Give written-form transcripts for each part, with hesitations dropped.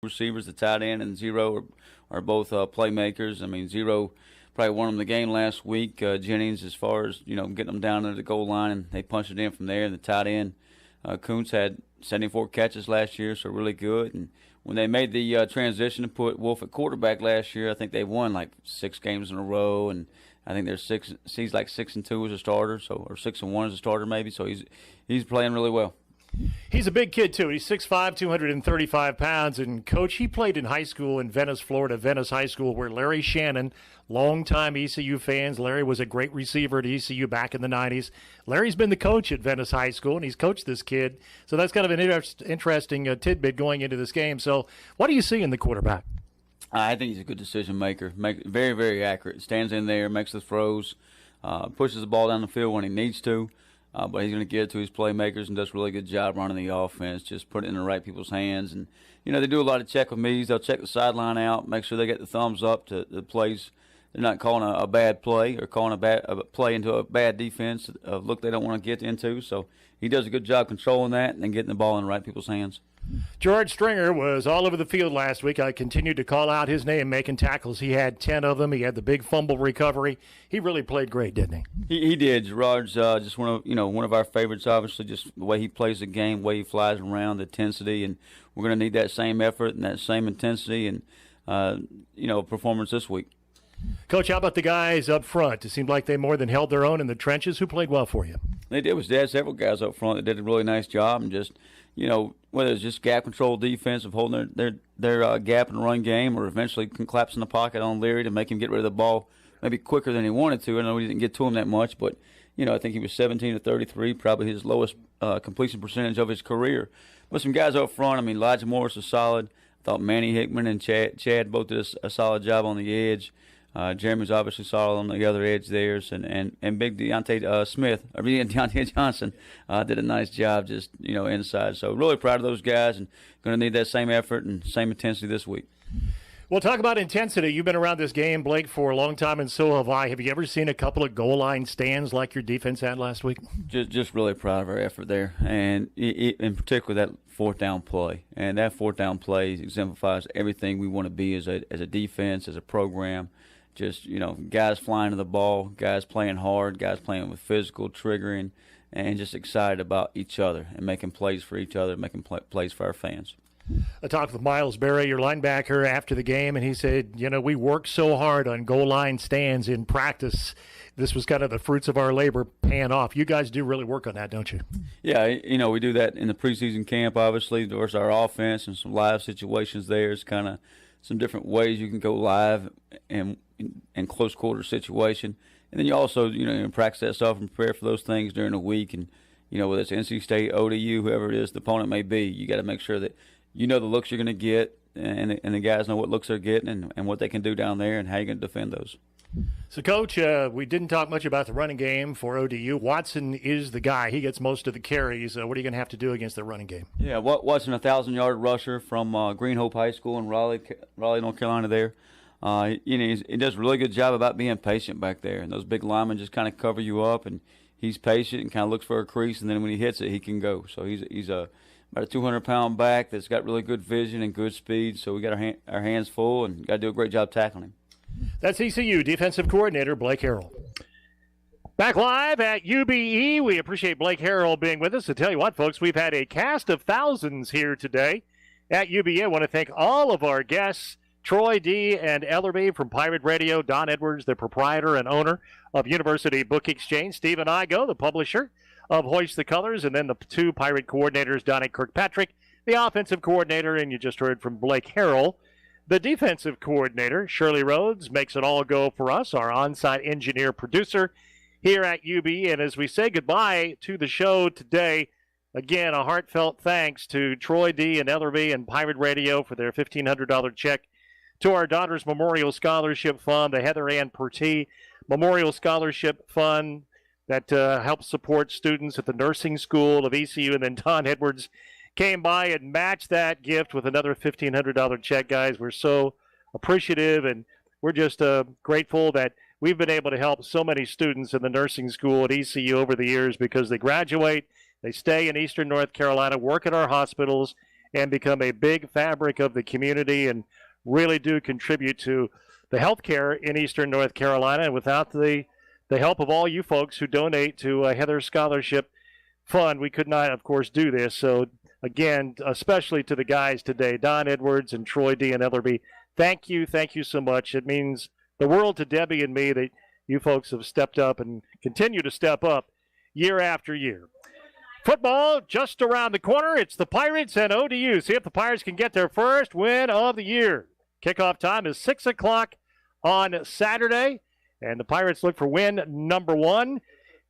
receivers, the tight end and Zero are both playmakers. I mean, Zero probably won them the game last week. Jennings, as far as getting them down to the goal line, and they punched it in from there. And the tight end, Kuntz, had 74 catches last year, so really good. And when they made the transition to put Wolf at quarterback last year, I think they won like 6 games in a row, and I think they're he's like 6-2 as a starter, or 6-1 as a starter maybe. So he's playing really well. He's a big kid, too. He's 6'5", 235 pounds. And, Coach, he played in high school in Venice, Florida, Venice High School, where Larry Shannon, longtime ECU fans. Larry was a great receiver at ECU back in the 90s. Larry's been the coach at Venice High School, and he's coached this kid. So that's kind of an interesting tidbit going into this game. So what do you see in the quarterback? I think he's a good decision maker. Very, very accurate. Stands in there, makes the throws, pushes the ball down the field when he needs to. But he's going to get it to his playmakers and does a really good job running the offense, just put it in the right people's hands. And, they do a lot of check with me's. They'll check the sideline out, make sure they get the thumbs up to the plays. They're not calling a bad play or calling a play into a bad defense, a look they don't want to get into. So he does a good job controlling that and then getting the ball in the right people's hands. George Stringer was all over the field last week. I continued to call out his name, making tackles. He had 10 of them. He had the big fumble recovery. He really played great, didn't he? He did. Gerard's just one of our favorites. Obviously, just the way he plays the game, the way he flies around, the intensity, and we're going to need that same effort and that same intensity and performance this week. Coach, how about the guys up front? It seemed like they more than held their own in the trenches. Who played well for you? They did. They had several guys up front that did a really nice job, and just whether it's just gap control defense of holding their gap and run game, or eventually can collapse in the pocket on Leary to make him get rid of the ball maybe quicker than he wanted to. I know he didn't get to him that much, but I think he was 17 to 33, probably his lowest completion percentage of his career. But some guys up front, I mean, Elijah Morris was solid. I thought Manny Hickman and Chad both did a solid job on the edge. Jeremy's obviously solid on the other edge there, and big Deontay Johnson did a nice job just inside. So really proud of those guys, and going to need that same effort and same intensity this week. Well, talk about intensity. You've been around this game, Blake, for a long time, and so have I. Have you ever seen a couple of goal line stands like your defense had last week? Just really proud of our effort there, and in particular that fourth down play. And that fourth down play exemplifies everything we want to be as a defense, as a program. Just, guys flying to the ball, guys playing hard, guys playing with physical, triggering, and just excited about each other and making plays for each other, making plays for our fans. I talked with Miles Berry, your linebacker, after the game, and he said, we worked so hard on goal line stands in practice. This was kind of the fruits of our labor paying off. You guys do really work on that, don't you? Yeah, we do that in the preseason camp, obviously. There's our offense and some live situations there. It's kind of some different ways you can go live and in close quarter situation. And then you also, practice that stuff and prepare for those things during the week. And, whether it's NC State, ODU, whoever it is the opponent may be, you got to make sure that the looks you're going to get and the guys know what looks they're getting and what they can do down there and how you're going to defend those. So, Coach, we didn't talk much about the running game for ODU. Watson is the guy. He gets most of the carries. What are you going to have to do against the running game? Yeah, Watson, a 1,000-yard rusher from Green Hope High School in Raleigh, North Carolina there. He does a really good job about being patient back there. And those big linemen just kind of cover you up, and he's patient and kind of looks for a crease, and then when he hits it, he can go. So he's about a 200-pound back that's got really good vision and good speed. So we got our hands full and got to do a great job tackling him. That's ECU defensive coordinator Blake Harrell. Back live at UBE, we appreciate Blake Harrell being with us. To tell you what, folks, we've had a cast of thousands here today at UBE. I want to thank all of our guests, Troy D. and Ellerby from Pirate Radio, Don Edwards, the proprietor and owner of University Book Exchange, Stephen Igo, the publisher of Hoist the Colors, and then the two Pirate coordinators, Donnie Kirkpatrick, the offensive coordinator, and you just heard from Blake Harrell, the defensive coordinator. Shirley Rhodes makes it all go for us, our on-site engineer producer here at UB. And as we say goodbye to the show today, again, a heartfelt thanks to Troy D. and Ellerby and Pirate Radio for their $1,500 check to our Daughter's Memorial Scholarship Fund, the Heather Ann Pertee Memorial Scholarship Fund that helps support students at the nursing school of ECU. And then Don Edwards came by and matched that gift with another $1,500 check. Guys, we're so appreciative, and we're just grateful that we've been able to help so many students in the nursing school at ECU over the years, because they graduate, they stay in Eastern North Carolina, work at our hospitals, and become a big fabric of the community and really do contribute to the health care in Eastern North Carolina. And without the help of all you folks who donate to Heather Scholarship Fund, we could not, of course, do this. So, again, especially to the guys today, Don Edwards and Troy D. and Ellerby, thank you so much. It means the world to Debbie and me that you folks have stepped up and continue to step up year after year. Football just around the corner. It's the Pirates and ODU. See if the Pirates can get their first win of the year. Kickoff time is 6 o'clock on Saturday, and the Pirates look for win number 1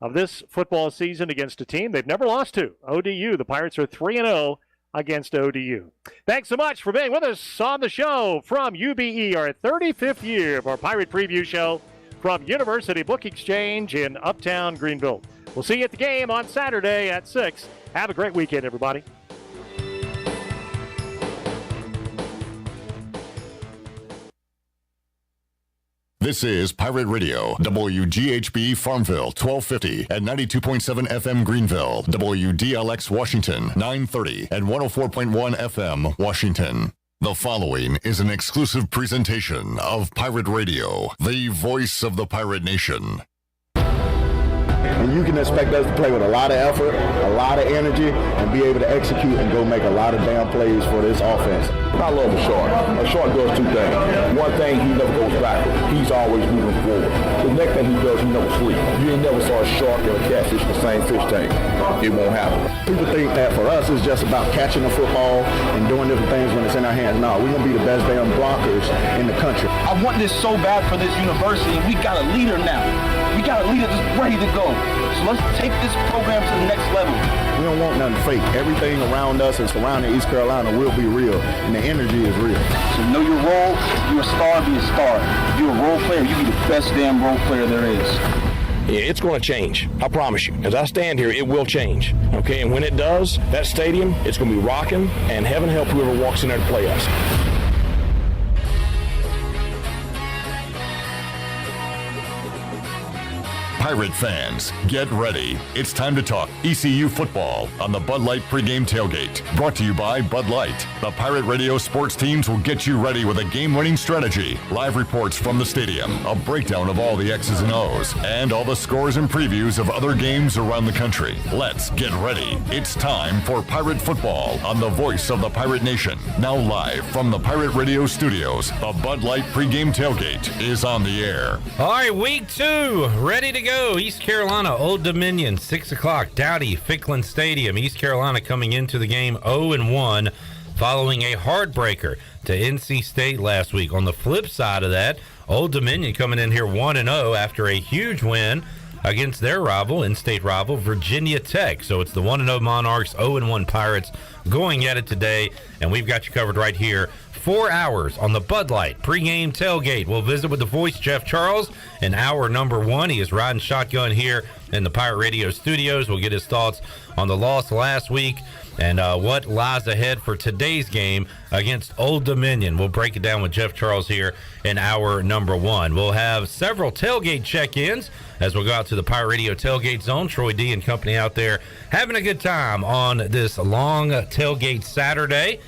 of this football season against a team they've never lost to, ODU. The Pirates are 3-0 against ODU. Thanks so much for being with us on the show from UBE, our 35th year of our Pirate Preview Show from University Book Exchange in Uptown Greenville. We'll see you at the game on Saturday at 6. Have a great weekend, everybody. This is Pirate Radio, WGHB Farmville, 1250 and 92.7 FM Greenville, WDLX Washington, 930 and 104.1 FM Washington. The following is an exclusive presentation of Pirate Radio, the voice of the Pirate Nation. And you can expect us to play with a lot of effort, a lot of energy, and be able to execute and go make a lot of damn plays for this offense. I love a shark. A shark does 2 things. One thing, he never goes backward. He's always moving forward. The next thing he does, he never sleeps. You ain't never saw a shark or a catfish in the same fish tank. It won't happen. People think that for us it's just about catching the football and doing different things when it's in our hands. No, we're going to be the best damn blockers in the country. I want this so bad for this university, and we got a leader now. We got a leader that's ready to go. So let's take this program to the next level. We don't want nothing fake. Everything around us and surrounding East Carolina will be real, and the energy is real. So know your role. If you're a star, be a star. If you're a role player, you be the best damn role player there is. It's going to change. I promise you. As I stand here, it will change. Okay, and when it does, that stadium, it's going to be rocking, and heaven help whoever walks in there to play us. Pirate fans, get ready. It's time to talk ECU football on the Bud Light Pregame Tailgate. Brought to you by Bud Light. The Pirate Radio sports teams will get you ready with a game-winning strategy, live reports from the stadium, a breakdown of all the X's and O's, and all the scores and previews of other games around the country. Let's get ready. It's time for Pirate football on the voice of the Pirate Nation. Now live from the Pirate Radio studios, the Bud Light Pregame Tailgate is on the air. All right, week 2, ready to go. East Carolina, Old Dominion, 6 o'clock, Dowdy-Ficklin Stadium. East Carolina coming into the game 0-1 following a heartbreaker to NC State last week. On the flip side of that, Old Dominion coming in here 1-0 after a huge win against their rival, in-state rival, Virginia Tech. So it's the 1-0 Monarchs, 0-1 Pirates going at it today, and we've got you covered right here. 4 hours on the Bud Light Pregame Tailgate. We'll visit with the voice, Jeff Charles, in hour number 1. He is riding shotgun here in the Pirate Radio studios. We'll get his thoughts on the loss last week and what lies ahead for today's game against Old Dominion. We'll break it down with Jeff Charles here in hour number 1. We'll have several tailgate check-ins as we'll go out to the Pirate Radio tailgate zone. Troy D and company out there having a good time on this long tailgate Saturday.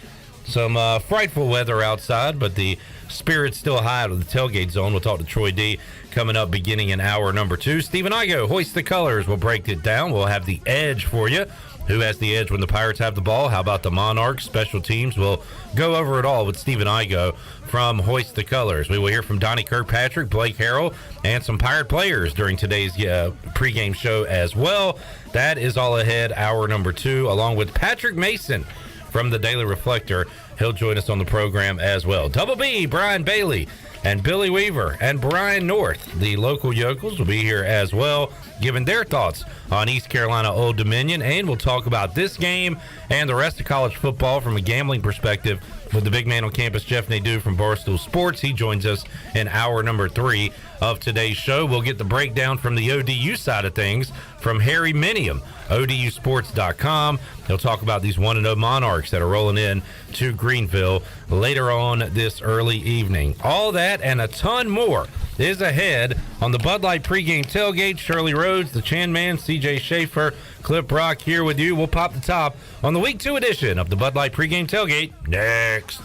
Some frightful weather outside, but the spirit's still high out of the tailgate zone. We'll talk to Troy D coming up beginning in hour number 2. Stephen Igo, Hoist the Colors. We'll break it down. We'll have the edge for you. Who has the edge when the Pirates have the ball? How about the Monarchs? Special teams. We'll go over it all with Stephen Igo from Hoist the Colors. We will hear from Donnie Kirkpatrick, Blake Harrell, and some Pirate players during today's pregame show as well. That is all ahead, hour number 2, along with Patrick Mason from the Daily Reflector. He'll join us on the program as well. Double B, Brian Bailey, and Billy Weaver, and Brian North, the local Yokels, will be here as well, giving their thoughts on East Carolina Old Dominion. And we'll talk about this game and the rest of college football from a gambling perspective with the big man on campus, Jeff Nadeau from Barstool Sports. He joins us in hour number 3 of today's show. We'll get the breakdown from the ODU side of things from Harry Minium, ODUsports.com. He'll talk about these 1-0 Monarchs that are rolling in to Greenville later on this early evening. All that and a ton more is ahead on the Bud Light Pregame Tailgate. Shirley Rhodes, the Chan Man, CJ Schaefer, Clip Rock here with you. We'll pop the top on the Week 2 edition of the Bud Light Pregame Tailgate next.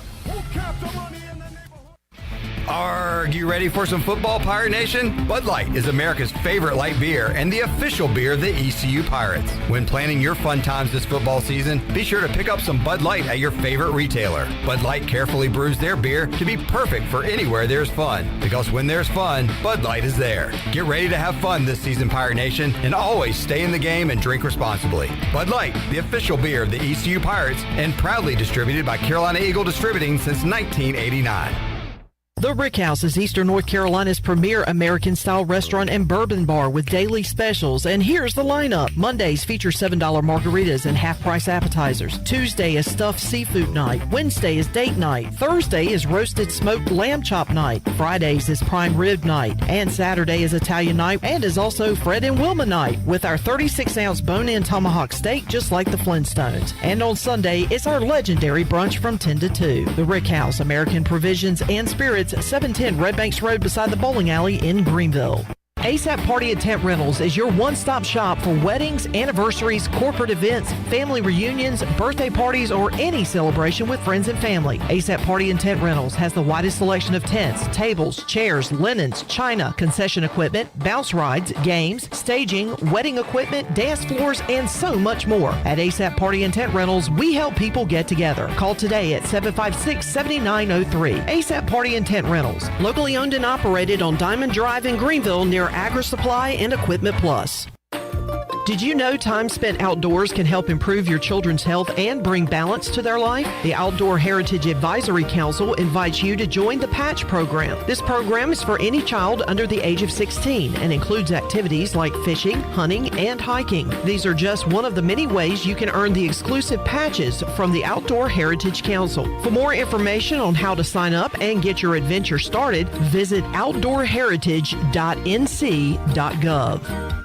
Are you ready for some football, Pirate Nation? Bud Light is America's favorite light beer and the official beer of the ECU Pirates. When planning your fun times this football season, be sure to pick up some Bud Light at your favorite retailer. Bud Light carefully brews their beer to be perfect for anywhere there's fun. Because when there's fun, Bud Light is there. Get ready to have fun this season, Pirate Nation, and always stay in the game and drink responsibly. Bud Light, the official beer of the ECU Pirates, and proudly distributed by Carolina Eagle Distributing since 1989. The Rick House is Eastern North Carolina's premier American-style restaurant and bourbon bar with daily specials. And here's the lineup. Mondays feature $7 margaritas and half-price appetizers. Tuesday is stuffed seafood night. Wednesday is date night. Thursday is roasted smoked lamb chop night. Fridays is prime rib night. And Saturday is Italian night and is also Fred and Wilma night with our 36-ounce bone-in tomahawk steak just like the Flintstones. And on Sunday, it's our legendary brunch from 10 to 2. The Rick House, American Provisions and Spirits, 710 Red Banks Road beside the bowling alley in Greenville. ASAP Party and Tent Rentals is your one-stop shop for weddings, anniversaries, corporate events, family reunions, birthday parties, or any celebration with friends and family. ASAP Party and Tent Rentals has the widest selection of tents, tables, chairs, linens, china, concession equipment, bounce rides, games, staging, wedding equipment, dance floors, and so much more. At ASAP Party and Tent Rentals, we help people get together. Call today at 756-7903. ASAP Party and Tent Rentals, locally owned and operated on Diamond Drive in Greenville near Agri Supply and Equipment Plus. Did you know time spent outdoors can help improve your children's health and bring balance to their life? The Outdoor Heritage Advisory Council invites you to join the Patch program. This program is for any child under the age of 16 and includes activities like fishing, hunting, and hiking. These are just one of the many ways you can earn the exclusive patches from the Outdoor Heritage Council. For more information on how to sign up and get your adventure started, visit outdoorheritage.nc.gov.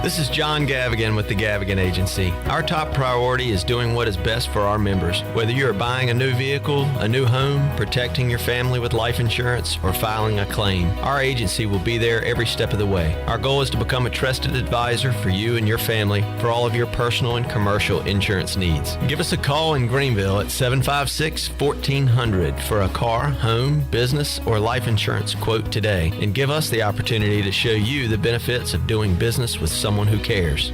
This is John Gavigan with the Gavigan Agency. Our top priority is doing what is best for our members. Whether you are buying a new vehicle, a new home, protecting your family with life insurance, or filing a claim, our agency will be there every step of the way. Our goal is to become a trusted advisor for you and your family for all of your personal and commercial insurance needs. Give us a call in Greenville at 756-1400 for a car, home, business, or life insurance quote today, and give us the opportunity to show you the benefits of doing business with someone who cares.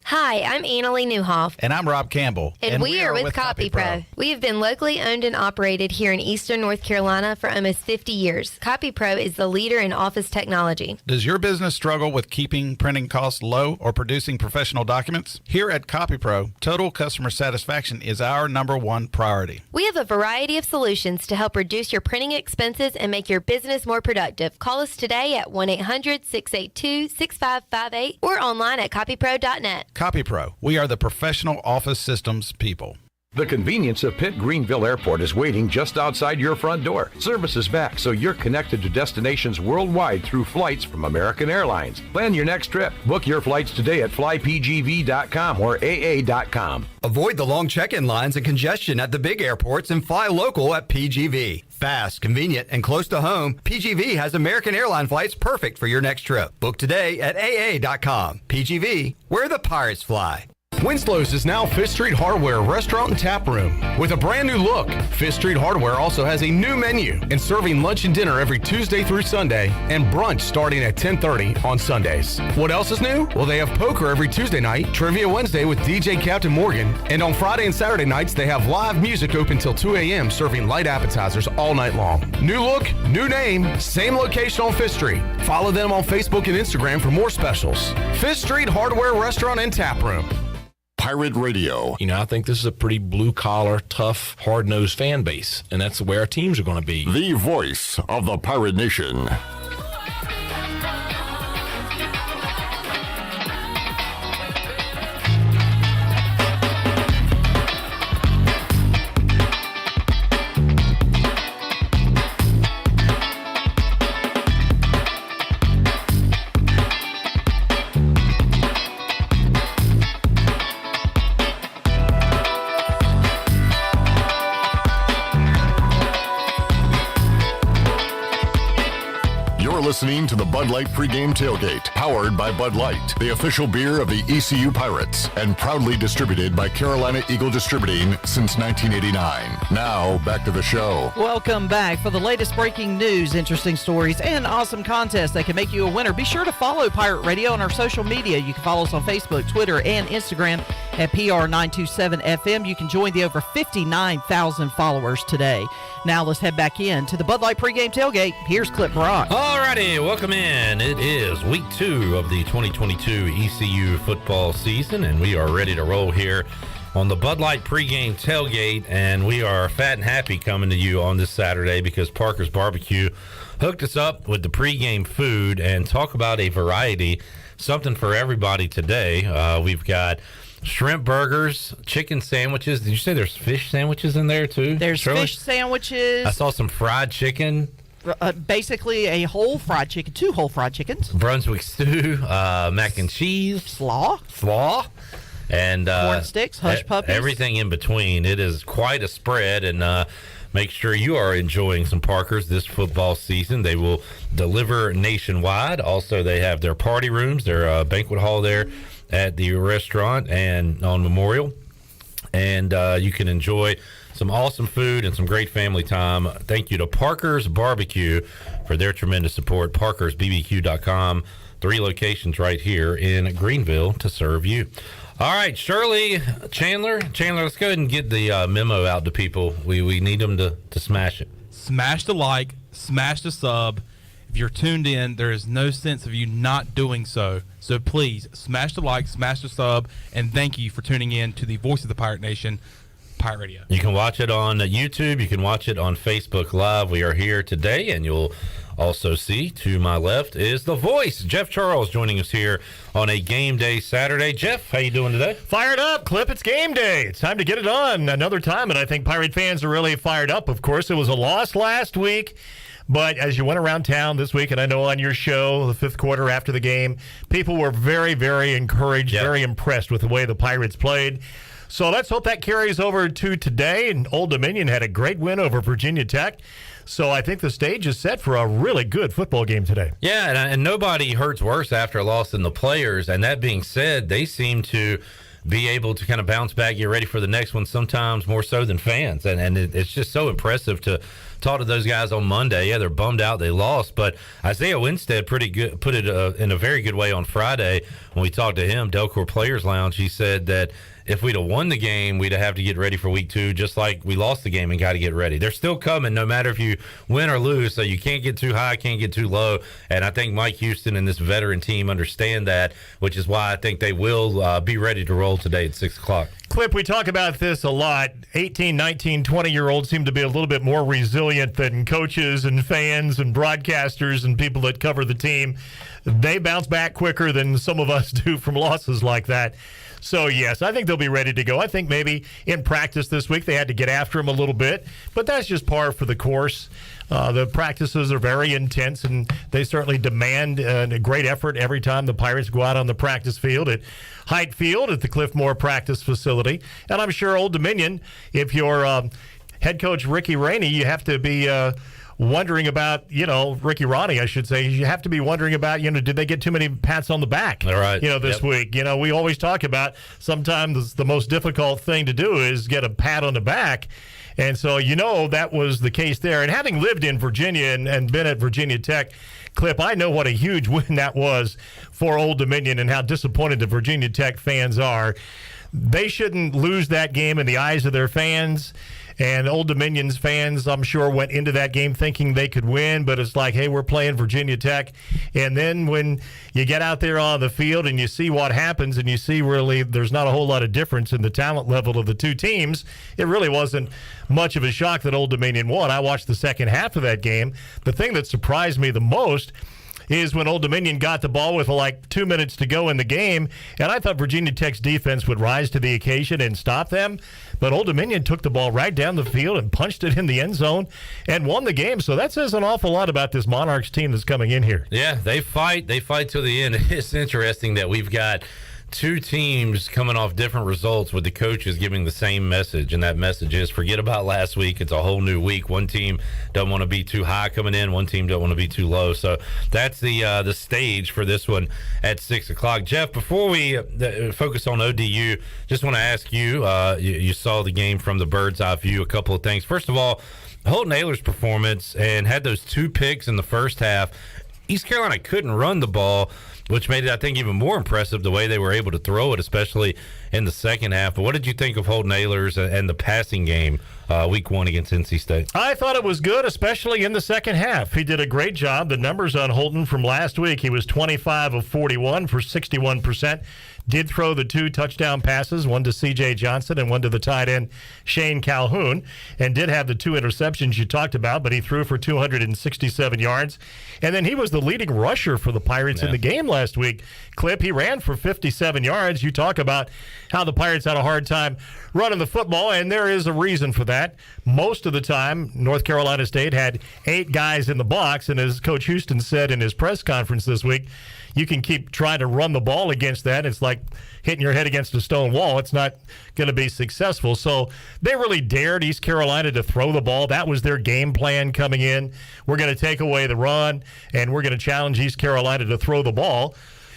Hi, I'm Annalie Newhoff. And I'm Rob Campbell. And we are with CopyPro. We have been locally owned and operated here in Eastern North Carolina for almost 50 years. CopyPro is the leader in office technology. Does your business struggle with keeping printing costs low or producing professional documents? Here at CopyPro, total customer satisfaction is our #1 priority. We have a variety of solutions to help reduce your printing expenses and make your business more productive. Call us today at 1-800-682-6558 or online at copypro.net. CopyPro, we are the professional office systems people. The convenience of Pitt Greenville Airport is waiting just outside your front door. Service is back, so you're connected to destinations worldwide through flights from American Airlines. Plan your next trip. Book your flights today at flypgv.com or aa.com. Avoid the long check-in lines and congestion at the big airports and fly local at PGV. Fast, convenient, and close to home, PGV has American airline flights perfect for your next trip. Book today at aa.com. PGV, where the pirates fly. Winslow's is now Fifth Street Hardware Restaurant and Tap Room. With a brand new look, Fifth Street Hardware also has a new menu and serving lunch and dinner every Tuesday through Sunday and brunch starting at 10:30 on Sundays. What else is new? Well, they have poker every Tuesday night, Trivia Wednesday with DJ Captain Morgan, and on Friday and Saturday nights they have live music open till 2 a.m. serving light appetizers all night long. New look, new name, same location on Fifth Street. Follow them on Facebook and Instagram for more specials. Fifth Street Hardware Restaurant and Tap Room. Pirate Radio. You know, I think this is a pretty blue-collar, tough, hard-nosed fan base, and that's the way our teams are going to be. The voice of the Pirate Nation. You're listening to the Bud Light Pregame Tailgate, powered by Bud Light, the official beer of the ECU Pirates, and proudly distributed by Carolina Eagle Distributing since 1989. Now, back to the show. Welcome back. For the latest breaking news, interesting stories, and awesome contests that can make you a winner, be sure to follow Pirate Radio on our social media. You can follow us on Facebook, Twitter, and Instagram at PR927FM. You can join the over 59,000 followers today. Now let's head back in to the Bud Light Pregame Tailgate. Here's Clip Brock. Alrighty, welcome in. It is week 2 of the 2022 ECU football season, and we are ready to roll here on the Bud Light Pregame Tailgate, and we are fat and happy coming to you on this Saturday because Parker's Barbecue hooked us up with the pregame food and talk about a variety, something for everybody today. We've got shrimp burgers, chicken sandwiches. Did you say there's fish sandwiches in there too? There's Shirley? fish sandwiches. I saw some fried chicken. Basically a whole fried chicken, 2 whole fried chickens. Brunswick stew, mac and cheese. Slaw. And corn sticks, hush puppies. Everything in between. It is quite a spread, and make sure you are enjoying some Parkers this football season. They will deliver nationwide. Also, they have their party rooms, their banquet hall there at the restaurant and on Memorial. And you can enjoy some awesome food and some great family time. Thank you to Parker's Barbecue for their tremendous support. ParkersBBQ.com. 3 locations right here in Greenville to serve you. All right, Shirley, Chandler, let's go ahead and get the memo out to people. We need them to smash it. Smash the like, smash the sub. If you're tuned in, there is no sense of you not doing so. So please, smash the like, smash the sub, and thank you for tuning in to the Voice of the Pirate Nation, Pirate Radio. You can watch it on YouTube. You can watch it on Facebook Live. We are here today, and you'll also see to my left is the voice, Jeff Charles, joining us here on a game day Saturday. Jeff, how you doing today? Fired up, Clip. It's game day. It's time to get it on another time, and I think Pirate fans are really fired up. Of course, it was a loss last week. But as you went around town this week, and I know on your show, the 5th quarter after the game, people were very, very encouraged, very impressed with the way the Pirates played. So let's hope that carries over to today. And Old Dominion had a great win over Virginia Tech. So I think the stage is set for a really good football game today. Yeah, and nobody hurts worse after a loss than the players. And that being said, they seem to be able to kind of bounce back, get ready for the next one, sometimes more so than fans. And it's just so impressive to talk to those guys on Monday. Yeah, they're bummed out they lost, but Isaiah Winstead put it in a very good way on Friday when we talked to him, Delcor Players Lounge. He said that if we'd have won the game, we'd have to get ready for week 2, just like we lost the game and got to get ready. They're still coming no matter if you win or lose, so you can't get too high, can't get too low. And I think Mike Houston and this veteran team understand that, which is why I think they will be ready to roll today at 6 o'clock. Clip, we talk about this a lot. 18, 19, 20-year-olds seem to be a little bit more resilient than coaches and fans and broadcasters and people that cover the team. They bounce back quicker than some of us do from losses like that. So, yes, I think they'll be ready to go. I think maybe in practice this week they had to get after him a little bit, but that's just par for the course. The practices are very intense, and they certainly demand a great effort every time the Pirates go out on the practice field at Height Field at the Cliff Moore practice facility. And I'm sure Old Dominion, if you're head coach Ricky Rainey, you have to be wondering about, Ricky Ronnie, I should say, you have to be wondering about, did they get too many pats on the back, all right, this week? We always talk about sometimes the most difficult thing to do is get a pat on the back. And so, that was the case there. And having lived in Virginia and been at Virginia Tech, Clip, I know what a huge win that was for Old Dominion and how disappointed the Virginia Tech fans are. They shouldn't lose that game in the eyes of their fans. And Old Dominion's fans, I'm sure, went into that game thinking they could win, but it's like, hey, we're playing Virginia Tech. And then when you get out there on the field and you see what happens and you see really there's not a whole lot of difference in the talent level of the two teams, it really wasn't much of a shock that Old Dominion won. I watched the second half of that game. The thing that surprised me the most is when Old Dominion got the ball with like 2 minutes to go in the game, and I thought Virginia Tech's defense would rise to the occasion and stop them, but Old Dominion took the ball right down the field and punched it in the end zone and won the game. So that says an awful lot about this Monarchs team that's coming in here. Yeah, they fight till the end. It's interesting that we've got two teams coming off different results with the coaches giving the same message, and that message is forget about last week. It's a whole new week. One team don't want to be too high coming in. One team don't want to be too low. So that's the stage for this one at 6 o'clock. Jeff, before we focus on ODU, just want to ask you, you saw the game from the bird's eye view, a couple of things. First of all, Holton Ahlers' performance and had those 2 picks in the first half. East Carolina couldn't run the ball, which made it, I think, even more impressive the way they were able to throw it, especially in the second half. But what did you think of Holton Ahlers and the passing game week 1 against NC State? I thought it was good, especially in the second half. He did a great job. The numbers on Holton from last week, he was 25 of 41 for 61%. Did throw the 2 touchdown passes, one to C.J. Johnson and one to the tight end Shane Calhoun, and did have the 2 interceptions you talked about, but he threw for 267 yards. And then he was the leading rusher for the Pirates in the game last week. Clip, he ran for 57 yards. You talk about how the Pirates had a hard time running the football, and there is a reason for that. Most of the time, North Carolina State had 8 guys in the box, and as Coach Houston said in his press conference this week, you can keep trying to run the ball against that. It's like hitting your head against a stone wall. It's not going to be successful. So they really dared East Carolina to throw the ball. That was their game plan coming in. We're going to take away the run, and we're going to challenge East Carolina to throw the ball.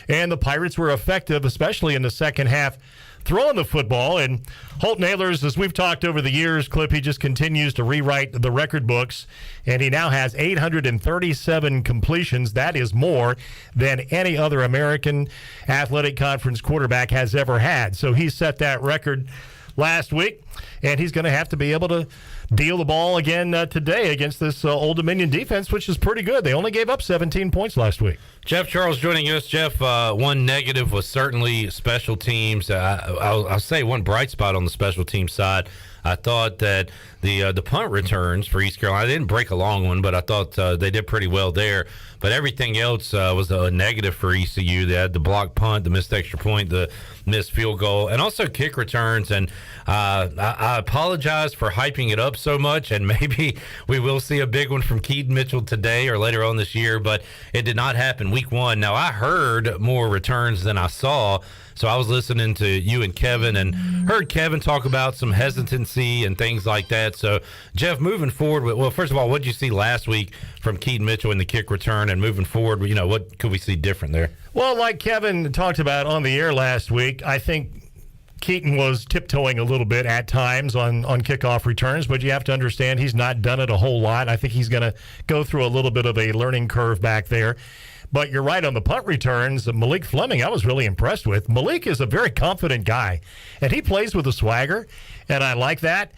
And the Pirates were effective, especially in the second half, throwing the football. And Holton Ahlers, as we've talked over the years, Clip, he just continues to rewrite the record books, and he now has 837 completions. That is more than any other American Athletic Conference quarterback has ever had. So he set that record last week, and he's going to have to be able to deal the ball again today against this Old Dominion defense, which is pretty good. They only gave up 17 points last week. Jeff Charles joining us. Jeff, one negative was certainly special teams. I'll say one bright spot on the special team side. I thought that the punt returns for East Carolina, they didn't break a long one, but I thought they did pretty well there. But everything else was a negative for ECU. They had the blocked punt, the missed extra point, the missed field goal, and also kick returns. And I apologize for hyping it up so much, and maybe we will see a big one from Keaton Mitchell today or later on this year, but it did not happen week 1. Now, I heard more returns than I saw, so I was listening to you and Kevin and heard Kevin talk about some hesitancy and things like that. So, Jeff, moving forward, well, first of all, what did you see last week from Keaton Mitchell in the kick return, and moving forward, what could we see different there? Well, like Kevin talked about on the air last week, I think Keaton was tiptoeing a little bit at times on kickoff returns, but you have to understand he's not done it a whole lot. I think he's going to go through a little bit of a learning curve back there. But you're right on the punt returns. Malik Fleming, I was really impressed with. Malik is a very confident guy, and he plays with a swagger, and I like that.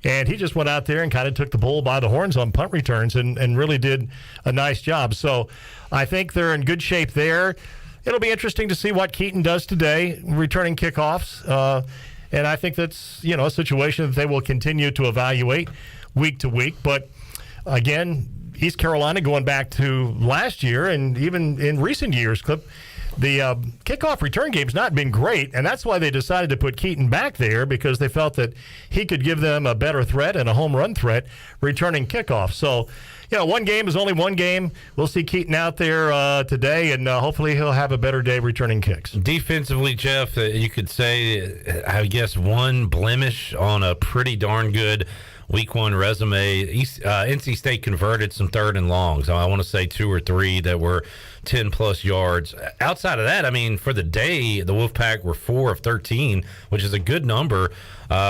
And he just went out there and kind of took the bull by the horns on punt returns and really did a nice job. So I think they're in good shape there. It'll be interesting to see what Keaton does today, returning kickoffs. And I think that's, a situation that they will continue to evaluate week to week. But, again, East Carolina going back to last year and even in recent years, Clip, the kickoff return game's not been great, and that's why they decided to put Keaton back there, because they felt that he could give them a better threat and a home run threat returning kickoff. So, one game is only one game. We'll see Keaton out there today, and hopefully he'll have a better day returning kicks. Defensively, Jeff, you could say, I guess, one blemish on a pretty darn good Week 1 resume. NC State converted some 3rd and longs. I want to say 2 or 3 that were 10-plus yards. Outside of that, for the day, the Wolfpack were 4 of 13, which is a good number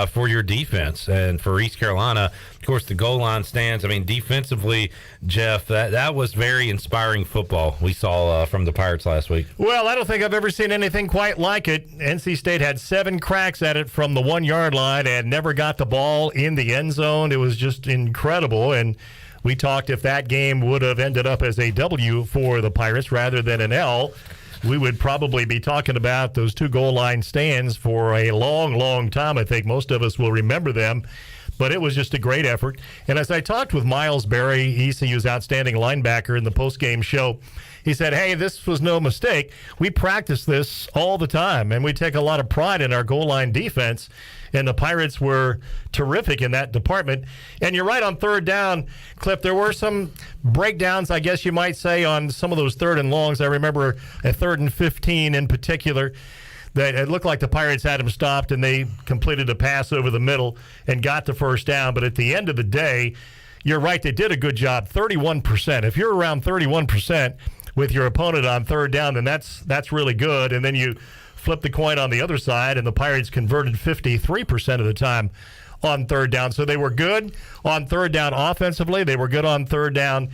for your defense. And for East Carolina, of course, the goal line stands. Defensively, Jeff, that was very inspiring football we saw from the Pirates last week. Well, I don't think I've ever seen anything quite like it. NC State had 7 cracks at it from the 1-yard line and never got the ball in the end zone. It was just incredible. And we talked if that game would have ended up as a W for the Pirates rather than an L, we would probably be talking about those 2 goal line stands for a long, long time. I think most of us will remember them. But it was just a great effort. And as I talked with Miles Berry, ECU's outstanding linebacker, in the postgame show, he said, hey, this was no mistake. We practice this all the time, and we take a lot of pride in our goal line defense. And the Pirates were terrific in that department. And you're right on 3rd down, Clip. There were some breakdowns, I guess you might say, on some of those 3rd and longs. I remember a 3rd and 15 in particular. that it looked like the Pirates had him stopped, and they completed a pass over the middle and got the first down. But at the end of the day, you're right, they did a good job. 31%. If you're around 31% with your opponent on third down, then that's really good. And then you flip the coin on the other side, and the Pirates converted 53% of the time on third down. So they were good on third down offensively. They were good on third down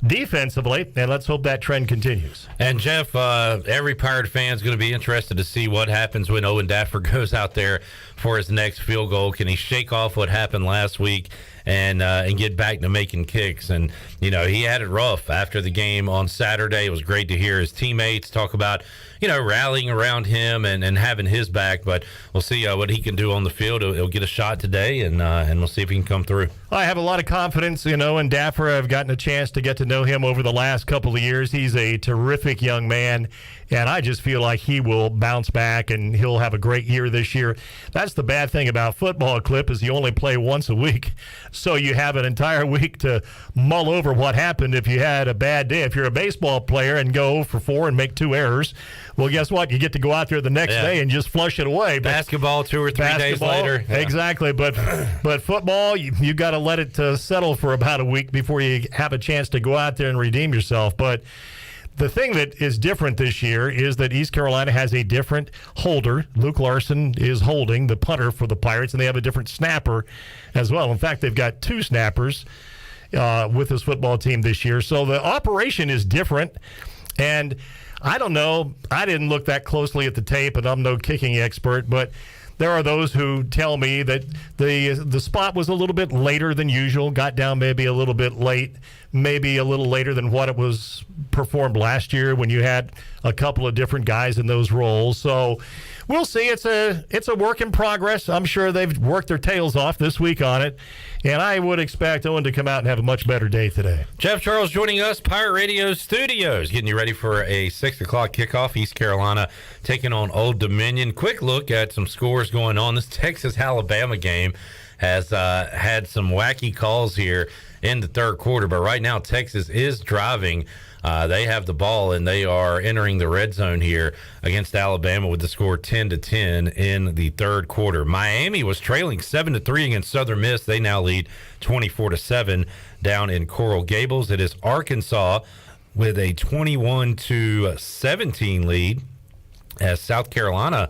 defensively, and let's hope that trend continues. And Jeff, every Pirate fan is going to be interested to see what happens when Owen Daffer goes out there for his next field goal. Can he shake off what happened last week and get back to making kicks? And he had it rough after the game on Saturday. It was great to hear his teammates talk about rallying around him and having his back. But we'll see what he can do on the field. He'll get a shot today, and we'll see if he can come through. I have a lot of confidence in Owen Daffer. I've gotten a chance to get to know him over the last couple of years. He's a terrific young man, and I just feel like he will bounce back and he'll have a great year this year. That's the bad thing about football, Clip, is you only play once a week. So you have an entire week to mull over what happened if you had a bad day. If you're a baseball player and go for 4 and make 2 errors, well, guess what? You get to go out there the next day and just flush it away. But basketball 2 or 3 days later. Yeah. Exactly. But football, you got to let it settle for about a week before you have a chance to go out there and redeem yourself. But the thing that is different this year is that East Carolina has a different holder. Luke Larson is holding the punter for the Pirates, and they have a different snapper as well. In fact, they've got 2 snappers with this football team this year. So the operation is different. And I don't know. I didn't look that closely at the tape, and I'm no kicking expert, but there are those who tell me that the spot was a little bit later than usual, got down maybe a little bit late, maybe a little later than what it was performed last year when you had a couple of different guys in those roles. So we'll see. It's a work in progress. I'm sure they've worked their tails off this week on it, and I would expect Owen to come out and have a much better day today. Jeff Charles joining us, Pirate Radio Studios, getting you ready for a 6 o'clock kickoff. East Carolina taking on Old Dominion. Quick look at some scores going on. This Texas-Alabama game has had some wacky calls here in the third quarter, but right now Texas is driving. They have the ball, and they are entering the red zone here against Alabama with the score 10-10 in the third quarter. Miami was trailing 7-3 against Southern Miss. They now lead 24-7 down in Coral Gables. It is Arkansas with a 21-17 lead as South Carolina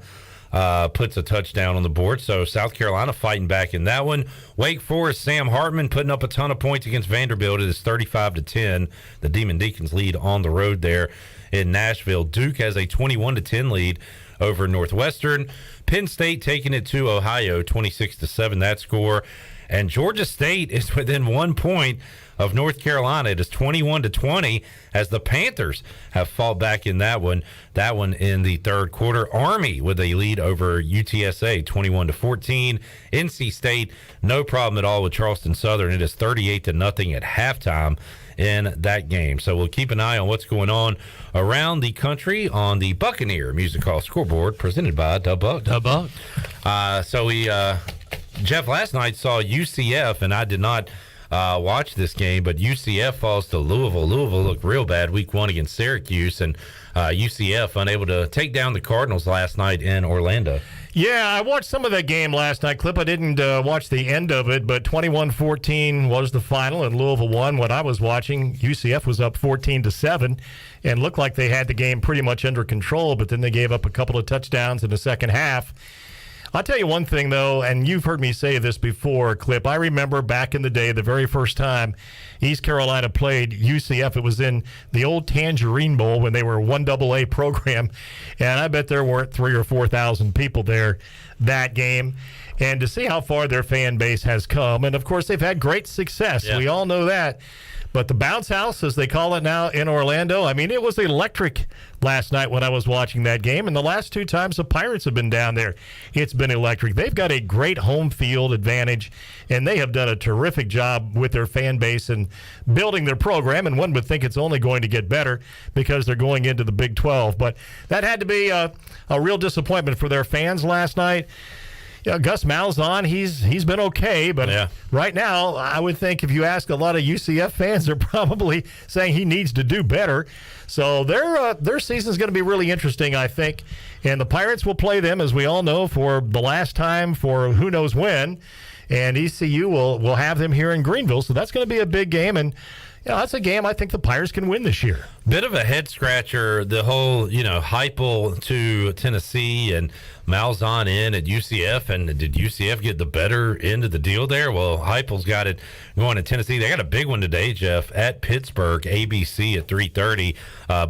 puts a touchdown on the board. So South Carolina fighting back in that one. Wake Forest, Sam Hartman putting up a ton of points against Vanderbilt. It is 35-10. The Demon Deacons lead on the road there in Nashville. Duke has a 21-10 lead over Northwestern. Penn State taking it to Ohio, 26-7 that score. And Georgia State is within 1 point of North Carolina. It is 21-20 as the Panthers have fought back in that one. That one in the third quarter. Army with a lead over UTSA, 21-14. NC State, no problem at all with Charleston Southern. It is 38-0 at halftime in that game. So we'll keep an eye on what's going on around the country on the Buccaneer Music Hall Scoreboard presented by Dub Buck. So we, Jeff, last night saw UCF, and I did not watch this game, but UCF falls to Louisville. Louisville looked real bad week 1 against Syracuse, and UCF unable to take down the Cardinals last night in Orlando. Yeah, I watched some of that game last night, Clip. I didn't watch the end of it, but 21-14 was the final, and Louisville won. What I was watching, UCF was up 14-7, and looked like they had the game pretty much under control, but then they gave up a couple of touchdowns in the second half. I'll tell you one thing, though, and you've heard me say this before, Clip. I remember back in the day, the very first time East Carolina played UCF, it was in the old Tangerine Bowl when they were a 1AA program, and I bet there weren't 3,000 or 4,000 people there that game. And to see how far their fan base has come, and, of course, they've had great success. Yeah. We all know that. But the bounce house, as they call it now in Orlando, I mean, it was electric last night when I was watching that game. And the last 2 times the Pirates have been down there, it's been electric. They've got a great home field advantage, and they have done a terrific job with their fan base and building their program. And one would think it's only going to get better because they're going into the Big 12. But that had to be a real disappointment for their fans last night. Gus Malzahn, he's been okay, but right now, I would think if you ask a lot of UCF fans, they're probably saying he needs to do better. So their season is going to be really interesting, I think. And the Pirates will play them, as we all know, for the last time for who knows when. And ECU will have them here in Greenville, so that's going to be a big game. And that's a game I think the Pirates can win this year. Bit of a head scratcher, the whole, Heupel to Tennessee and Malzahn in at UCF. And did UCF get the better end of the deal there? Well, Heupel's got it going to Tennessee. They got a big one today, Jeff, at Pittsburgh, ABC at 3:30.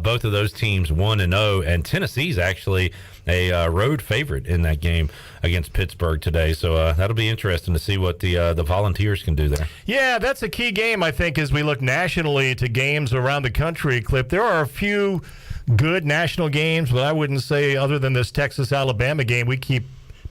Both of those teams 1-0, and Tennessee's actually a road favorite in that game against Pittsburgh today. So that'll be interesting to see what the Volunteers can do there. Yeah, that's a key game, I think, as we look nationally to games around the country, Clip. There are a few good national games, but I wouldn't say, other than this Texas-Alabama game we keep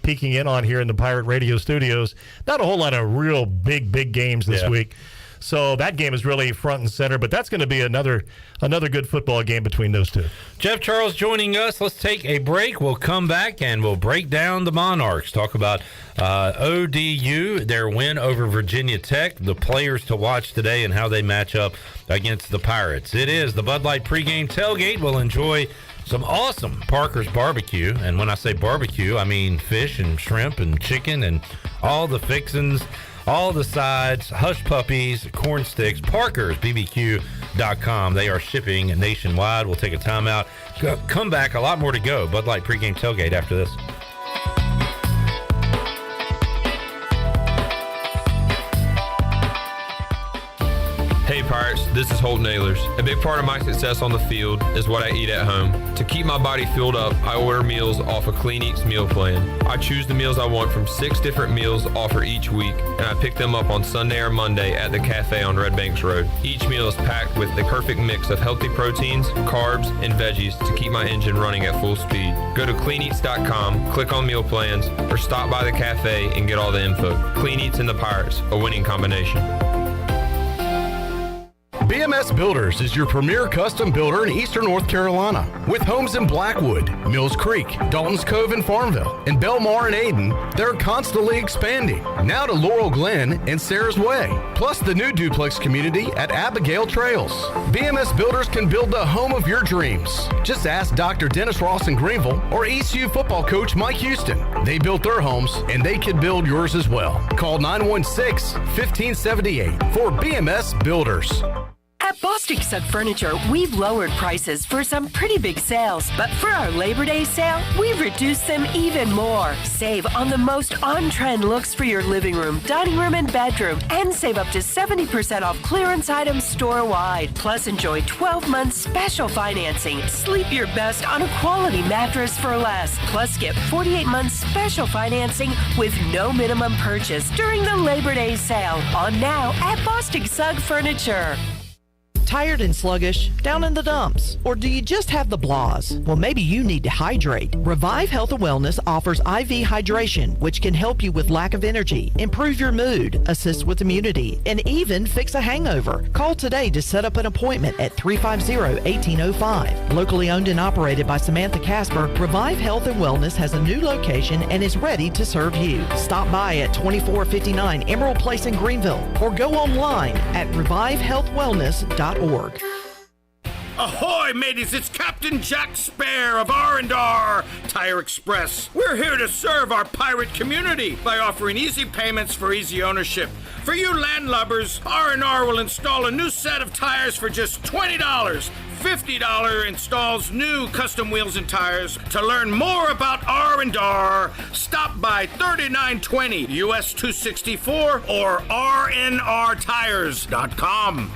peeking in on here in the Pirate Radio studios, not a whole lot of real big games this week. So that game is really front and center, but that's going to be another good football game between those two. Jeff Charles joining us. Let's take a break. We'll come back and we'll break down the Monarchs, talk about ODU, their win over Virginia Tech, the players to watch today, and how they match up against the Pirates. It is the Bud Light Pregame Tailgate. We'll enjoy some awesome Parker's barbecue. And when I say barbecue, I mean fish and shrimp and chicken and all the fixins, all the sides, hush puppies, corn sticks, parkersbbq.com. They are shipping nationwide. We'll take a timeout. Come back. A lot more to go. Bud Light Pregame Tailgate after this. Hey Pirates, this is Holt Nailers. A big part of my success on the field is what I eat at home. To keep my body filled up, I order meals off a Clean Eats meal plan. I choose the meals I want from 6 different meals offered each week, and I pick them up on Sunday or Monday at the cafe on Red Banks Road. Each meal is packed with the perfect mix of healthy proteins, carbs, and veggies to keep my engine running at full speed. Go to cleaneats.com, click on meal plans, or stop by the cafe and get all the info. Clean Eats and the Pirates, a winning combination. BMS Builders is your premier custom builder in Eastern North Carolina. With homes in Blackwood, Mills Creek, Dalton's Cove and Farmville, and Belmar and Ayden, they're constantly expanding. Now to Laurel Glen and Sarah's Way, plus the new duplex community at Abigail Trails. BMS Builders can build the home of your dreams. Just ask Dr. Dennis Ross in Greenville or ECU football coach Mike Houston. They built their homes, and they can build yours as well. Call 916-1578 for BMS Builders. At Bostic Sugg Furniture, we've lowered prices for some pretty big sales, but for our Labor Day sale, we've reduced them even more. Save on the most on-trend looks for your living room, dining room, and bedroom, and save up to 70% off clearance items store-wide. Plus, enjoy 12 months special financing. Sleep your best on a quality mattress for less. Plus, get 48 months special financing with no minimum purchase during the Labor Day sale. On now at Bostic Sugg Furniture. Tired and sluggish? Down in the dumps? Or do you just have the blahs? Well, maybe you need to hydrate. Revive Health and Wellness offers IV hydration, which can help you with lack of energy, improve your mood, assist with immunity, and even fix a hangover. Call today to set up an appointment at 350-1805. Locally owned and operated by Samantha Casper, Revive Health and Wellness has a new location and is ready to serve you. Stop by at 2459 Emerald Place in Greenville or go online at revivehealthwellness.org. Ahoy, mateys! It's Captain Jack Spare of R&R Tire Express. We're here to serve our pirate community by offering easy payments for easy ownership. For you landlubbers, R&R will install a new set of tires for just $20. $50 installs new custom wheels and tires. To learn more about R&R, stop by 3920 US 264 or rnrtires.com.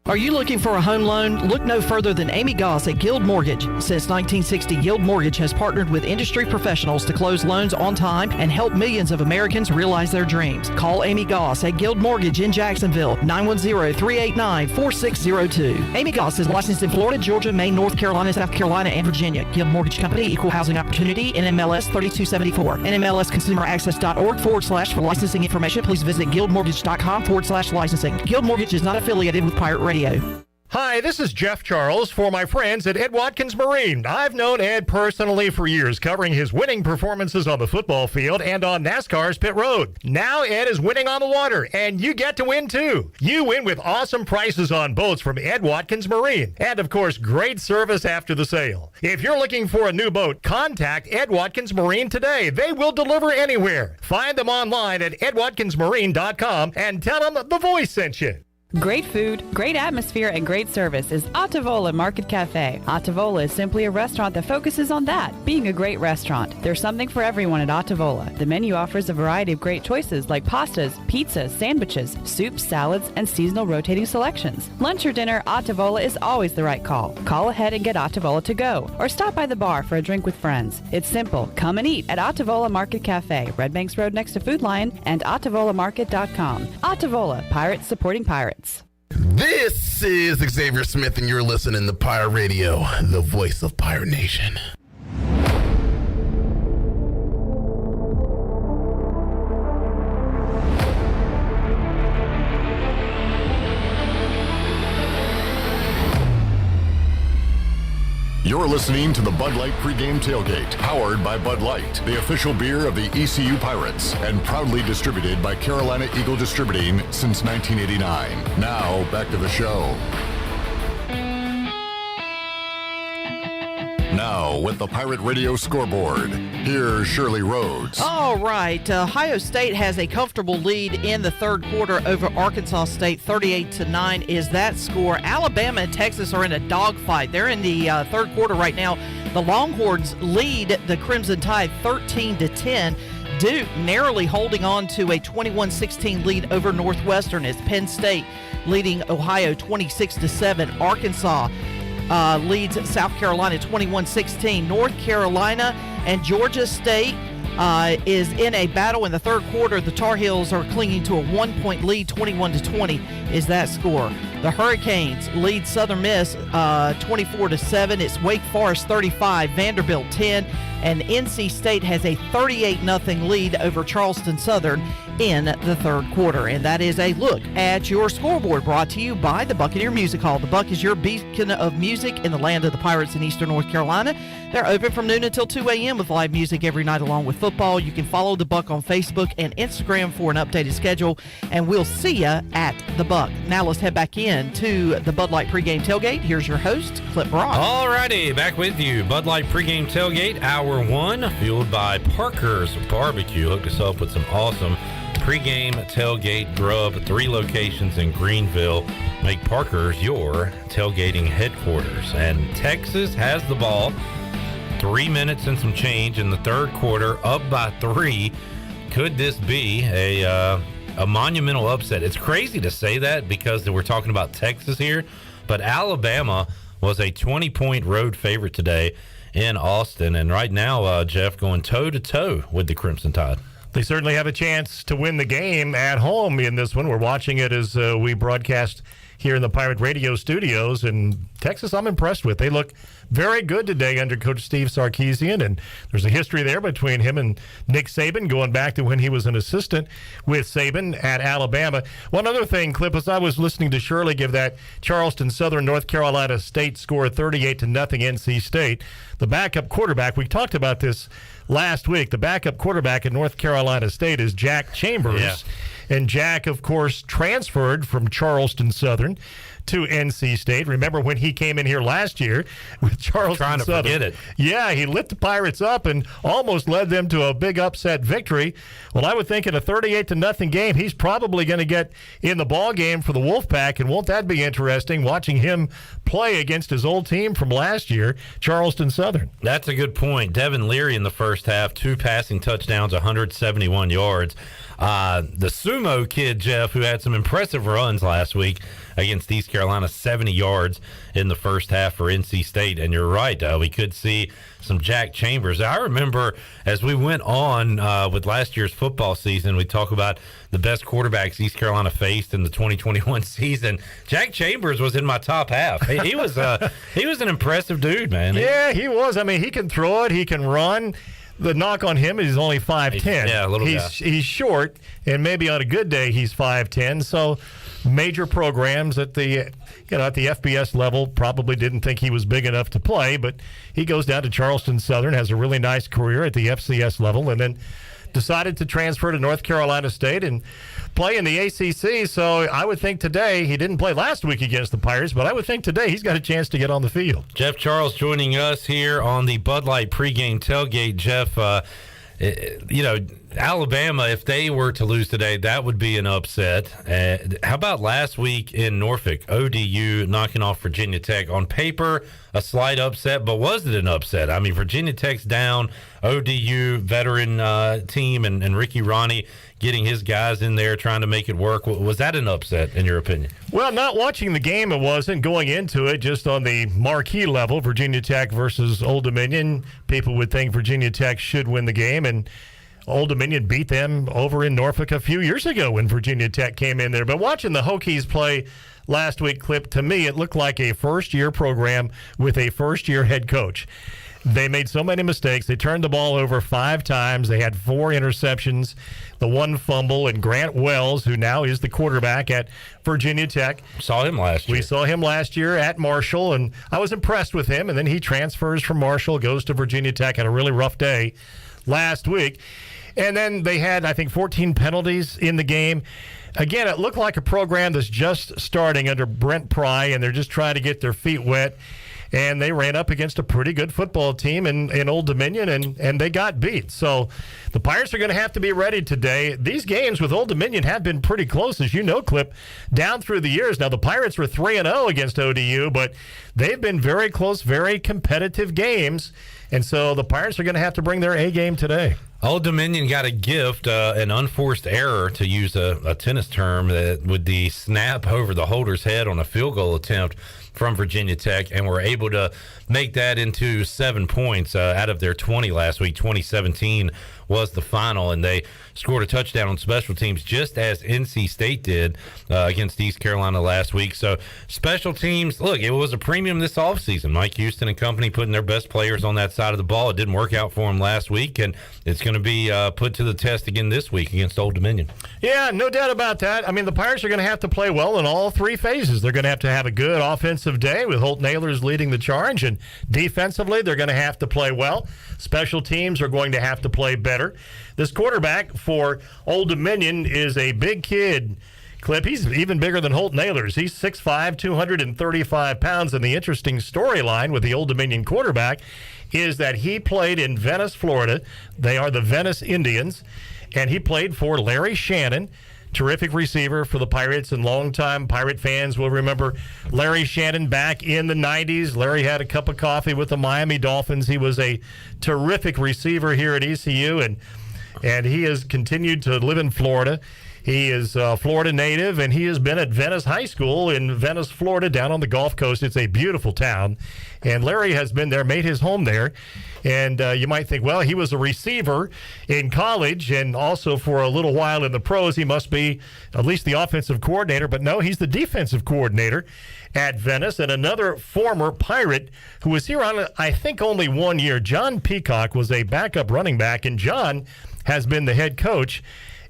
Are you looking for a home loan? Look no further than Amy Goss at Guild Mortgage. Since 1960, Guild Mortgage has partnered with industry professionals to close loans on time and help millions of Americans realize their dreams. Call Amy Goss at Guild Mortgage in Jacksonville, 910-389-4602. Amy Goss is licensed in Florida, Georgia, Maine, North Carolina, South Carolina, and Virginia. Guild Mortgage Company, Equal Housing Opportunity, NMLS 3274. NMLSconsumeraccess.org / for licensing information. Please visit guildmortgage.com / licensing. Guild Mortgage is not affiliated with Pirate Radio. Hi, this is Jeff Charles for my friends at Ed Watkins Marine. I've known Ed personally for years, covering his winning performances on the football field and on NASCAR's pit road. Now Ed is winning on the water, and you get to win too. You win with awesome prices on boats from Ed Watkins Marine, and of course, great service after the sale. If you're looking for a new boat, contact Ed Watkins Marine today. They will deliver anywhere. Find them online at edwatkinsmarine.com and tell them the voice sent you. Great food, great atmosphere, and great service is Ottavola Market Cafe. Ottavola is simply a restaurant that focuses on that, being a great restaurant. There's something for everyone at Ottavola. The menu offers a variety of great choices like pastas, pizzas, sandwiches, soups, salads, and seasonal rotating selections. Lunch or dinner, Ottavola is always the right call. Call ahead and get Ottavola to go, or stop by the bar for a drink with friends. It's simple. Come and eat at Ottavola Market Cafe, Red Banks Road next to Food Lion, and OttavolaMarket.com. Ottavola, pirates supporting pirates. This is Xavier Smith, and you're listening to Pirate Radio, the voice of Pirate Nation. You're listening to the Bud Light Pregame Tailgate, powered by Bud Light, the official beer of the ECU Pirates, and proudly distributed by Carolina Eagle Distributing since 1989. Now, back to the show. Now, with the Pirate Radio Scoreboard, here's Shirley Rhodes. All right. Ohio State has a comfortable lead in the third quarter over Arkansas State. 38-9 is that score. Alabama and Texas are in a dogfight. They're in the third quarter right now. The Longhorns lead the Crimson Tide 13-10. Duke narrowly holding on to a 21-16 lead over Northwestern as Penn State leading Ohio 26-7. Arkansas leads South Carolina 21-16. North Carolina and Georgia State is in a battle in the third quarter. The Tar Heels are clinging to a 1-point lead, 21-20 is that score. The Hurricanes lead Southern Miss 24-7. It's Wake Forest 35, Vanderbilt 10, and NC State has a 38-0 lead over Charleston Southern in the third quarter. And that is a look at your scoreboard, brought to you by the Buccaneer Music Hall. The Buck is your beacon of music in the land of the Pirates in eastern North Carolina. They're open from noon until 2 a.m. with live music every night along with football. You can follow the Buck on Facebook and Instagram for an updated schedule, and we'll see you at the Buck. Now let's head back in to the Bud Light Pregame Tailgate. Here's your host, Clip Brock. All righty, back with you. Bud Light Pregame Tailgate, Hour 1, fueled by Parker's Barbecue. Hooked us up with some awesome pregame tailgate grub. 3 locations in Greenville make Parker's your tailgating headquarters. And Texas has the ball. 3 minutes and some change in the third quarter, up by 3. Could this be a monumental upset? It's crazy to say that because we're talking about Texas here, but Alabama was a 20-point road favorite today in Austin. And right now, Jeff, going toe-to-toe with the Crimson Tide. They certainly have a chance to win the game at home in this one. We're watching it as we broadcast here in the Pirate Radio studios. And Texas, I'm impressed with. They look very good today under Coach Steve Sarkisian. And there's a history there between him and Nick Saban going back to when he was an assistant with Saban at Alabama. One other thing, Clip, as I was listening to Shirley give that Charleston Southern North Carolina State score 38-0 NC State, the backup quarterback, we talked about this last week. The backup quarterback at North Carolina State is Jack Chambers. Yeah. And Jack, of course, transferred from Charleston Southern to NC State. Remember when he came in here last year with Charleston Trying to Southern? Forget it. Yeah, he lit the Pirates up and almost led them to a big upset victory. Well, I would think in a 38-0 game, he's probably going to get in the ball game for the Wolfpack, and won't that be interesting watching him play against his old team from last year, Charleston Southern? That's a good point. Devin Leary in the first half, 2 passing touchdowns, 171 yards. The Sumo kid, Jeff, who had some impressive runs last week against East Carolina, 70 yards in the first half for NC State. And you're right, we could see some Jack Chambers. I remember as we went on with last year's football season, we talk about the best quarterbacks East Carolina faced in the 2021 season. Jack Chambers was in my top half. He was an impressive dude, man. Yeah, he was. I mean, he can throw it. He can run. The knock on him is he's only 5'10". Yeah, a little guy. He's short, and maybe on a good day he's 5'10". So major programs at the FBS level. Probably didn't think he was big enough to play, but he goes down to Charleston Southern, has a really nice career at the FCS level, and then decided to transfer to North Carolina State and play in the ACC. So I would think today, he didn't play last week against the Pirates, but I would think today he's got a chance to get on the field. Jeff Charles joining us here on the Bud Light pregame tailgate. Jeff, Alabama, if they were to lose today, that would be an upset. How about last week in Norfolk, ODU knocking off Virginia Tech? On paper, a slight upset, but was it an upset? I mean, Virginia Tech's down, ODU veteran team, and Ricky Ronnie getting his guys in there trying to make it work. Was that an upset, in your opinion? Well, not watching the game, it wasn't. Going into it, just on the marquee level, Virginia Tech versus Old Dominion, people would think Virginia Tech should win the game, and Old Dominion beat them over in Norfolk a few years ago when Virginia Tech came in there. But watching the Hokies play last week, Clip, to me, it looked like a first-year program with a first-year head coach. They made so many mistakes. They turned the ball over 5 times. They had 4 interceptions, the 1 fumble, and Grant Wells, who now is the quarterback at Virginia Tech. Saw him last year. We saw him last year at Marshall, and I was impressed with him. And then he transfers from Marshall, goes to Virginia Tech, had a really rough day last week. And then they had, I think, 14 penalties in the game. Again, it looked like a program that's just starting under Brent Pry, and they're just trying to get their feet wet. And they ran up against a pretty good football team in Old Dominion, and they got beat. So the Pirates are going to have to be ready today. These games with Old Dominion have been pretty close, as you know, Clip, down through the years. Now, the Pirates were 3-0 against ODU, but they've been very close, very competitive games. And so the Pirates are going to have to bring their A game today. Old Dominion got a gift, an unforced error, to use a tennis term, with the snap over the holder's head on a field goal attempt from Virginia Tech, and were able to make that into 7 points out of their 20 last week. 2017 was the final, and they scored a touchdown on special teams, just as NC State did against East Carolina last week. So special teams, look, it was a premium this offseason. Mike Houston and company putting their best players on that side of the ball. It didn't work out for them last week, and it's going to be put to the test again this week against Old Dominion. Yeah, no doubt about that. I mean, the Pirates are going to have to play well in all 3 phases. They're going to have a good offensive day with Holt Nailers leading the charge, and defensively, they're going to have to play well. Special teams are going to have to play better. This quarterback for Old Dominion is a big kid, Clip. He's even bigger than Holt Nailers. He's 6'5", 235 pounds, and the interesting storyline with the Old Dominion quarterback is that he played in Venice, Florida. They are the Venice Indians, and he played for Larry Shannon, terrific receiver for the Pirates, and longtime Pirate fans will remember Larry Shannon back in the 90s. Larry had a cup of coffee with the Miami Dolphins. He was a terrific receiver here at ECU, and he has continued to live in Florida. He is a Florida native, and he has been at Venice High School in Venice, Florida, down on the Gulf Coast. It's a beautiful town, and Larry has been there, made his home there. And you might think, well, he was a receiver in college and also for a little while in the pros. He must be at least the offensive coordinator. But no, he's the defensive coordinator at Venice. And another former Pirate who was here on, I think, only 1 year, John Peacock, was a backup running back. And John has been the head coach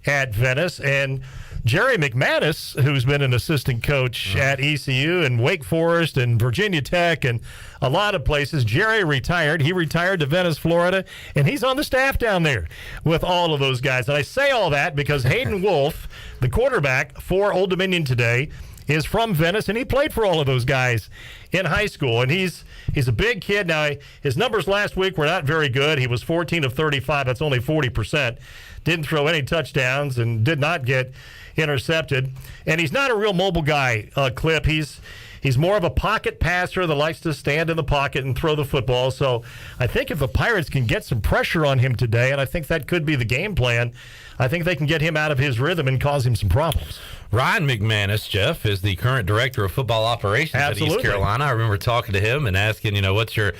at Venice. And Jerry McManus, who's been an assistant coach at ECU and Wake Forest and Virginia Tech and a lot of places. Jerry retired. He retired to Venice, Florida, and he's on the staff down there with all of those guys. And I say all that because Hayden Wolf, the quarterback for Old Dominion today, is from Venice, and he played for all of those guys in high school. And he's a big kid. Now, his numbers last week were not very good. He was 14 of 35. That's only 40%. Didn't throw any touchdowns and did not get intercepted. And he's not a real mobile guy, Clip. He's more of a pocket passer that likes to stand in the pocket and throw the football. So I think if the Pirates can get some pressure on him today, and I think that could be the game plan, I think they can get him out of his rhythm and cause him some problems. Ryan McManus, Jeff, is the current director of football operations at East Carolina. I remember talking to him and asking, what's your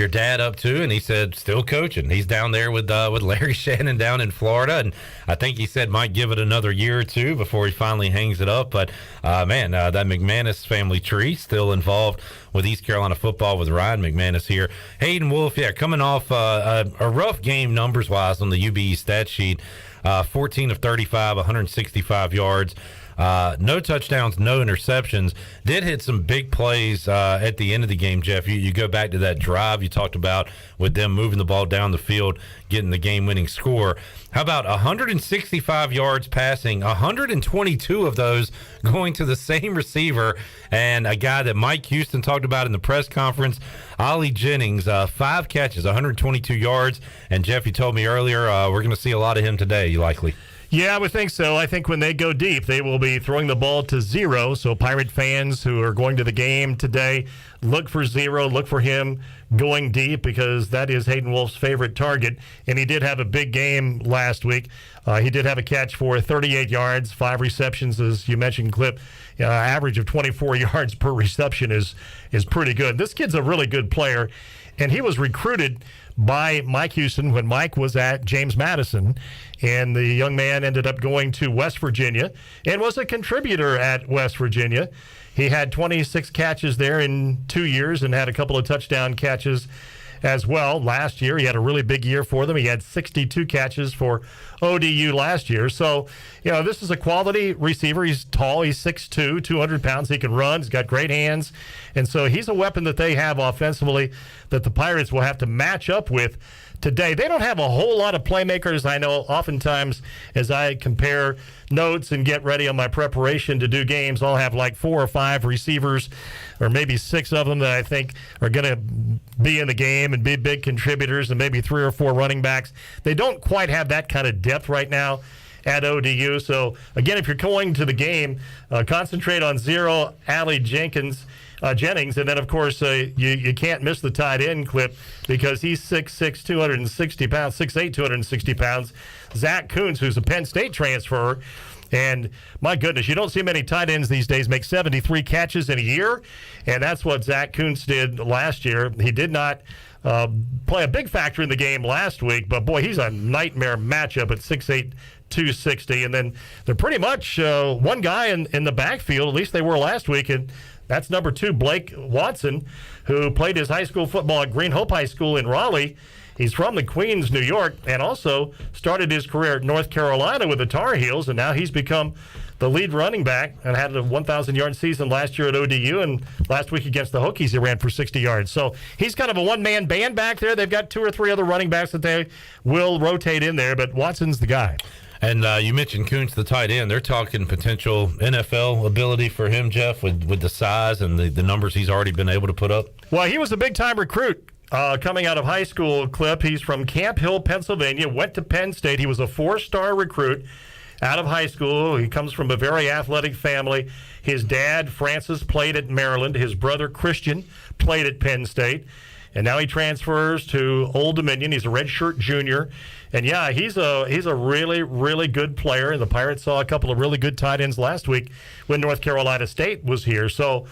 dad up to? And he said, still coaching. He's down there with Larry Shannon down in Florida. And I think he said might give it another year or two before he finally hangs it up. But, that McManus family tree still involved with East Carolina football with Ryan McManus here. Hayden Wolf, coming off a rough game numbers-wise on the UBE stat sheet. 14 of 35, 165 yards. No touchdowns, no interceptions. Did hit some big plays at the end of the game, Jeff. You go back to that drive you talked about with them moving the ball down the field, getting the game-winning score. How about 165 yards passing, 122 of those going to the same receiver, and a guy that Mike Houston talked about in the press conference, Ollie Jennings, 5 catches, 122 yards. And, Jeff, you told me earlier we're going to see a lot of him today, you likely. Yeah, I would think so. I think when they go deep, they will be throwing the ball to Zero. So Pirate fans who are going to the game today, look for Zero, look for him going deep, because that is Hayden Wolf's favorite target. And he did have a big game last week. He did have a catch for 38 yards, 5 receptions, as you mentioned, Clip. Average of 24 yards per reception is pretty good. This kid's a really good player, and he was recruited by Mike Houston when Mike was at James Madison, and the young man ended up going to West Virginia and was a contributor at West Virginia. He had 26 catches there in 2 years and had a couple of touchdown catches as well. Last year, he had a really big year for them. He had 62 catches for ODU last year. So, this is a quality receiver. He's tall. He's 6'2", 200 pounds. He can run. He's got great hands. And so he's a weapon that they have offensively that the Pirates will have to match up with today. They don't have a whole lot of playmakers. I know oftentimes as I compare notes and get ready on my preparation to do games, I'll have like 4 or 5 receivers, or maybe 6 of them that I think are going to be in the game and be big contributors, and maybe 3 or 4 running backs. They don't quite have that kind of depth right now at ODU. So, again, if you're going to the game, concentrate on Zero, Allie Jennings, and then, of course, you can't miss the tight end, Clip, because he's 6'6", 260 pounds, 6'8", 260 pounds. Zach Kuntz, who's a Penn State transfer, and my goodness, you don't see many tight ends these days make 73 catches in a year, and that's what Zach Kuntz did last year. He did not play a big factor in the game last week, but, boy, he's a nightmare matchup at 6'8", 260, and then they're pretty much one guy in the backfield, at least they were last week, and that's number 2, Blake Watson, who played his high school football at Green Hope High School in Raleigh. He's from the Queens, New York, and also started his career at North Carolina with the Tar Heels, and now he's become the lead running back and had a 1,000-yard season last year at ODU, and last week against the Hokies he ran for 60 yards. So he's kind of a one-man band back there. They've got 2 or 3 other running backs that they will rotate in there, but Watson's the guy. And you mentioned Kuntz, the tight end. They're talking potential NFL ability for him, Jeff, with the size and the numbers he's already been able to put up. Well, he was a big-time recruit coming out of high school, Clip. He's from Camp Hill, Pennsylvania, went to Penn State. He was a 4-star recruit out of high school. He comes from a very athletic family. His dad, Francis, played at Maryland. His brother, Christian, played at Penn State. And now he transfers to Old Dominion. He's a redshirt junior. And, yeah, he's a really, really good player. The Pirates saw a couple of really good tight ends last week when North Carolina State was here. So,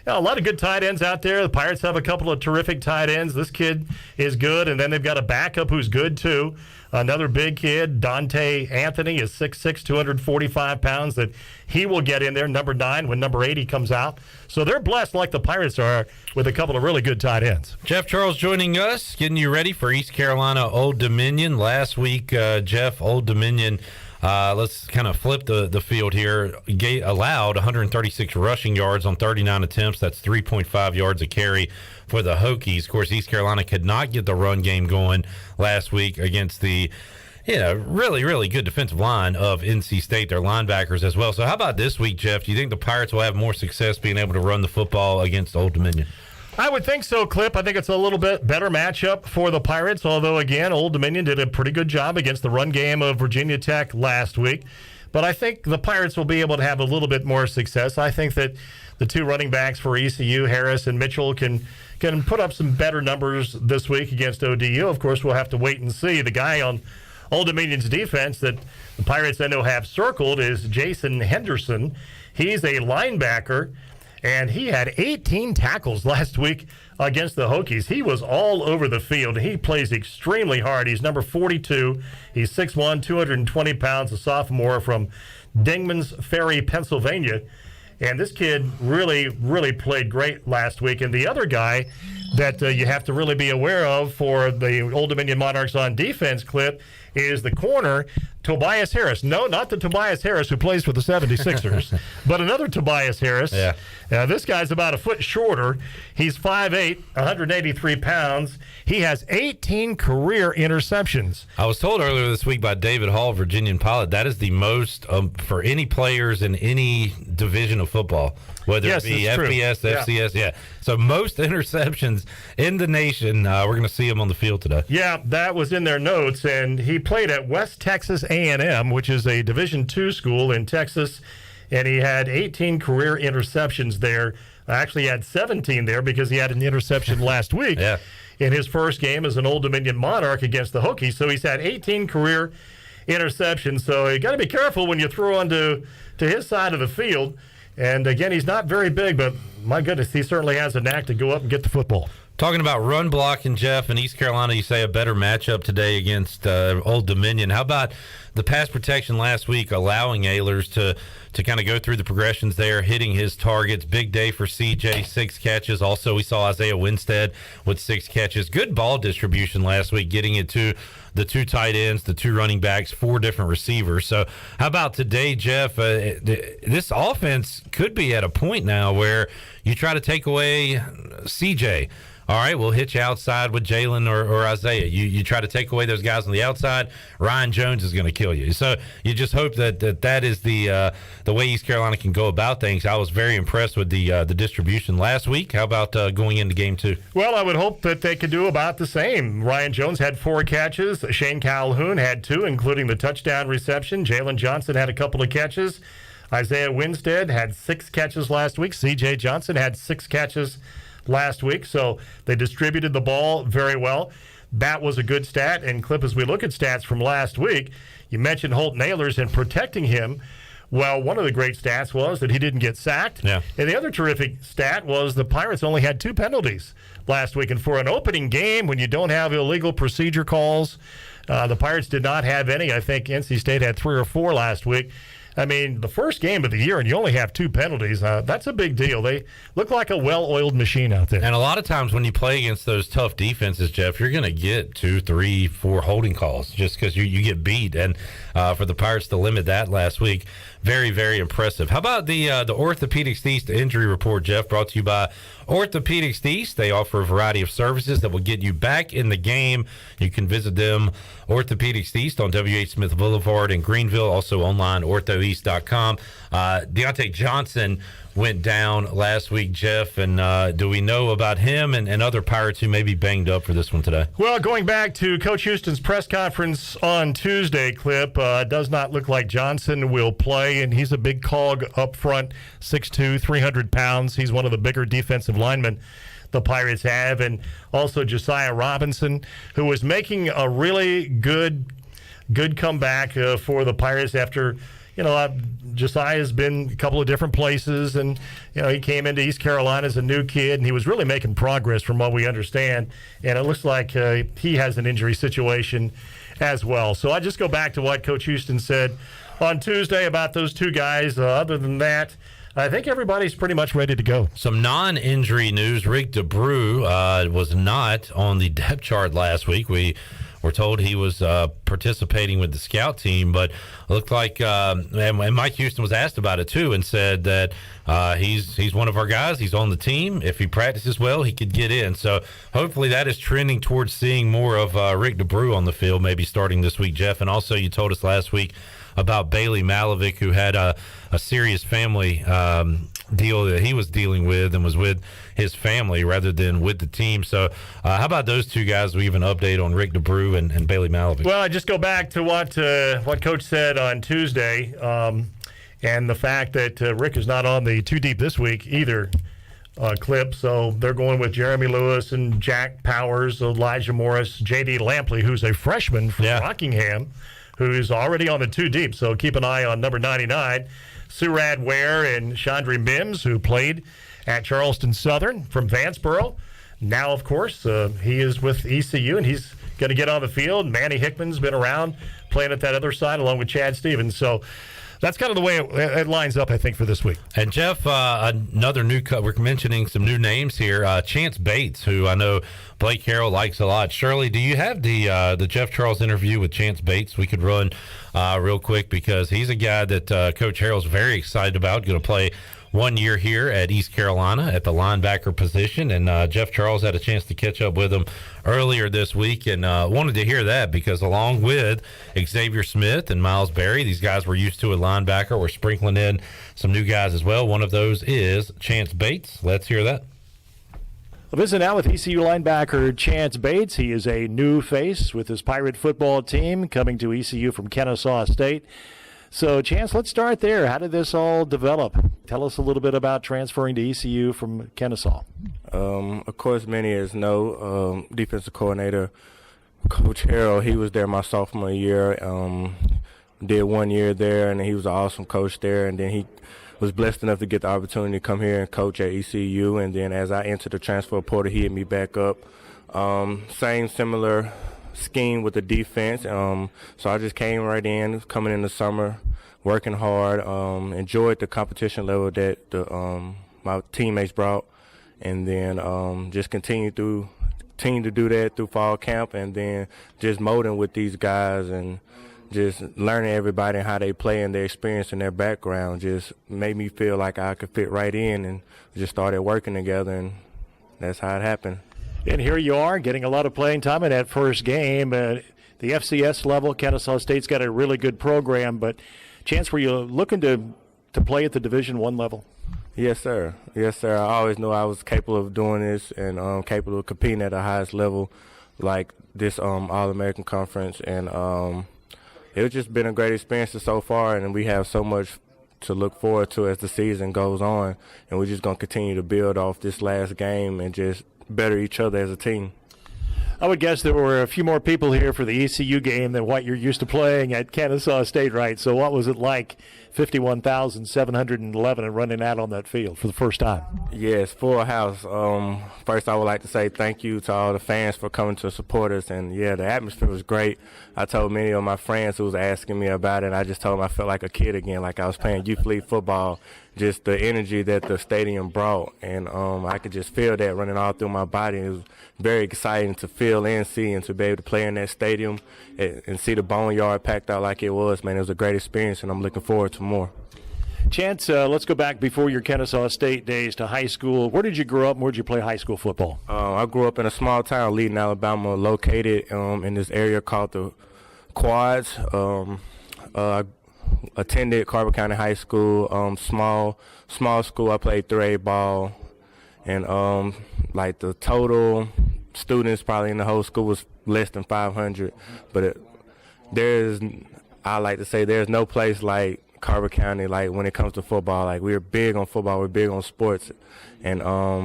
a lot of good tight ends out there. The Pirates have a couple of terrific tight ends. This kid is good. And then they've got a backup who's good, too. Another big kid, Dante Anthony, is 6'6", 245 pounds, that he will get in there, number 9, when number 80 comes out. So they're blessed like the Pirates are with a couple of really good tight ends. Jeff Charles joining us, getting you ready for East Carolina Old Dominion. Last week, Jeff, Old Dominion, let's kind of flip the field here, allowed 136 rushing yards on 39 attempts. That's 3.5 yards a carry for the Hokies. Of course, East Carolina could not get the run game going last week against the really, really good defensive line of NC State, their linebackers as well. So how about this week, Jeff? Do you think the Pirates will have more success being able to run the football against Old Dominion? I would think so, Clip. I think it's a little bit better matchup for the Pirates, although, again, Old Dominion did a pretty good job against the run game of Virginia Tech last week. But I think the Pirates will be able to have a little bit more success. I think that the 2 running backs for ECU, Harris and Mitchell, can put up some better numbers this week against ODU. Of course, we'll have to wait and see. The guy on Old Dominion's defense that the Pirates, I know, have circled is Jason Henderson. He's a linebacker, and he had 18 tackles last week against the Hokies. He was all over the field. He plays extremely hard. He's number 42. He's 6'1", 220 pounds, a sophomore from Dingman's Ferry, Pennsylvania. And this kid really, really played great last week. And the other guy that you have to really be aware of for the Old Dominion Monarchs on defense, Clip, is the corner, Tobias Harris. No, not the Tobias Harris who plays for the 76ers, but another Tobias Harris. Yeah. This guy's about a foot shorter. He's 5'8", 183 pounds. He has 18 career interceptions. I was told earlier this week by David Hall, Virginian pilot, that is the most for any players in any division of football, whether it be FBS, FCS. Yeah. So most interceptions in the nation. We're going to see him on the field today. Yeah, that was in their notes, and he played at West Texas A&M, which is a Division II school in Texas, and he had 18 career interceptions there. Actually, he had 17 there because he had an interception last week in his first game as an Old Dominion Monarch against the Hokies. So he's had 18 career interceptions. So you got to be careful when you throw onto his side of the field. And again, he's not very big, but my goodness, he certainly has a knack to go up and get the football. Talking about run blocking, Jeff, in East Carolina, you say a better matchup today against Old Dominion. How about the pass protection last week, allowing Ehlers to kind of go through the progressions there, hitting his targets? Big day for CJ, 6 catches. Also, we saw Isaiah Winstead with 6 catches. Good ball distribution last week, getting it to the 2 tight ends, the 2 running backs, 4 different receivers. So how about today, Jeff? This offense could be at a point now where you try to take away CJ. All right, we'll hit you outside with Jalen or Isaiah. You try to take away those guys on the outside, Ryan Jones is going to kill you. So you just hope that is the way East Carolina can go about things. I was very impressed with the distribution last week. How about going into game 2? Well, I would hope that they could do about the same. Ryan Jones had 4 catches. Shane Calhoun had 2, including the touchdown reception. Jalen Johnson had a couple of catches. Isaiah Winstead had 6 catches last week. C.J. Johnson had 6 catches last week, so they distributed the ball very well. That was a good stat. And Clip, as we look at stats from last week, you mentioned Holton Ehlers and protecting him. Well, one of the great stats was that he didn't get sacked. Yeah. And the other terrific stat was the Pirates only had 2 penalties last week. And for an opening game, when you don't have illegal procedure calls, the Pirates did not have any. I think NC State had 3 or 4 last week. I mean, the first game of the year, and you only have 2 penalties. That's a big deal. They look like a well-oiled machine out there. And a lot of times when you play against those tough defenses, Jeff, you're going to get 2, 3, 4 holding calls just because you get beat. And for the Pirates to limit that last week, very, very impressive. How about the Orthopedics East injury report, Jeff, brought to you by Orthopedics East. They offer a variety of services that will get you back in the game. You can visit them, Orthopedics East, on W.H. Smith Boulevard in Greenville, also online, orthoeast.com. Deontay Johnson went down last week, Jeff, and do we know about him and other Pirates who may be banged up for this one today? Well, going back to Coach Houston's press conference on Tuesday, Clip, does not look like Johnson will play, and he's a big cog up front, 6'2", 300 pounds. He's one of the bigger defensive linemen the Pirates have, and also Josiah Robinson, who was making a really good comeback for the Pirates after, Josiah's been a couple of different places, and, he came into East Carolina as a new kid, and he was really making progress from what we understand, and it looks like he has an injury situation as well. So I just go back to what Coach Houston said on Tuesday about those 2 guys. Other than that, I think everybody's pretty much ready to go. Some non-injury news. Rick DeBrew was not on the depth chart last week. We were told he was participating with the scout team, but it looked like and Mike Houston was asked about it too and said that he's one of our guys. He's on the team. If he practices well, he could get in. So hopefully that is trending towards seeing more of Rick DeBrew on the field, maybe starting this week, Jeff. And also you told us last week about Bailey Malovic, who had a serious family deal that he was dealing with and was with his family rather than with the team. So how about those 2 guys? We have an update on Rick DeBrew and Bailey Malovic. Well, I just go back to what Coach said on Tuesday and the fact that Rick is not on the 2 deep this week either, Clip. So they're going with Jeremy Lewis and Jack Powers, Elijah Morris, J.D. Lampley, who's a freshman from Rockingham, who's already on the 2 deep. So keep an eye on number 99, Surad Ware and Chandri Mims, who played at Charleston Southern from Vanceboro. Now, of course, he is with ECU, and he's going to get on the field. Manny Hickman's been around playing at that other side along with Chad Stevens. So that's kind of the way it lines up, I think, for this week. And Jeff, another new we're mentioning some new names here. Chance Bates, who I know Blake Harrell likes a lot. Shirley, do you have the Jeff Charles interview with Chance Bates? We could run real quick because he's a guy that Coach Harrell's very excited about. Going to play 1 year here at East Carolina at the linebacker position, and Jeff Charles had a chance to catch up with him earlier this week, and wanted to hear that because along with Xavier Smith and Miles Berry, these guys we're used to at linebacker, we're sprinkling in some new guys as well. One of those is Chance Bates. Let's hear that. We'll visit now with ECU linebacker Chance Bates. He is a new face with his Pirate football team coming to ECU from Kennesaw State. So, Chance, let's start there. How did this all develop? Tell us a little bit about transferring to ECU from Kennesaw. Of course, many as know, defensive coordinator Coach Harrell, he was there my sophomore year, did 1 year there, and he was an awesome coach there. And then he was blessed enough to get the opportunity to come here and coach at ECU. And then as I entered the transfer portal, he hit me back up. Same similar scheme with the defense. So I just came right in, coming in the summer, working hard, enjoyed the competition level that my teammates brought, and then just continued to do that through fall camp, and then just molding with these guys and just learning everybody and how they play and their experience and their background just made me feel like I could fit right in, and just started working together, and that's how it happened. And here you are getting a lot of playing time in that first game. The FCS level, Kennesaw State's got a really good program, but Chance, were you looking to play at the Division I level? Yes, sir. Yes, sir. I always knew I was capable of doing this and capable of competing at the highest level like this All-American Conference. And it's just been a great experience so far, and we have so much to look forward to as the season goes on. And we're just going to continue to build off this last game and just better each other as a team. I would guess there were a few more people here for the ECU game than what you're used to playing at Kennesaw State, right? So what was it like, 51,711 and running out on that field for the first time? Yes, full house. First, I would like to say thank you to all the fans for coming to support us. And, yeah, the atmosphere was great. I told many of my friends who was asking me about it, and I just told them I felt like a kid again, like I was playing youth league football, just the energy that the stadium brought. And I could just feel that running all through my body. It was very exciting to feel and see, and to be able to play in that stadium and see the boneyard packed out like it was. Man, it was a great experience, and I'm looking forward to more. Chance, let's go back before your Kennesaw State days to high school. Where did you grow up and where did you play high school football? I grew up in a small town, Leading, Alabama, located in this area called the Quads. I attended Carver County High School, small school. I played 3A ball, and like the total students probably in the whole school was less than 500. But I like to say there's no place like Carver County, like when it comes to football. Like, we're big on football, we're big on sports, and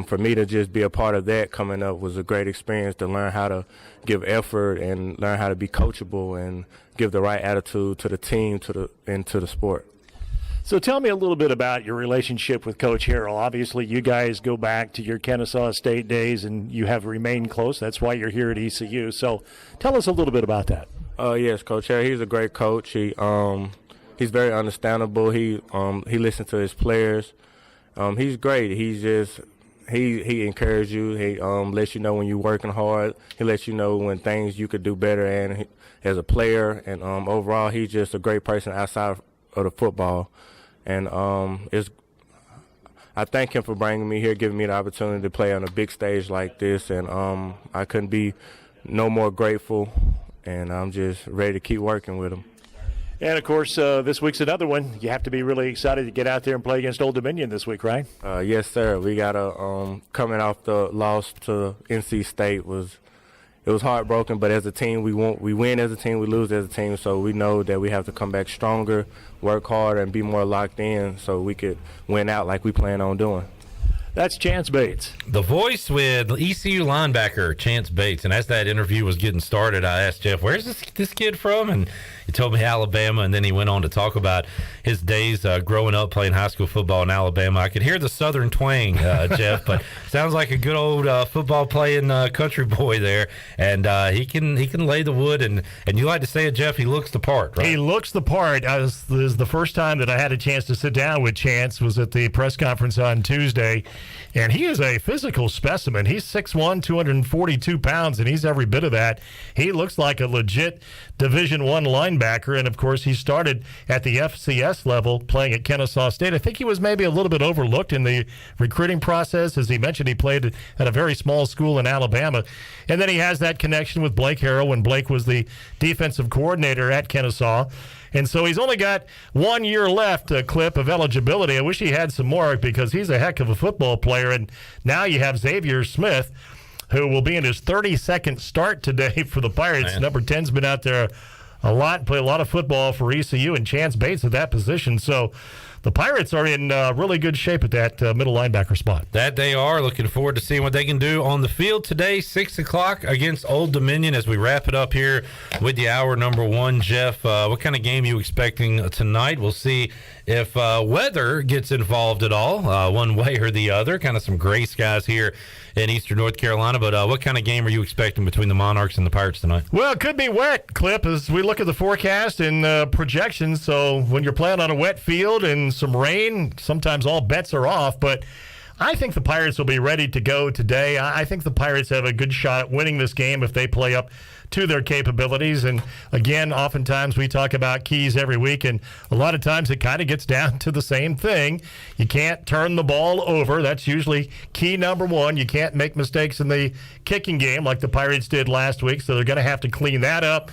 for me to just be a part of that coming up was a great experience, to learn how to give effort and learn how to be coachable and give the right attitude to the team and to the sport. So tell me a little bit about your relationship with Coach Harrell. Obviously, you guys go back to your Kennesaw State days, and you have remained close. That's why you're here at ECU. So tell us a little bit about that. Yes, Coach Harrell, he's a great coach. He's very understandable. He listens to his players. He's great. He encourages you. He lets you know when you're working hard. He lets you know when things you could do better and as a player. And overall, he's just a great person outside of the football. And I thank him for bringing me here, giving me the opportunity to play on a big stage like this. And I couldn't be no more grateful. And I'm just ready to keep working with him. And, of course, this week's another one. You have to be really excited to get out there and play against Old Dominion this week, right? Yes, sir. We got coming off the loss to NC State it was heartbroken, but as a team, we win as a team, we lose as a team, so we know that we have to come back stronger, work harder, and be more locked in so we could win out like we plan on doing. That's Chance Bates. The voice with ECU linebacker Chance Bates. And as that interview was getting started, I asked Jeff, where's this kid from? And he told me Alabama, and then he went on to talk about his days growing up playing high school football in Alabama. I could hear the southern twang, Jeff, but sounds like a good old football playing country boy there. And he can lay the wood. And you like to say it, Jeff, he looks the part, right? He looks the part. This is the first time that I had a chance to sit down with Chance was at the press conference on Tuesday. And he is a physical specimen. He's 6'1", 242 pounds, and he's every bit of that. He looks like a legit Division I linebacker, and, of course, he started at the FCS level playing at Kennesaw State. I think he was maybe a little bit overlooked in the recruiting process. As he mentioned, he played at a very small school in Alabama. And then he has that connection with Blake Harrell when Blake was the defensive coordinator at Kennesaw. And so he's only got 1 year left, Clip, of eligibility. I wish he had some more because he's a heck of a football player. And now you have Xavier Smith, who will be in his 32nd start today for the Pirates. Man. Number 10's been out there a lot, played a lot of football for ECU, and Chance Bates at that position. So the Pirates are in really good shape at that middle linebacker spot. That they are. Looking forward to seeing what they can do on the field today, 6 o'clock against Old Dominion. As we wrap it up here with the hour number one, Jeff, what kind of game are you expecting tonight? We'll see if weather gets involved at all, one way or the other. Kind of some gray skies here in eastern North Carolina. But what kind of game are you expecting between the Monarchs and the Pirates tonight? Well, it could be wet, Clip, as we look at the forecast and projections. So when you're playing on a wet field and some rain, sometimes all bets are off. But I think the Pirates will be ready to go today. I think the Pirates have a good shot at winning this game if they play up to their capabilities. And again, oftentimes we talk about keys every week, and a lot of times it kind of gets down to the same thing. You can't turn the ball over. That's usually key number one. You can't make mistakes in the kicking game like the Pirates did last week, so they're going to have to clean that up,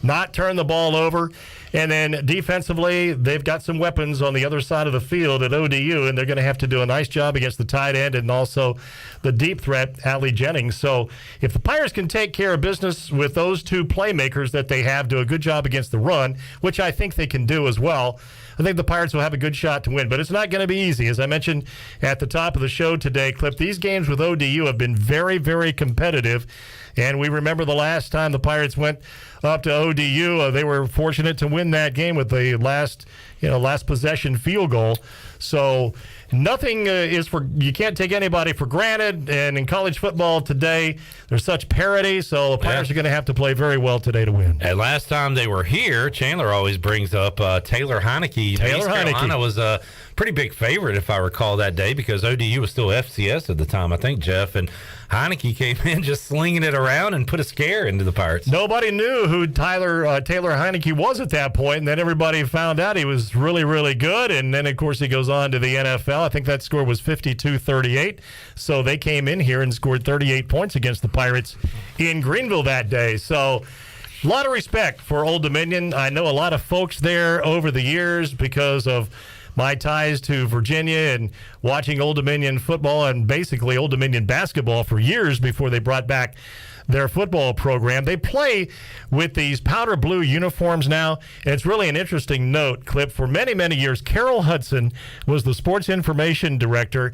not turn the ball over. And then defensively, they've got some weapons on the other side of the field at ODU, and they're going to have to do a nice job against the tight end and also the deep threat, Allie Jennings. So if the Pirates can take care of business with those two playmakers that they have, do a good job against the run, which I think they can do as well, I think the Pirates will have a good shot to win. But it's not going to be easy. As I mentioned at the top of the show today, Clip, these games with ODU have been very, very competitive. And we remember the last time the Pirates went up to ODU, they were fortunate to win that game with the last possession field goal. So nothing you can't take anybody for granted. And in college football today, there's such parity. So the Pirates are going to have to play very well today to win. And last time they were here, Chandler always brings up Taylor Heineke. East Carolina was a pretty big favorite, if I recall, that day because ODU was still FCS at the time, I think, Jeff. And Heineke came in just slinging it around and put a scare into the Pirates. Nobody knew who Taylor Heineke was at that point, and then everybody found out he was really, really good. And then, of course, he goes on to the NFL. I think that score was 52-38. So they came in here and scored 38 points against the Pirates in Greenville that day. So a lot of respect for Old Dominion. I know a lot of folks there over the years because of my ties to Virginia and watching Old Dominion football and basically Old Dominion basketball for years before they brought back their football program. They play with these powder blue uniforms now, and it's really an interesting note, Clip. For many, many years, Carol Hudson was the sports information director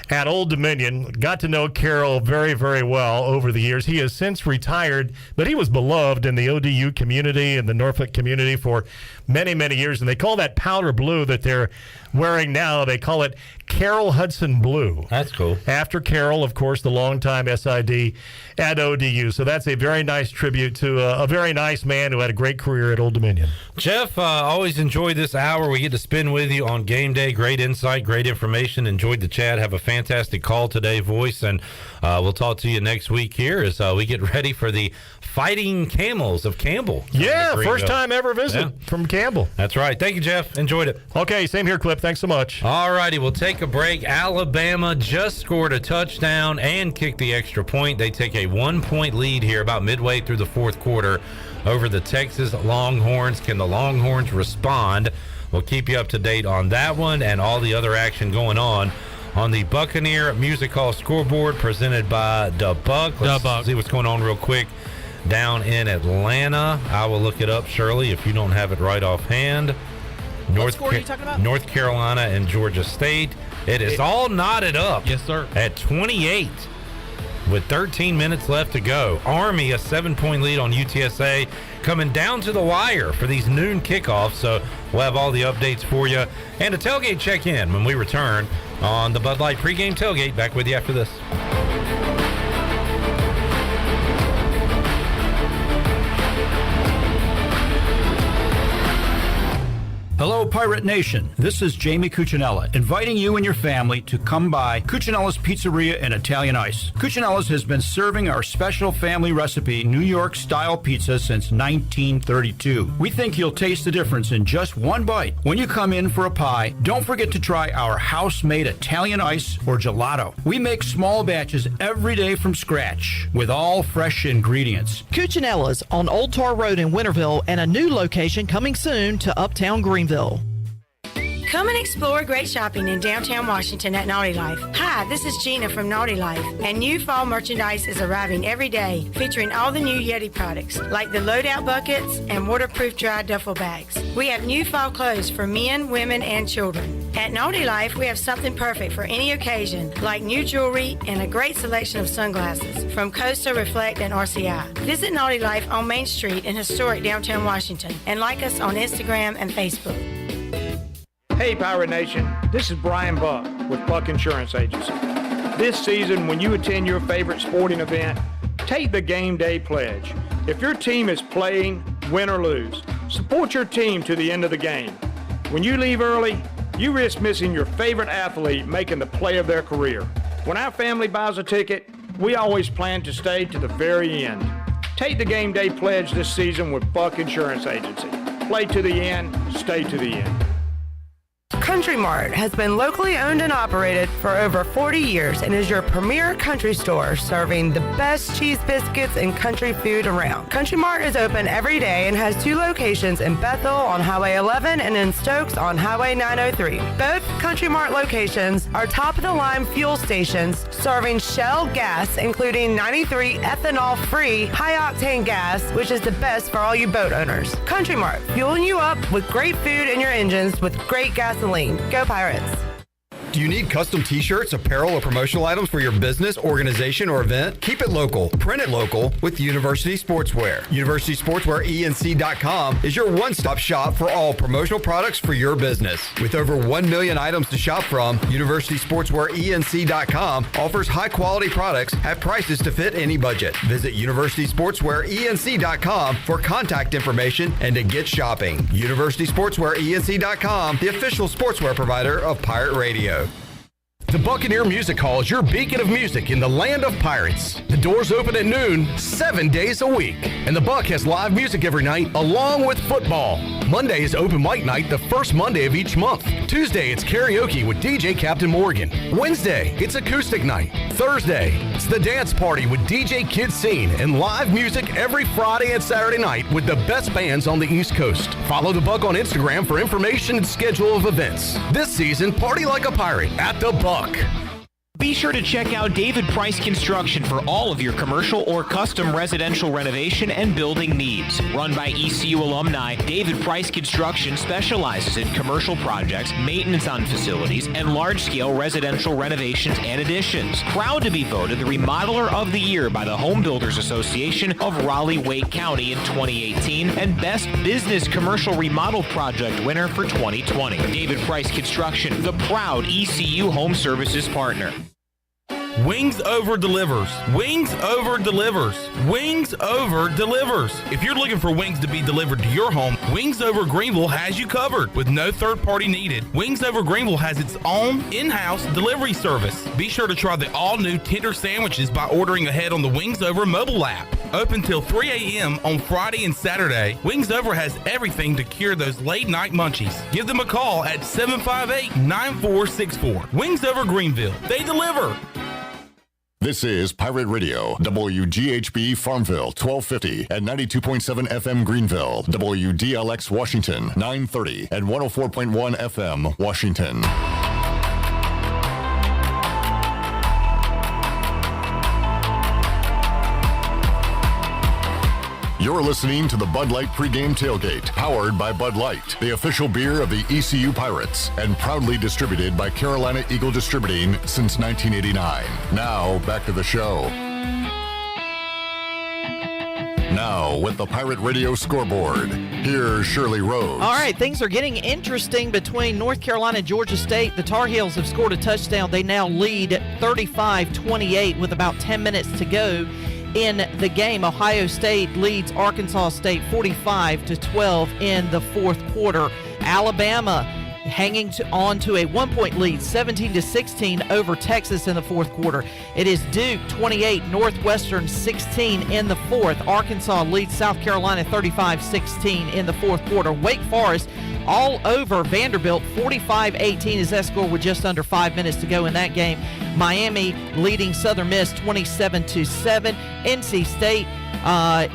at Old Dominion. Got to know Carol very, very well over the years. He has since retired, but he was beloved in the ODU community and the Norfolk community for many, many years. And they call that powder blue that they're wearing now, they call it Carol Hudson Blue. That's cool. After Carol, of course, the longtime SID at ODU. So that's a very nice tribute to a very nice man who had a great career at Old Dominion. Jeff, always enjoy this hour we get to spend with you on game day. Great insight, great information. Enjoyed the chat. Have a fantastic call today, Voice. And we'll talk to you next week here as we get ready for the Fighting Camels of Campbell. Yeah, first time ever visit from Campbell. That's right. Thank you, Jeff. Enjoyed it. Okay, same here, Clip. Thanks so much. All righty, we'll take a break. Alabama just scored a touchdown and kicked the extra point. They take a 1-point lead here about midway through the fourth quarter over the Texas Longhorns. Can the Longhorns respond? We'll keep you up to date on that one and all the other action going on the Buccaneer Music Hall Scoreboard presented by Da Buck. Let's see what's going on real quick down in Atlanta. I will look it up, Shirley, if you don't have it right offhand. North score are you talking about? North Carolina and Georgia State. It is all knotted up. Yes, sir. At 28 with 13 minutes left to go. Army, a 7-point lead on UTSA, coming down to the wire for these noon kickoffs. So we'll have all the updates for you. And a tailgate check-in when we return on the Bud Light pregame tailgate. Back with you after this. Hello, Pirate Nation. This is Jamie Cuccinella, inviting you and your family to come by Cuccinella's Pizzeria and Italian Ice. Cuccinella's has been serving our special family recipe New York-style pizza since 1932. We think you'll taste the difference in just one bite. When you come in for a pie, don't forget to try our house-made Italian ice or gelato. We make small batches every day from scratch with all fresh ingredients. Cuccinella's on Old Tar Road in Winterville and a new location coming soon to Uptown Greenville. Come and explore great shopping in downtown Washington at Naughty Life. Hi, this is Gina from Naughty Life, and new fall merchandise is arriving every day, featuring all the new Yeti products, like the loadout buckets and waterproof dry duffel bags. We have new fall clothes for men, women, and children. At Naughty Life, we have something perfect for any occasion, like new jewelry and a great selection of sunglasses from Costa, Reflect, and RCI. Visit Naughty Life on Main Street in historic downtown Washington, and like us on Instagram and Facebook. Hey Pirate Nation, this is Brian Buck with Buck Insurance Agency. This season, when you attend your favorite sporting event, take the game day pledge. If your team is playing, win or lose, support your team to the end of the game. When you leave early, you risk missing your favorite athlete making the play of their career. When our family buys a ticket, we always plan to stay to the very end. Take the game day pledge this season with Buck Insurance Agency. Play to the end, stay to the end. Country Mart has been locally owned and operated for over 40 years and is your premier country store serving the best cheese biscuits and country food around. Country Mart is open every day and has 2 locations in Bethel on Highway 11 and in Stokes on Highway 903. Both Country Mart locations are top-of-the-line fuel stations serving Shell gas, including 93 ethanol-free high-octane gas, which is the best for all you boat owners. Country Mart, fueling you up with great food in your engines with great gasoline. Go Pirates! Do you need custom t-shirts, apparel, or promotional items for your business, organization, or event? Keep it local. Print it local with University Sportswear. UniversitySportswearENC.com is your one-stop shop for all promotional products for your business. With over 1 million items to shop from, UniversitySportswearENC.com offers high-quality products at prices to fit any budget. Visit UniversitySportswearENC.com for contact information and to get shopping. UniversitySportswearENC.com, the official sportswear provider of Pirate Radio. The Buccaneer Music Hall is your beacon of music in the land of pirates. The doors open at noon, 7 days a week. And the Buck has live music every night, along with football. Monday is open mic night, the first Monday of each month. Tuesday, it's karaoke with DJ Captain Morgan. Wednesday, it's acoustic night. Thursday, it's the dance party with DJ Kid Scene and live music every Friday and Saturday night with the best bands on the East Coast. Follow the Buck on Instagram for information and schedule of events. This season, party like a pirate at the Buck. Be sure to check out David Price Construction for all of your commercial or custom residential renovation and building needs. Run by ECU alumni, David Price Construction specializes in commercial projects, maintenance on facilities, and large-scale residential renovations and additions. Proud to be voted the Remodeler of the Year by the Home Builders Association of Raleigh-Wake County in 2018 and Best Business Commercial Remodel Project winner for 2020. David Price Construction, the proud ECU Home Services partner. Wings Over delivers. Wings Over delivers. Wings Over delivers. If you're looking for wings to be delivered to your home, Wings Over Greenville has you covered with no third party needed. Wings Over Greenville has its own in-house delivery service. Be sure to try the all-new tender sandwiches by ordering ahead on the Wings Over mobile app. Open till 3 a.m. on Friday and Saturday, Wings Over has everything to cure those late night munchies. Give them a call at 758-9464. Wings Over Greenville. They deliver. This is Pirate Radio, WGHB Farmville, 1250 and 92.7 FM Greenville, WDLX Washington, 930 and 104.1 FM Washington. You're You're listening to the Bud Light Pregame Tailgate, powered by Bud Light, the official beer of the ECU Pirates, and proudly distributed by Carolina Eagle Distributing since 1989. Now, back to the show. Now, with the Pirate Radio Scoreboard, here's Shirley Rhodes. All right, things are getting interesting between North Carolina and Georgia State. The Tar Heels have scored a touchdown. They now lead 35-28 with about 10 minutes to go in the game. Ohio State leads Arkansas State 45-12 in the fourth quarter. Alabama hanging on to a 1-point lead, 17-16 over Texas in the fourth quarter. It is Duke 28, Northwestern 16 in the fourth. Arkansas leads South Carolina 35-16 in the fourth quarter. Wake Forest all over Vanderbilt 45-18 is that score with just under 5 minutes to go in that game. Miami leading Southern Miss 27-7. NC State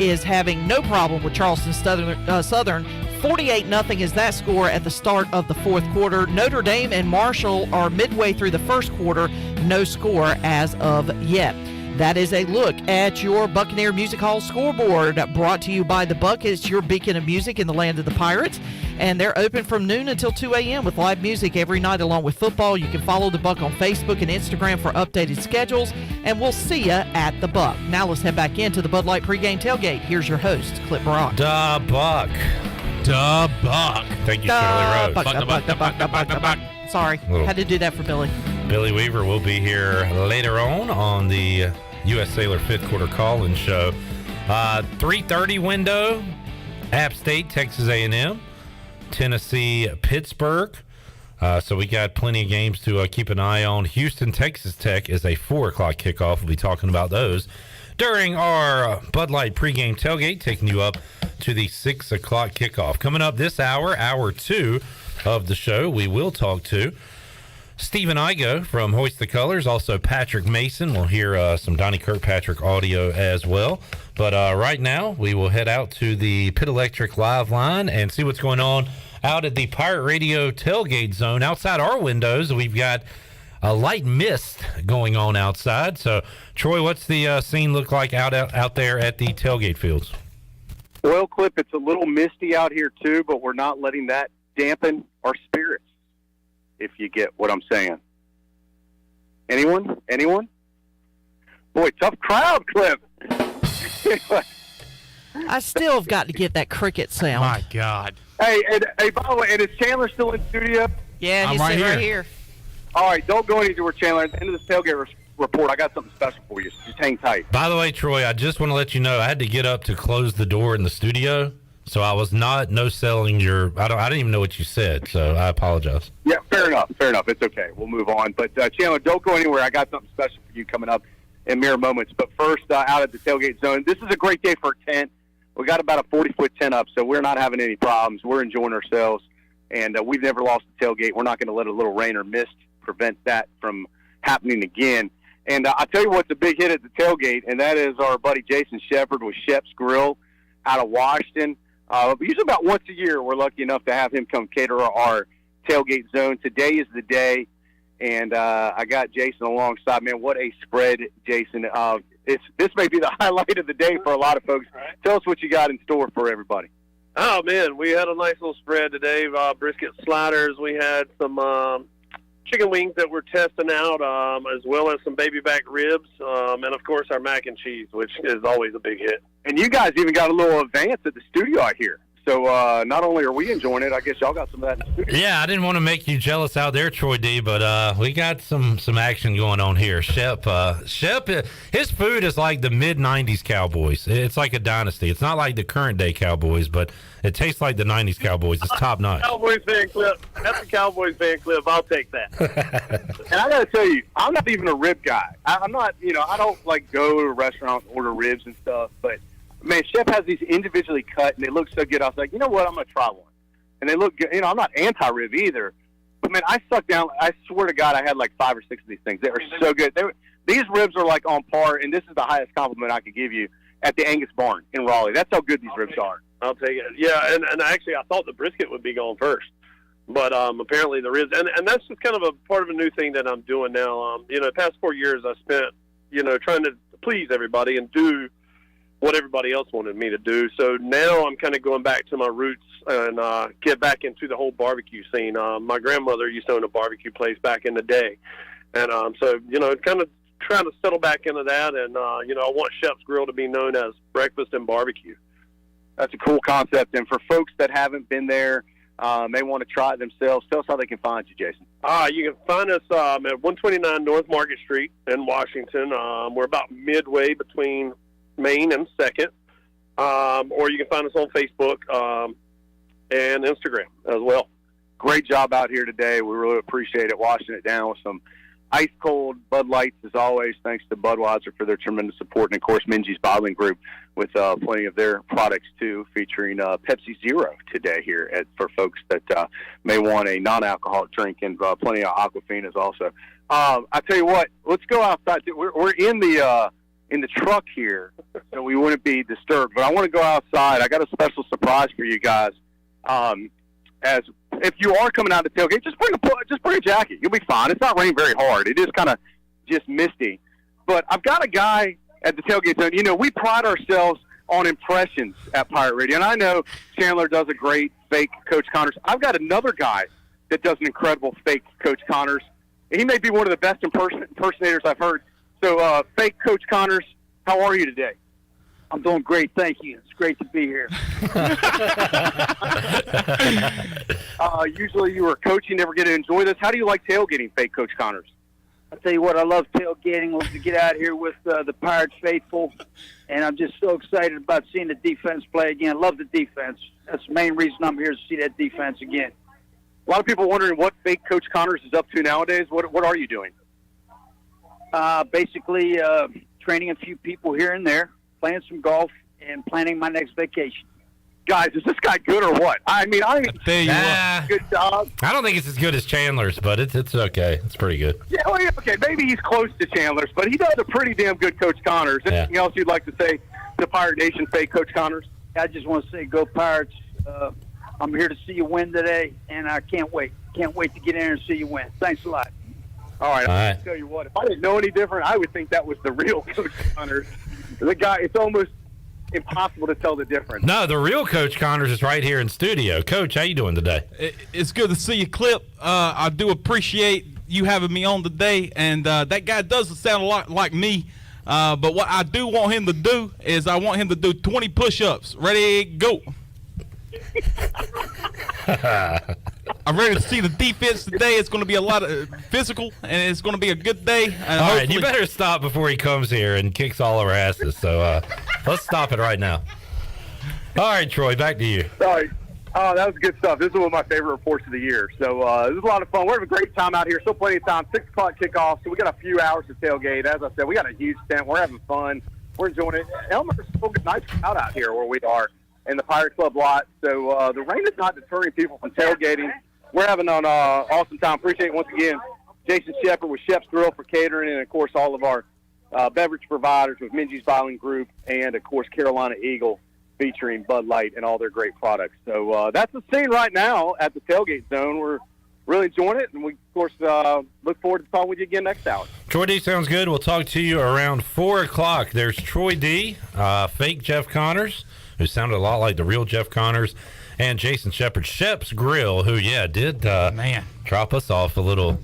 is having no problem with Charleston Southern. 48-0 is that score at the start of the fourth quarter. Notre Dame and Marshall are midway through the first quarter. No score as of yet. That is a look at your Buccaneer Music Hall scoreboard, brought to you by The Buck. It's your beacon of music in the land of the Pirates, and they're open from noon until 2 a.m. with live music every night along with football. You can follow The Buck on Facebook and Instagram for updated schedules, and we'll see you at The Buck. Now let's head back into the Bud Light pregame tailgate. Here's your host, Clip Brock. The Buck. The Buck. Thank you, Shirley Rhodes. Buck. Sorry, had to do that for Billy. Billy Weaver will be here later on the U.S. Sailor fifth quarter call-in show. 3:30 window, App State, Texas A&M, Tennessee, Pittsburgh. So we got plenty of games to keep an eye on. Houston, Texas Tech is a 4 o'clock kickoff. We'll be talking about those during our Bud Light pregame tailgate, taking you up to the 6 o'clock kickoff. Coming up this hour, hour 2 of the show, we will talk to Stephen Igo from Hoist the Colors, also Patrick Mason. We'll hear some Donnie Kirkpatrick audio as well. But right now, we will head out to the Pit Electric live line and see what's going on out at the Pirate Radio tailgate zone. Outside our windows, we've got a light mist going on outside. So, Troy, what's the scene look like out there at the tailgate fields? Well, Clip, it's a little misty out here too, but we're not letting that dampen our spirits, if you get what I'm saying. Anyone? Boy, tough crowd, Clip. I still have got to get that cricket sound. My God. Hey, by the way, and is Chandler still in studio? Yeah, he's right here. All right, don't go anywhere, Chandler. At the end of this tailgate report, I got something special for you. Just hang tight. By the way, Troy, I just want to let you know I had to get up to close the door in the studio, so I was no selling your. I didn't even know what you said, so I apologize. Yeah, fair enough. It's okay. We'll move on. But Chandler, don't go anywhere. I got something special for you coming up in mere moments. But first, out at the tailgate zone, this is a great day for a tent. We got about a 40-foot tent up, so we're not having any problems. We're enjoying ourselves, and we've never lost a tailgate. We're not going to let a little rain or mist prevent that from happening again. And I'll tell you what's a big hit at the tailgate, and that is our buddy Jason Shepard with Shep's Grill out of Washington. Usually about once a year, we're lucky enough to have him come cater our tailgate zone. Today is the day, and I got Jason alongside. Man, what a spread, Jason. This may be the highlight of the day for a lot of folks. Tell us what you got in store for everybody. Oh, man, we had a nice little spread today. Brisket sliders. We had some chicken wings that we're testing out, as well as some baby back ribs, and, of course, our mac and cheese, which is always a big hit. And you guys even got a little advance at the studio, I hear. So not only are we enjoying it, I guess y'all got some of that in the studio. Yeah, I didn't want to make you jealous out there, Troy D, but we got some action going on here. Shep, his food is like the mid-'90s Cowboys. It's like a dynasty. It's not like the current-day Cowboys, but it tastes like the 90s Cowboys. It's top-notch. Cowboys fan clip. That's the Cowboys fan clip. I'll take that. And I got to tell you, I'm not even a rib guy. I'm not, I don't, go to a restaurant and order ribs and stuff, but man, Chef has these individually cut, and they look so good. I was like, you know what? I'm going to try one. And they look good. I'm not anti-rib either. But, man, I sucked down. I swear to God, I had 5 or 6 of these things. They are so good. These ribs are, on par, and this is the highest compliment I could give you, at the Angus Barn in Raleigh. That's how good these ribs are. I'll take it. Yeah, and actually I thought the brisket would be going first. But apparently the ribs. And that's just kind of a part of a new thing that I'm doing now. The past 4 years I spent, trying to please everybody and do what everybody else wanted me to do. So now I'm kind of going back to my roots and get back into the whole barbecue scene. My grandmother used to own a barbecue place back in the day. And so, kind of trying to settle back into that. And, I want Shep's Grill to be known as breakfast and barbecue. That's a cool concept. And for folks that haven't been there, may want to try it themselves, tell us how they can find you, Jason. You can find us at 129 North Market Street in Washington. We're about midway between Main and 2nd. Or you can find us on Facebook and Instagram as well. Great job out here today. We really appreciate it, washing it down with some ice-cold Bud Lights, as always. Thanks to Budweiser for their tremendous support. And, of course, Minji's Bottling Group with plenty of their products, too, featuring Pepsi Zero today here for folks that may want a non-alcoholic drink, and plenty of Aquafinas also. I tell you what, let's go outside. We're in the truck here, so we wouldn't be disturbed. But I want to go outside. I got a special surprise for you guys. As if you are coming out to tailgate, just bring a jacket. You'll be fine. It's not raining very hard. It is kind of just misty. But I've got a guy at the tailgate zone. We pride ourselves on impressions at Pirate Radio, and I know Chandler does a great fake Coach Connors. I've got another guy that does an incredible fake Coach Connors. He may be one of the best impersonators I've heard. So, fake Coach Connors, how are you today? I'm doing great, thank you. It's great to be here. Usually you were coaching, never get to enjoy this. How do you like tailgating, fake Coach Connors? I'll tell you what, I love tailgating. Love to get out here with the Pirates faithful, and I'm just so excited about seeing the defense play again. Love the defense. That's the main reason I'm here, to see that defense again. A lot of people wondering what fake Coach Connors is up to nowadays. What are you doing? Basically, training a few people here and there, playing some golf, and planning my next vacation. Guys, is this guy good or what? I mean, good job. I don't think it's as good as Chandler's, but it's okay. It's pretty good. Yeah, well, okay, maybe he's close to Chandler's, but he does a pretty damn good Coach Connors. Anything else you'd like to say to Pirate Nation, fake Coach Connors? I just want to say, go Pirates. I'm here to see you win today, and I can't wait. Can't wait to get in there and see you win. Thanks a lot. All right. I'll tell you what, if I didn't know any different, I would think that was the real Coach Connors. The guy, it's almost impossible to tell the difference. No, the real Coach Connors is right here in studio. Coach, how you doing today? It's good to see you, Clip. I do appreciate you having me on today, and that guy does sound a lot like me. But what I do want him to do is I want him to do 20 push-ups. Ready, go. I'm ready to see the defense today. It's going to be a lot of physical, and it's going to be a good day. All right, you better stop before he comes here and kicks all our asses. So let's stop it right now. All right, Troy, back to you. Sorry. Oh, that was good stuff. This is one of my favorite reports of the year. So this is a lot of fun. We're having a great time out here. Still plenty of time. 6 o'clock kickoff. So we got a few hours to tailgate. As I said, we got a huge tent. We're having fun. We're enjoying it. Elmer's still a nice crowd out here where we are in the Pirate Club lot. So the rain is not deterring people from tailgating. We're having an awesome time. Appreciate it once again. Jason Shepard with Shep's Grill for catering, and, of course, all of our beverage providers with Minji's Bottling Group and, of course, Carolina Eagle featuring Bud Light and all their great products. So that's the scene right now at the tailgate zone. We're really enjoying it, and we, of course, look forward to talking with you again next hour. Troy D sounds good. We'll talk to you around 4 o'clock. There's Troy D, fake Jeff Connors, who sounded a lot like the real Jeff Connors, and Jason Shepard, Shep's Grill, who, did drop us off a little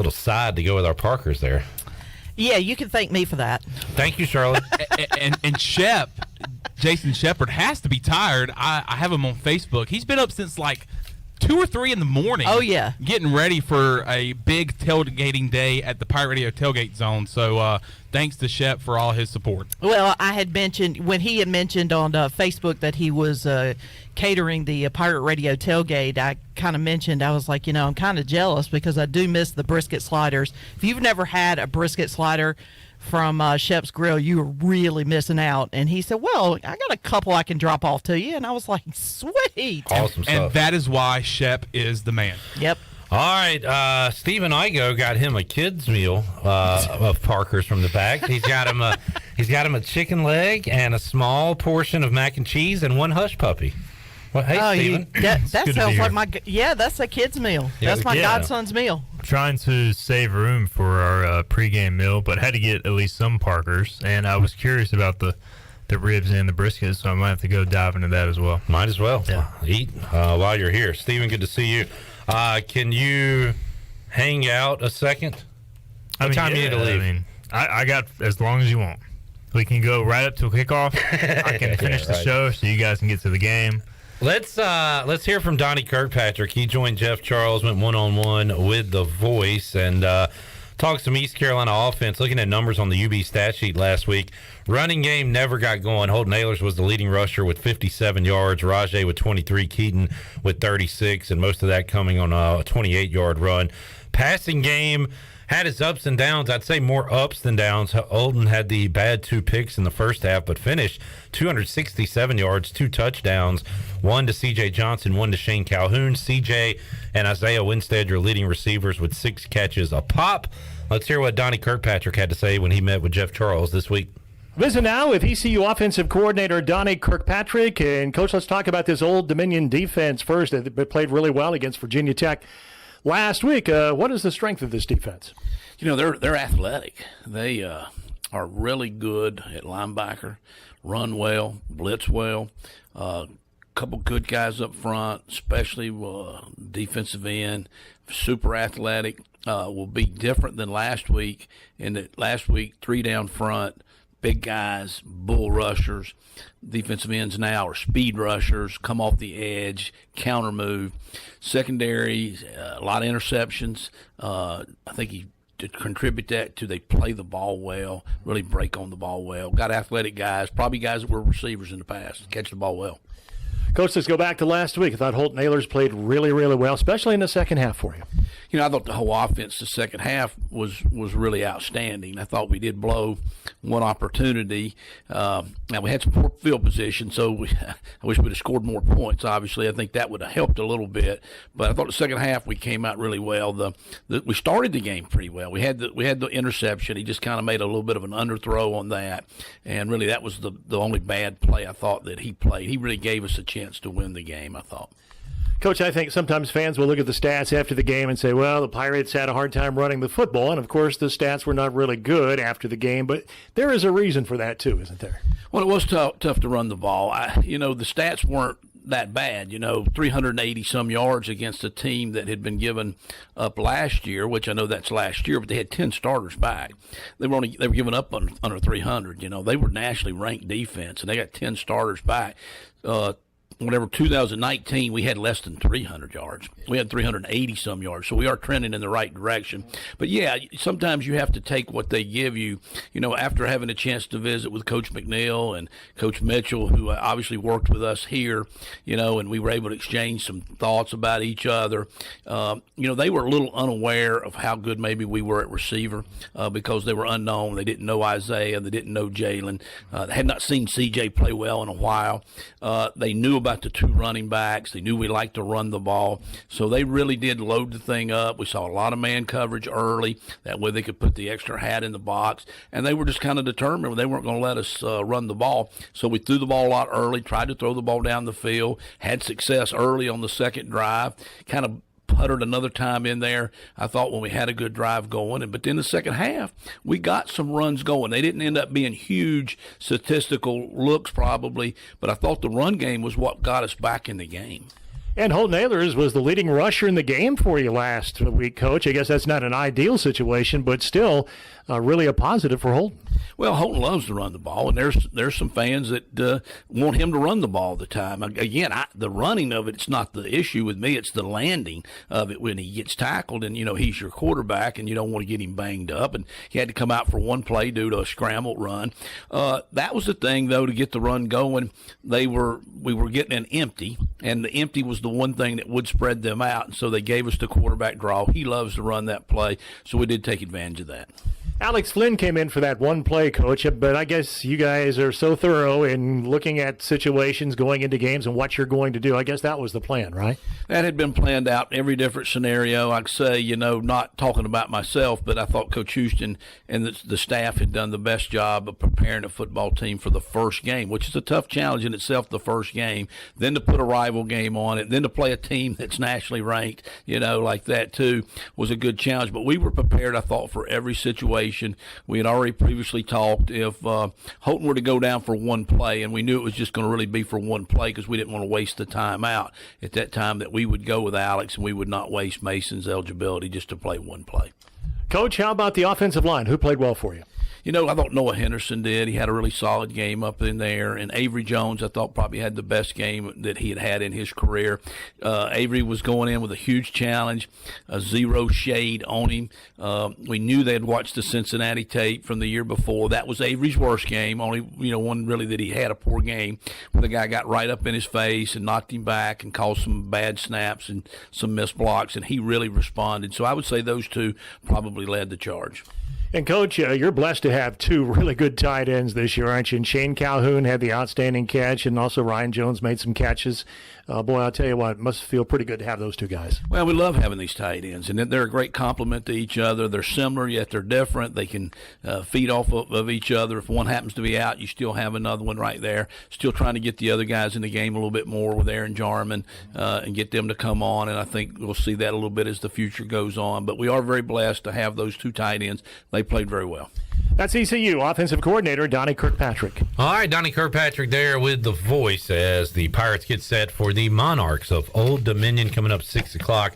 side to go with our Parkers there. Yeah, you can thank me for that. Thank you, Charlotte. and Shep, Jason Shepard has to be tired. I have him on Facebook. He's been up since like 2 or 3 in the morning. Oh, yeah. Getting ready for a big tailgating day at the Pirate Radio Tailgate Zone. So thanks to Shep for all his support. Well, I had mentioned, when he had mentioned on Facebook that he was catering the Pirate Radio Tailgate, I kind of mentioned, I was like, I'm kind of jealous because I do miss the brisket sliders. If you've never had a brisket slider from Shep's Grill, you were really missing out. And he said, well, I got a couple I can drop off to you. And I was like, sweet. Awesome stuff. And that is why Shep is the man. Yep. All right, Stephen Igo got him a kid's meal of Parker's from the back. He's got him a chicken leg and a small portion of mac and cheese and one hush puppy. Well, hey, Stephen. That sounds like that's a kid's meal. That's my godson's meal. Trying to save room for our pregame meal, but had to get at least some Parkers. And I was curious about the the ribs and the brisket, so I might have to go dive into that as well. Might as well. Eat while you're here. Steven, good to see you. Can you hang out a second? What time do you need to leave? I got as long as you want. We can go right up to a kickoff. I can finish the show so you guys can get to the game. Let's hear from Donnie Kirkpatrick. He joined Jeff Charles, went one-on-one with The Voice, and talked some East Carolina offense. Looking at numbers on the UB stat sheet last week, running game never got going. Holton Ahlers was the leading rusher with 57 yards, Rajay with 23, Keaton with 36, and most of that coming on a 28-yard run. Passing game had its ups and downs. I'd say more ups than downs. Holton had the bad 2 picks in the first half, but finished 267 yards, 2 touchdowns, 1 to C.J. Johnson, 1 to Shane Calhoun. C.J. and Isaiah Winstead, your leading receivers, with 6 catches a pop. Let's hear what Donnie Kirkpatrick had to say when he met with Jeff Charles this week. Visit now with ECU offensive coordinator Donnie Kirkpatrick. And, Coach, let's talk about this Old Dominion defense first. They played really well against Virginia Tech last week. What is the strength of this defense? They're athletic. They are really good at linebacker, run well, blitz well. Couple good guys up front, especially defensive end, super athletic. Will be different than last week. In that last week, 3 down front, big guys, bull rushers. Defensive ends now are speed rushers, come off the edge, counter move. Secondary, a lot of interceptions. I think he did contribute that to they play the ball well, really break on the ball well. Got athletic guys, probably guys that were receivers in the past, catch the ball well. Coach, let's go back to last week. I thought Holton Ahlers played really, really well, especially in the second half for you. I thought the whole offense the second half was really outstanding. I thought we did blow one opportunity. Now, we had some poor field position, so I wish we'd have scored more points, obviously. I think that would have helped a little bit. But I thought the second half we came out really well. We started the game pretty well. We had the interception. He just kind of made a little bit of an underthrow on that. And really that was the only bad play I thought that he played. He really gave us a chance to win the game, I thought. Coach, I think sometimes fans will look at the stats after the game and say, well, the Pirates had a hard time running the football, and of course the stats were not really good after the game, but there is a reason for that too, isn't there? Well, it was tough to run the ball. The stats weren't that bad, 380-some yards against a team that had been given up last year, which I know that's last year, but they had 10 starters back. They were giving up under 300. They were nationally ranked defense, and they got 10 starters back. 2019, we had less than 300 yards. We had 380-some yards, so we are trending in the right direction. But, yeah, sometimes you have to take what they give you. After having a chance to visit with Coach McNeil and Coach Mitchell, who obviously worked with us here, and we were able to exchange some thoughts about each other, they were a little unaware of how good maybe we were at receiver because they were unknown. They didn't know Isaiah. They didn't know Jalen. They had not seen C.J. play well in a while. They knew about the 2 running backs. They knew we liked to run the ball. So they really did load the thing up. We saw a lot of man coverage early. That way they could put the extra hat in the box. And they were just kind of determined they weren't going to let us run the ball. So we threw the ball a lot early, tried to throw the ball down the field, had success early on the second drive, kind of puttered another time in there, I thought, when we had a good drive going. But then the second half, we got some runs going. They didn't end up being huge statistical looks probably, but I thought the run game was what got us back in the game. And Holton Ahlers was the leading rusher in the game for you last week, Coach. I guess that's not an ideal situation, but still really a positive for Holton. Well, Holton loves to run the ball, and there's some fans that want him to run the ball all the time. Again, the running of it's not the issue with me. It's the landing of it when he gets tackled, and, he's your quarterback, and you don't want to get him banged up. And he had to come out for one play due to a scrambled run. That was the thing, though, to get the run going. We were getting an empty, and the empty was the one thing that would spread them out, and so they gave us the quarterback draw. He loves to run that play, so we did take advantage of that. Alex Flynn came in for that one play, Coach, but I guess you guys are so thorough in looking at situations going into games and what you're going to do. I guess that was the plan, right? That had been planned out, every different scenario. I'd say, not talking about myself, but I thought Coach Houston and the staff had done the best job of preparing a football team for the first game, which is a tough challenge in itself, the first game, then to put a rival game on it, then to play a team that's nationally ranked, like that too, was a good challenge. But we were prepared, I thought, for every situation. situation. We had already previously talked if Houghton were to go down for one play, and we knew it was just going to really be for one play because we didn't want to waste the time out at that time, that we would go with Alex and we would not waste Mason's eligibility just to play one play. Coach, how about the offensive line? Who played well for you? You know, I thought Noah Henderson did. He had a really solid game up in there. And Avery Jones, I thought, probably had the best game that he had in his career. Avery was going in with a huge challenge, zero shade on him. We knew they had watched the Cincinnati tape from the year before. That was Avery's worst game, only, one really that he had a poor game, where the guy got right up in his face and knocked him back and caused some bad snaps and some missed blocks, and he really responded. So I would say those two probably led the charge. And, Coach, you're blessed to have two really good tight ends this year, aren't you? And Shane Calhoun had the outstanding catch, and also Ryan Jones made some catches. Boy, I'll tell you what, it must feel pretty good to have those two guys. Well, we love having these tight ends, and they're a great complement to each other. They're similar, yet they're different. They can feed off of each other. If one happens to be out, you still have another one right there. Still trying to get the other guys in the game a little bit more with Aaron Jarman and get them to come on, and I think we'll see that a little bit as the future goes on. But we are very blessed to have those two tight ends. They played very well. That's ECU offensive coordinator Donnie Kirkpatrick. All right, Donnie Kirkpatrick there with the voice as the Pirates get set for the Monarchs of Old Dominion coming up 6 o'clock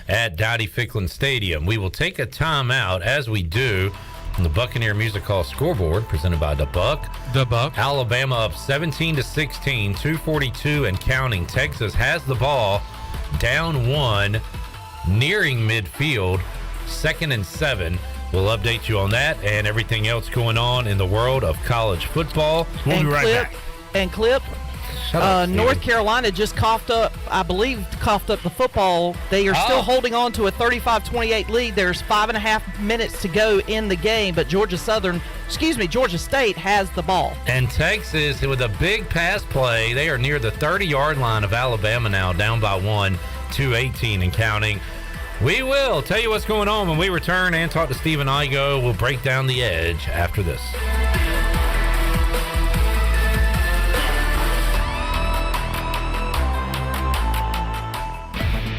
at Dowdy-Ficklin Stadium. We will take a timeout as we do on the Buccaneer Music Hall scoreboard presented by The Buck. The Buck. Alabama up 17-16, 2:42 and counting. Texas has the ball down one, nearing midfield, 2nd and 7. We'll update you on that and everything else going on in the world of college football. We'll be right back. And Clip, North Carolina just coughed up the football. They are still holding on to a 35-28 lead. There's 5.5 minutes to go in the game, but Georgia State has the ball. And Texas, with a big pass play, they are near the 30-yard line of Alabama now, down by 1, 2:18 and counting. We will tell you what's going on when we return and talk to Stephen Igo. We'll break down the edge after this.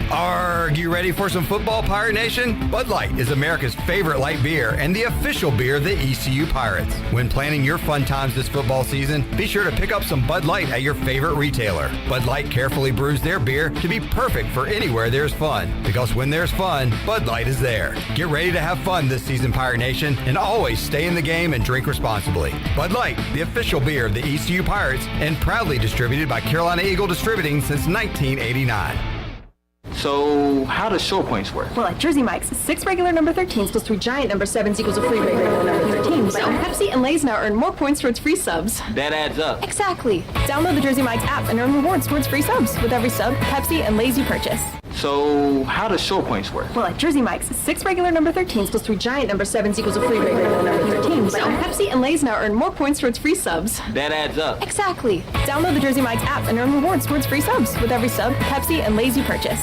Are you ready for some football, Pirate Nation? Bud Light is America's favorite light beer and the official beer of the ECU Pirates. When planning your fun times this football season, be sure to pick up some Bud Light at your favorite retailer. Bud Light carefully brews their beer to be perfect for anywhere there's fun. Because when there's fun, Bud Light is there. Get ready to have fun this season, Pirate Nation, and always stay in the game and drink responsibly. Bud Light, the official beer of the ECU Pirates, and proudly distributed by Carolina Eagle Distributing since 1989. So, how does short points work? Well, at Jersey Mike's, 6 regular number 13s plus 3 giant number 7s equals a free regular number 13. So, Pepsi and Lay's now earn more points towards free subs. That adds up. Exactly. Download the Jersey Mike's app and earn rewards towards free subs with every sub, Pepsi, and Lay's you purchase. So, how does short points work? Well, at Jersey Mike's, 6 regular number 13s plus 3 giant number 7s equals a free regular number 13. So, Pepsi and Lay's now earn more points towards free subs. That adds up. Exactly. Download the Jersey Mike's app and earn rewards towards free subs with every sub, Pepsi, and Lay's you purchase.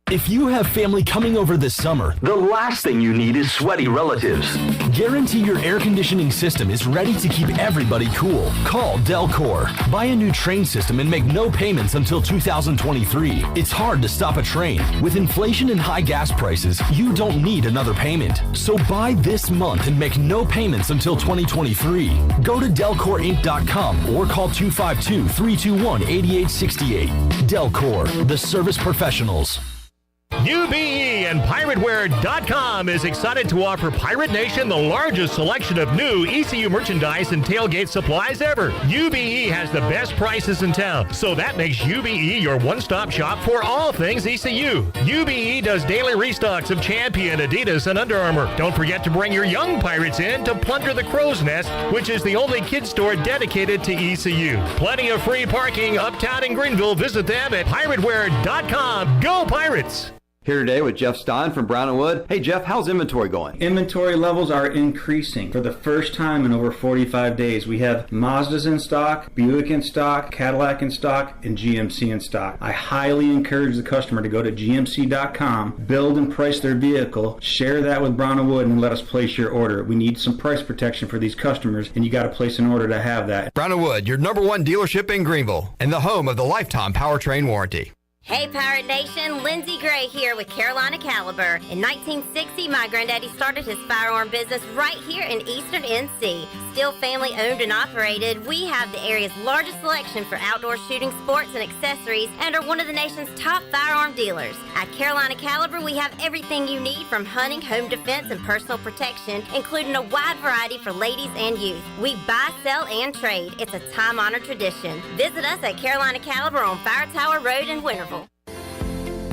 If you have family coming over this summer, the last thing you need is sweaty relatives. Guarantee your air conditioning system is ready to keep everybody cool. Call Delcor. Buy a new train system and make no payments until 2023. It's hard to stop a train. With inflation and high gas prices, you don't need another payment. So buy this month and make no payments until 2023. Go to DelcorInc.com or call 252-321-8868. Delcor, the service professionals. UBE and PirateWear.com is excited to offer Pirate Nation the largest selection of new ECU merchandise and tailgate supplies ever. UBE has the best prices in town, so that makes UBE your one-stop shop for all things ECU. UBE does daily restocks of Champion, Adidas, and Under Armour. Don't forget to bring your young Pirates in to plunder the Crow's Nest, which is the only kids store dedicated to ECU. Plenty of free parking uptown in Greenville. Visit them at PirateWear.com. Go Pirates! Here today with Jeff Stein from Brown & Wood. Hey Jeff, how's inventory going? Inventory levels are increasing. For the first time in over 45 days, we have Mazdas in stock, Buick in stock, Cadillac in stock, and GMC in stock. I highly encourage the customer to go to GMC.com, build and price their vehicle, share that with Brown & Wood, and let us place your order. We need some price protection for these customers, and you got to place an order to have that. Brown & Wood, your #1 dealership in Greenville, and the home of the lifetime powertrain warranty. Hey Pirate Nation, Lindsay Gray here with Carolina Caliber. In 1960, my granddaddy started his firearm business right here in Eastern NC. Still family owned and operated, we have the area's largest selection for outdoor shooting sports and accessories and are one of the nation's top firearm dealers. At Carolina Caliber, we have everything you need from hunting, home defense, and personal protection, including a wide variety for ladies and youth. We buy, sell, and trade. It's a time-honored tradition. Visit us at Carolina Caliber on Fire Tower Road in Winterville.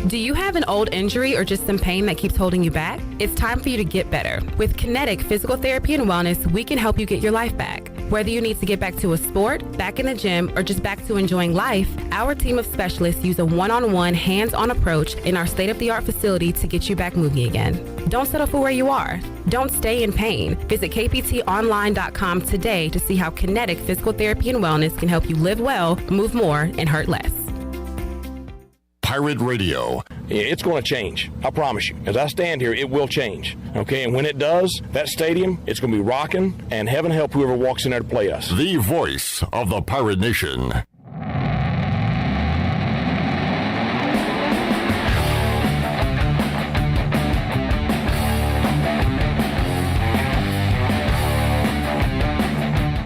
Do you have an old injury or just some pain that keeps holding you back? It's time for you to get better. With Kinetic Physical Therapy and Wellness, we can help you get your life back. Whether you need to get back to a sport, back in the gym, or just back to enjoying life, our team of specialists use a one-on-one, hands-on approach in our state-of-the-art facility to get you back moving again. Don't settle for where you are. Don't stay in pain. Visit kptonline.com today to see how Kinetic Physical Therapy and Wellness can help you live well, move more, and hurt less. Pirate Radio. It's going to change. I promise you. As I stand here, it will change. Okay, and when it does, that stadium, it's going to be rocking, and heaven help whoever walks in there to play us. The voice of the Pirate Nation.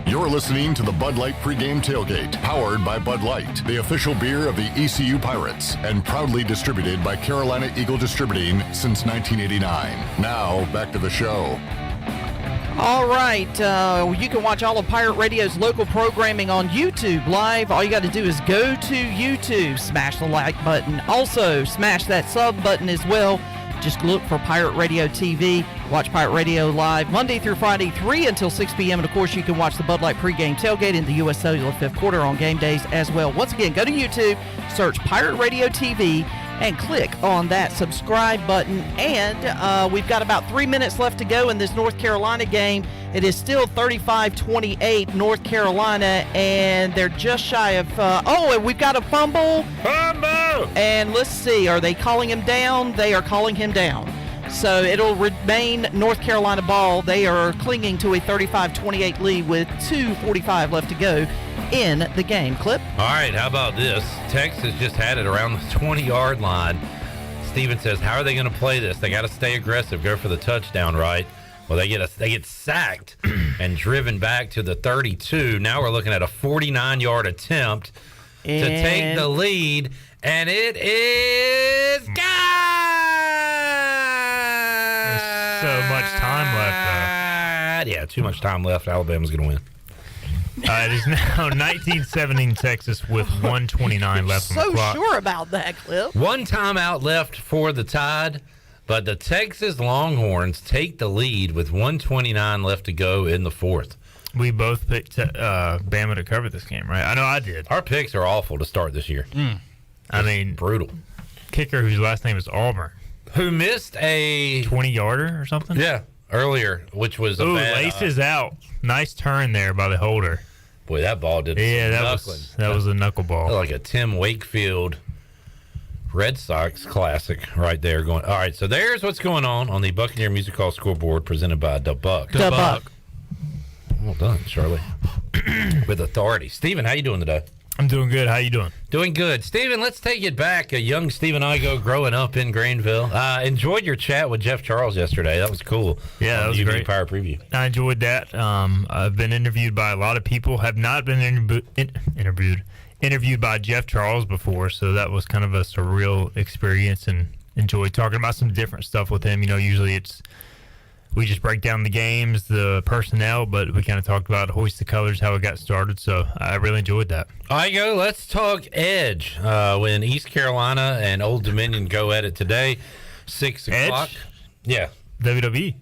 You're listening to the Bud Light Pregame Tailgate, powered by Bud Light, the official beer of the ECU Pirates, and proudly distributed by Carolina Eagle Distributing since 1989. Now, back to the show. All right. You can watch all of Pirate Radio's local programming on YouTube Live. All you got to do is go to YouTube, smash the like button. Also, smash that sub button as well. Just look for Pirate Radio TV. Watch Pirate Radio live Monday through Friday, 3 until 6 p.m. And, of course, you can watch the Bud Light Pregame Tailgate in the U.S. Cellular fifth quarter on game days as well. Once again, go to YouTube, search Pirate Radio TV, and click on that subscribe button. And we've got about 3 minutes left to go in this North Carolina game. It is still 35-28 North Carolina, and they're just shy of and we've got a fumble. And let's see, are they calling him down? They are calling him down. So it'll remain North Carolina ball. They are clinging to a 35-28 lead with 2:45 left to go in the game. Clip. All right, how about this? Texas just had it around the 20-yard line. Steven says, how are they going to play this? They got to stay aggressive, go for the touchdown, right? Well, they get sacked and driven back to the 32. Now we're looking at a 49-yard attempt to take the lead, and it is gone! So much time left, though. Yeah, too much time left. Alabama's going to win. It is now 19-17 Texas with 1:29 left on the clock. So sure about that, Cliff. One timeout left for the Tide, but the Texas Longhorns take the lead with 1:29 left to go in the fourth. We both picked Bama to cover this game, right? I know I did. Our picks are awful to start this year. I mean, brutal. Kicker whose last name is Auburn, who missed a 20-yarder or something. Yeah, earlier, which was a bad. Laces out. Nice turn there by the holder. Boy, that ball did. Yeah, that was a knuckleball. Like a Tim Wakefield Red Sox classic right there. Going. All right, so there's what's going on the Buccaneer Music Hall scoreboard presented by Da Buck. Da Buck. Well done, Shirley. With authority. Steven, how you doing today? I'm doing good. How you doing? Doing good. Steven, let's take it back. A young Steven Igo growing up in Greenville. Enjoyed your chat with Jeff Charles yesterday. That was cool. Yeah, that was great. Pirate Preview. I enjoyed that. I've been interviewed by a lot of people. Have not been interviewed by Jeff Charles before, so that was kind of a surreal experience, and enjoyed talking about some different stuff with him. You know, usually we just break down the games, the personnel, but we kind of talked about Hoist the Colors, how it got started, so I really enjoyed that. Igo, let's talk Edge. When East Carolina and Old Dominion go at it today, 6 o'clock. Edge? Yeah. WWE?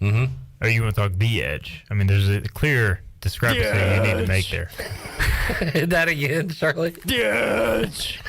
Mm-hmm. Or you want to talk The Edge? I mean, there's a clear discrepancy you need to make there. That again, Charlie? The Edge!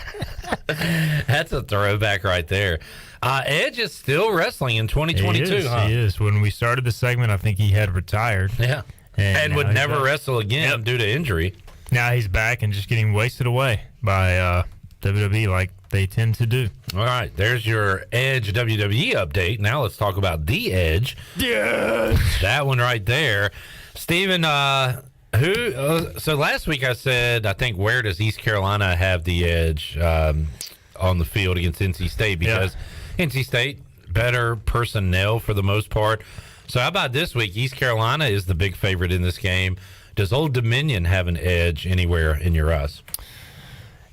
That's a throwback right there. Edge is still wrestling in 2022, huh? He is. When we started the segment, I think he had retired. Yeah. And would never wrestle again due to injury. Now he's back and just getting wasted away by WWE like they tend to do. All right. There's your Edge WWE update. Now let's talk about The Edge. The Edge! That one right there. Steven, So last week I said, I think, where does East Carolina have the edge on the field against NC State? Because NC State, better personnel for the most part. So how about this week? East Carolina is the big favorite in this game. Does Old Dominion have an edge anywhere in your eyes?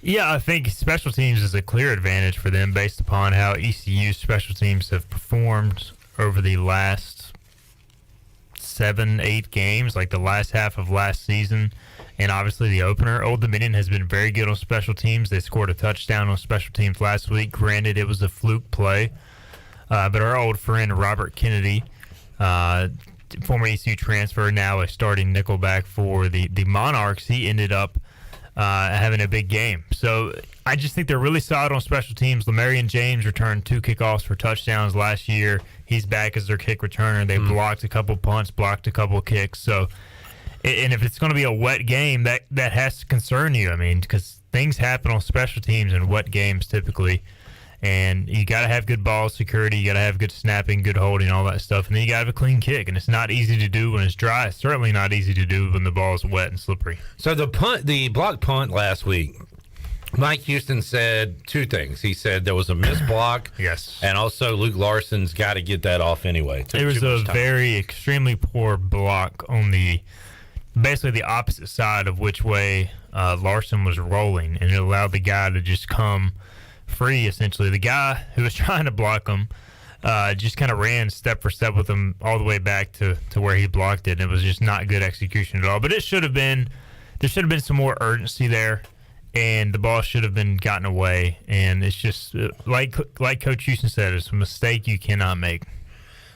Yeah, I think special teams is a clear advantage for them based upon how ECU special teams have performed over the last 7-8 games, like the last half of last season, and obviously the opener. Old Dominion has been very good on special teams. They scored a touchdown on special teams last week. Granted, it was a fluke play, but our old friend Robert Kennedy, former ECU transfer, now a starting nickelback for the Monarchs, he ended up having a big game. So I just think they're really solid on special teams. Lamarian James returned 2 kickoffs for touchdowns last year. He's back as their kick returner. They blocked a couple punts, blocked a couple kicks. So, and if it's going to be a wet game, that has to concern you. I mean, because things happen on special teams in wet games typically. And you got to have good ball security. You got to have good snapping, good holding, all that stuff. And then you got to have a clean kick. And it's not easy to do when it's dry. It's certainly not easy to do when the ball is wet and slippery. So the block punt last week, Mike Houston said 2 things. He said there was a missed block. Yes. And also Luke Larson's got to get that off anyway. It was a very extremely poor block on basically the opposite side of which way Larson was rolling. And it allowed the guy to just come free, essentially. The guy who was trying to block him just kind of ran step for step with him all the way back to where he blocked it. It was just not good execution at all. But there should have been some more urgency there, and the ball should have been gotten away. And it's just like Coach Houston said, it's a mistake you cannot make.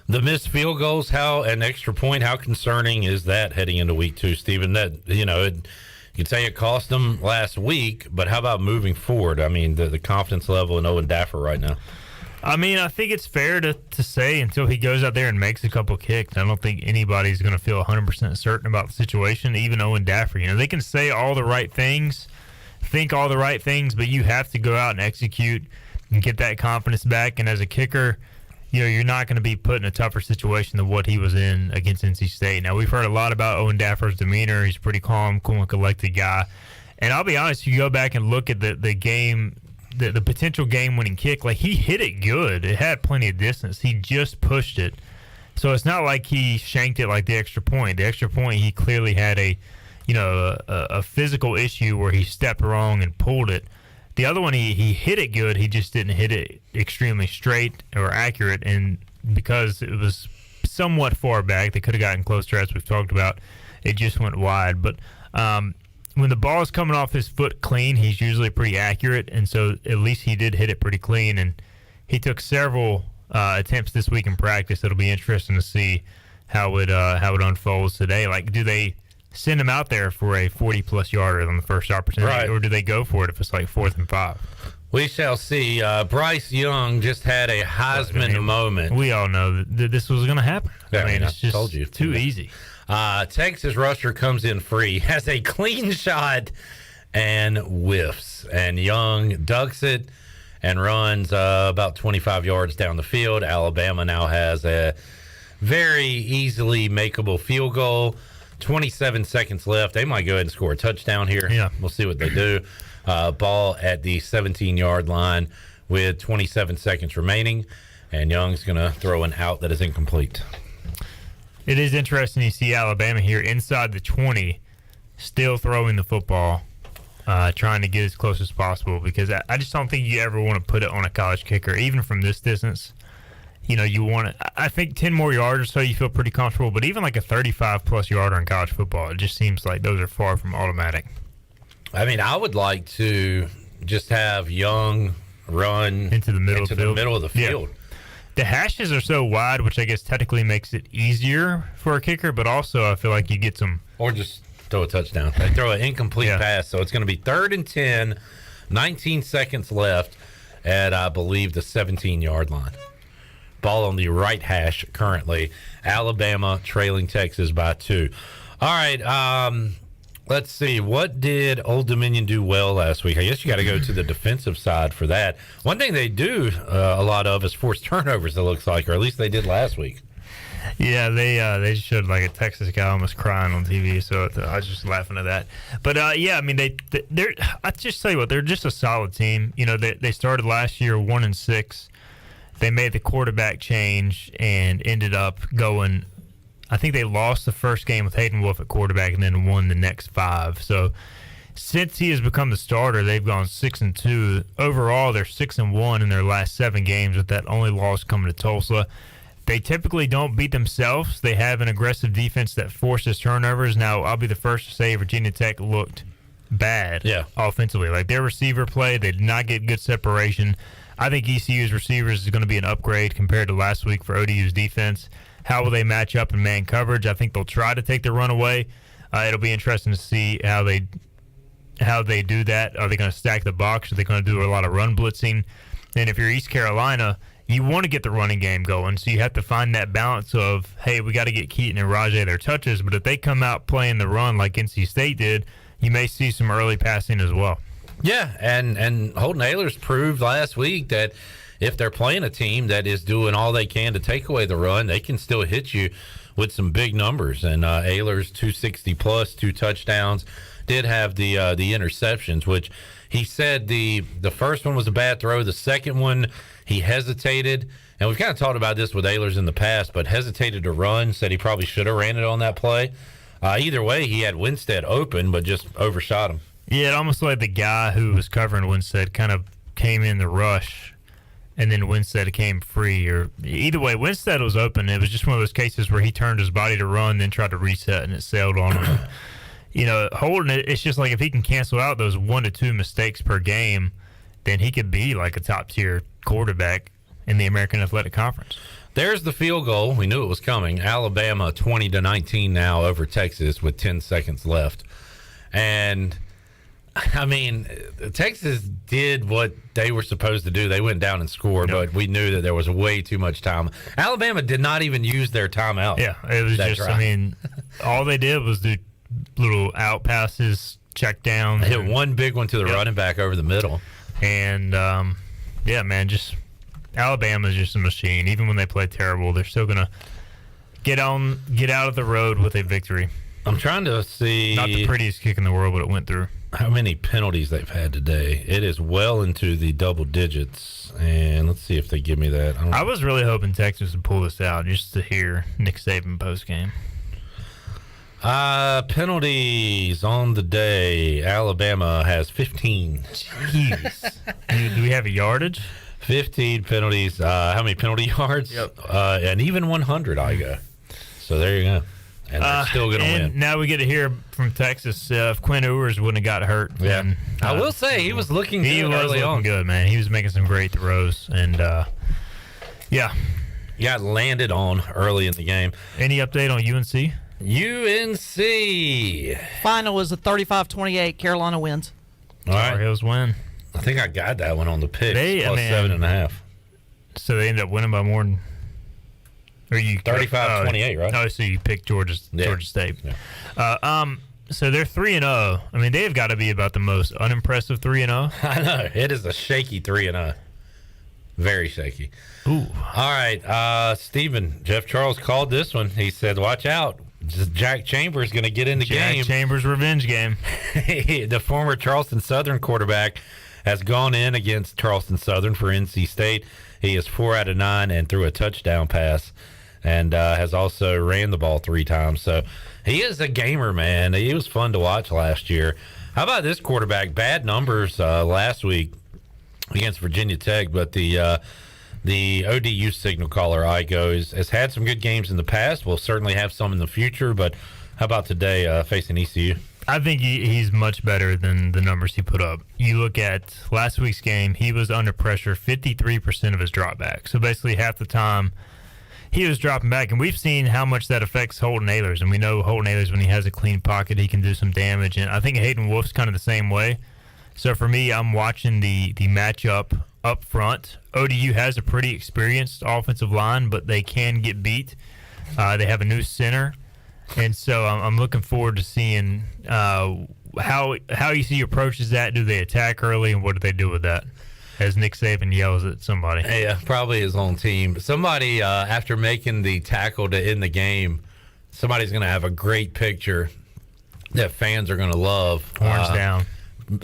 The missed field goals, an extra point, how concerning is that heading into week 2, Stephen? That, you could say it cost them last week, but how about moving forward? I mean, the confidence level in Owen Daffer right now. I mean, I think it's fair to say until he goes out there and makes a couple kicks, I don't think anybody's going to feel 100% certain about the situation, even Owen Daffer. They can say all the right things, think all the right things, but you have to go out and execute and get that confidence back. And as a kicker, you're not going to be put in a tougher situation than what he was in against NC State. Now, we've heard a lot about Owen Daffer's demeanor. He's a pretty calm, cool, and collected guy. And I'll be honest, you go back and look at the game, the potential game-winning kick, like he hit it good. It had plenty of distance. He just pushed it. So it's not like he shanked it like the extra point. The extra point, he clearly had a physical issue where he stepped wrong and pulled it. The other one, he hit it good. He just didn't hit it extremely straight or accurate, and because it was somewhat far back, they could have gotten closer, as we've talked about. It just went wide. But when the ball is coming off his foot clean, he's usually pretty accurate, and so at least he did hit it pretty clean. And he took several attempts this week in practice. It'll be interesting to see how it unfolds today. Like, do they send him out there for a 40-plus yarder on the first opportunity, or do they go for it if it's like 4th and 5? We shall see. Bryce Young just had a Heisman moment. We all know that this was going to happen. Yeah, it's just told you. too easy. Texas rusher comes in free, has a clean shot, and whiffs. And Young ducks it and runs about 25 yards down the field. Alabama now has a very easily makeable field goal. 27 seconds left. They might go ahead and score a touchdown here. Yeah. We'll see what they do. Ball at the 17-yard line with 27 seconds remaining, and Young's going to throw an out that is incomplete. It is interesting to see Alabama here inside the 20, still throwing the football, trying to get as close as possible, because I just don't think you ever want to put it on a college kicker, even from this distance. You want it. I think 10 more yards or so, you feel pretty comfortable. But even like a 35-plus yarder in college football, it just seems like those are far from automatic. I mean, I would like to just have Young run into the middle of the field. Yeah. The hashes are so wide, which I guess technically makes it easier for a kicker, but also I feel like you get some... Or just throw a touchdown. They throw an incomplete pass, so it's going to be 3rd and 10, 19 seconds left at, I believe, the 17-yard line. Ball on the right hash currently. Alabama trailing Texas by 2. All right, let's see. What did Old Dominion do well last week? I guess you got to go to the defensive side for that. One thing they do a lot of is force turnovers, it looks like, or at least they did last week. Yeah, they showed like a Texas guy almost crying on TV, so I was just laughing at that. But yeah, I mean they're I just tell you what, they're just a solid team. You know, they started last year 1-6. They made the quarterback change and ended up going. I think they lost the first game with Hayden Wolf at quarterback and then won the next 5. So since he has become the starter, they've gone 6-2. Overall, they're 6-1 in their last 7 games, with that only loss coming to Tulsa. They typically don't beat themselves. They have an aggressive defense that forces turnovers. Now, I'll be the first to say Virginia Tech looked bad offensively. Like, their receiver play, they did not get good separation. I think ECU's receivers is going to be an upgrade compared to last week for ODU's defense. How will they match up in man coverage? I think they'll try to take the run away. It'll be interesting to see how they do that. Are they going to stack the box? Are they going to do a lot of run blitzing? And if you're East Carolina, you want to get the running game going, so you have to find that balance of, hey, we got to get Keaton and Rajay their touches, but if they come out playing the run like NC State did, you may see some early passing as well. Yeah, and Holton Ahlers proved last week that if they're playing a team that is doing all they can to take away the run, they can still hit you with some big numbers. And Ahlers, 260-plus, 2 touchdowns, did have the interceptions, which he said the first one was a bad throw. The second one, he hesitated. And we've kind of talked about this with Ahlers in the past, but hesitated to run, said he probably should have ran it on that play. Either way, he had Winstead open, but just overshot him. Yeah, it almost like the guy who was covering Winstead kind of came in the rush, and then Winstead came free. Or either way, Winstead was open. It was just one of those cases where he turned his body to run, then tried to reset, and it sailed on him. You know, Holden, it's just like if he can cancel out those 1 to 2 mistakes per game, then he could be like a top-tier quarterback in the American Athletic Conference. There's the field goal. We knew it was coming. Alabama 20-19 now over Texas with 10 seconds left. And, I mean, Texas did what they were supposed to do. They went down and scored, but we knew that there was way too much time. Alabama did not even use their timeout. Yeah, it was just, I mean, all they did was do little out passes, check downs. Hit one big one to the running back over the middle. And, yeah, man, just Alabama's just a machine. Even when they play terrible, they're still going to get out of the road with a victory. I'm trying to see. Not the prettiest kick in the world, but it went through. How many penalties they've had today. It is well into the double digits. And let's see if they give me that. I was really hoping Texas would pull this out just to hear Nick Saban post-game. Penalties on the day. Alabama has 15. Jeez. Do we have a yardage? 15 penalties. How many penalty yards? Yep. And even 100, I go. So there you go. And they're still going to win. Now we get to hear from Texas. If Quinn Ewers wouldn't have got hurt, then, I will say he was looking good early on. Good, man. He was making some great throws. And, yeah. Got landed on early in the game. Any update on UNC? UNC. Final is a 35-28. Carolina wins. All right. Tar Heels win. I think I got that one on the pick. Plus 7.5. So they ended up winning by more than... Or you 35-28, right? Oh, so you picked Georgia State. Yeah. So they're 3-0. I mean, they've got to be about the most unimpressive 3-0. I know. It is a shaky 3-0. Very shaky. Ooh. All right. Stephen, Jeff Charles called this one. He said, watch out. Jack Chambers going to get in the game. Jack Chambers revenge game. The former Charleston Southern quarterback has gone in against Charleston Southern for NC State. He is 4 out of 9 and threw a touchdown pass, and has also ran the ball 3 times. So he is a gamer, man. He was fun to watch last year. How about this quarterback? Bad numbers last week against Virginia Tech, but the ODU signal caller, Igo, has had some good games in the past. We'll certainly have some in the future, but how about today facing ECU? I think he's much better than the numbers he put up. You look at last week's game, he was under pressure 53% of his drop back. So basically half the time he was dropping back. And we've seen how much that affects Holton Ahlers. And we know Holton Ahlers, when he has a clean pocket, he can do some damage. And I think Hayden Wolf's kind of the same way. So for me, I'm watching the matchup up front. ODU has a pretty experienced offensive line, but they can get beat. They have a new center. And so I'm looking forward to seeing how ECU approaches that. Do they attack early, and what do they do with that? as Nick Saban yells at somebody. Yeah, probably his own team. Somebody, after making the tackle to end the game, somebody's going to have a great picture that fans are going to love. Horns down.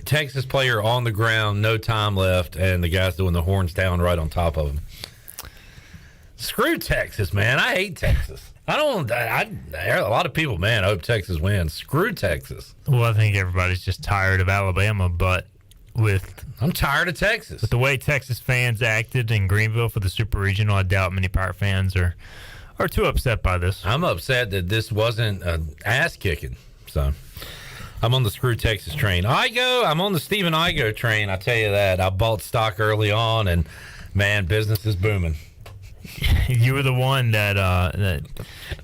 Texas player on the ground, no time left, and the guy's doing the horns down right on top of him. Screw Texas, man. I hate Texas. A lot of people, man, I hope Texas wins. Screw Texas. Well, I think everybody's just tired of Alabama, but I'm tired of Texas. With the way Texas fans acted in Greenville for the Super Regional, I doubt many Pirate fans are too upset by this. I'm upset that this wasn't an ass kicking. So I'm on the screw Texas train. I'm on the Stephen Igo train. I tell you that. I bought stock early on, and man, business is booming. You were the one that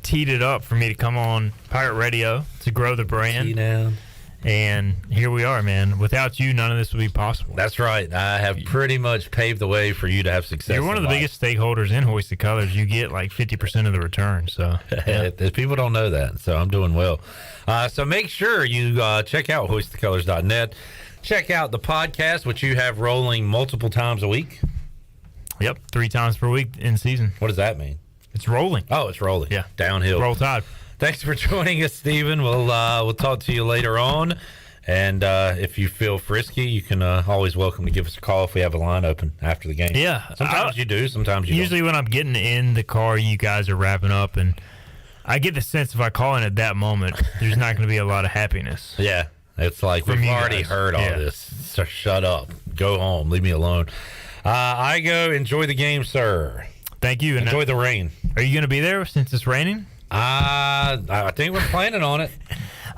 teed it up for me to come on Pirate Radio to grow the brand. And here we are, man. Without you, none of this would be possible. That's right. I have pretty much paved the way for you to have success. You're one of the biggest stakeholders in Hoist the Colors. You get like 50% of the return. So yeah. People don't know that, so I'm doing well. So make sure you check out hoistthecolors.net. Check out the podcast, which you have rolling multiple times a week. Yep, 3 times per week in season. What does that mean? It's rolling. Oh, it's rolling. Yeah. Downhill. Roll Tide. Thanks for joining us, Stephen. We'll talk to you later on. And if you feel frisky, you can always welcome to give us a call if we have a line open after the game. Yeah. Sometimes you do, sometimes you usually don't. When I'm getting in the car, you guys are wrapping up, and I get the sense if I call in at that moment, there's not going to be a lot of happiness. Yeah. It's like, we've already heard all this. So shut up. Go home. Leave me alone. Igo, enjoy the game, sir. Thank you. Enjoy the rain. Are you going to be there since it's raining? I think we're planning on it.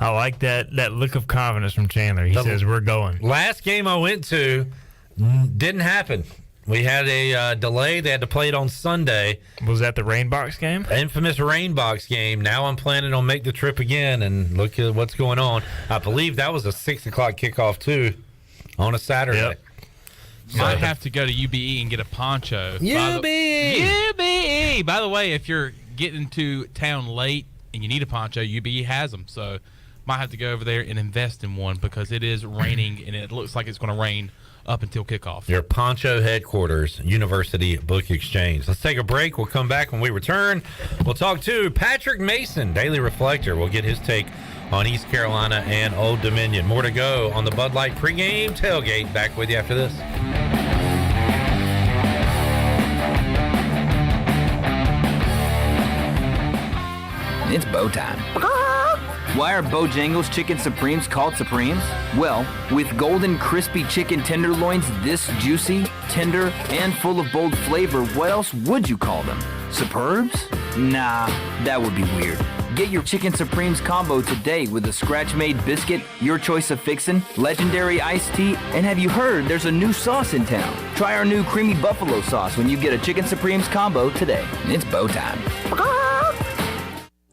I like that look of confidence from Chandler. He says, we're going. Last game I went to didn't happen. We had a delay. They had to play it on Sunday. Was that the Rainbox game? Infamous Rainbox game. Now I'm planning on make the trip again, and look at what's going on. I believe that was a 6 o'clock kickoff, too, on a Saturday. Yep. Might have to go to UBE and get a poncho. UBE! By the way, if you're getting to town late and you need a poncho, UBE has them. So might have to go over there and invest in one because it is raining and it looks like it's going to rain up until kickoff. Your poncho headquarters, University Book Exchange. Let's take a break. We'll come back when we return. We'll talk to Patrick Mason, Daily Reflector. We'll get his take on East Carolina and Old Dominion. More to go on the Bud Light Pregame Tailgate. Back with you after this. It's bow time. Why are Bojangles Chicken Supremes called Supremes? Well, with golden crispy chicken tenderloins this juicy, tender, and full of bold flavor, what else would you call them? Superbs? Nah, that would be weird. Get your Chicken Supremes combo today with a scratch-made biscuit, your choice of fixin', legendary iced tea, and have you heard there's a new sauce in town? Try our new creamy buffalo sauce when you get a Chicken Supremes combo today. It's bow time.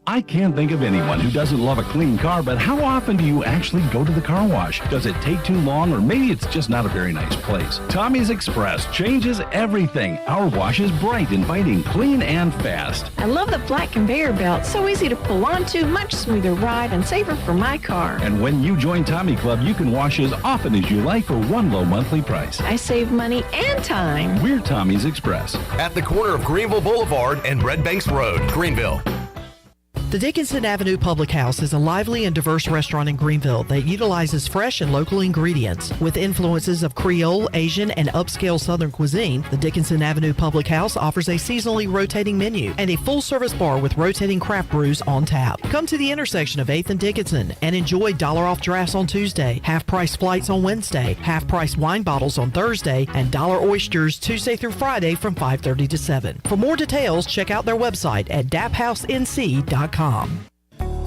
I can't think of anyone who doesn't love a clean car, but how often do you actually go to the car wash? Does it take too long, or maybe it's just not a very nice place? Tommy's Express changes everything. Our wash is bright, inviting, clean, and fast. I love the flat conveyor belt. So easy to pull onto, much smoother ride, and safer for my car. And when you join Tommy Club, you can wash as often as you like for one low monthly price. I save money and time. We're Tommy's Express. At the corner of Greenville Boulevard and Red Banks Road, Greenville. The Dickinson Avenue Public House is a lively and diverse restaurant in Greenville that utilizes fresh and local ingredients. With influences of Creole, Asian, and upscale Southern cuisine, the Dickinson Avenue Public House offers a seasonally rotating menu and a full-service bar with rotating craft brews on tap. Come to the intersection of 8th and Dickinson and enjoy $1 off drafts on Tuesday, half-price flights on Wednesday, half-price wine bottles on Thursday, and $1 oysters Tuesday through Friday from 5:30 to 7. For more details, check out their website at daphousенc.com.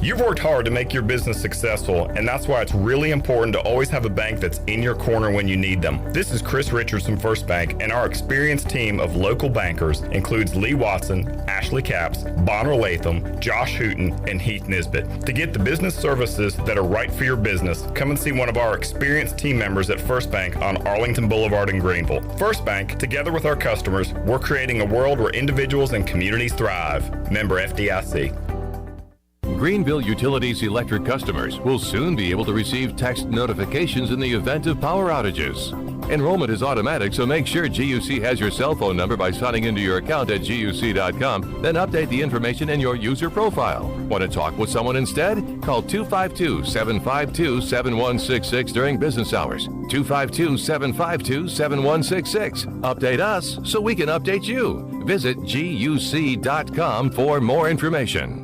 You've worked hard to make your business successful, and that's why it's really important to always have a bank that's in your corner when you need them. This is Chris Richards from First Bank, and our experienced team of local bankers includes Lee Watson, Ashley Capps, Bonner Latham, Josh Hooten, and Heath Nisbet. To get the business services that are right for your business, come and see one of our experienced team members at First Bank on Arlington Boulevard in Greenville. First Bank, together with our customers, we're creating a world where individuals and communities thrive. Member FDIC. Greenville Utilities electric customers will soon be able to receive text notifications in the event of power outages. Enrollment is automatic, so make sure GUC has your cell phone number by signing into your account at GUC.com, then update the information in your user profile. Want to talk with someone instead? Call 252-752-7166 during business hours. 252-752-7166. Update us so we can update you. Visit GUC.com for more information.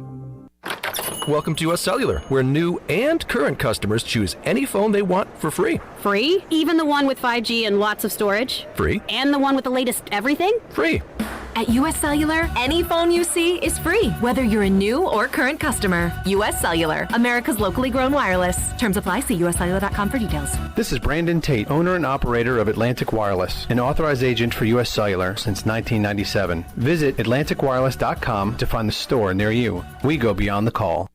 Welcome to US Cellular, where new and current customers choose any phone they want for free. Free? Even the one with 5G and lots of storage? Free. And the one with the latest everything? Free. At US Cellular, any phone you see is free, whether you're a new or current customer. US Cellular, America's locally grown wireless. Terms apply. See uscellular.com for details. This is Brandon Tate, owner and operator of Atlantic Wireless, an authorized agent for US Cellular since 1997. Visit atlanticwireless.com to find the store near you. We go beyond the call.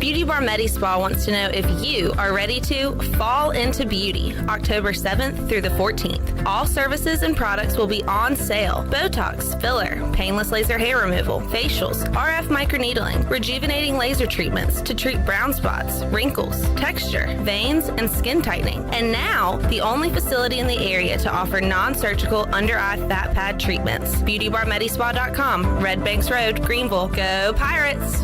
Beauty Bar Medi Spa wants to know if you are ready to fall into beauty October 7th through the 14th. All services and products will be on sale. Botox, filler, painless laser hair removal, facials, RF microneedling, rejuvenating laser treatments to treat brown spots, wrinkles, texture, veins, and skin tightening. And now, the only facility in the area to offer non-surgical under-eye fat pad treatments. BeautyBarMedispa.com, Red Banks Road, Greenville. Go Pirates!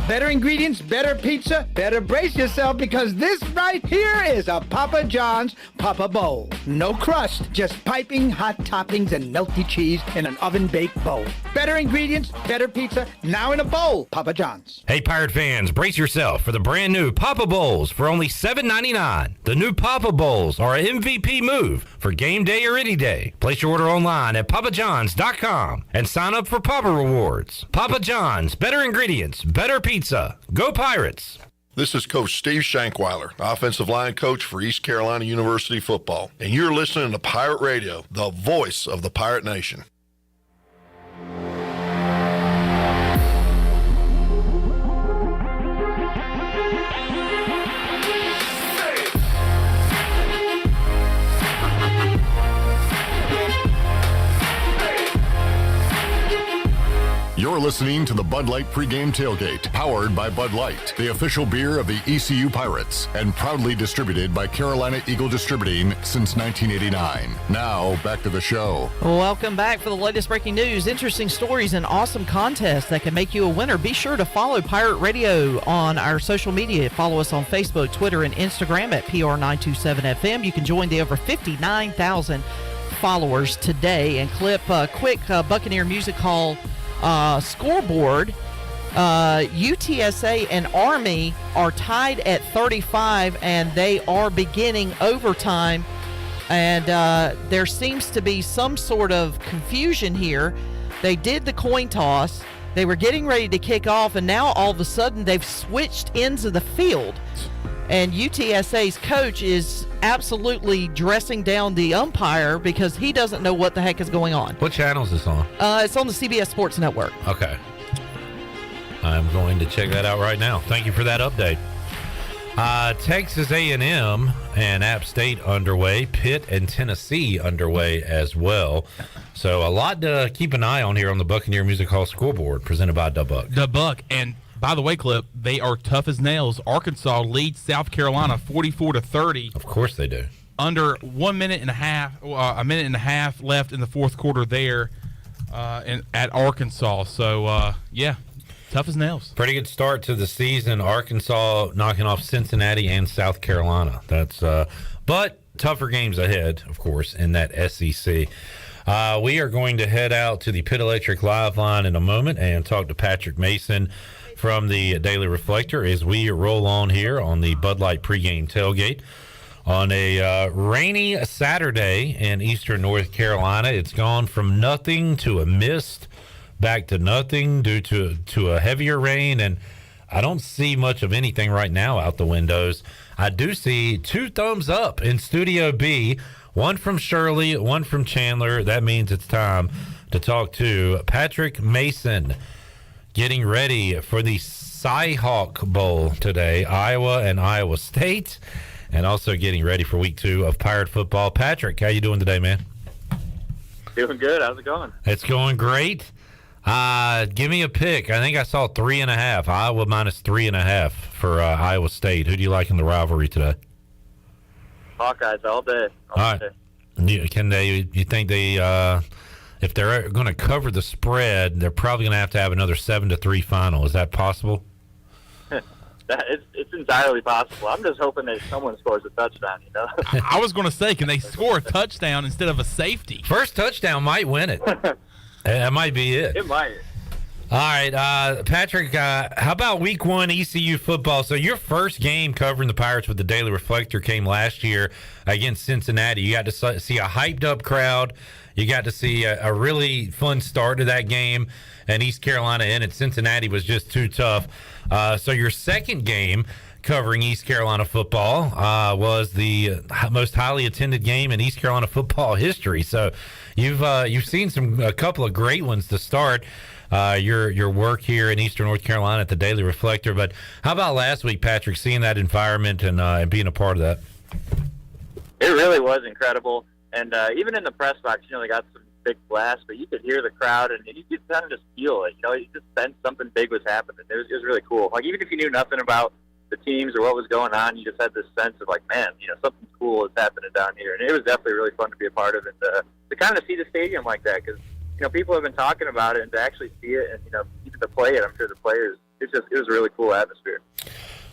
Better ingredients, better pizza, better brace yourself because this right here is a Papa John's Papa Bowl. No crust, just piping hot toppings and melty cheese in an oven-baked bowl. Better ingredients, better pizza, now in a bowl, Papa John's. Hey, Pirate fans, brace yourself for the brand new Papa Bowls for only $7.99. The new Papa Bowls are an MVP move for game day or any day. Place your order online at papajohns.com and sign up for Papa Rewards. Papa John's, better ingredients, better pizza. Go Pirates! This is Coach Steve Shankweiler, offensive line coach for East Carolina University football, and you're listening to Pirate Radio, the voice of the Pirate Nation. You're listening to the Bud Light Pregame Tailgate, powered by Bud Light, the official beer of the ECU Pirates, and proudly distributed by Carolina Eagle Distributing since 1989. Now, back to the show. Welcome back for the latest breaking news, interesting stories, and awesome contests that can make you a winner. Be sure to follow Pirate Radio on our social media. Follow us on Facebook, Twitter, and Instagram at PR927FM. You can join the over 59,000 followers today and clip a quick Buccaneer Music Hall scoreboard. UTSA and Army are tied at 35, and they are beginning overtime. And there seems to be some sort of confusion here. They did the coin toss. They were getting ready to kick off, and now all of a sudden they've switched ends of the field. And UTSA's coach is absolutely dressing down the umpire because he doesn't know what the heck is going on. What channel is this on? It's on the CBS Sports Network. Okay. I'm going to check that out right now. Thank you for that update. Texas A&M and App State underway. Pitt and Tennessee underway as well. So a lot to keep an eye on here on the Buccaneer Music Hall scoreboard presented by Da Buck. Da Buck. And by the way, Clip, they are tough as nails. Arkansas leads South Carolina 44-30. Of course they do. Under a minute and a half left in the fourth quarter there at Arkansas. So, yeah, tough as nails. Pretty good start to the season. Arkansas knocking off Cincinnati and South Carolina. That's but tougher games ahead, of course, in that SEC. We are going to head out to the Pitt Electric Live line in a moment and talk to Patrick Mason from the Daily Reflector as we roll on here on the Bud Light Pregame Tailgate on a rainy Saturday in eastern North Carolina. It's gone from nothing to a mist, back to nothing due to a heavier rain, and I don't see much of anything right now out the windows. I do see 2 thumbs up in Studio B, one from Shirley, one from Chandler. That means it's time to talk to Patrick Mason, getting ready for the Cy-Hawk Bowl today, Iowa and Iowa State, and also getting ready for week 2 of Pirate football. Patrick, how you doing today, man? Doing good. How's it going? It's going great. Give me a pick. I think I saw 3.5. Iowa minus 3.5 for Iowa State. Who do you like in the rivalry today? Hawkeyes all day. All right. You think they, if they're going to cover the spread, they're probably going to have another 7-3 final. Is that possible? It's entirely possible. I'm just hoping that someone scores a touchdown, I was going to say, can they score a touchdown instead of a safety? First touchdown might win it. That might be it. It might. All right, Patrick, how about week 1 ECU football? So your first game covering the Pirates with the Daily Reflector came last year against Cincinnati. You got to see a hyped-up crowd. You got to see a really fun start to that game, and East Carolina in it. Cincinnati was just too tough. So your second game covering East Carolina football was the most highly attended game in East Carolina football history. So you've seen a couple of great ones to start your work here in Eastern North Carolina at the Daily Reflector. But how about last week, Patrick, seeing that environment and being a part of that? It really was incredible. And even in the press box, they got some big blasts, but you could hear the crowd, and you could kind of just feel it. You just sensed something big was happening. It was really cool. Like, even if you knew nothing about the teams or what was going on, you just had this sense of, like, man, something cool is happening down here. And it was definitely really fun to be a part of it, to kind of see the stadium like that, because people have been talking about it, and to actually see it, and even to play it, I'm sure the players, it was a really cool atmosphere.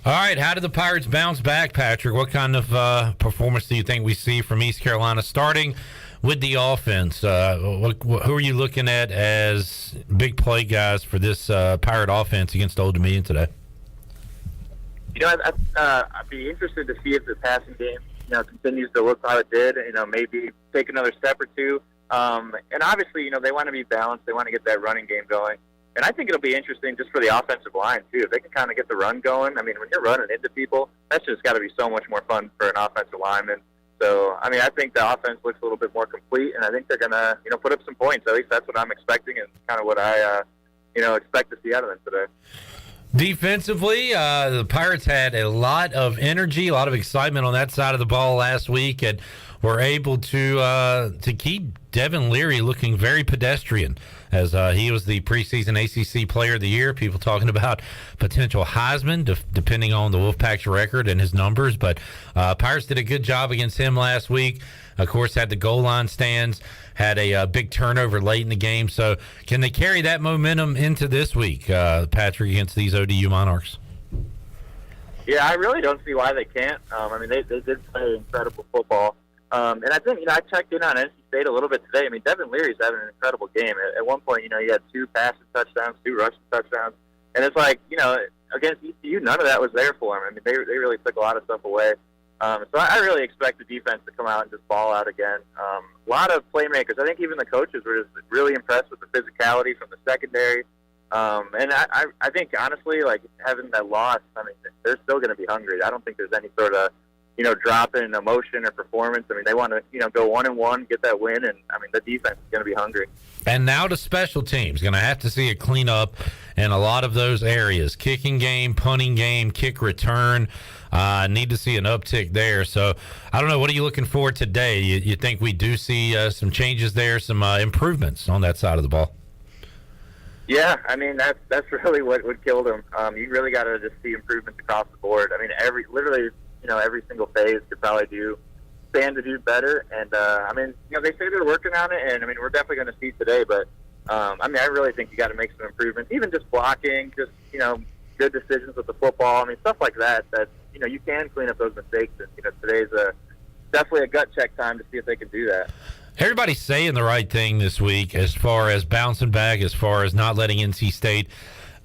All right, how did the Pirates bounce back, Patrick? What kind of performance do you think we see from East Carolina, starting with the offense? Who are you looking at as big play guys for this Pirate offense against Old Dominion today? I'd be interested to see if the passing game, continues to look how it did. Maybe take another step or two. And obviously, they want to be balanced. They want to get that running game going. And I think it'll be interesting just for the offensive line, too. If they can kind of get the run going, when you're running into people, that's just got to be so much more fun for an offensive lineman. So, I think the offense looks a little bit more complete, and I think they're going to, put up some points. At least that's what I'm expecting, and kind of what I, expect to see out of them today. Defensively, the Pirates had a lot of energy, a lot of excitement on that side of the ball last week, and were able to keep Devin Leary looking very pedestrian, as he was the preseason ACC Player of the Year. People talking about potential Heisman, depending on the Wolfpack's record and his numbers. But Pirates did a good job against him last week. Of course, had the goal line stands, had a big turnover late in the game. So can they carry that momentum into this week, Patrick, against these ODU Monarchs? Yeah, I really don't see why they can't. They did play incredible football. And I think, I checked in on NC State a little bit today. Devin Leary's having an incredible game. At one point, he had 2 passing touchdowns, 2 rushing touchdowns. And it's like, against ECU, none of that was there for him. They really took a lot of stuff away. So I really expect the defense to come out and just ball out again. A lot of playmakers. I think even the coaches were just really impressed with the physicality from the secondary. And I think, honestly, like, having that loss, they're still going to be hungry. I don't think there's any sort of, drop in emotion or performance. They want to, go 1-1, get that win, and, the defense is going to be hungry. And now to special teams. Going to have to see a cleanup in a lot of those areas. Kicking game, punting game, kick return. Need to see an uptick there. So, I don't know. What are you looking for today? You think we do see some changes there, some improvements on that side of the ball? Yeah, that's really what killed him. You really got to just see improvements across the board. Every single phase could probably stand to do better. And, they say they're working on it, and, we're definitely going to see today. But, I really think you got to make some improvements, even just blocking, just, good decisions with the football. Stuff like that, you can clean up those mistakes. And, today's definitely a gut check time to see if they can do that. Everybody's saying the right thing this week as far as bouncing back, as far as not letting NC State,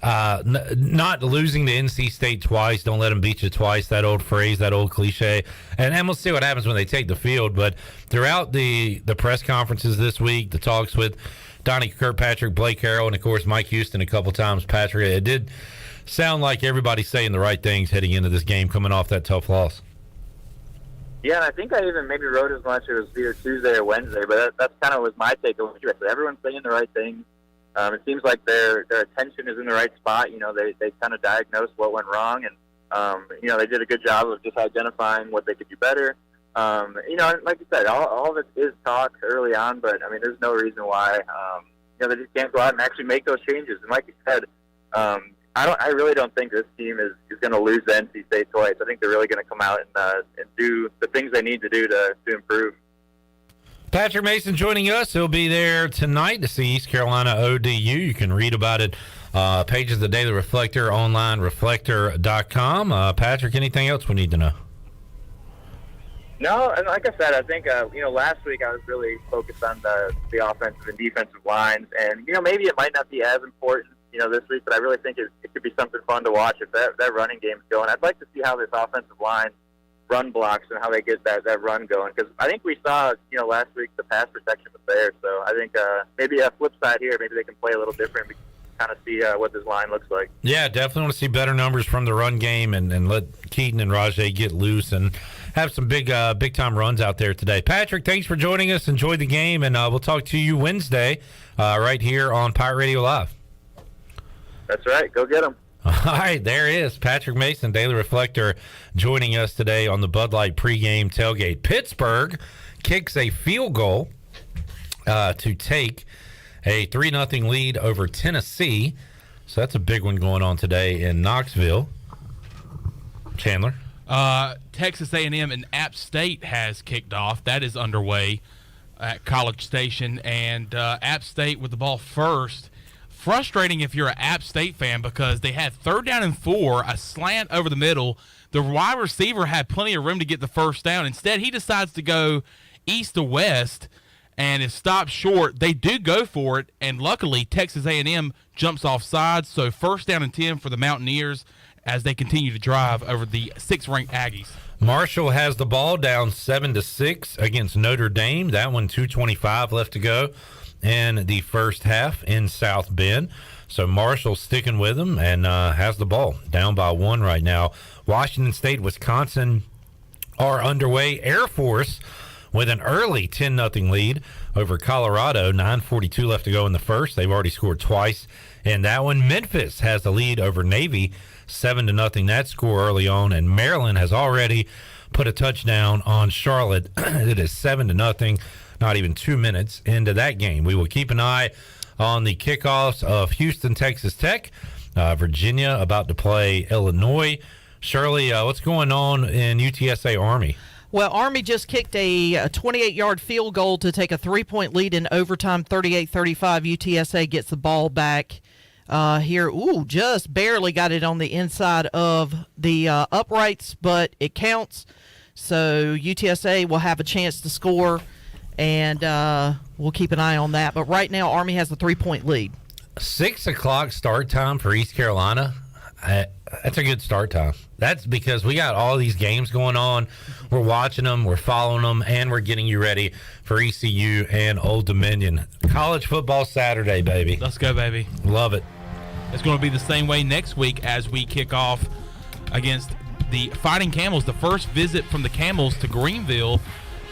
not losing to NC State twice. Don't let them beat you twice. That old phrase, that old cliche. And we'll see what happens when they take the field. But throughout the press conferences this week, the talks with Donnie Kirkpatrick, Blake Harrell, and, of course, Mike Houston a couple times, Patrick, it did sound like everybody's saying the right things heading into this game, coming off that tough loss. Yeah, and I think I even maybe wrote as much. It was either Tuesday or Wednesday, but that's kind of was my takeaway. Everyone's saying the right things. It seems like their attention is in the right spot. They kind of diagnosed what went wrong, and they did a good job of just identifying what they could do better. Like you said, all of it is talk early on, but there's no reason why they just can't go out and actually make those changes. And like you said, I really don't think this team is going to lose to NC State twice. I think they're really going to come out and do the things they need to do to improve. Patrick Mason joining us. He'll be there tonight to see East Carolina ODU. You can read about it, pages of the Daily Reflector, online, reflector.com. Patrick, anything else we need to know? No, and like I said, I think, last week I was really focused on the offensive and defensive lines. And, maybe it might not be as important, this week, but I really think it could be something fun to watch if that running game's going. I'd like to see how this offensive line run blocks and how they get that run going, because I think we saw last week the pass protection was there. So I think maybe a flip side here, maybe they can play a little different. We can kind of see what this line looks like. Yeah, definitely want to see better numbers from the run game and let Keaton and Rajay get loose and have some big time runs out there today. Patrick, thanks for joining us. Enjoy the game, and we'll talk to you Wednesday right here on Pirate Radio Live. That's right. Go get them. All right, there is Patrick Mason, Daily Reflector, joining us today on the Bud Light pregame tailgate. Pittsburgh kicks a field goal to take a 3-0 lead over Tennessee. So that's a big one going on today in Knoxville. Chandler? Texas A&M and App State has kicked off. That is underway at College Station. And App State with the ball first. Frustrating if you're an App State fan, because they had 3rd down and 4, a slant over the middle. The wide receiver had plenty of room to get the first down. Instead, he decides to go east to west and is stopped short. They do go for it, and luckily Texas A&M jumps off sides. So 1st down and 10 for the Mountaineers as they continue to drive over the 6th-ranked Aggies. Marshall has the ball down 7-6 against Notre Dame. That one, 2:25 left to go in the first half in South Bend. So Marshall sticking with them and has the ball down by 1 right now. Washington State, Wisconsin are underway. Air Force with an early 10-0 lead over Colorado. 9:42 left to go in the first. They've already scored twice in that one. Memphis has the lead over Navy, 7-0. That score early on. And Maryland has already put a touchdown on Charlotte. It is 7-0. Not even 2 minutes into that game. We will keep an eye on the kickoffs of Houston, Texas Tech, Virginia about to play Illinois. Shirley, what's going on in UTSA Army? Well, Army just kicked a 28-yard field goal to take a 3-point lead in overtime, 38-35. UTSA gets the ball back here. Ooh, just barely got it on the inside of the uprights, but it counts. So UTSA will have a chance to score, and we'll keep an eye on that. But right now, Army has a 3-point lead. 6 o'clock start time for East Carolina. That's a good start time. That's because we got all these games going on. We're watching them, we're following them, and we're getting you ready for ECU and Old Dominion. College football Saturday, baby. Let's go, baby. Love it. It's going to be the same way next week as we kick off against the Fighting Camels. The first visit from the Camels to Greenville.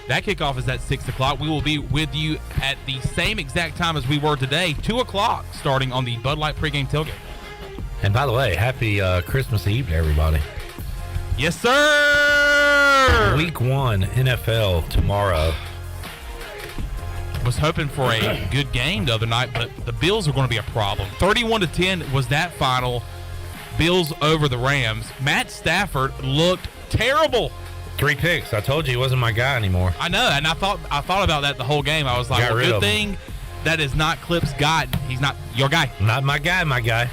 That kickoff is at 6 o'clock. We will be with you at the same exact time as we were today, 2 o'clock, starting on the Bud Light pregame tailgate. And by the way, happy Christmas Eve to everybody. Yes, sir! Week 1 NFL tomorrow. Was hoping for a good game the other night, but the Bills are going to be a problem. 31-10 was that final. Bills over the Rams. Matt Stafford looked terrible. 3 picks. I told you he wasn't my guy anymore. I know, and I thought about that the whole game. I was like, well, good thing that is not Clip's guy. He's not your guy. Not my guy, my guy.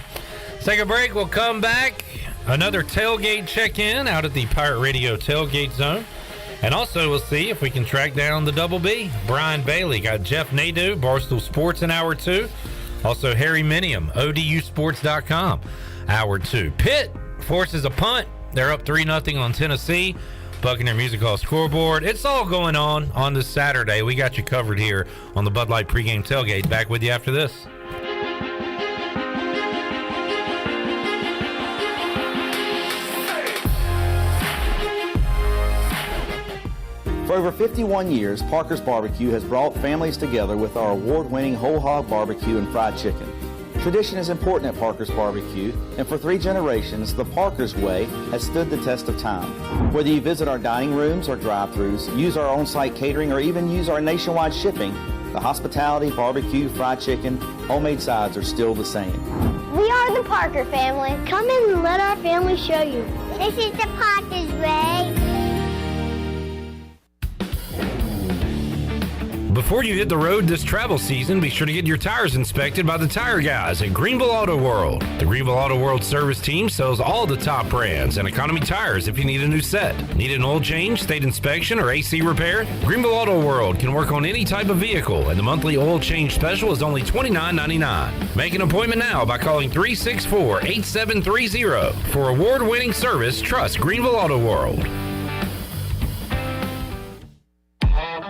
Let's take a break. We'll come back. Another tailgate check-in out at the Pirate Radio Tailgate Zone. And also we'll see if we can track down the Double B. Brian Bailey. Got Jeff Nadeau, Barstool Sports in Hour 2. Also Harry Minium, ODUsports.com, Hour 2. Pitt forces a punt. They're up 3-0 on Tennessee. Buccaneer Music Hall Scoreboard. It's all going on this Saturday. We got you covered here on the Bud Light pregame tailgate. Back with you after this. For over 51 years, Parker's Barbecue has brought families together with our award-winning whole hog barbecue and fried chicken. Tradition is important at Parker's Barbecue, and for 3 generations, the Parker's Way has stood the test of time. Whether you visit our dining rooms or drive-thrus, use our on-site catering, or even use our nationwide shipping, The hospitality, barbecue, fried chicken, homemade sides are still the same. We are the Parker family. Come in and let our family show you. This is the Parker's way. Before you hit the road this travel season, be sure to get your tires inspected by the tire guys at Greenville Auto World. The Greenville Auto World service team sells all the top brands and economy tires if you need a new set. Need an oil change, state inspection, or AC repair? Greenville Auto World can work on any type of vehicle, and the monthly oil change special is only $29.99. Make an appointment now by calling 364-8730. For award-winning service, trust Greenville Auto World.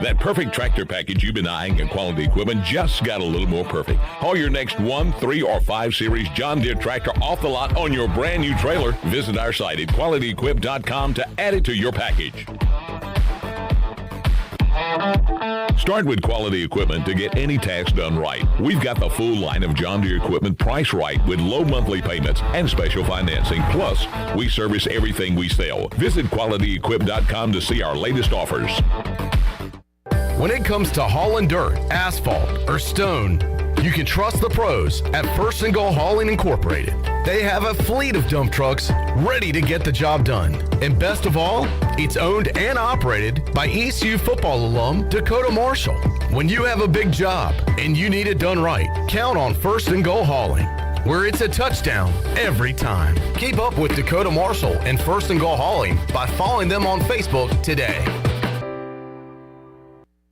That perfect tractor package you've been eyeing at Quality Equipment just got a little more perfect. Haul your next 1, 3, or 5 Series John Deere tractor off the lot on your brand new trailer. Visit our site at QualityEquip.com to add it to your package. Start with Quality Equipment to get any task done right. We've got the full line of John Deere equipment priced right with low monthly payments and special financing. Plus, we service everything we sell. Visit QualityEquip.com to see our latest offers. When it comes to hauling dirt, asphalt, or stone, you can trust the pros at First and Goal Hauling Incorporated. They have a fleet of dump trucks ready to get the job done. And best of all, it's owned and operated by ECU football alum Dakota Marshall. When you have a big job and you need it done right, count on First and Goal Hauling, where it's a touchdown every time. Keep up with Dakota Marshall and First and Goal Hauling by following them on Facebook today.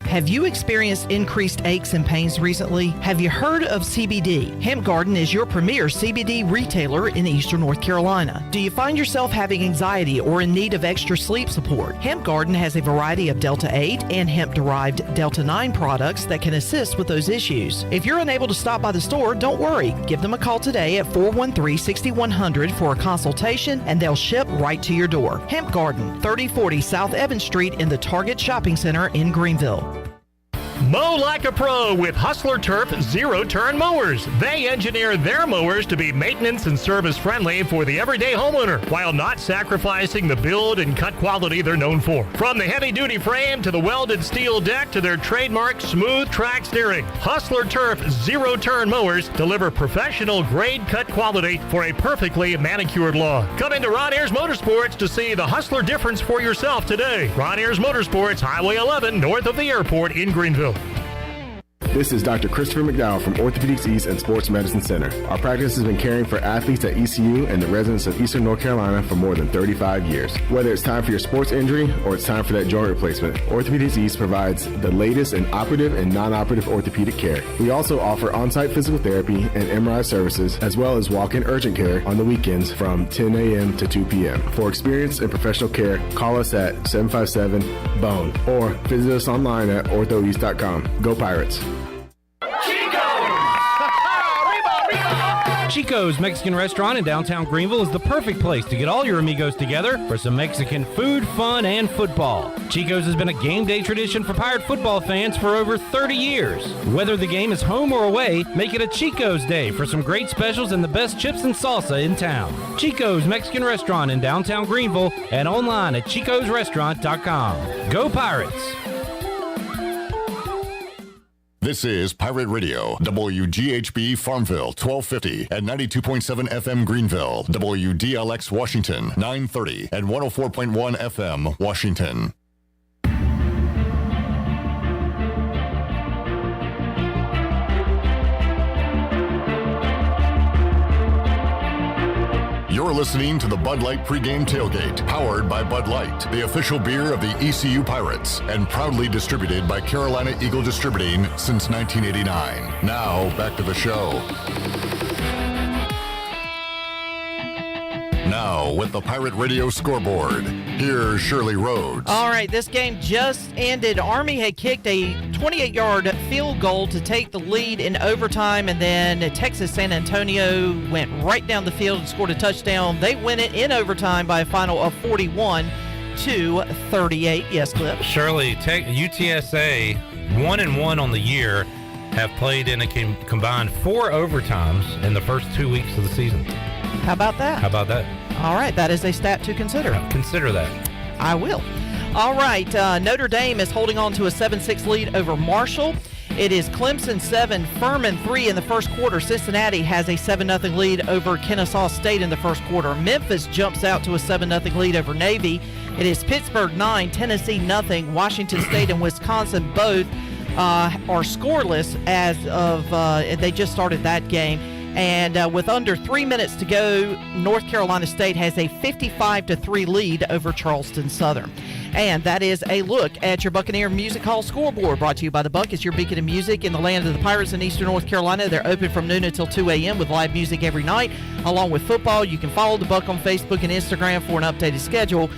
Have you experienced increased aches and pains recently? Have you heard of CBD? Hemp Garden is your premier CBD retailer in Eastern North Carolina. Do you find yourself having anxiety or in need of extra sleep support? Hemp Garden has a variety of Delta 8 and hemp-derived Delta 9 products that can assist with those issues. If you're unable to stop by the store, don't worry. Give them a call today at 413-6100 for a consultation, and they'll ship right to your door. Hemp Garden, 3040 South Evans Street in the Target Shopping Center in Greenville. Mow like a pro with Hustler Turf zero-turn mowers. They engineer their mowers to be maintenance and service friendly for the everyday homeowner while not sacrificing the build and cut quality they're known for. From the heavy-duty frame to the welded steel deck to their trademark smooth track steering, Hustler Turf zero-turn mowers deliver professional grade cut quality for a perfectly manicured lawn. Come into Ron Ayers Motorsports to see the Hustler difference for yourself today. Ron Ayers Motorsports, Highway 11, north of the airport in Greenville. This is Dr. Christopher McDowell from Orthopedics East and Sports Medicine Center. Our practice has been caring for athletes at ECU and the residents of Eastern North Carolina for more than 35 years. Whether it's time for your sports injury or it's time for that joint replacement, Orthopedics East provides the latest in operative and non-operative orthopedic care. We also offer on-site physical therapy and MRI services, as well as walk-in urgent care on the weekends from 10 a.m. to 2 p.m. For experience and professional care, call us at 757-BONE or visit us online at orthoeast.com. Go Pirates! Chico's Mexican Restaurant in downtown Greenville is the perfect place to get all your amigos together for some Mexican food, fun, and football. Chico's has been a game day tradition for Pirate football fans for over 30 years. Whether the game is home or away, make it a Chico's day for some great specials and the best chips and salsa in town. Chico's Mexican Restaurant in downtown Greenville and online at chicosrestaurant.com. Go Pirates! This is Pirate Radio, WGHB Farmville, 1250 and 92.7 FM Greenville, WDLX Washington, 930 and 104.1 FM Washington. You're listening to the Bud Light Pregame Tailgate, powered by Bud Light, the official beer of the ECU Pirates, and proudly distributed by Carolina Eagle Distributing since 1989. Now, back to the show. Now, with the Pirate Radio scoreboard, here's Shirley Rhodes. All right, this game just ended. Army had kicked a 28-yard field goal to take the lead in overtime, and then Texas San Antonio went right down the field and scored a touchdown. They win it in overtime by a final of 41-38. Yes, Clip? Shirley, UTSA 1-1 on the year, have played in a combined 4 overtimes in the first 2 weeks of the season. How about that? How about that? All right, that is a stat to consider. Consider that. I will. All right, Notre Dame is holding on to a 7-6 lead over Marshall. It is Clemson 7, Furman 3 in the first quarter. Cincinnati has a 7-0 lead over Kennesaw State in the first quarter. Memphis jumps out to a 7-0 lead over Navy. It is Pittsburgh 9, Tennessee 0. Washington State and Wisconsin both are scoreless as of they just started that game. And with under 3 minutes to go, North Carolina State has a 55-3 lead over Charleston Southern. And that is a look at your Buccaneer Music Hall scoreboard, brought to you by The Buck. It's your beacon of music in the land of the Pirates in eastern North Carolina. They're open from noon until 2 a.m. with live music every night, along with football. You can follow The Buck on Facebook and Instagram for an updated schedule.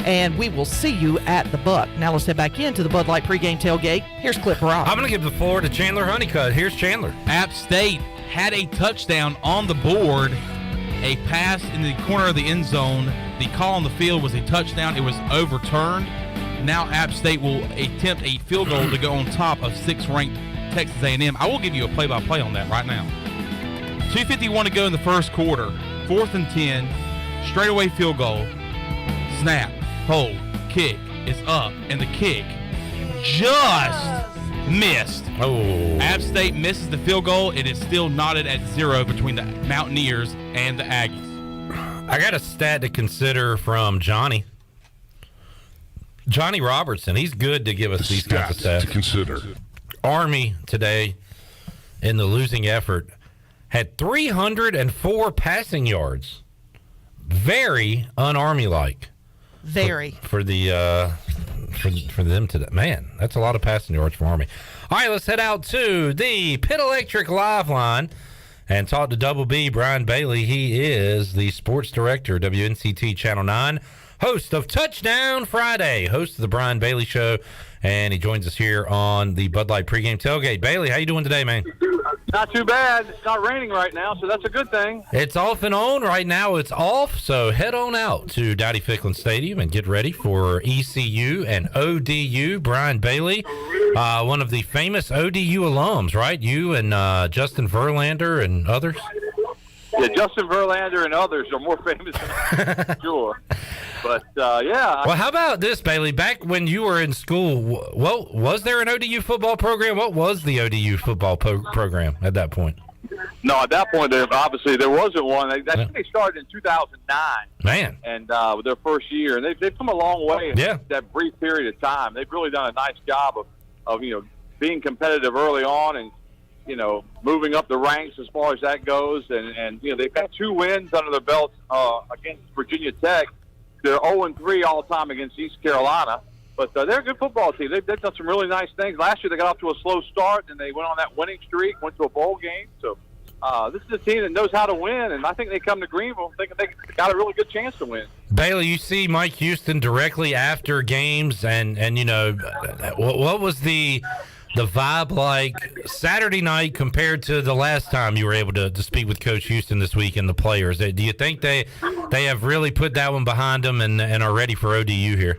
And we will see you at The Buck. Now let's head back into the Bud Light pregame tailgate. Here's Clip Rock. I'm going to give the floor to Chandler Honeycutt. Here's Chandler. App State had a touchdown on the board, a pass in the corner of the end zone. The call on the field was a touchdown. It was overturned. Now App State will attempt a field goal to go on top of 6th-ranked Texas A&M. I will give you a play-by-play on that right now. 2:51 to go in the first quarter. 4th and 10. Straightaway field goal. Snap. Hold. Kick is up. And the kick just missed. Oh. App State misses the field goal. It is still knotted at 0 between the Mountaineers and the Aggies. I got a stat to consider from Johnny Robertson. He's good to give us these kinds of stats to consider. Army today, in the losing effort, had 304 passing yards. Very un-Army-like. Very. For them today. Man, that's a lot of passing yards for Army. All right, let's head out to the Pit Electric Live Line and talk to Double B, Brian Bailey. He is the sports director, WNCT Channel 9, host of Touchdown Friday, host of the Brian Bailey Show, and he joins us here on the Bud Light pregame tailgate. Bailey, how you doing today, man? Not too bad. It's not raining right now, so that's a good thing. It's off and on. Right now it's off, so head on out to Dowdy Ficklen Stadium and get ready for ECU and ODU. Brian Bailey, one of the famous ODU alums, right? You and Justin Verlander and others? Yeah, Justin Verlander and others are more famous than sure. But, yeah. Well, how about this, Bailey? Back when you were in school, well, was there an ODU football program? What was the ODU football program at that point? No, at that point, obviously, there wasn't one. I think they started in 2009. Man. And with their first year. And they've come a long way in that brief period of time. They've really done a nice job of being competitive early on and, moving up the ranks as far as that goes. And they've got 2 wins under their belt against Virginia Tech. They're 0-3 all time against East Carolina. But they're a good football team. They've done some really nice things. Last year they got off to a slow start, and they went on that winning streak, went to a bowl game. So this is a team that knows how to win, and I think they come to Greenville thinking they got a really good chance to win. Bailey, you see Mike Houston directly after games, and what was the vibe like Saturday night compared to the last time you were able to speak with Coach Houston this week and the players? Do you think they have really put that one behind them and are ready for ODU here?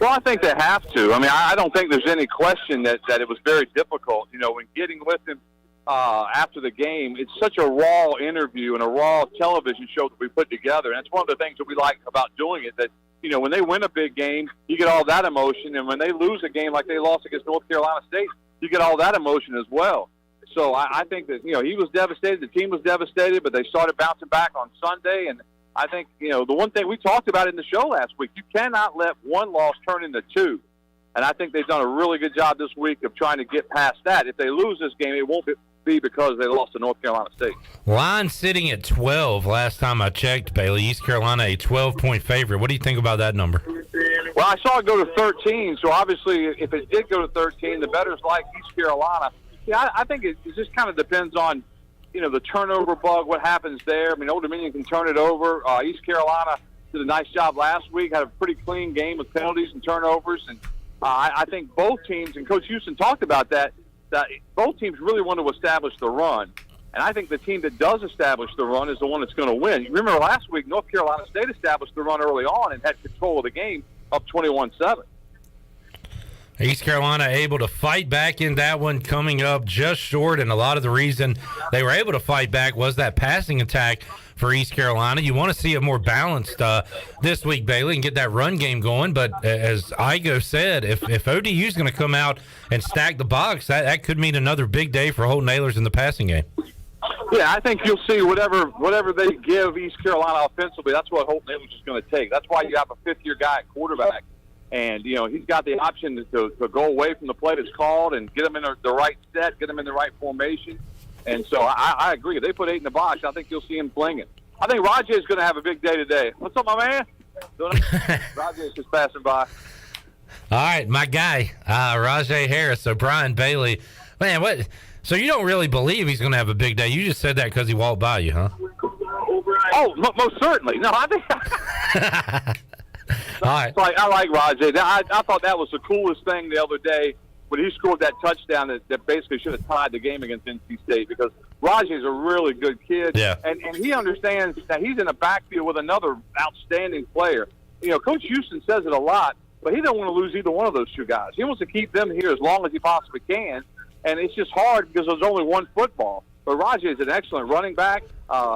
Well, I think they have to. I mean, I don't think there's any question that it was very difficult. When getting with him after the game, it's such a raw interview and a raw television show that we put together. And it's one of the things that we like about doing it, that when they win a big game, you get all that emotion. And when they lose a game like they lost against North Carolina State, you get all that emotion as well. So I think that, he was devastated. The team was devastated, but they started bouncing back on Sunday. And I think, the one thing we talked about in the show last week, you cannot let one loss turn into 2. And I think they've done a really good job this week of trying to get past that. If they lose this game, it won't be because they lost to North Carolina State. Line sitting at 12 last time I checked, Bailey. East Carolina, a 12-point favorite. What do you think about that number? Well, I saw it go to 13, so obviously if it did go to 13, the bettors like East Carolina. Yeah, I think it just kind of depends on, the turnover bug, what happens there. I mean, Old Dominion can turn it over. East Carolina did a nice job last week, had a pretty clean game with penalties and turnovers. And I think both teams, and Coach Houston talked about that both teams really want to establish the run. And I think the team that does establish the run is the one that's going to win. You remember last week, North Carolina State established the run early on and had control of the game up 21-7. East Carolina able to fight back in that one, coming up just short, and a lot of the reason they were able to fight back was that passing attack for East Carolina. You want to see it more balanced this week, Bailey, and get that run game going. But as Igo said, if ODU is going to come out and stack the box, that could mean another big day for Holton Ahlers in the passing game. Yeah, I think you'll see whatever they give East Carolina offensively, that's what Holton Ahlers is going to take. That's why you have a fifth-year guy at quarterback. And, he's got the option to go away from the play that's called and get them in the right set, get them in the right formation. And so I agree. If they put 8 in the box, I think you'll see him flinging. I think Rajay is going to have a big day today. What's up, my man? Rajay is just passing by. All right, my guy, Rajay Harris. So Brian Bailey. Man, what? So you don't really believe he's going to have a big day. You just said that because he walked by you, huh? Oh, most certainly. No, I think All right. I like Rajay. I thought that was the coolest thing the other day when he scored that touchdown that basically should have tied the game against NC State, because Rajay's a really good kid. Yeah. And he understands that he's in a backfield with another outstanding player. Coach Houston says it a lot, but he don't want to lose either one of those two guys. He wants to keep them here as long as he possibly can. And it's just hard because there's only one football. But Rajay is an excellent running back.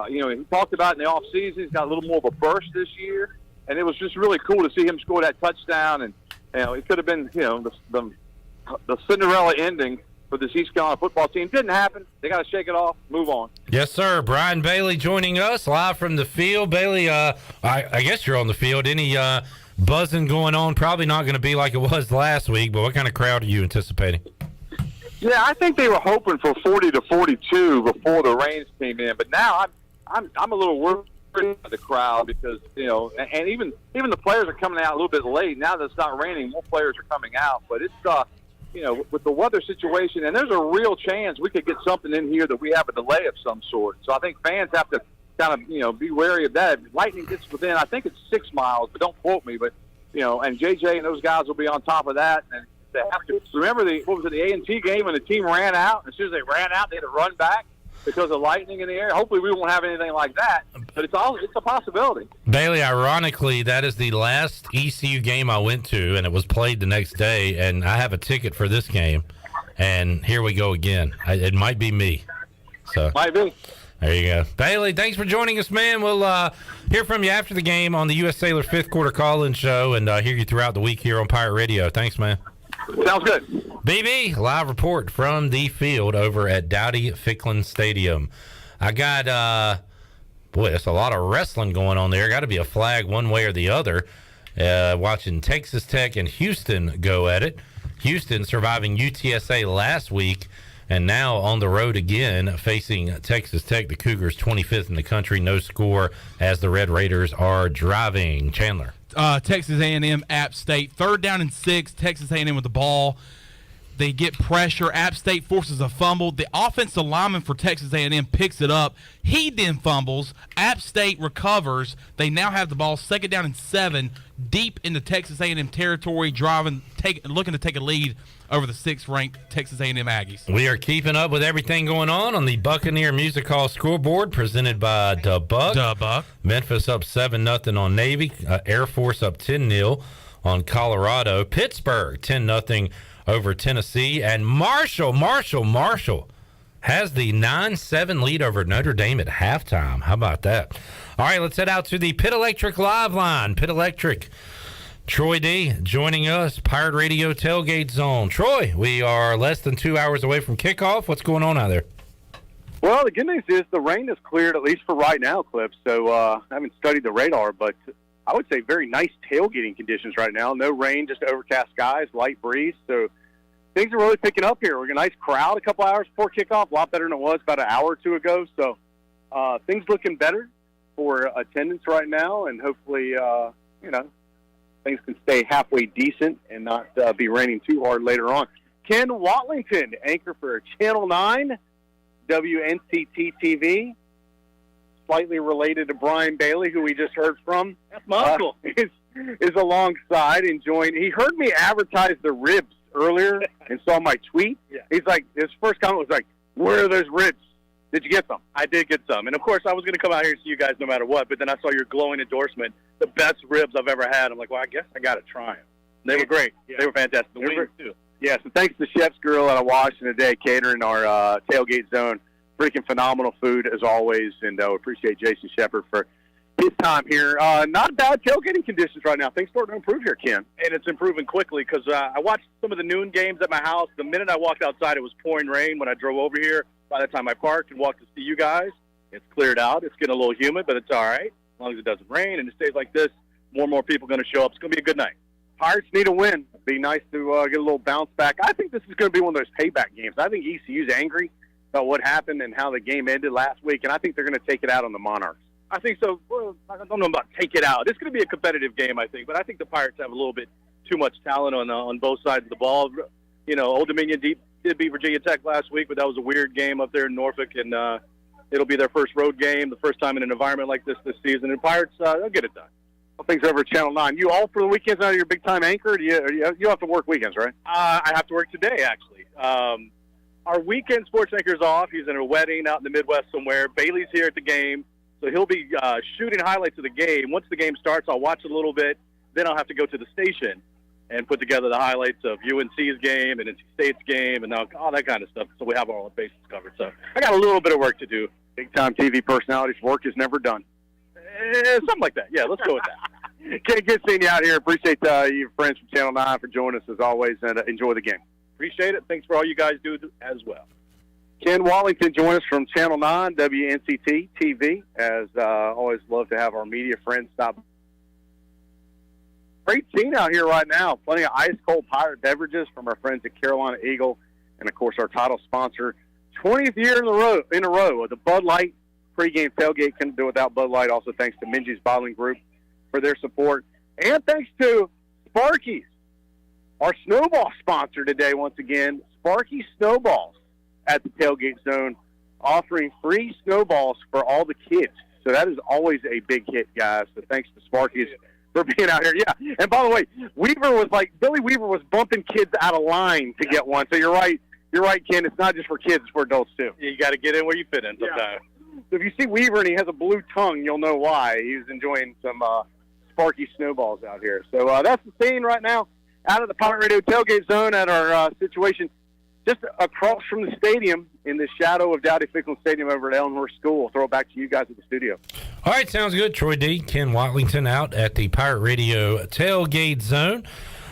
He talked about in the offseason, he's got a little more of a burst this year. And it was just really cool to see him score that touchdown. And, it could have been, the Cinderella ending for this East Carolina football team. Didn't happen. They got to shake it off, move on. Yes, sir. Brian Bailey joining us live from the field. Bailey, I guess you're on the field. Any buzzing going on? Probably not going to be like it was last week, but what kind of crowd are you anticipating? Yeah, I think they were hoping for 40 to 42 before the rains came in, but now I'm a little worried about the crowd because and even the players are coming out a little bit late. Now that it's not raining, more players are coming out, but it's with the weather situation, and there's a real chance we could get something in here that we have a delay of some sort. So I think fans have to kind of be wary of that. If lightning gets within, I think it's 6 miles, but don't quote me, but and JJ and those guys will be on top of that. And they have to remember the A&T game when the team ran out. As soon as they ran out, they had to run back because of lightning in the air. Hopefully, we won't have anything like that, but it's a possibility. Bailey, ironically, that is the last ECU game I went to, and it was played the next day. And I have a ticket for this game, and here we go again. It might be me. So might be. There you go. Bailey, thanks for joining us, man. We'll hear from you after the game on the U.S. Sailor 5th Quarter Call-In Show, and hear you throughout the week here on Pirate Radio. Thanks, man. Sounds good. BB, live report from the field over at Dowdy-Ficklin Stadium. I got, that's a lot of wrestling going on there. Got to be a flag one way or the other. Watching Texas Tech and Houston go at it. Houston surviving UTSA last week, and now on the road again facing Texas Tech. The Cougars 25th in the country, no score as the Red Raiders are driving. Chandler. Texas A&M, App State, 3rd down and 6. Texas A&M with the ball. They get pressure. App State forces a fumble. The offensive lineman for Texas A&M picks it up. He then fumbles. App State recovers. They now have the ball 2nd down and 7, deep into Texas A&M territory, looking to take a lead over the 6th-ranked Texas A&M Aggies. We are keeping up with everything going on the Buccaneer Music Hall scoreboard presented by Buck. Memphis up 7-0 on Navy. Air Force up 10-0 on Colorado. Pittsburgh 10-0 over Tennessee. And Marshall has the 9-7 lead over Notre Dame at halftime. How about that? All right, let's head out to the Pit Electric live line. Pit Electric. Troy D joining us, Pirate Radio Tailgate Zone. Troy, we are less than 2 hours away from kickoff. What's going on out there? Well, the good news is the rain is cleared, at least for right now, Cliff. So I haven't studied the radar, but I would say very nice tailgating conditions right now. No rain, just overcast skies, light breeze. So things are really picking up here. We're a nice crowd a couple hours before kickoff, a lot better than it was about an hour or two ago. So things looking better for attendance right now, and hopefully, things can stay halfway decent and not be raining too hard later on. Ken Watlington, anchor for Channel 9, WNCT-TV, slightly related to Brian Bailey, who we just heard from. That's my uncle. Is alongside enjoying. He heard me advertise the ribs earlier and saw my tweet. Yeah. He's like, his first comment was like, "Where are those ribs? Did you get some?" I did get some. And, of course, I was going to come out here and see you guys no matter what, but then I saw your glowing endorsement, the best ribs I've ever had. I'm like, well, I guess I got to try them. They were great. Yeah. They were fantastic. The wings, too. Yeah, so thanks to Chef's Grill out of Washington today, catering our tailgate zone freaking phenomenal food as always, and appreciate Jason Shepard for his time here. Not bad tailgating conditions right now. Things starting to improve here, Ken, and it's improving quickly because I watched some of the noon games at my house. The minute I walked outside, it was pouring rain. When I drove over here, by the time I parked and walked to see you guys, it's cleared out. It's getting a little humid, but it's all right as long as it doesn't rain and it stays like this. More and more people are going to show up. It's going to be a good night. Pirates need a win. It'd be nice to get a little bounce back. I think this is going to be one of those payback games. I think ECU's angry about what happened and how the game ended last week, and I think they're going to take it out on the Monarchs. I think so. Well, I don't know about take it out. It's going to be a competitive game, I think, but I think the Pirates have a little bit too much talent on both sides of the ball. You know, Old Dominion did beat Virginia Tech last week, but that was a weird game up there in Norfolk, and it'll be their first road game, the first time in an environment like this season. And Pirates, they'll get it done. Well, things over at Channel 9. You all for the weekends out of your big-time anchor? Do you have to work weekends, right? I have to work today, actually. Our weekend sports anchor is off. He's in a wedding out in the Midwest somewhere. Bailey's here at the game, so he'll be shooting highlights of the game. Once the game starts, I'll watch it a little bit. Then I'll have to go to the station and put together the highlights of UNC's game and NC State's game and all that kind of stuff, so we have all the bases covered. So I got a little bit of work to do. Big-time TV personalities, work is never done. Something like that. Yeah, let's go with that. Okay, good seeing you out here. Appreciate you friends from Channel 9 for joining us as always, and enjoy the game. Appreciate it. Thanks for all you guys do as well. Ken Wallington joins us from Channel 9, WNCT TV. As always, love to have our media friends stop. Great scene out here right now. Plenty of ice-cold Pirate beverages from our friends at Carolina Eagle, and, of course, our title sponsor, 20th year in a row of the Bud Light Pregame Tailgate. Couldn't do without Bud Light. Also, thanks to Minji's Bottling Group for their support. And thanks to Sparky's, our snowball sponsor today once again. Sparky Snowballs at the Tailgate Zone, offering free snowballs for all the kids. So that is always a big hit, guys. So thanks to Sparky's for being out here. Yeah, and by the way, Billy Weaver was bumping kids out of line to get one. So you're right. You're right, Ken. It's not just for kids; it's for adults too. You got to get in where you fit in sometimes. Yeah. So if you see Weaver and he has a blue tongue, you'll know why. He's enjoying some Sparky snowballs out here. So that's the scene right now out of the Pirate Radio Tailgate Zone at our situation just across from the stadium in the shadow of Dowdy Ficklen Stadium over at Elmhurst School. I'll throw it back to you guys at the studio. All right, sounds good. Troy D., Ken Watlington out at the Pirate Radio Tailgate Zone.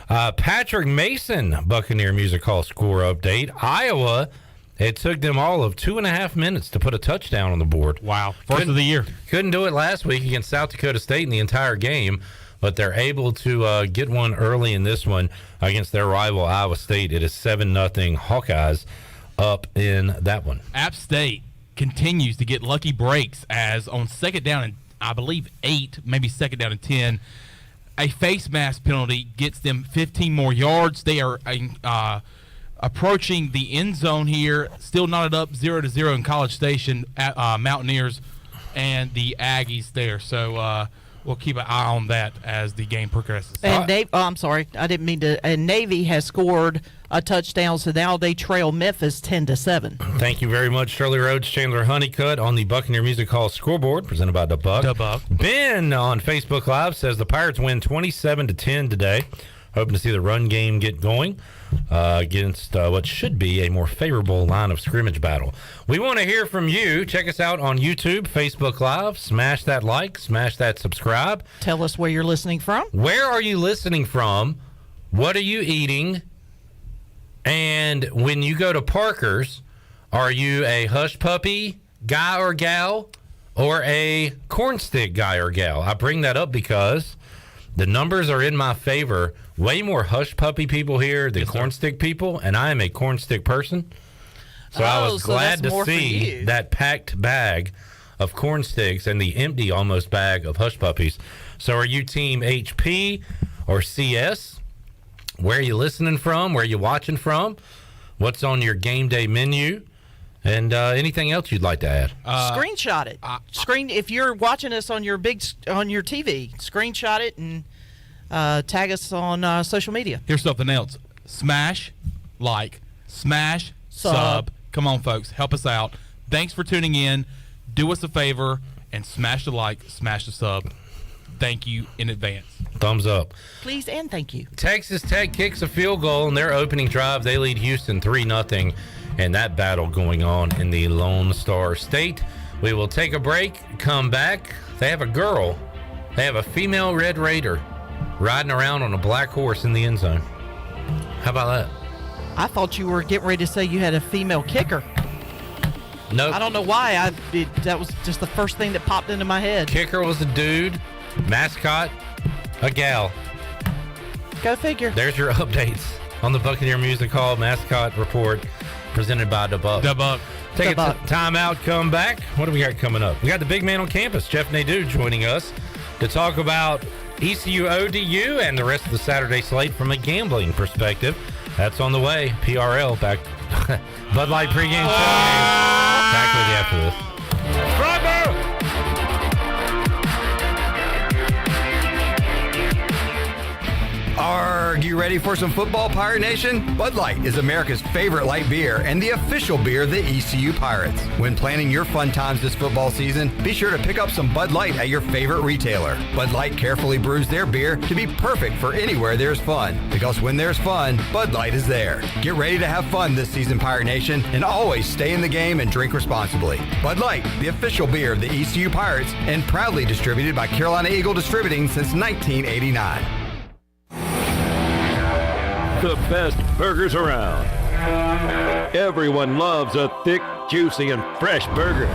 Patrick Mason, Buccaneer Music Hall score update. Iowa, it took them all of 2.5 minutes to put a touchdown on the board. Wow. First of the year. Couldn't do it last week against South Dakota State in the entire game, but they're able to get one early in this one against their rival Iowa State. It is 7-0 Hawkeyes up in that one. App State continues to get lucky breaks as on second down and I believe 8, maybe second down and 10, a face mask penalty gets them 15 more yards. They are approaching the end zone here, still knotted up 0-0 in College Station at Mountaineers and the Aggies there. So we'll keep an eye on that as the game progresses. And I'm sorry, I didn't mean to. And Navy has scored a touchdown, so now they trail Memphis 10-7. Thank you very much, Shirley Rhodes, Chandler Honeycutt on the Buccaneer Music Hall scoreboard, presented by The Buck. The Buck. Ben on Facebook Live says the Pirates win 27-10 today. Hoping to see the run game get going against what should be a more favorable line of scrimmage battle. We want to hear from you. Check us out on YouTube, Facebook Live. Smash that like, smash that subscribe. Tell us where you're listening from. Where are you listening from? What are you eating? And when you go to Parker's, are you a hush puppy guy or gal or a corn stick guy or gal? I bring that up because the numbers are in my favor. Way more hush puppy people here than corn stick people, and I am a corn stick person. So I was glad to see that packed bag of corn sticks and the empty almost bag of hush puppies. So are you team HP or CS? Where are you listening from? Where are you watching from? What's on your game day menu? And anything else you'd like to add? Screenshot it. If you're watching us on your TV, screenshot it and tag us on social media. Here's something else. Smash, like, smash, sub. Come on, folks. Help us out. Thanks for tuning in. Do us a favor and smash the like, smash the sub. Thank you in advance. Thumbs up. Please and thank you. Texas Tech kicks a field goal in their opening drive. They lead Houston 3-0 and that battle going on in the Lone Star State. We will take a break, come back. They have a girl. They have a female Red Raider riding around on a black horse in the end zone. How about that? I thought you were getting ready to say you had a female kicker. No. I don't know why. That was just the first thing that popped into my head. Kicker was a dude. Mascot, a gal. Go figure. There's your updates on the Buccaneer Music Hall Mascot Report presented by The Buck. The Buck. Take a time out, come back. What do we got coming up? We got the big man on campus, Jeff Nadeau, joining us to talk about ECU ODU and the rest of the Saturday slate from a gambling perspective. That's on the way. PRL back. Bud Light pregame tailgate. Back with you after this. Bravo! Are you ready for some football, Pirate Nation? Bud Light is America's favorite light beer and the official beer of the ECU Pirates. When planning your fun times this football season, be sure to pick up some Bud Light at your favorite retailer. Bud Light carefully brews their beer to be perfect for anywhere there's fun. Because when there's fun, Bud Light is there. Get ready to have fun this season, Pirate Nation, and always stay in the game and drink responsibly. Bud Light, the official beer of the ECU Pirates, and proudly distributed by Carolina Eagle Distributing since 1989. The best burgers around. Everyone loves a thick, juicy, and fresh burger.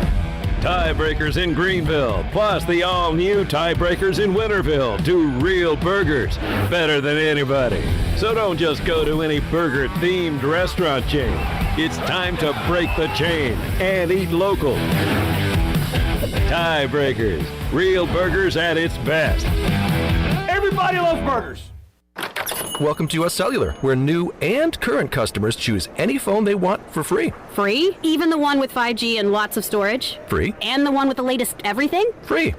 Tiebreakers in Greenville, plus the all-new Tiebreakers in Winterville, do real burgers better than anybody. So don't just go to any burger-themed restaurant chain. It's time to break the chain and eat local. Tiebreakers, real burgers at its best. Everybody loves burgers. Welcome to US Cellular, where new and current customers choose any phone they want for free. Free? Even the one with 5G and lots of storage? Free. And the one with the latest everything? Free.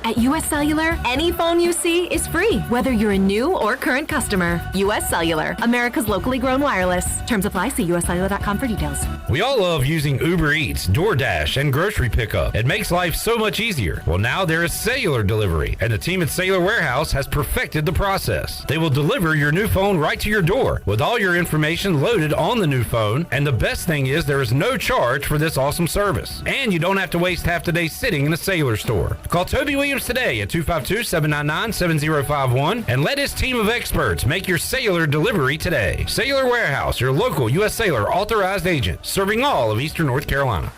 At US Cellular, any phone you see is free, whether you're a new or current customer. US Cellular, America's locally grown wireless. Terms apply. See uscellular.com for details. We all love using Uber Eats, DoorDash, and grocery pickup. It makes life so much easier. Well, now there is cellular delivery, and the team at Cellular Warehouse has perfected the process. They will deliver your new phone right to your door with all your information loaded on the new phone, and the best thing is there is no charge for this awesome service. And you don't have to waste half the day sitting in a Cellular store. Call Toby Williams today at 252-799-7051 and let his team of experts make your cellular delivery today. Cellular Warehouse, your local U.S. Cellular authorized agent, serving all of Eastern North Carolina.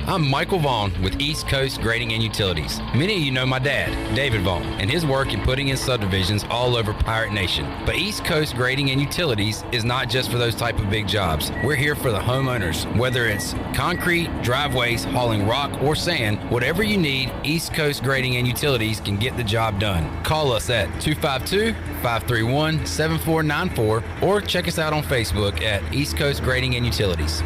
I'm Michael Vaughn with East Coast Grading and Utilities. Many of you know my dad, David Vaughn, and his work in putting in subdivisions all over Pirate Nation. But East Coast Grading and Utilities is not just for those type of big jobs. We're here for the homeowners. Whether it's concrete, driveways, hauling rock, or sand, whatever you need, East Coast Grading and Utilities can get the job done. Call us at 252-531-7494 or check us out on Facebook at East Coast Grading and Utilities.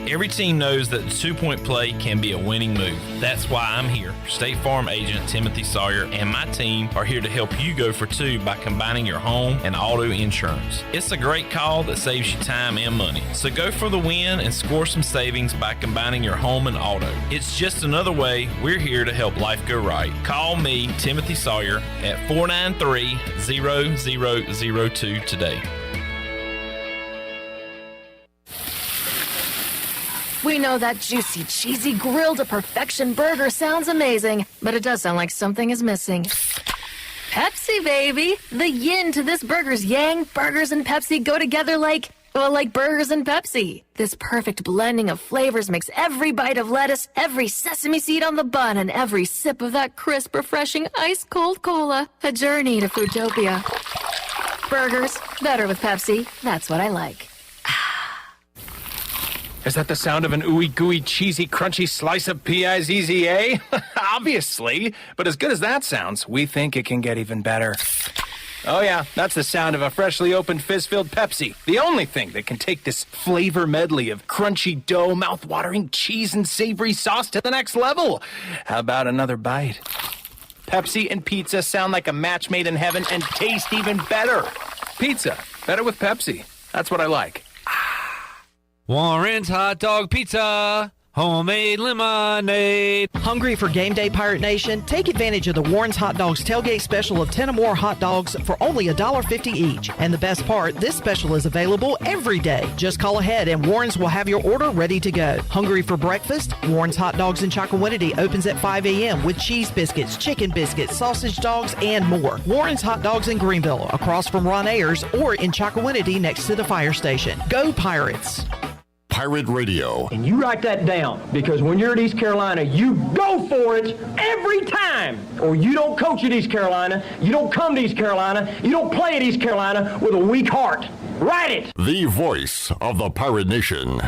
Every team knows that the two-point play can be a winning move. That's why I'm here. State Farm agent Timothy Sawyer and my team are here to help you go for two by combining your home and auto insurance. It's a great call that saves you time and money. So go for the win and score some savings by combining your home and auto. It's just another way we're here to help life go right. Call me, Timothy Sawyer, at 493-0002 today. We know that juicy, cheesy, grilled to perfection burger sounds amazing, but it does sound like something is missing. Pepsi, baby! The yin to this burger's yang. Burgers and Pepsi go together like burgers and Pepsi. This perfect blending of flavors makes every bite of lettuce, every sesame seed on the bun, and every sip of that crisp, refreshing, ice-cold cola a journey to Foodtopia. Burgers, better with Pepsi. That's what I like. Is that the sound of an ooey gooey, cheesy, crunchy slice of P-I-Z-Z-A? Obviously. But as good as that sounds, we think it can get even better. Oh yeah, that's the sound of a freshly opened fizz-filled Pepsi. The only thing that can take this flavor medley of crunchy dough, mouth-watering cheese, and savory sauce to the next level. How about another bite? Pepsi and pizza sound like a match made in heaven and taste even better. Pizza, better with Pepsi. That's what I like. Warren's Hot Dog Pizza. Homemade lemonade. Hungry for game day, Pirate Nation? Take advantage of the Warren's Hot Dogs tailgate special of 10 or more hot dogs for only $1.50 each. And the best part, this special is available every day. Just call ahead and Warren's will have your order ready to go. Hungry for breakfast? Warren's Hot Dogs in Chocowinity opens at 5 a.m. with cheese biscuits, chicken biscuits, sausage dogs, and more. Warren's Hot Dogs in Greenville, across from Ron Ayers, or in Chocowinity next to the fire station. Go Pirates! Pirate Radio. And you write that down, because when you're at East Carolina, you go for it every time. Or you don't coach at East Carolina, you don't come to East Carolina, you don't play at East Carolina with a weak heart. Write it! The voice of the Pirate Nation.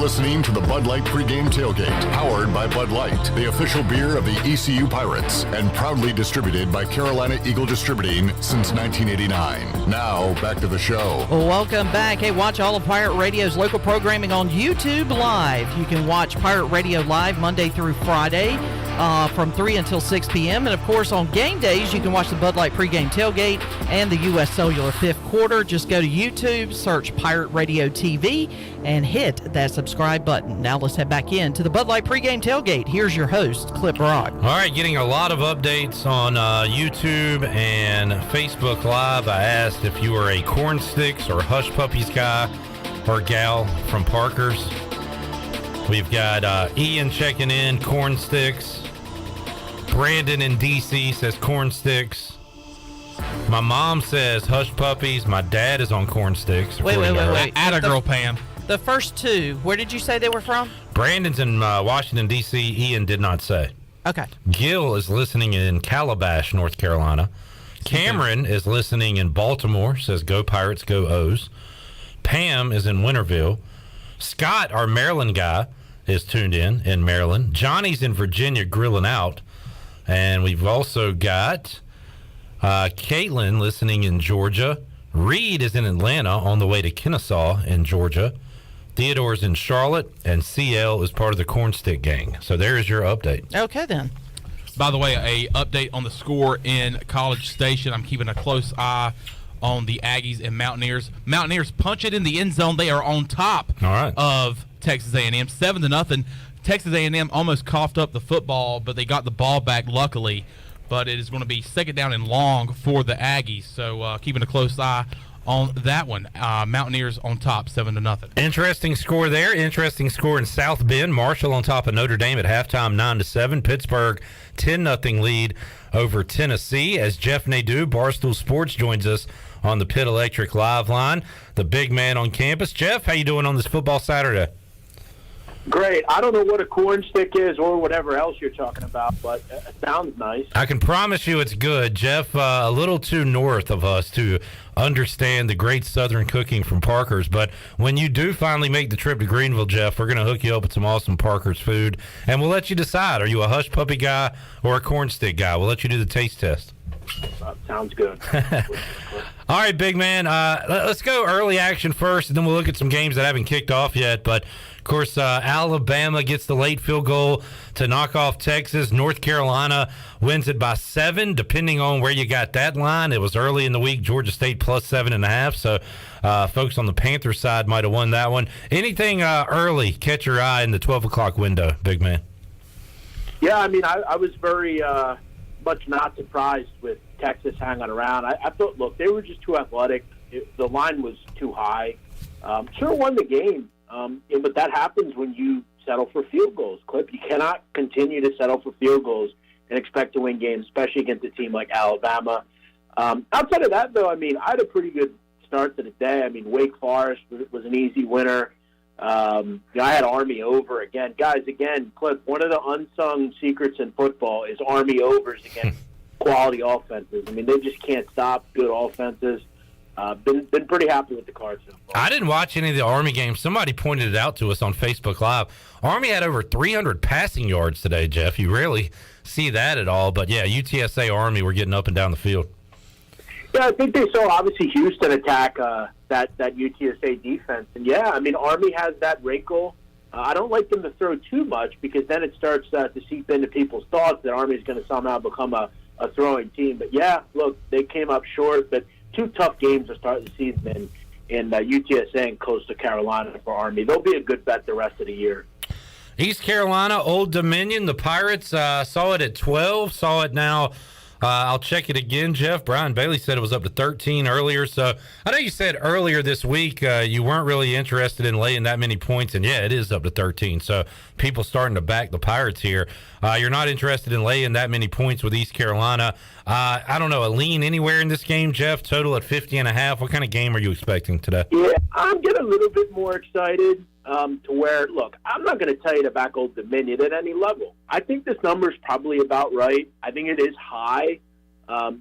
Listening to the Bud Light Pregame Tailgate, powered by Bud Light, the official beer of the ECU Pirates, and proudly distributed by Carolina Eagle Distributing since 1989. Now, back to the show. Welcome back. Hey, watch all of Pirate Radio's local programming on YouTube Live. You can watch Pirate Radio Live Monday through Friday from 3 until 6 p.m. And, of course, on game days, you can watch the Bud Light Pregame Tailgate and the U.S. Cellular Fifth Quarter. Just go to YouTube, search Pirate Radio TV, and hit that subscribe button. Now let's head back in to the Bud Light Pregame Tailgate. Here's your host, Clip Rock. All right, getting a lot of updates on YouTube and Facebook Live. I asked if you were a Corn Sticks or Hush Puppies guy or gal from Parker's. We've got Ian checking in, Corn Sticks. Brandon in D.C. says Corn Sticks. My mom says Hush Puppies. My dad is on Corn Sticks. Wait. Atta girl, Pam. The first two, where did you say they were from? Brandon's in Washington, D.C. Ian did not say. Okay. Gil is listening in Calabash, North Carolina. Cameron is listening in Baltimore, says Go Pirates, Go O's. Pam is in Winterville. Scott, our Maryland guy, is tuned in Maryland. Johnny's in Virginia grilling out. And we've also got Caitlin listening in Georgia. Reed is in Atlanta on the way to Kennesaw in Georgia. Theodore's in Charlotte, and CL is part of the Cornstick gang. So there's your update. Okay, then. By the way, a update on the score in College Station. I'm keeping a close eye on the Aggies and Mountaineers. Mountaineers punch it in the end zone. They are on top of Texas A&M, 7-0. Texas A&M almost coughed up the football, but they got the ball back luckily. But it is going to be second down and long for the Aggies. So keeping a close eye on that one. Mountaineers on top, 7-0. Interesting score there. Interesting score in South Bend. Marshall on top of Notre Dame at halftime, 9-7. Pittsburgh, 10-0 lead over Tennessee. As Jeff Nadeau, Barstool Sports, joins us on the Pit Electric Live line, the big man on campus. Jeff, how you doing on this football Saturday? Great. I don't know what a corn stick is or whatever else you're talking about, but it sounds nice. I can promise you it's good. Jeff, a little too north of us to understand the great Southern cooking from Parker's, but when you do finally make the trip to Greenville, Jeff, we're going to hook you up with some awesome Parker's food, and we'll let you decide. Are you a Hush Puppy guy or a corn stick guy? We'll let you do the taste test. Sounds good. All right, big man. Let's go early action first, and then we'll look at some games that haven't kicked off yet. But, of course, Alabama gets the late field goal to knock off Texas. North Carolina wins it by 7, depending on where you got that line. It was early in the week, Georgia State plus 7.5. So folks on the Panthers side might have won that one. Anything early catch your eye in the 12 o'clock window, big man? Yeah, I mean, I was very much not surprised with Texas hanging around. I thought, look, they were just too athletic. The line was too high. Sure won the game, but that happens when you settle for field goals, Clip. You cannot continue to settle for field goals and expect to win games, especially against a team like Alabama. Outside of that, though, I mean, I had a pretty good start to the day. I mean, Wake Forest was an easy winner. I had Army over again. Guys, again, Clip, one of the unsung secrets in football is Army overs against quality offenses. I mean, they just can't stop good offenses. Been pretty happy with the Cards so far. I didn't watch any of the Army games. Somebody pointed it out to us on Facebook Live. Army had over 300 passing yards today, Jeff. You rarely see that at all. But, yeah, UTSA Army were getting up and down the field. Yeah, I think they saw, obviously, Houston attack that UTSA defense. And, yeah, I mean, Army has that wrinkle I don't like them to throw too much because then it starts to seep into people's thoughts that Army is going to somehow become a throwing team. But, yeah, look, they came up short, but 2 tough games to start the season in UTSA and Coastal Carolina for Army. They'll be a good bet the rest of the year. East Carolina, Old Dominion, the Pirates saw it at 12, saw it now. I'll check it again, Jeff. Brian Bailey said it was up to 13 earlier. So I know you said earlier this week you weren't really interested in laying that many points, and yeah, it is up to 13. So people starting to back the Pirates here. You're not interested in laying that many points with East Carolina. I don't know, a lean anywhere in this game, Jeff? Total at 50.5. What kind of game are you expecting today? Yeah, I'm getting a little bit more excited to where, look, I'm not going to tell you to back Old Dominion at any level. I think this number is probably about right. I think it is high,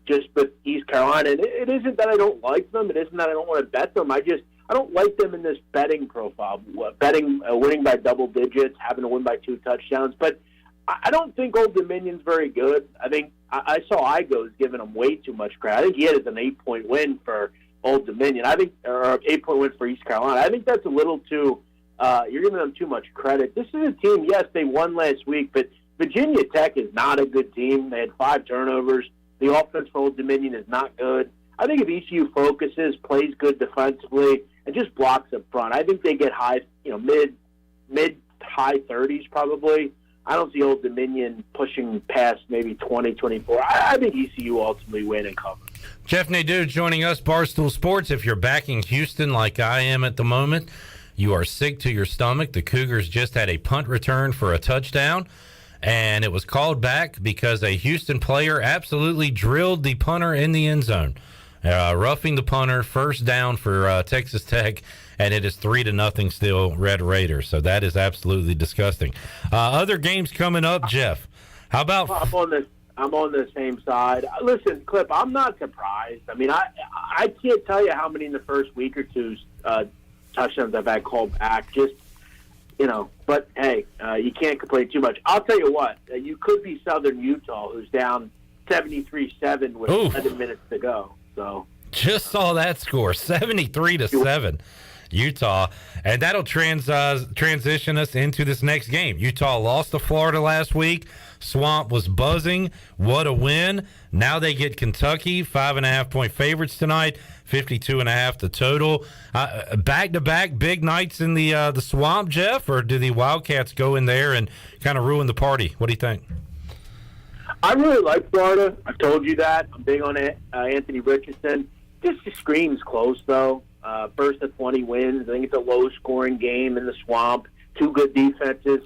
just with East Carolina. And it isn't that I don't like them. It isn't that I don't want to bet them. I don't like them in this betting profile, winning by double digits, having to win by 2 touchdowns. But I don't think Old Dominion's very good. I think I saw Igo's giving them way too much credit. I think he had it as an 8-point win for Old Dominion. I think, or an 8-point win for East Carolina. I think that's a little too. You're giving them too much credit. This is a team. Yes, they won last week, but Virginia Tech is not a good team. They had 5 turnovers. The offense for Old Dominion is not good. I think if ECU focuses, plays good defensively, and just blocks up front, I think they get high, mid high 30s probably. I don't see Old Dominion pushing past maybe 20, 24. I think ECU ultimately win and cover. Jeff Nadeau joining us, Barstool Sports. If you're backing Houston like I am at the moment, you are sick to your stomach. The Cougars just had a punt return for a touchdown, and it was called back because a Houston player absolutely drilled the punter in the end zone, roughing the punter. First down for Texas Tech, and it is 3-0 still Red Raiders. So that is absolutely disgusting. Other games coming up, Jeff. How about? I'm on the same side. Listen, Clip, I'm not surprised. I mean, I can't tell you how many in the first week or two touchdowns I've had called back. Just, but hey, you can't complain too much. I'll tell you what, you could be Southern Utah, who's down 73-7 with 11 minutes to go. So just saw that score, 73-7. Utah, and that'll transition us into this next game. Utah lost to Florida last week. Swamp was buzzing. What a win. Now they get Kentucky, 5.5-point favorites tonight, 52.5 the total. Back-to-back big nights in the Swamp, Jeff, or do the Wildcats go in there and kind of ruin the party? What do you think? I really like Florida. I've told you that. I'm big on Anthony Richardson. Just screams close, though. First to 20 wins. I think it's a low-scoring game in the Swamp. 2 good defenses.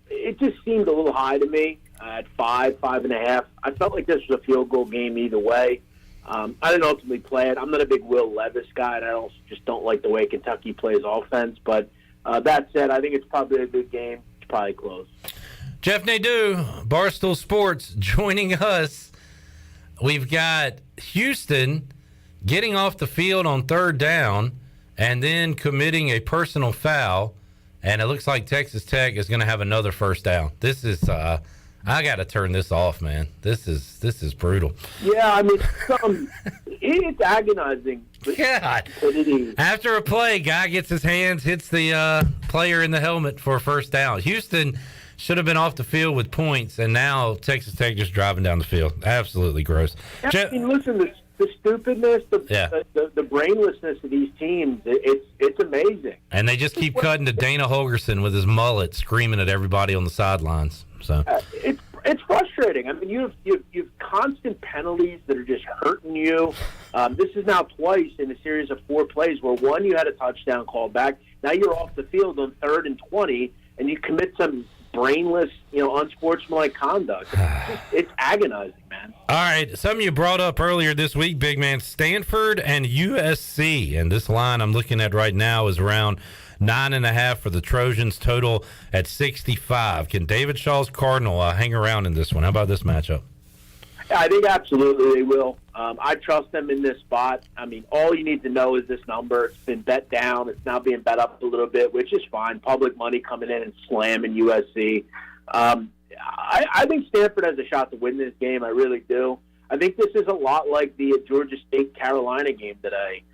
It just seemed a little high to me at 5.5. I felt like this was a field goal game either way. I didn't ultimately play it. I'm not a big Will Levis guy, and I just don't like the way Kentucky plays offense. But that said, I think it's probably a good game. It's probably close. Jeff Nadeau, Barstool Sports, joining us. We've got Houston getting off the field on 3rd down and then committing a personal foul, and it looks like Texas Tech is going to have another first down. This is I got to turn this off, man. This is brutal. Yeah, I mean, it's agonizing. God. After a play, guy gets his hands, hits the player in the helmet for a first down. Houston should have been off the field with points, and now Texas Tech just driving down the field. Absolutely gross. I mean, listen, the stupidness, the brainlessness of these teams, it's amazing. And they just keep cutting to Dana Holgerson with his mullet, screaming at everybody on the sidelines. So it's frustrating. I mean, you have constant penalties that are just hurting you. This is now twice in a series of 4 plays where one you had a touchdown called back. Now you're off the field on 3rd and 20, and you commit some brainless, unsportsmanlike conduct. It's agonizing, man. All right, something you brought up earlier this week, big man, Stanford and USC. And this line I'm looking at right now is around 9.5 for the Trojans, total at 65. Can David Shaw's Cardinal hang around in this one? How about this matchup? I think absolutely they will. I trust them in this spot. I mean, all you need to know is this number. It's been bet down. It's now being bet up a little bit, which is fine. Public money coming in and slamming USC. I think Stanford has a shot to win this game. I really do. I think this is a lot like the Georgia State-Carolina game today.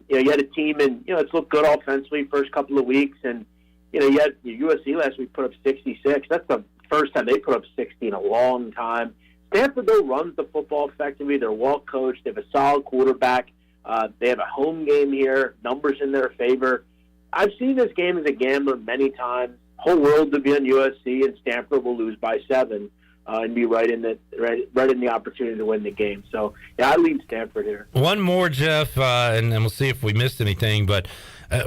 You had a team, and it's looked good offensively first couple of weeks, and You had USC last week put up 66. That's the first time they put up 60 in a long time. Stanford, though, runs the football effectively. They're well coached. They have a solid quarterback. They have a home game here. Numbers in their favor. I've seen this game as a gambler many times. Whole world to be on USC, and Stanford will lose by 7 and be right in the opportunity to win the game. So, yeah, I lean Stanford here. One more, Jeff, and we'll see if we missed anything, but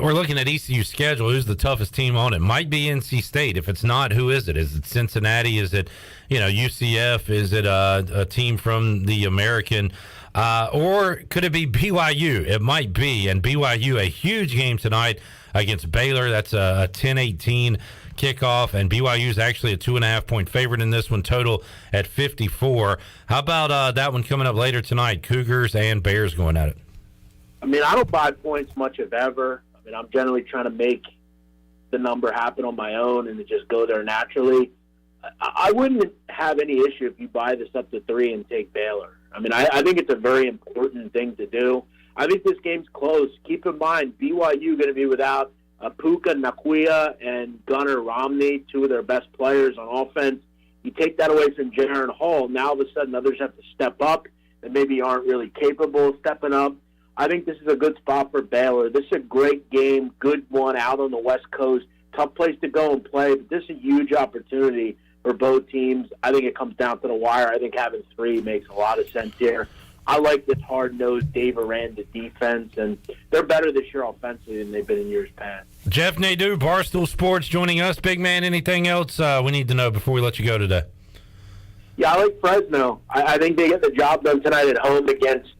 we're looking at ECU's schedule. Who's the toughest team on it? Might be NC State. If it's not, who is it? Is it Cincinnati? Is it, UCF? Is it a team from the American? Or could it be BYU? It might be. And BYU, a huge game tonight against Baylor. That's a 10-18 kickoff. And BYU is actually a 2.5-point favorite in this one, total at 54. How about that one coming up later tonight? Cougars and Bears going at it. I mean, I don't buy points much of ever. I mean, I'm generally trying to make the number happen on my own and to just go there naturally. I wouldn't have any issue if you buy this up to 3 and take Baylor. I mean, I think it's a very important thing to do. I think this game's close. Keep in mind, BYU going to be without Puka Nacua and Gunnar Romney, 2 of their best players on offense. You take that away from Jaron Hall, now all of a sudden others have to step up that maybe aren't really capable of stepping up. I think this is a good spot for Baylor. This is a great game, good one out on the West Coast. Tough place to go and play, but this is a huge opportunity for both teams. I think it comes down to the wire. I think having 3 makes a lot of sense here. I like this hard-nosed Dave Aranda defense, and they're better this year offensively than they've been in years past. Jeff Nadeau, Barstool Sports, joining us. Big man, anything else we need to know before we let you go today? Yeah, I like Fresno. I think they get the job done tonight at home against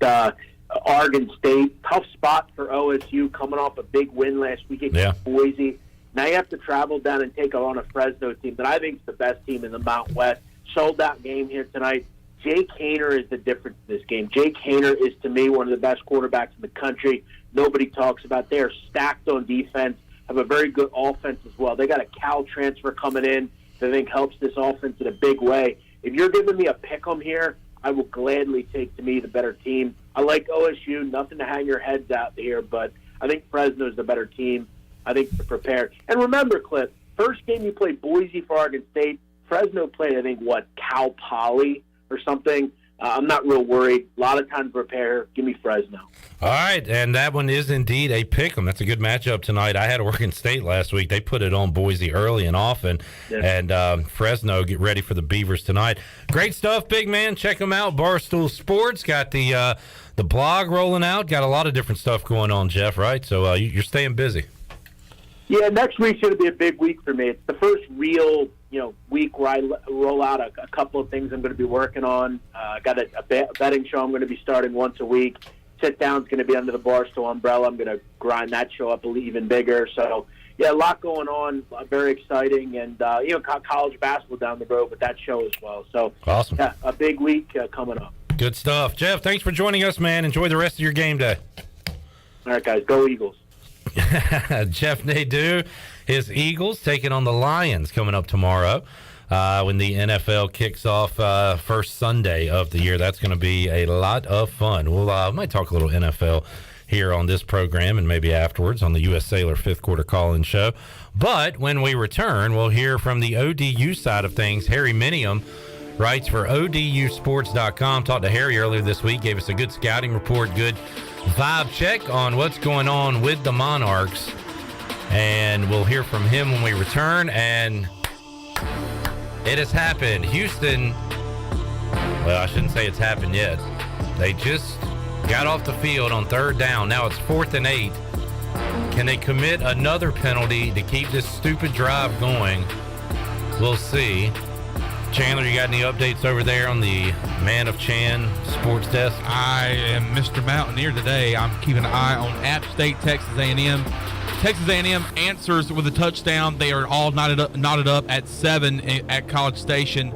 Oregon State. Tough spot for OSU coming off a big win last week against Boise. Now you have to travel down and take on a Fresno team that I think is the best team in the Mountain West. Sold-out game here tonight. Jake Haener is the difference in this game. Jake Haener is, to me, one of the best quarterbacks in the country. Nobody talks about. They are stacked on defense, have a very good offense as well. They got a Cal transfer coming in that I think helps this offense in a big way. If you're giving me a pick-em here, I will gladly take, to me, the better team. I like OSU. Nothing to hang your heads out here, but I think Fresno is the better team. I think they're prepared. And remember, Cliff, first game you played Boise for Oregon State. Fresno played, I think, Cal Poly or something. I'm not real worried. A lot of time to prepare. Give me Fresno. All right, and that one is indeed a pick 'em. That's a good matchup tonight. I had Oregon State last week. They put it on Boise early and often, and Fresno get ready for the Beavers tonight. Great stuff, big man. Check them out. Barstool Sports got the blog rolling out. Got a lot of different stuff going on, Jeff, right? So you're staying busy. Yeah, next week's going to be a big week for me. It's the first real, week where I roll out a couple of things I'm going to be working on. I got a betting show I'm going to be starting once a week. Sit-down's going to be under the Barstool umbrella. I'm going to grind that show up even bigger. So, yeah, a lot going on. Very exciting. And, college basketball down the road with that show as well. So, awesome. Yeah, a big week coming up. Good stuff. Jeff, thanks for joining us, man. Enjoy the rest of your game day. All right, guys. Go Eagles. Jeff Nadeau, his Eagles taking on the Lions coming up tomorrow when the NFL kicks off first Sunday of the year. That's going to be a lot of fun. We'll might talk a little NFL here on this program and maybe afterwards on the U.S. Sailor fifth quarter call-in show. But when we return, we'll hear from the ODU side of things. Harry Minium writes for ODUsports.com. Talked to Harry earlier this week, gave us a good scouting report, good vibe check on what's going on with the Monarchs, and we'll hear from him when we return. And it has happened. Houston, well, I shouldn't say it's happened yet. They just got off the field on third down. Now it's 4th and 8. Can they commit another penalty to keep this stupid drive going? We'll see. Chandler, you got any updates over there on the Man of Chan sports desk? I am Mr. Mountaineer today. I'm keeping an eye on App State, Texas A&M. Texas A&M answers with a touchdown. They are all knotted up at 7 at College Station.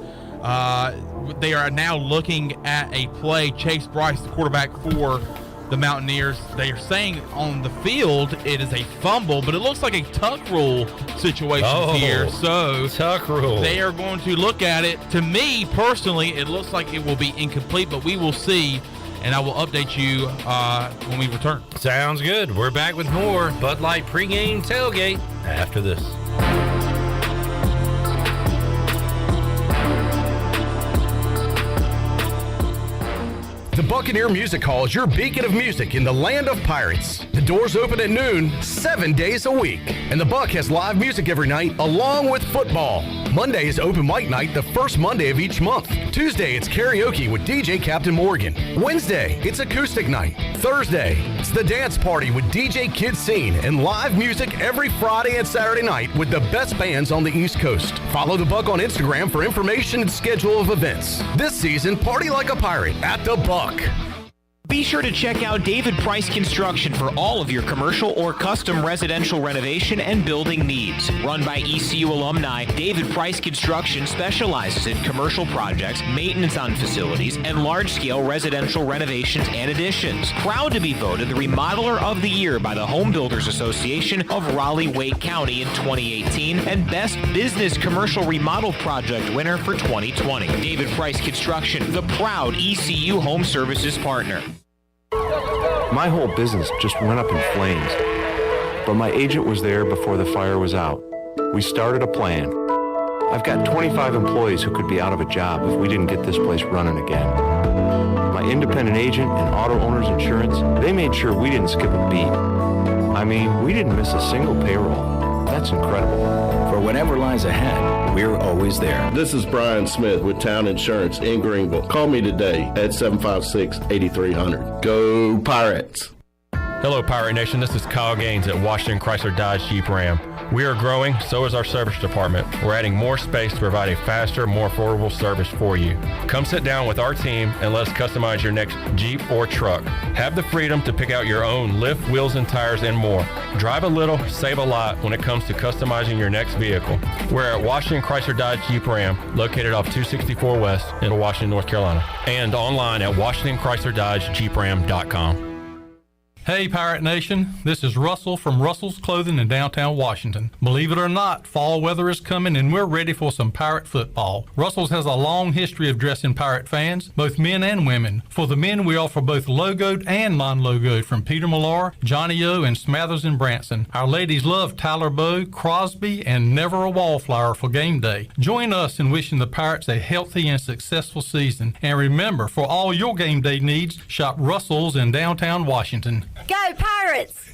They are now looking at a play. Chase Bryce, the quarterback for the Mountaineers, they are saying on the field it is a fumble, but it looks like a tuck rule situation here. So tuck rule. They are going to look at it. To me personally, it looks like it will be incomplete, but we will see. and I will update you when we return. Sounds good. We're back with more Bud Light Pregame Tailgate after this. The Buccaneer Music Hall is your beacon of music in the land of pirates. The doors open at noon, 7 days a week. And the Buck has live music every night, along with football. Monday is open mic night, the first Monday of each month. Tuesday, it's karaoke with DJ Captain Morgan. Wednesday, it's acoustic night. Thursday, it's the dance party with DJ Kid Scene and live music every Friday and Saturday night with the best bands on the East Coast. Follow the Buck on Instagram for information and schedule of events. This season, party like a pirate at the Buck. Be sure to check out David Price Construction for all of your commercial or custom residential renovation and building needs. Run by ECU alumni, David Price Construction specializes in commercial projects, maintenance on facilities, and large-scale residential renovations and additions. Proud to be voted the Remodeler of the Year by the Home Builders Association of Raleigh-Wake County in 2018 and Best Business Commercial Remodel Project winner for 2020. David Price Construction, the proud ECU Home Services partner. My whole business just went up in flames, but my agent was there before the fire was out. We started a plan. I've got 25 employees who could be out of a job if we didn't get this place running again. My independent agent and auto owner's insurance, they made sure we didn't skip a beat. I mean, we didn't miss a single payroll. That's incredible. For whatever lies ahead, we're always there. This is Brian Smith with Town Insurance in Greenville. Call me today at 756-8300. Go Pirates! Hello, Pirate Nation. This is Kyle Gaines at Washington Chrysler Dodge Jeep Ram. We are growing, so is our service department. We're adding more space to provide a faster, more affordable service for you. Come sit down with our team and let us customize your next Jeep or truck. Have the freedom to pick out your own lift, wheels, and tires and more. Drive a little, save a lot when it comes to customizing your next vehicle. We're at Washington Chrysler Dodge Jeep Ram, located off 264 West in Washington, North Carolina, and online at WashingtonChryslerDodgeJeepRam.com. Hey Pirate Nation, this is Russell from Russell's Clothing in downtown Washington. Believe it or not, fall weather is coming and we're ready for some Pirate football. Russell's has a long history of dressing Pirate fans, both men and women. For the men, we offer both logoed and non-logoed from Peter Millar, Johnny O, and Smathers and Branson. Our ladies love Tyler Bowe, Crosby, and Never a Wallflower for game day. Join us in wishing the Pirates a healthy and successful season. And remember, for all your game day needs, shop Russell's in downtown Washington. Go Pirates!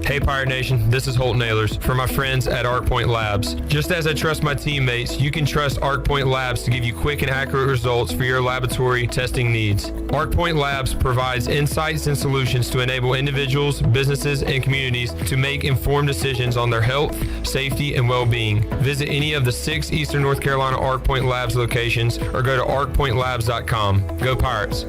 Hey Pirate Nation, this is Holt Nailers for my friends at ArcPoint Labs. Just as I trust my teammates, you can trust ArcPoint Labs to give you quick and accurate results for your laboratory testing needs. ArcPoint Labs provides insights and solutions to enable individuals, businesses, and communities to make informed decisions on their health, safety, and well-being. Visit any of the 6 Eastern North Carolina ArcPoint Labs locations or go to arcpointlabs.com. Go Pirates!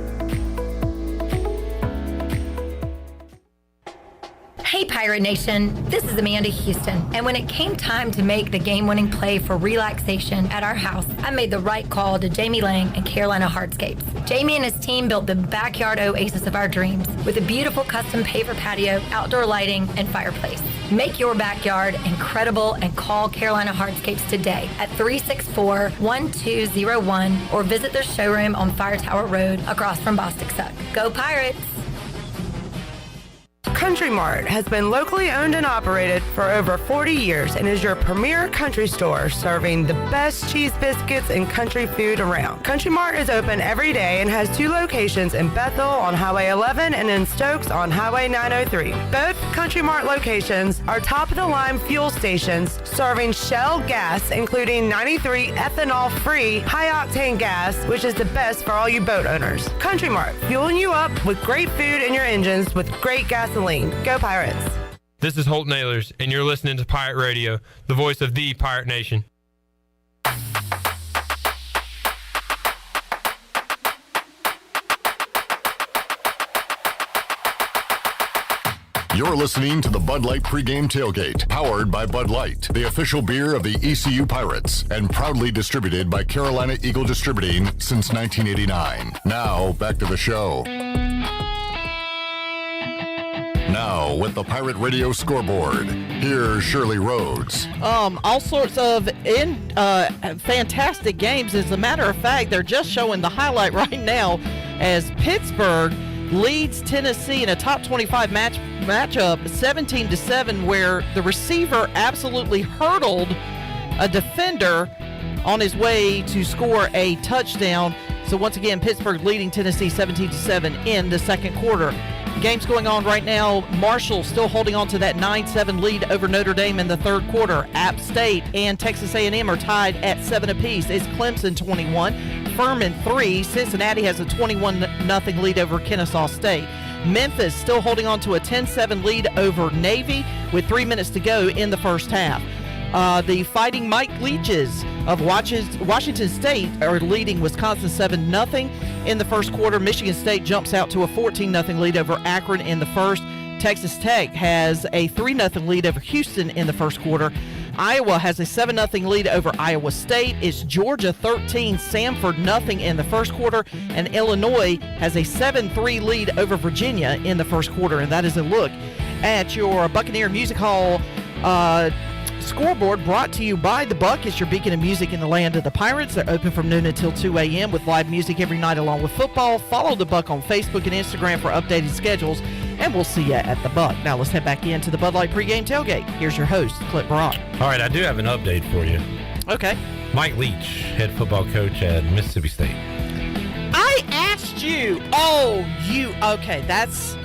Hey Pirate Nation, this is Amanda Houston, and when it came time to make the game-winning play for relaxation at our house, I made the right call to Jamie Lang and Carolina Hardscapes. Jamie and his team built the backyard oasis of our dreams with a beautiful custom paver patio, outdoor lighting, and fireplace. Make your backyard incredible and call Carolina Hardscapes today at 364-1201 or visit their showroom on Fire Tower Road across from Bostic Suck. Go Pirates! Country Mart has been locally owned and operated for over 40 years and is your premier country store serving the best cheese biscuits and country food around. Country Mart is open every day and has 2 locations in Bethel on Highway 11 and in Stokes on Highway 903. Both Country Mart locations are top-of-the-line fuel stations serving Shell gas, including 93 ethanol-free high-octane gas, which is the best for all you boat owners. Country Mart, fueling you up with great food in your engines with great gasoline. Go Pirates! This is Holt Nailers, and you're listening to Pirate Radio, the voice of the Pirate Nation. You're listening to the Bud Light Pregame Tailgate, powered by Bud Light, the official beer of the ECU Pirates, and proudly distributed by Carolina Eagle Distributing since 1989. Now, back to the show. Now, with the Pirate Radio Scoreboard, here's Shirley Rhodes. All sorts of fantastic games. As a matter of fact, they're just showing the highlight right now as Pittsburgh leads Tennessee in a top 25 matchup 17-7, where the receiver absolutely hurdled a defender on his way to score a touchdown. So once again, Pittsburgh leading Tennessee 17-7 in the second quarter. The game's going on right now. Marshall still holding on to that 9-7 lead over Notre Dame in the third quarter. App State and Texas A&M are tied at 7 apiece. It's Clemson 21, Furman 3. Cincinnati has a 21-0 lead over Kennesaw State. Memphis still holding on to a 10-7 lead over Navy with 3 minutes to go in the first half. The Fighting Mike Leaches of Washington State are leading Wisconsin 7-0 in the first quarter. Michigan State jumps out to a 14-0 lead over Akron in the first. Texas Tech has a 3-0 lead over Houston in the first quarter. Iowa has a 7-0 lead over Iowa State. It's Georgia 13, Samford 0 in the first quarter. And Illinois has a 7-3 lead over Virginia in the first quarter. And that is a look at your Buccaneer Music Hall Scoreboard, brought to you by The Buck. It's your beacon of music in the land of the Pirates. They're open from noon until 2 a.m. with live music every night along with football. Follow The Buck on Facebook and Instagram for updated schedules, and we'll see you at The Buck. Now let's head back into the Bud Light pregame tailgate. Here's your host, Clip Brock. All right, I do have an update for you. Okay. Mike Leach, head football coach at Mississippi State. I asked you. Okay, that's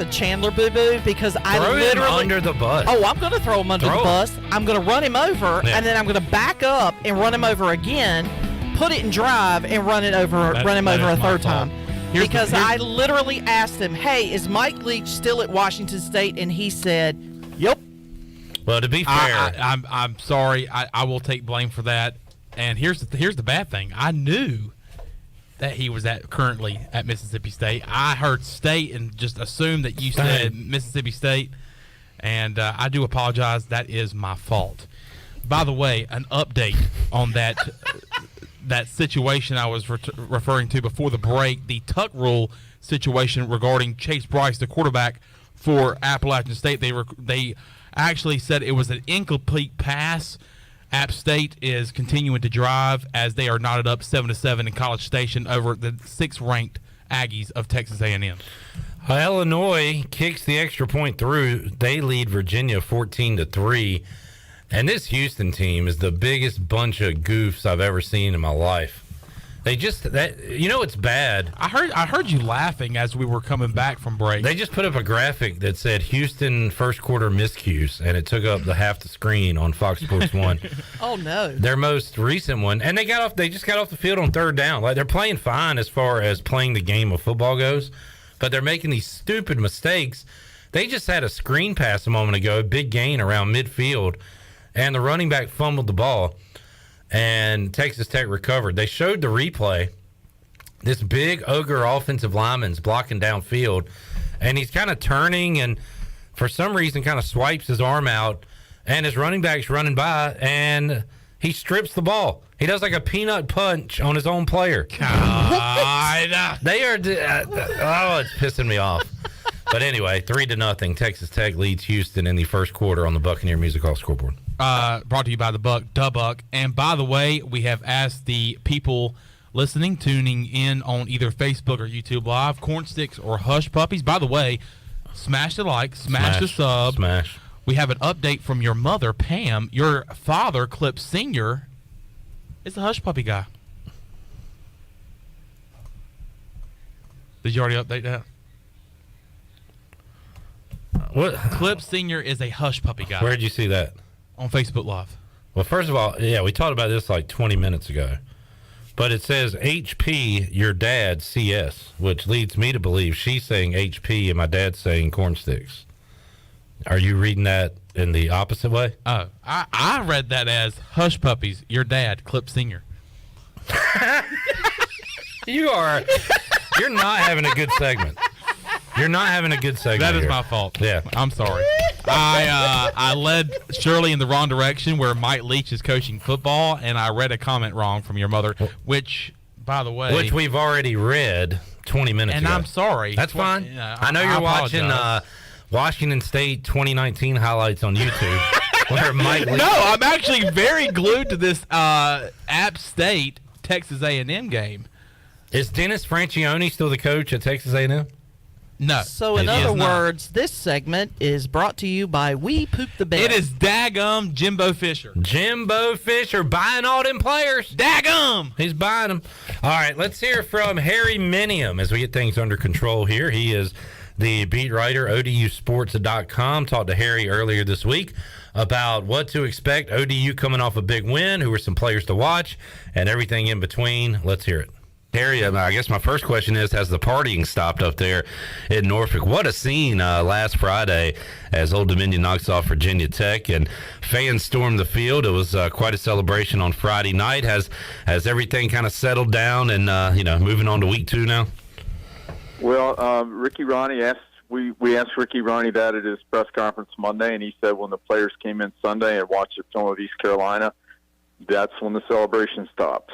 a Chandler boo-boo, because I literally throw him under the bus. Oh, I'm going to throw him under the bus. I'm going to run him over, and then I'm going to back up and run him over again, put it in drive, and run him over a third time. Because I literally asked him, hey, is Mike Leach still at Washington State? And he said, yep. Well, to be fair, I'm sorry. I will take blame for that. And here's the bad thing. I knew that he was currently at Mississippi State. I heard State and just assumed that you said Mississippi State, and I do apologize. That is my fault. By the way, an update on that situation I was referring to before the break, the tuck rule situation regarding Chase Bryce, the quarterback for Appalachian State. They actually said it was an incomplete pass. App State is continuing to drive as they are knotted up 7-7 in College Station over the 6th-ranked Aggies of Texas A&M. Illinois kicks the extra point through. They lead Virginia 14-3. And this Houston team is the biggest bunch of goofs I've ever seen in my life. It's bad. I heard you laughing as we were coming back from break. They just put up a graphic that said Houston first quarter miscues, and it took up half the screen on Fox Sports 1. Oh no! Their most recent one, and they just got off the field on third down. Like, they're playing fine as far as playing the game of football goes, but they're making these stupid mistakes. They just had a screen pass a moment ago, a big gain around midfield, and the running back fumbled the ball. And Texas Tech recovered. They showed the replay. This big ogre offensive lineman's blocking downfield, and he's kind of turning and for some reason kind of swipes his arm out, and his running back's running by, and he strips the ball. He does like a peanut punch on his own player. God. They are it's pissing me off. But anyway, 3-0. Texas Tech leads Houston in the first quarter on the Buccaneer Music Hall Scoreboard. Brought to you by the Buck. And by the way, we have asked the people tuning in on either Facebook or YouTube Live, corn sticks or hush puppies. By the way, smash the like, smash the sub. Smash. We have an update from your mother, Pam. Your father, Clip Sr., is a hush puppy guy. Did you already update that? What? Clip Sr. is a hush puppy guy. Where did you see that? On Facebook Live. Well, first of all, yeah, we talked about this like 20 minutes ago. But it says HP, your dad, CS, which leads me to believe she's saying HP and my dad's saying corn sticks. Are you reading that in the opposite way? Oh, I read that as hush puppies, your dad, Clip Sr. You're not having a good segment. You're not having a good segment. That is here. my fault. Yeah. I'm sorry. I led Shirley in the wrong direction where Mike Leach is coaching football, and I read a comment wrong from your mother, which, by the way... Which we've already read 20 minutes ago. And I'm sorry. That's fine. I know you're watching Washington State 2019 highlights on YouTube. Where Mike Leach... No, I'm actually very glued to this App State Texas A&M game. Is Dennis Franchione still the coach at Texas A&M? No. So in other words, this segment is brought to you by We Poop the Bed. It is daggum Jimbo Fisher. Jimbo Fisher buying all them players. Daggum! He's buying them. All right, let's hear from Harry Minium as we get things under control here. He is the beat writer, ODUsports.com. Talked to Harry earlier this week about what to expect. ODU coming off a big win, who were some players to watch, and everything in between. Let's hear it. Harry, I guess my first question is, has the partying stopped up there in Norfolk? What a scene last Friday as Old Dominion knocks off Virginia Tech, and fans stormed the field. It was quite a celebration on Friday night. Has everything kind of settled down and, moving on to week 2 now? Well, Ricky Ronnie asked, we asked Ricky Ronnie that at his press conference Monday, and he said when the players came in Sunday and watched the film of East Carolina, that's when the celebration stopped.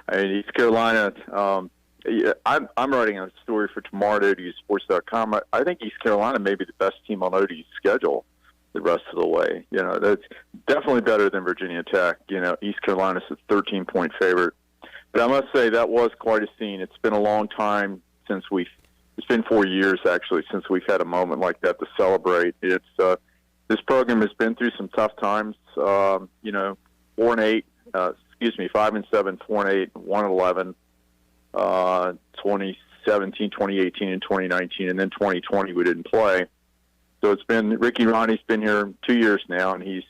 I mean, East Carolina, I'm writing a story for tomorrow at ODUsports.com. I think East Carolina may be the best team on ODU's schedule the rest of the way. That's definitely better than Virginia Tech. East Carolina's a 13-point favorite. But I must say that was quite a scene. It's been a long time since it's been 4 years, actually, since we've had a moment like that to celebrate. This program has been through some tough times, 4-8, 5-7, 4-8, 1-11, 2017, 2018, and 2019, and then 2020 we didn't play. So it's been Ricky Ronnie's been here 2 years now, and he's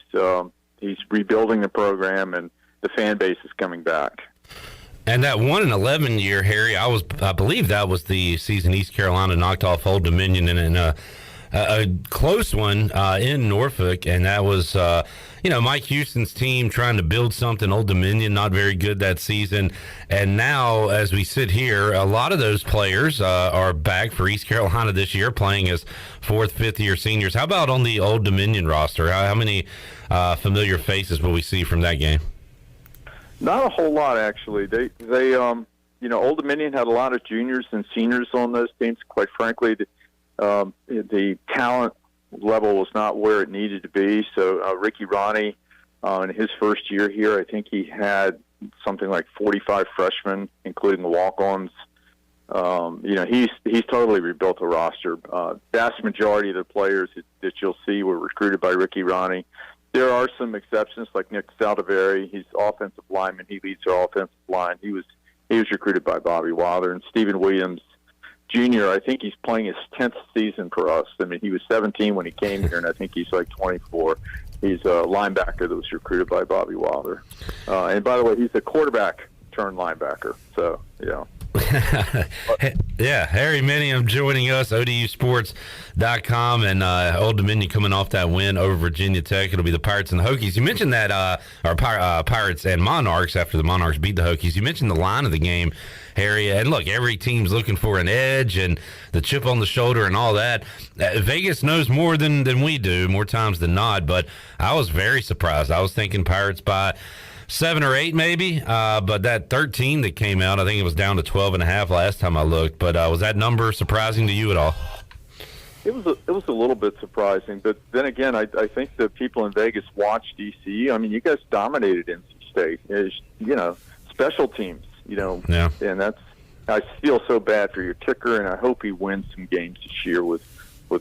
rebuilding the program, and the fan base is coming back. And that 1-11 year, Harry, I believe that was the season East Carolina knocked off Old Dominion in a close one in Norfolk, and that was Mike Houston's team trying to build something. Old Dominion not very good that season, and now as we sit here, a lot of those players are back for East Carolina this year, playing as 4th, 5th year seniors. How about on the Old Dominion roster? How many familiar faces will we see from that game? Not a whole lot, actually. They Old Dominion had a lot of juniors and seniors on those teams. Quite frankly, the talent level was not where it needed to be. So Ricky Ronnie, in his first year here, I think he had something like 45 freshmen, including the walk-ons. He's totally rebuilt the roster. Vast majority of the players that you'll see were recruited by Ricky Ronnie. There are some exceptions, like Nick Saldivari. He's offensive lineman. He leads our offensive line. He was recruited by Bobby Wilder. And Stephen Williams, Jr., I think he's playing his 10th season for us. I mean, he was 17 when he came here, and I think he's like 24. He's a linebacker that was recruited by Bobby Wilder. And by the way, he's a quarterback turned linebacker. So, Yeah, Harry Minium joining us, ODUsports.com, and Old Dominion coming off that win over Virginia Tech. It'll be the Pirates and the Hokies. You mentioned that, Pirates and Monarchs after the Monarchs beat the Hokies. You mentioned the line of the game, Harry, and look, every team's looking for an edge and the chip on the shoulder and all that. Vegas knows more than we do, more times than not, but I was very surprised. I was thinking Pirates by 7 or 8 maybe, but that 13 that came out, I think it was down to 12.5 last time I looked. But was that number surprising to you at all? It was a little bit surprising, but then again, I think the people in Vegas watched ECU. I mean, you guys dominated NC State. Special teams, Yeah. And I feel so bad for your kicker, and I hope he wins some games this year with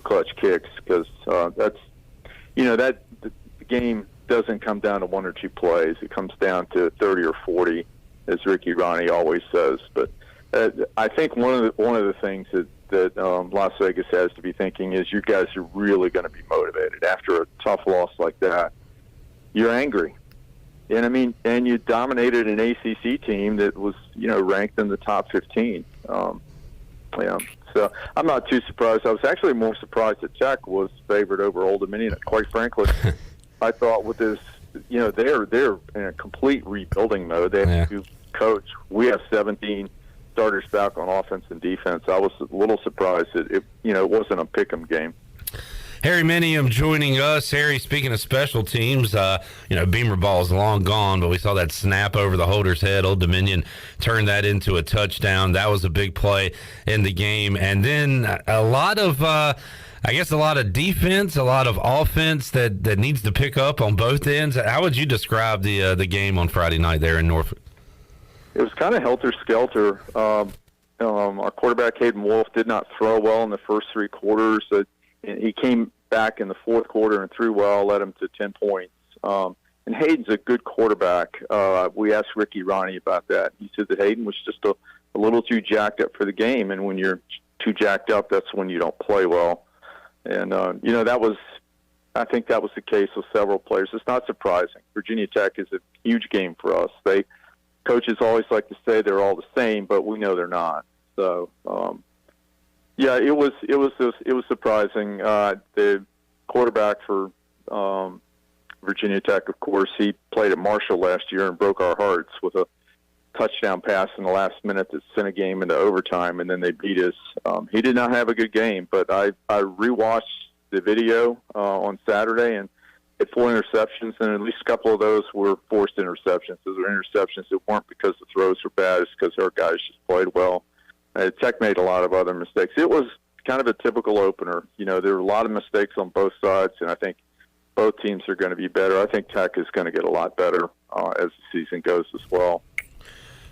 clutch kicks, because the game doesn't come down to 1 or 2 plays. It comes down to 30 or 40, as Ricky Ronnie always says. But I think one of the things that Las Vegas has to be thinking is you guys are really going to be motivated after a tough loss like that. You're angry, and you dominated an ACC team that was ranked in the top 15. So I'm not too surprised. I was actually more surprised that Tech was favored over Old Dominion. Quite frankly, I thought with this, they're in a complete rebuilding mode. They have a new coach. We have 17 starters back on offense and defense. I was a little surprised that it wasn't a pick'em game. Harry Minium joining us. Harry, speaking of special teams, Beamer ball is long gone, but we saw that snap over the holder's head. Old Dominion turned that into a touchdown. That was a big play in the game. And then a lot of defense, a lot of offense that needs to pick up on both ends. How would you describe the game on Friday night there in Norfolk? it was kind of helter-skelter. Our quarterback, Hayden Wolf, did not throw well in the first three quarters. He came back in the fourth quarter and threw well, led him to 10 points. And Hayden's a good quarterback. We asked Ricky Ronnie about that. He said that Hayden was just a little too jacked up for the game, and when you're too jacked up, that's when you don't play well. And, I think that was the case with several players. It's not surprising. Virginia Tech is a huge game for us. Coaches always like to say they're all the same, but we know they're not. So, it was surprising. The quarterback for Virginia Tech, of course, he played at Marshall last year and broke our hearts with a touchdown pass in the last minute that sent a game into overtime, and then they beat us. He did not have a good game, but I rewatched the video on Saturday, and had 4 interceptions, and at least a couple of those were forced interceptions. Those were interceptions that weren't because the throws were bad, it's because our guys just played well. Tech made a lot of other mistakes. It was kind of a typical opener. There were a lot of mistakes on both sides, and I think both teams are going to be better. I think Tech is going to get a lot better as the season goes as well.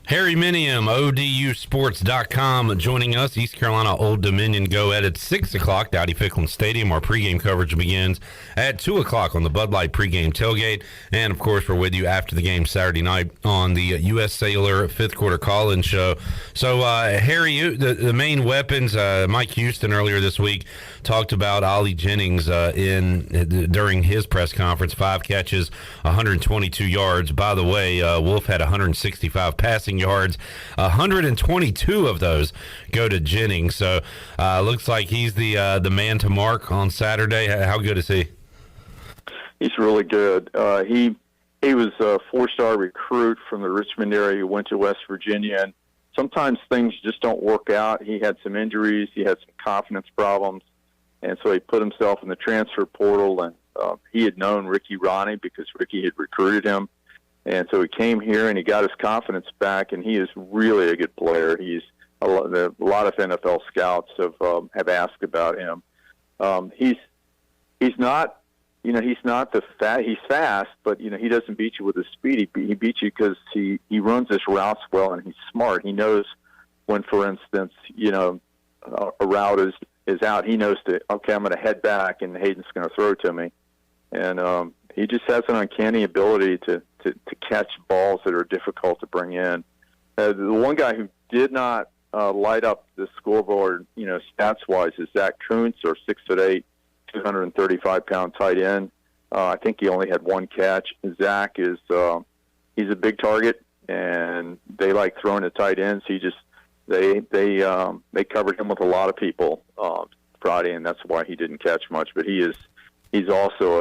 Harry Minium, ODUsports.com, joining us. East Carolina Old Dominion go at 6 o'clock, Dowdy Ficklin Stadium. Our pregame coverage begins at 2 o'clock on the Bud Light pregame tailgate. And, of course, we're with you after the game Saturday night on the U.S. Sailor fifth quarter call-in show. So, Harry, the main weapons, Mike Houston earlier this week talked about Ollie Jennings during his press conference. 5 catches, 122 yards. By the way, Wolf had 165 passing yards. 122 of those go to Jennings. So looks like he's the man to mark on Saturday. How good is he? He's really good. He was a 4-star recruit from the Richmond area who went to West Virginia, and sometimes things just don't work out. He had some injuries. He had some confidence problems, and so he put himself in the transfer portal, and he had known Ricky Ronnie because Ricky had recruited him. And so he came here and he got his confidence back, and he is really a good player. He's a lot of NFL scouts have asked about him. He's not he's fast, but he doesn't beat you with his speed. He beats you because he runs his routes well and he's smart. He knows when, for instance, a route is out. He knows I'm going to head back and Hayden's going to throw to me, and he just has an uncanny ability to catch balls that are difficult to bring in. The one guy who did not light up the scoreboard, stats-wise, is Zach Kuntz, our 6'8", 235-pound tight end. I think he only had 1 catch. Zach is he's a big target, and they like throwing to tight ends. They covered him with a lot of people Friday, and that's why he didn't catch much. But he's also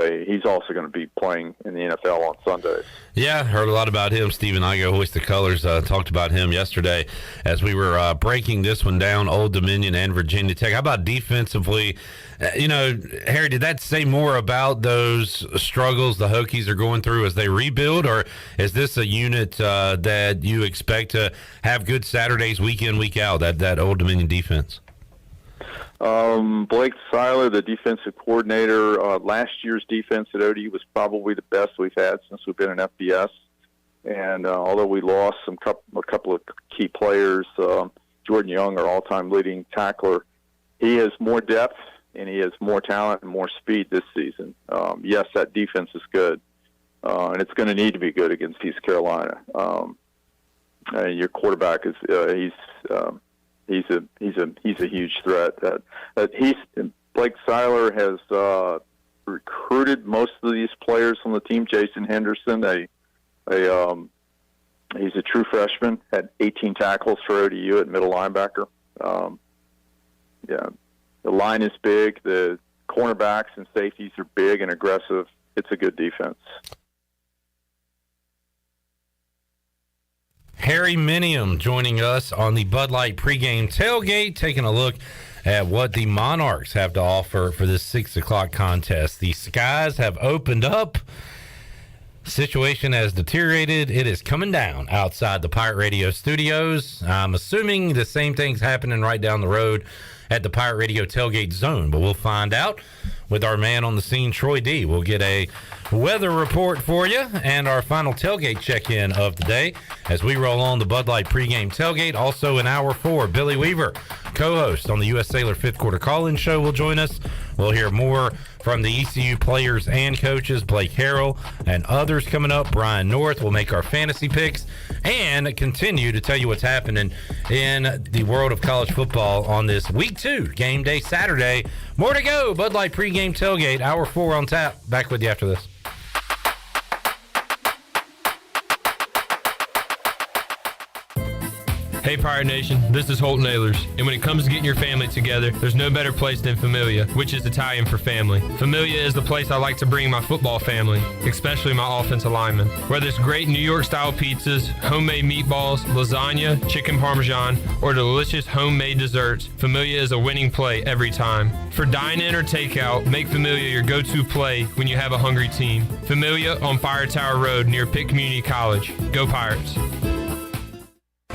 going to be playing in the NFL on Sundays. Yeah, heard a lot about him. Stephen Igo, Hoist the Colors, talked about him yesterday as we were breaking this one down, Old Dominion and Virginia Tech. How about defensively? Harry, did that say more about those struggles the Hokies are going through as they rebuild, or is this a unit that you expect to have good Saturdays week in, week out, that Old Dominion defense? Blake Seiler, the defensive coordinator, last year's defense at ODU was probably the best we've had since we've been in FBS. And although we lost a couple of key players, Jordan Young, our all-time leading tackler, he has more depth and he has more talent and more speed this season. Yes, that defense is good, and it's going to need to be good against East Carolina. Your quarterback is He's a huge threat. Blake Seiler has recruited most of these players on the team. Jason Henderson, he's a true freshman, had 18 tackles for ODU at middle linebacker. The line is big. The cornerbacks and safeties are big and aggressive. It's a good defense. Harry Minium joining us on the Bud Light pregame tailgate, taking a look at what the Monarchs have to offer for this 6 o'clock contest. The skies have opened up. Situation has deteriorated. It is coming down outside the Pirate Radio studios. I'm assuming the same thing's happening right down the road at the Pirate Radio Tailgate Zone. But we'll find out with our man on the scene, Troy D. We'll get a weather report for you and our final tailgate check-in of the day as we roll on the Bud Light pregame tailgate. Also in hour 4, Billy Weaver, co-host on the U.S. Sailor Fifth Quarter Call-In Show, will join us. We'll hear more from the ECU players and coaches, Blake Harrell and others coming up. Brian North will make our fantasy picks and continue to tell you what's happening in the world of college football on this week 2 game day Saturday. More to go. Bud Light pregame tailgate, hour 4 on tap. Back with you after this. Hey Pirate Nation, this is Holt Nailers, and when it comes to getting your family together, there's no better place than Familia, which is Italian for family. Familia is the place I like to bring my football family, especially my offensive linemen. Whether it's great New York-style pizzas, homemade meatballs, lasagna, chicken parmesan, or delicious homemade desserts, Familia is a winning play every time. For dine-in or takeout, make Familia your go-to play when you have a hungry team. Familia on Fire Tower Road near Pitt Community College. Go Pirates!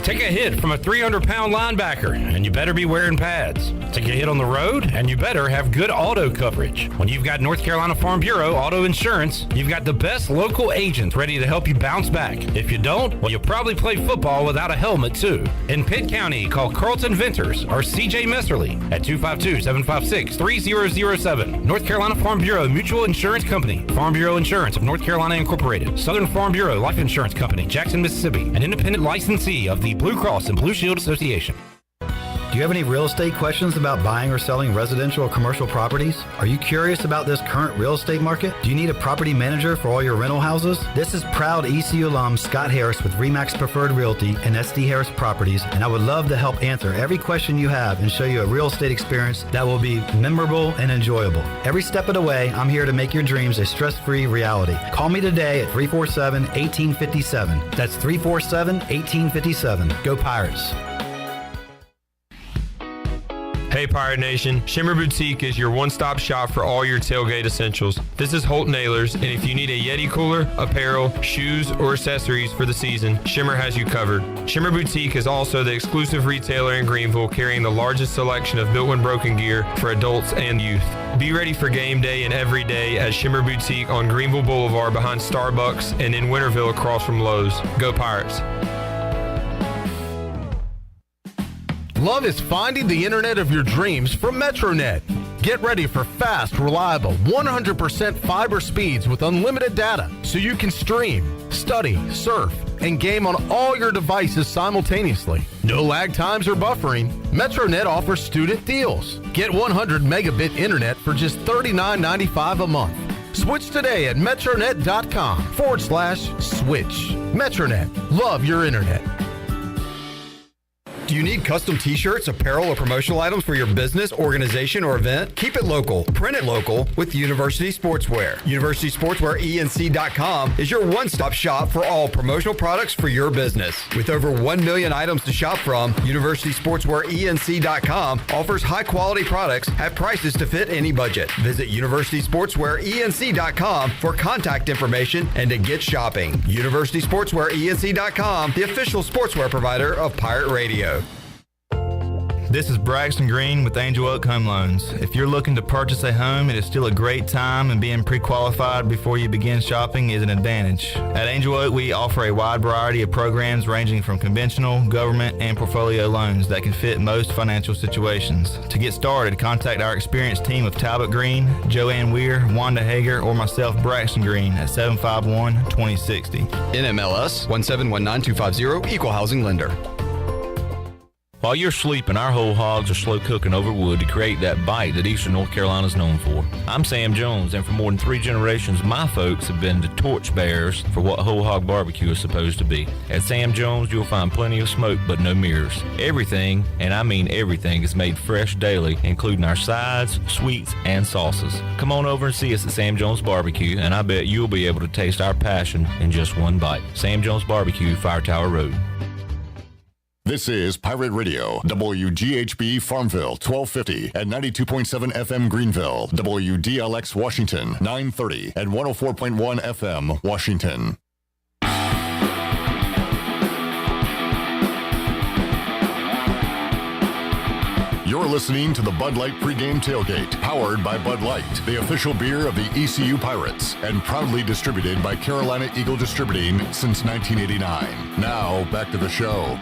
Take a hit from a 300-pound linebacker, and you better be wearing pads. Take a hit on the road, and you better have good auto coverage. When you've got North Carolina Farm Bureau Auto Insurance, you've got the best local agents ready to help you bounce back. If you don't, well, you'll probably play football without a helmet, too. In Pitt County, call Carlton Venters or C.J. Messerly at 252-756-3007. North Carolina Farm Bureau Mutual Insurance Company. Farm Bureau Insurance of North Carolina Incorporated. Southern Farm Bureau Life Insurance Company, Jackson, Mississippi. An independent licensee of the Blue Cross and Blue Shield Association. Do you have any real estate questions about buying or selling residential or commercial properties? Are you curious about this current real estate market? Do you need a property manager for all your rental houses? This is proud ECU alum Scott Harris with RE/MAX Preferred Realty and SD Harris Properties, and I would love to help answer every question you have and show you a real estate experience that will be memorable and enjoyable. Every step of the way, I'm here to make your dreams a stress-free reality. Call me today at 347-1857. That's 347-1857. Go Pirates. Hey Pirate Nation, Shimmer Boutique is your one-stop shop for all your tailgate essentials. This is Holt Nailers, and if you need a Yeti cooler, apparel, shoes, or accessories for the season, Shimmer has you covered. Shimmer Boutique is also the exclusive retailer in Greenville carrying the largest selection of built and broken gear for adults and youth. Be ready for game day and every day at Shimmer Boutique on Greenville Boulevard behind Starbucks and in Winterville across from Lowe's. Go Pirates! Love is finding the internet of your dreams from MetroNet. Get ready for fast, reliable, 100% fiber speeds with unlimited data so you can stream, study, surf, and game on all your devices simultaneously. No lag times or buffering. MetroNet offers student deals. Get 100 megabit internet for just $39.95 a month. Switch today at metronet.com/switch. MetroNet. Love your internet. Do you need custom t-shirts, apparel, or promotional items for your business, organization, or event? Keep it local. Print it local with University Sportswear. University Sportswear ENC.com is your one-stop shop for all promotional products for your business. With over 1 million items to shop from, University Sportswear ENC.com offers high-quality products at prices to fit any budget. Visit University Sportswear ENC.com for contact information and to get shopping. University Sportswear ENC.com, the official sportswear provider of Pirate Radio. This is Braxton Green with Angel Oak Home Loans. If you're looking to purchase a home, it is still a great time, and being pre-qualified before you begin shopping is an advantage. At Angel Oak, we offer a wide variety of programs ranging from conventional, government, and portfolio loans that can fit most financial situations. To get started, contact our experienced team of Talbot Green, Joanne Weir, Wanda Hager, or myself, Braxton Green, at 751-2060. NMLS 1719250, Equal Housing Lender. While you're sleeping, our whole hogs are slow cooking over wood to create that bite that Eastern North Carolina is known for. I'm Sam Jones, and for more than 3 generations, my folks have been the torchbearers for what whole hog barbecue is supposed to be. At Sam Jones, you'll find plenty of smoke, but no mirrors. Everything, and I mean everything, is made fresh daily, including our sides, sweets, and sauces. Come on over and see us at Sam Jones Barbecue, and I bet you'll be able to taste our passion in just one bite. Sam Jones Barbecue, Fire Tower Road. This is Pirate Radio, WGHB Farmville, 1250 and 92.7 FM Greenville, WDLX Washington, 930 and 104.1 FM Washington. You're listening to the Bud Light Pregame Tailgate, powered by Bud Light, the official beer of the ECU Pirates, and proudly distributed by Carolina Eagle Distributing since 1989. Now, back to the show.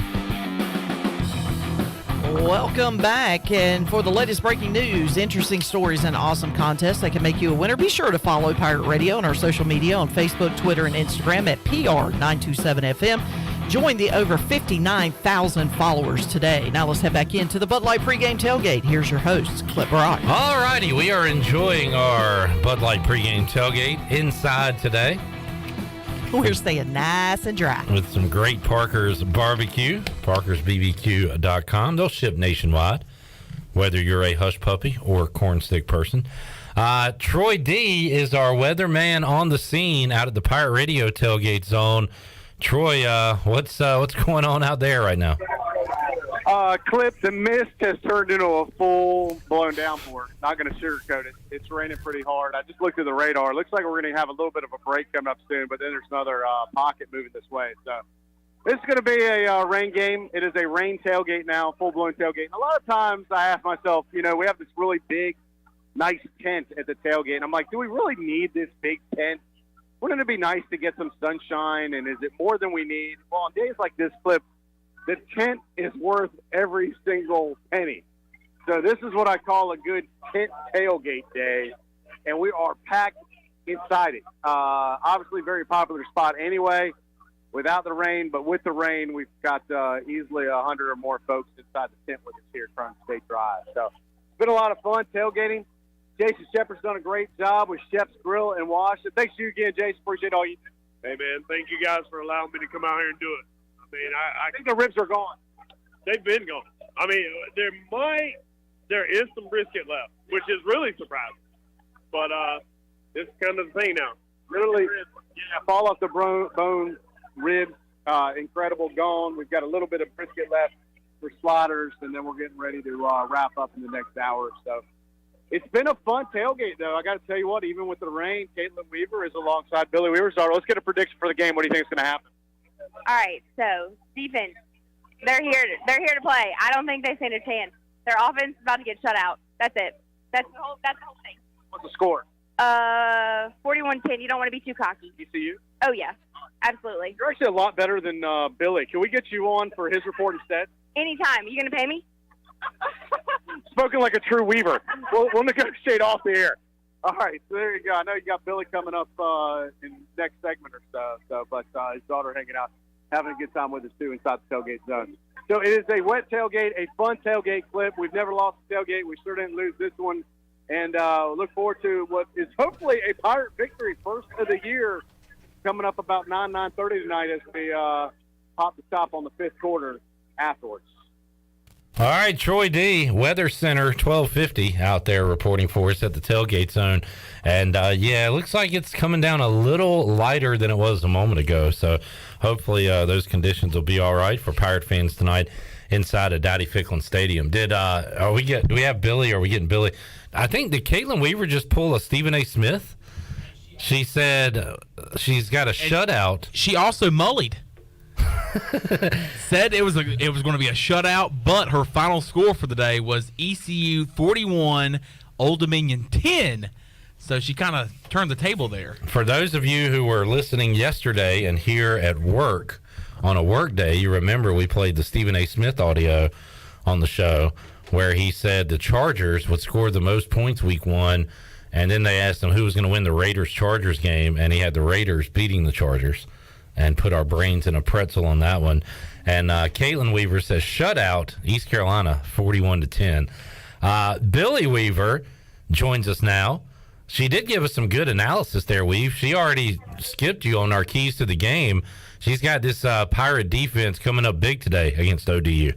Welcome back, and for the latest breaking news, interesting stories, and awesome contests that can make you a winner, be sure to follow Pirate Radio on our social media on Facebook, Twitter, and Instagram at PR927FM. Join the over 59,000 followers today. Now let's head back into the Bud Light Pregame Tailgate. Here's your host, Clip Brock. All righty, we are enjoying our Bud Light Pregame Tailgate inside today. We're staying nice and dry. With some great Parker's barbecue, parkersbbq.com. They'll ship nationwide, whether you're a hush puppy or corn stick person. Troy D is our weatherman on the scene out at the Pirate Radio tailgate zone. Troy, what's going on out there right now? Clip, the mist has turned into a full-blown downpour. Not going to sugarcoat it. It's raining pretty hard. I just looked at the radar. It looks like we're going to have a little bit of a break coming up soon, but then there's another pocket moving this way. So this is going to be a rain game. It is a rain tailgate now, full-blown tailgate. And a lot of times I ask myself, we have this really big, nice tent at the tailgate. And I'm like, do we really need this big tent? Wouldn't it be nice to get some sunshine, and is it more than we need? Well, on days like this, Clip, the tent is worth every single penny. So this is what I call a good tent tailgate day, and we are packed inside it. Obviously, very popular spot anyway, without the rain, but with the rain, we've got easily 100 or more folks inside the tent with us here trying to stay dry. So it's been a lot of fun tailgating. Jason Shepard's done a great job with Shep's Grill and Wash. And thanks to you again, Jason. Appreciate all you do. Hey, man, thank you guys for allowing me to come out here and do it. I mean, I think the ribs are gone. They've been gone. I mean, there is some brisket left, which is really surprising. But it's kind of the thing now. Literally, fall off the bone, ribs, incredible, gone. We've got a little bit of brisket left for sliders, and then we're getting ready to wrap up in the next hour or so. It's been a fun tailgate, though. I got to tell you what, even with the rain, Caitlin Weaver is alongside Billy Weaver. So let's get a prediction for the game. What do you think is going to happen? All right, so defense, they're here to play. I don't think they stand a chance. Their offense is about to get shut out. That's it. That's the whole thing. What's the score? 41-10. You don't want to be too cocky. ECU? Oh yeah, absolutely. You're actually a lot better than Billy. Can we get you on for his report instead? Anytime. You gonna pay me? Spoken like a true Weaver. We'll negotiate off the air. All right, so there you go. I know you got Billy coming up in next segment or so, but his daughter hanging out, having a good time with us, too, inside the tailgate zone. So it is a wet tailgate, a fun tailgate Clip. We've never lost a tailgate. We sure didn't lose this one. And look forward to what is hopefully a Pirate victory, first of the year, coming up about 9:30 tonight as we pop the top on the fifth quarter afterwards. All right, Troy D, Weather Center 1250 out there reporting for us at the tailgate zone. And, it looks like it's coming down a little lighter than it was a moment ago. So hopefully those conditions will be all right for Pirate fans tonight inside of Dowdy Ficklin Stadium. Do we have Billy, or are we getting Billy? I think, did Caitlin Weaver just pull a Stephen A. Smith? She said she's got a shutout. She also mullied. Said it was going to be a shutout, but her final score for the day was ECU 41, Old Dominion 10. So she kind of turned the table there. For those of you who were listening yesterday and here at work on a work day, you remember we played the Stephen A. Smith audio on the show where he said the Chargers would score the most points week one, and then they asked him who was going to win the Raiders-Chargers game, and he had the Raiders beating the Chargers, and put our brains in a pretzel on that one. And Caitlin Weaver says shutout, East Carolina 41-10. Billy Weaver joins us now. She did give us some good analysis there, Weave. She already skipped you on our keys to the game. She's got this Pirate defense coming up big today against ODU.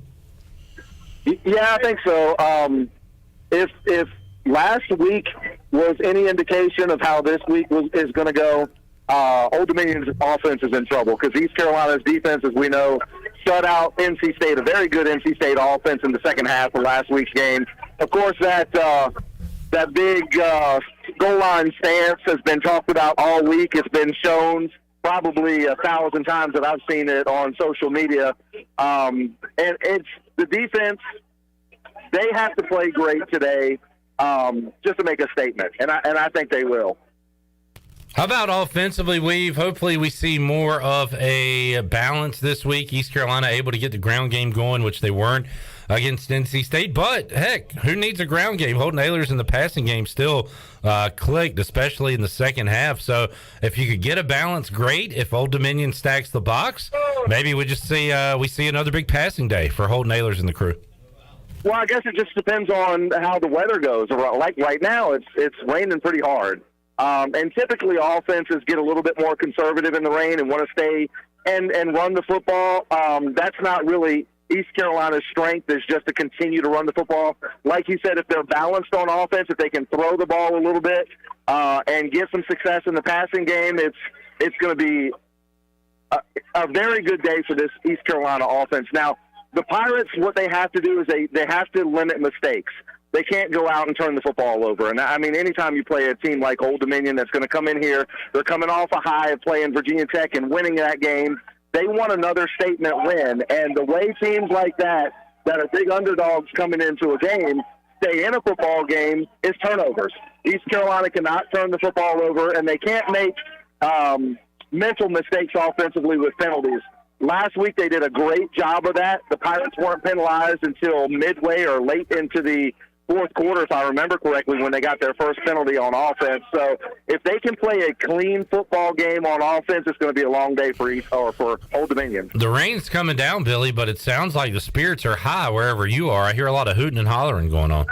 Yeah, I think so. If last week was any indication of how this week is going to go, Old Dominion's offense is in trouble because East Carolina's defense, as we know, shut out NC State, a very good NC State offense in the second half of last week's game. Of course, that big goal line stance has been talked about all week. It's been shown probably 1,000 times that I've seen it on social media. And it's the defense. they have to play great today just to make a statement, and I think they will. How about offensively, Weave? Hopefully we see more of a balance this week. East Carolina able to get the ground game going, which they weren't against NC State. But, heck, who needs a ground game? Holton Ahlers in the passing game still clicked, especially in the second half. So if you could get a balance, great. If Old Dominion stacks the box, maybe we just see another big passing day for Holton Ahlers and the crew. Well, I guess it just depends on how the weather goes. Like right now, it's raining pretty hard. And typically offenses get a little bit more conservative in the rain and want to stay and run the football. That's not really East Carolina's strength, is just to continue to run the football. Like you said, if they're balanced on offense, if they can throw the ball a little bit and get some success in the passing game, it's going to be a very good day for this East Carolina offense. Now, the Pirates, what they have to do is they have to limit mistakes. They can't go out and turn the football over. And, I mean, anytime you play a team like Old Dominion that's going to come in here, they're coming off a high of playing Virginia Tech and winning that game. They want another statement win. And the way teams like that are big underdogs coming into a game, stay in a football game, is turnovers. East Carolina cannot turn the football over, and they can't make mental mistakes offensively with penalties. Last week they did a great job of that. The Pirates weren't penalized until midway or late into the fourth quarter, if I remember correctly, when they got their first penalty on offense. So if they can play a clean football game on offense, it's going to be a long day for Old Dominion. The rain's coming down, Billy, but it sounds like the spirits are high wherever you are. I hear a lot of hooting and hollering going on.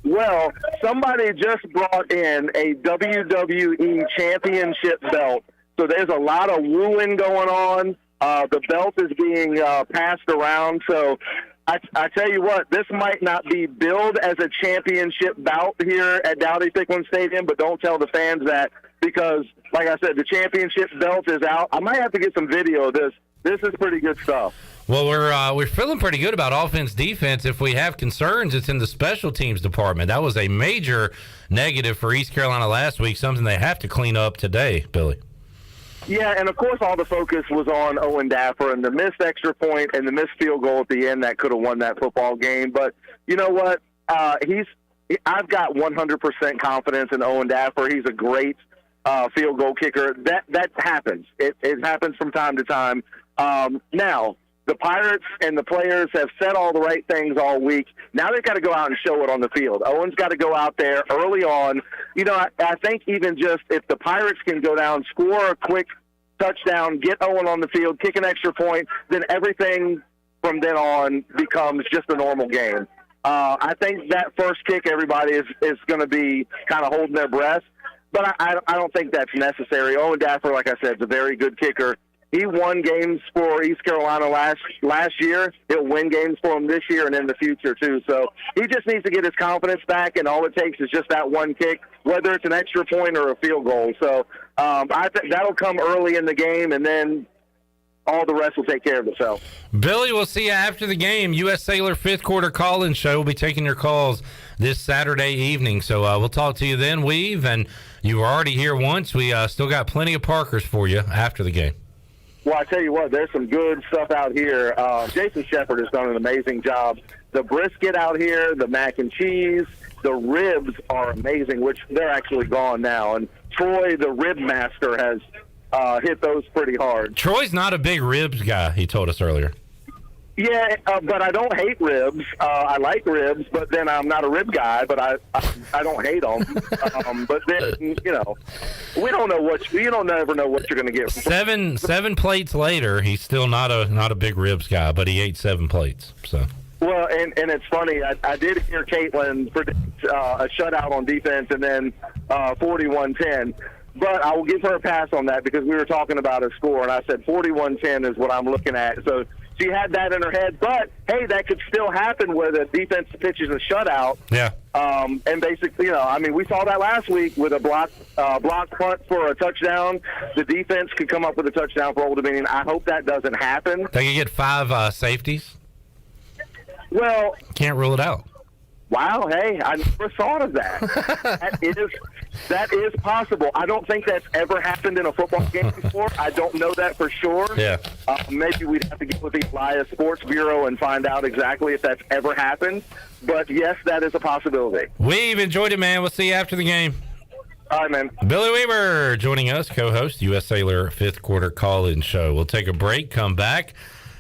Well, somebody just brought in a WWE championship belt, so there's a lot of wooing going on. The belt is being passed around, so I tell you what, this might not be billed as a championship bout here at Dowdy-Ficklen Stadium, but don't tell the fans that, because, like I said, the championship belt is out. I might have to get some video of this. This is pretty good stuff. Well, we're feeling pretty good about offense, defense. If we have concerns, it's in the special teams department. That was a major negative for East Carolina last week, something they have to clean up today, Billy. Yeah, and of course all the focus was on Owen Daffer and the missed extra point and the missed field goal at the end that could have won that football game. But you know what? I've got 100% confidence in Owen Daffer. He's a great field goal kicker. That happens. It happens from time to time. Now, the Pirates and the players have said all the right things all week. Now they've got to go out and show it on the field. Owen's got to go out there early on. You know, I think even just if the Pirates can go down, score a quick touchdown, get Owen on the field, kick an extra point, then everything from then on becomes just a normal game. I think that first kick, everybody is going to be kind of holding their breath, but I don't think that's necessary. Owen Daffer, like I said, is a very good kicker. He won games for East Carolina last year. He'll win games for him this year and in the future, too. So he just needs to get his confidence back, and all it takes is just that one kick, whether it's an extra point or a field goal. So I think that'll come early in the game, and then all the rest will take care of itself. Billy, we'll see you after the game. U.S. Sailor fifth quarter call-in show. We'll be taking your calls this Saturday evening. So we'll talk to you then, Weave. And you were already here once. We still got plenty of Parkers for you after the game. Well, I tell you what, there's some good stuff out here. Jason Shepard has done an amazing job. The brisket out here, the mac and cheese, the ribs are amazing, which they're actually gone now. And Troy, the rib master, has hit those pretty hard. Troy's not a big ribs guy, he told us earlier. Yeah, but I don't hate ribs. I like ribs, but then I'm not a rib guy, but I don't hate them. But then, you know, we don't know you don't never know what you're going to get. Seven plates later, he's still not a big ribs guy, but he ate 7 plates. So. Well, and it's funny. I did hear Caitlin predict a shutout on defense and then 41-10. But I will give her a pass on that because we were talking about a score, and I said 41-10 is what I'm looking at. So she had that in her head. But, hey, that could still happen where the defense pitches a shutout. Yeah. And basically, you know, I mean, we saw that last week with a block punt for a touchdown. The defense could come up with a touchdown for Old Dominion. I hope that doesn't happen. They could get 5 safeties? Well. Can't rule it out. Wow, hey, I never thought of that. That is possible. I don't think that's ever happened in a football game before. I don't know that for sure. Yeah. Maybe we'd have to get with the Elias Sports Bureau and find out exactly if that's ever happened. But, yes, that is a possibility. We've enjoyed it, man. We'll see you after the game. All right, man. Billy Weaver joining us, co-host, U.S. Sailor fifth quarter call-in show. We'll take a break, come back.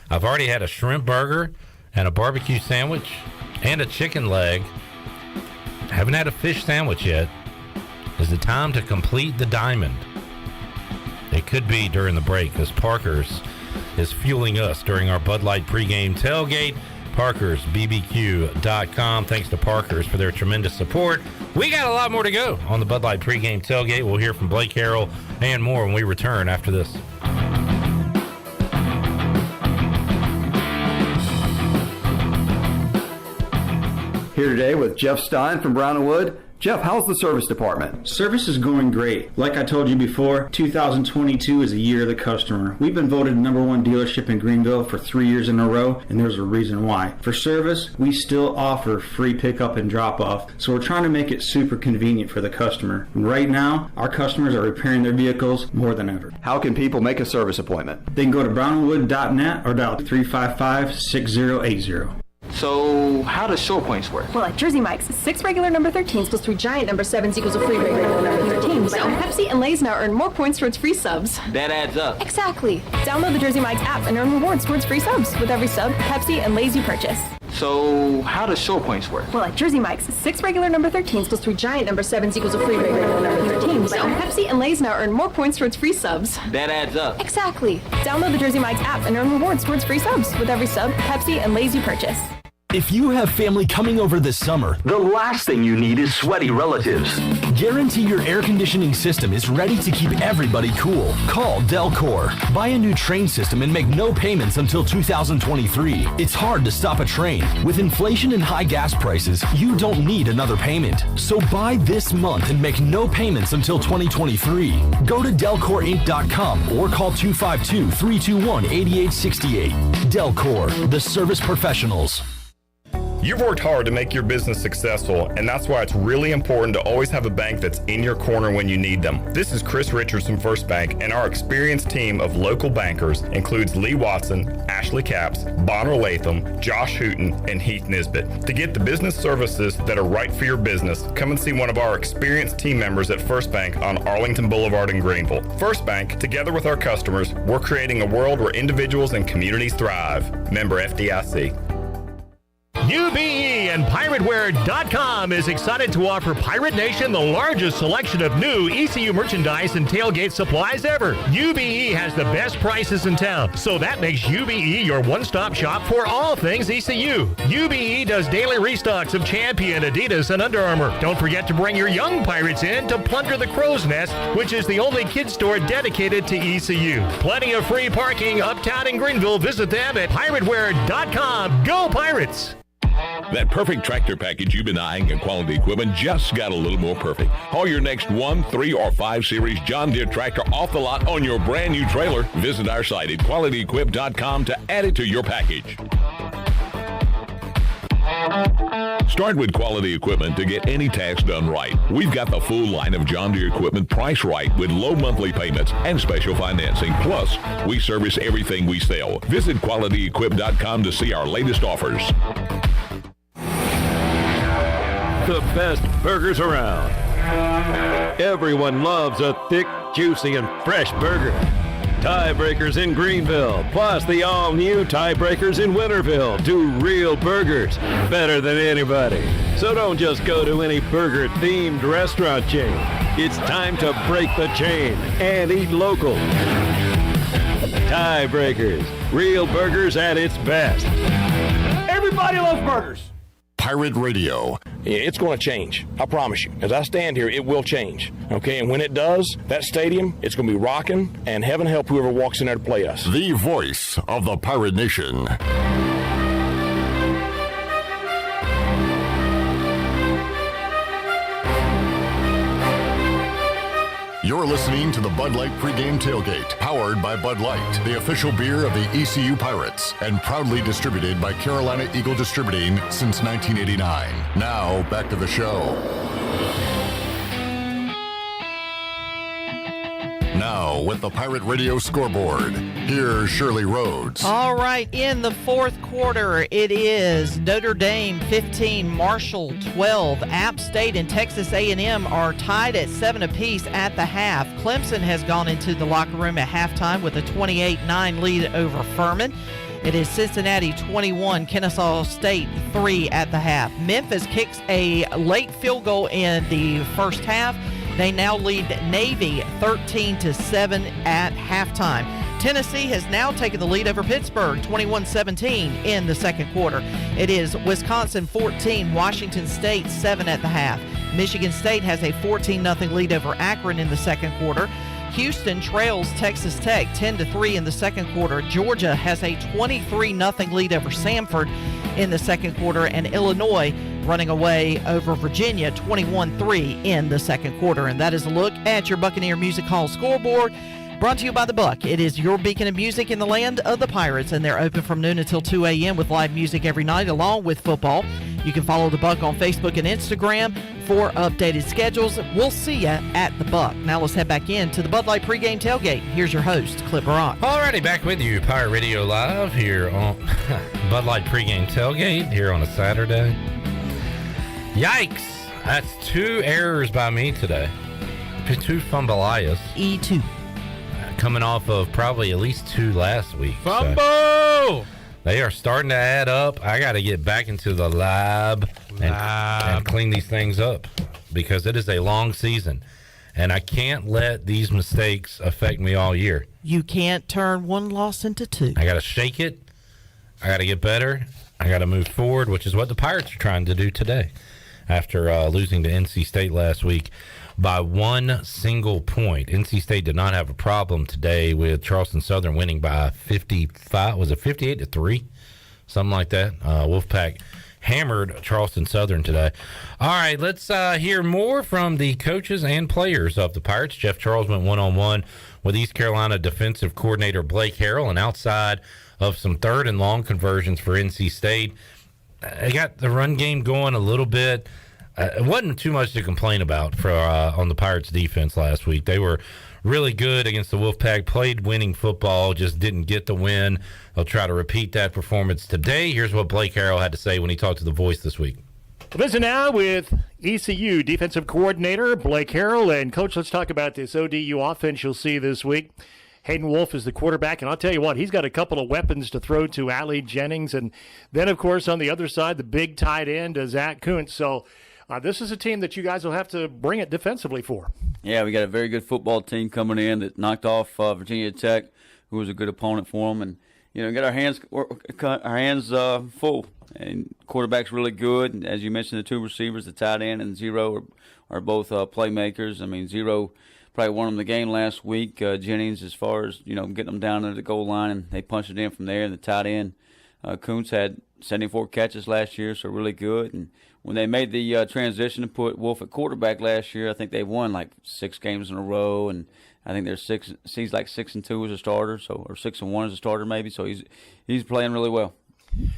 I've already had a shrimp burger and a barbecue sandwich and a chicken leg. Haven't had a fish sandwich yet. Is it time to complete the diamond? It could be during the break, because Parker's is fueling us during our Bud Light pregame tailgate. ParkersBBQ.com. Thanks to Parker's for their tremendous support. We got a lot more to go on the Bud Light pregame tailgate. We'll hear from Blake Harrell and more when we return after this. Here today with Jeff Stein from Brown & Wood. Jeff, how's the service department? Service is going great. Like I told you before, 2022 is a year of the customer. We've been voted #1 dealership in Greenville for 3 years in a row, and there's a reason why. For service, we still offer free pickup and drop-off, so we're trying to make it super convenient for the customer. And right now, our customers are repairing their vehicles more than ever. How can people make a service appointment? They can go to brownwood.net or dial 355-6080. So how does short points work? Well, at Jersey Mike's, 6 regular number 13s plus 3 giant number 7s equals a free regular number 13. So Pepsi and Lay's now earn more points towards free subs. That adds up. Exactly. Download the Jersey Mike's app and earn rewards towards free subs with every sub, Pepsi, and Lay's you purchase. So how does short points work? Well, at Jersey Mike's, 6 regular number 13s plus 3 giant number 7s equals a free regular number 13. So Pepsi and Lay's now earn more points towards free subs. That adds up. Exactly. Download the Jersey Mike's app and earn rewards towards free subs with every sub, Pepsi, and Lay's you purchase. If you have family coming over this summer, the last thing you need is sweaty relatives. Guarantee your air conditioning system is ready to keep everybody cool. Call Delcor. Buy a new train system and make no payments until 2023. It's hard to stop a train. With inflation and high gas prices, you don't need another payment. So buy this month and make no payments until 2023. Go to DelcorInc.com or call 252-321-8868. Delcor, the service professionals. You've worked hard to make your business successful, and that's why it's really important to always have a bank that's in your corner when you need them. This is Chris Richards from First Bank, and our experienced team of local bankers includes Lee Watson, Ashley Capps, Bonner Latham, Josh Hooten, and Heath Nisbet. To get the business services that are right for your business, come and see one of our experienced team members at First Bank on Arlington Boulevard in Greenville. First Bank, together with our customers, we're creating a world where individuals and communities thrive. Member FDIC. UBE and PirateWear.com is excited to offer Pirate Nation the largest selection of new ECU merchandise and tailgate supplies ever. UBE has the best prices in town, so that makes UBE your one-stop shop for all things ECU. UBE does daily restocks of Champion, Adidas, and Under Armour. Don't forget to bring your young Pirates in to plunder the Crow's Nest, which is the only kids store dedicated to ECU. Plenty of free parking uptown in Greenville. Visit them at PirateWear.com. Go Pirates! That perfect tractor package you've been eyeing at Quality Equipment just got a little more perfect. Haul your next 1, 3, or 5 Series John Deere tractor off the lot on your brand new trailer. Visit our site at QualityEquip.com to add it to your package. Start with Quality Equipment to get any task done right. We've got the full line of John Deere equipment priced right with low monthly payments and special financing. Plus, we service everything we sell. Visit QualityEquip.com to see our latest offers. The best burgers around. Everyone loves a thick, juicy, and fresh burger. Tiebreakers in Greenville, plus the all-new Tiebreakers in Winterville. Do real burgers better than anybody. So don't just go to any burger-themed restaurant chain. It's time to break the chain and eat local. Tiebreakers, real burgers at its best. Everybody loves burgers. Pirate Radio. It's going to change. I promise you. As I stand here, it will change. Okay, and when it does, that stadium, it's going to be rocking, and heaven help whoever walks in there to play us. The voice of the Pirate Nation. You're listening to the Bud Light Pregame Tailgate, powered by Bud Light, the official beer of the ECU Pirates, and proudly distributed by Carolina Eagle Distributing since 1989. Now, back to the show. Now, with the Pirate Radio Scoreboard, here's Shirley Rhodes. All right, in the fourth quarter, it is Notre Dame 15, Marshall 12. App State and Texas A&M are tied at 7 apiece at the half. Clemson has gone into the locker room at halftime with a 28-9 lead over Furman. It is Cincinnati 21, Kennesaw State 3 at the half. Memphis kicks a late field goal in the first half. They now lead Navy 13-7 at halftime. Tennessee has now taken the lead over Pittsburgh 21-17 in the second quarter. It is Wisconsin 14, Washington State 7 at the half. Michigan State has a 14-0 lead over Akron in the second quarter. Houston trails Texas Tech 10-3 in the second quarter. Georgia has a 23-0 lead over Samford in the second quarter, and Illinois running away over Virginia 21-3 in the second quarter. And that is a look at your Buccaneer Music Hall scoreboard. Brought to you by The Buck. It is your beacon of music in the land of the Pirates, and they're open from noon until 2 a.m. with live music every night along with football. You can follow The Buck on Facebook and Instagram for updated schedules. We'll see you at The Buck. Now let's head back into the Bud Light pregame tailgate. Here's your host, Clip Rock. Alrighty, back with you, Pirate Radio Live here on Bud Light pregame tailgate here on a Saturday. Yikes! That's 2 errors by me today. 2 fumbleias. E2. Coming off of probably at least 2 last week. Fumble! So they are starting to add up. I got to get back into the lab and clean these things up because it is a long season. And I can't let these mistakes affect me all year. You can't turn 1 loss into 2. I got to shake it. I got to get better. I got to move forward, which is what the Pirates are trying to do today after losing to NC State last week by 1 single point. NC State did not have a problem today with Charleston Southern winning by 55. Was it 58-3? Something like that. Wolfpack hammered Charleston Southern today. All right, let's hear more from the coaches and players of the Pirates. Jeff Charles went one-on-one with East Carolina defensive coordinator Blake Harrell, and outside of some 3rd and long conversions for NC State, they got the run game going a little bit. It wasn't too much to complain about for on the Pirates defense last week. They were really good against the Wolfpack, played winning football, just didn't get the win. They'll try to repeat that performance today. Here's what Blake Harrell had to say when he talked to The Voice this week. Listen now with ECU defensive coordinator Blake Harrell. And, Coach, let's talk about this ODU offense you'll see this week. Hayden Wolf is the quarterback, and I'll tell you what, he's got a couple of weapons to throw to Allie Jennings. And then, of course, on the other side, the big tight end, Zach Kuntz. So this is a team that you guys will have to bring it defensively for. Yeah, we got a very good football team coming in that knocked off Virginia Tech, who was a good opponent for them. And, got our hands full. And quarterback's really good. And as you mentioned, the 2 receivers, the tight end and Zero, are both playmakers. I mean, Zero probably won them the game last week. Jennings, as far as, getting them down to the goal line, and they punched it in from there. And the tight end, Kuntz, had 74 catches last year, so really good. And when they made the transition to put Wolf at quarterback last year, I think they won like 6 games in a row, and I think he's like 6-2 as a starter, or 6-1 as a starter maybe. So he's playing really well.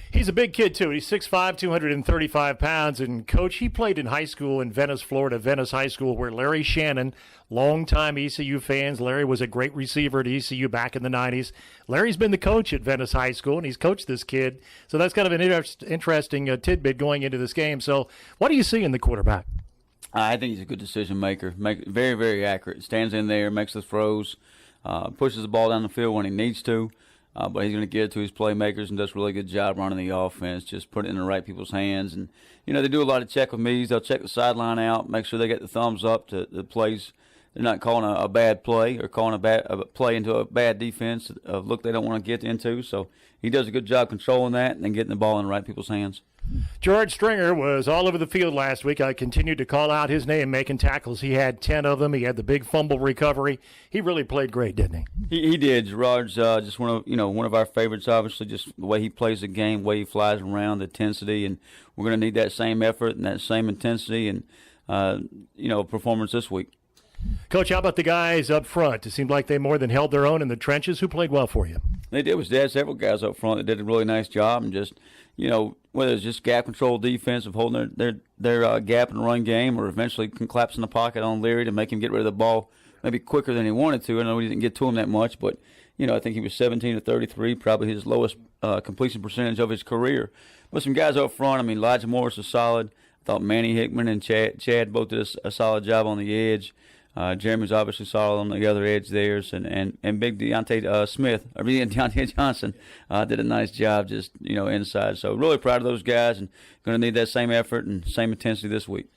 He's a big kid, too. He's 6'5", 235 pounds. And, Coach, he played in high school in Venice, Florida, Venice High School, where Larry Shannon, longtime ECU fans. Larry was a great receiver at ECU back in the 90s. Larry's been the coach at Venice High School, and he's coached this kid. So that's kind of an interesting tidbit going into this game. So what do you see in the quarterback? I think he's a good decision maker. Very, very accurate. Stands in there, makes the throws, pushes the ball down the field when he needs to. But he's going to get it to his playmakers and does a really good job running the offense, just put it in the right people's hands. And, they do a lot of check with me's. They'll check the sideline out, make sure they get the thumbs up to the plays. They're not calling a bad play or calling a play into a bad defense, a look they don't want to get into. So he does a good job controlling that and then getting the ball in the right people's hands. George Stringer was all over the field last week. I continued to call out his name, making tackles. He had 10 of them. He had the big fumble recovery. He really played great, didn't he? He did. Gerard's just one of our favorites, obviously, just the way he plays the game, the way he flies around, the intensity, and we're going to need that same effort and that same intensity and, performance this week. Coach, how about the guys up front? It seemed like they more than held their own in the trenches. Who played well for you? They did. They had several guys up front that did a really nice job, and just, whether it's just gap control defense of holding their gap and run game, or eventually collapsing the pocket on Leary to make him get rid of the ball maybe quicker than he wanted to. I know he didn't get to him that much, but I think he was 17 to 33, probably his lowest completion percentage of his career. But some guys up front, I mean, Elijah Morris was solid. I thought Manny Hickman and Chad both did a solid job on the edge. Jeremy's obviously solid on the other edge there, and big Deontay Johnson did a nice job just inside. So really proud of those guys, and going to need that same effort and same intensity this week.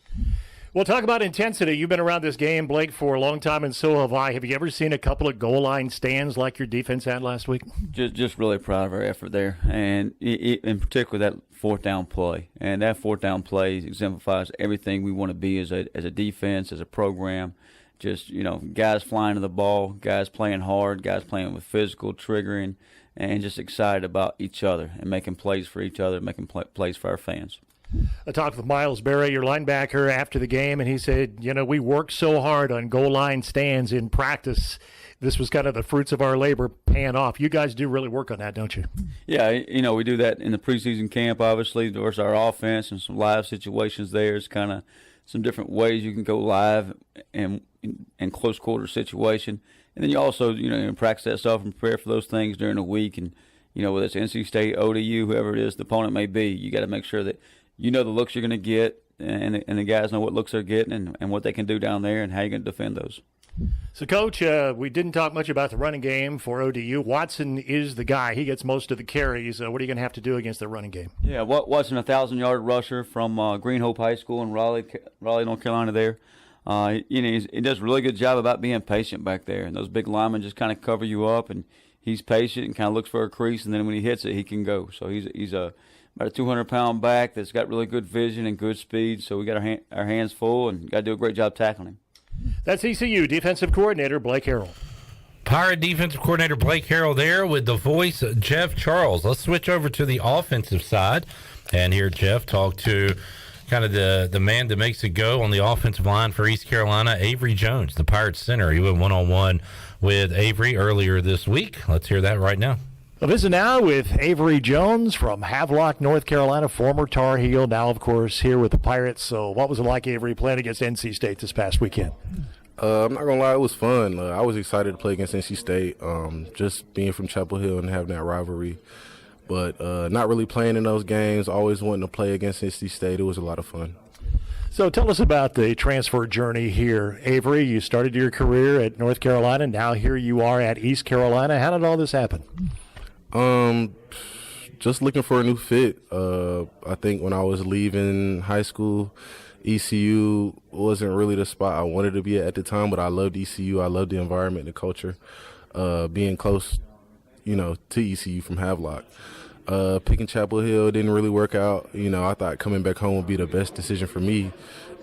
Well, talk about intensity. You've been around this game, Blake, for a long time, and so have I. Have you ever seen a couple of goal line stands like your defense had last week? Just really proud of our effort there, and in particular that fourth down play. And that fourth down play exemplifies everything we want to be as a defense, as a program. Just, guys flying to the ball, guys playing hard, guys playing with physical, triggering, and just excited about each other and making plays for each other, making plays for our fans. I talked with Miles Berry, your linebacker, after the game, and he said, we worked so hard on goal line stands in practice. This was kind of the fruits of our labor paying off. You guys do really work on that, don't you? Yeah, we do that in the preseason camp, obviously. There's our offense and some live situations there. It's kind of some different ways you can go live and in close quarter situation. And then you also, practice that stuff and prepare for those things during the week. And, whether it's NC State, ODU, whoever it is the opponent may be, you got to make sure that the looks you're going to get and the guys know what looks they're getting and what they can do down there and how you're going to defend those. So, Coach, we didn't talk much about the running game for ODU. Watson is the guy. He gets most of the carries. What are you going to have to do against the running game? Yeah, Watson, 1,000-yard rusher from Green Hope High School in Raleigh, North Carolina there. He does a really good job about being patient back there. And those big linemen just kind of cover you up, and he's patient and kind of looks for a crease, and then when he hits it, he can go. So he's about a 200-pound back that's got really good vision and good speed. So we got our hands full and got to do a great job tackling him. That's ECU defensive coordinator Blake Harrell. Pirate defensive coordinator Blake Harrell there with the voice Jeff Charles. Let's switch over to the offensive side and hear Jeff talk to kind of the man that makes it go on the offensive line for East Carolina, Avery Jones, the Pirates center. He went one-on-one with Avery earlier this week. Let's hear that right now. Well, visit now with Avery Jones from Havelock, North Carolina, former Tar Heel, now, of course, here with the Pirates. So what was it like, Avery, playing against NC State this past weekend? I'm not going to lie, it was fun. I was excited to play against NC State, just being from Chapel Hill and having that rivalry. But not really playing in those games, always wanting to play against NC State. It was a lot of fun. So tell us about the transfer journey here. Avery, you started your career at North Carolina. Now here you are at East Carolina. How did all this happen? Just looking for a new fit. I think when I was leaving high school, ECU wasn't really the spot I wanted to be at the time, but I loved ECU. I loved the environment and the culture. Being close, to ECU from Havelock. Picking Chapel Hill didn't really work out. I thought coming back home would be the best decision for me.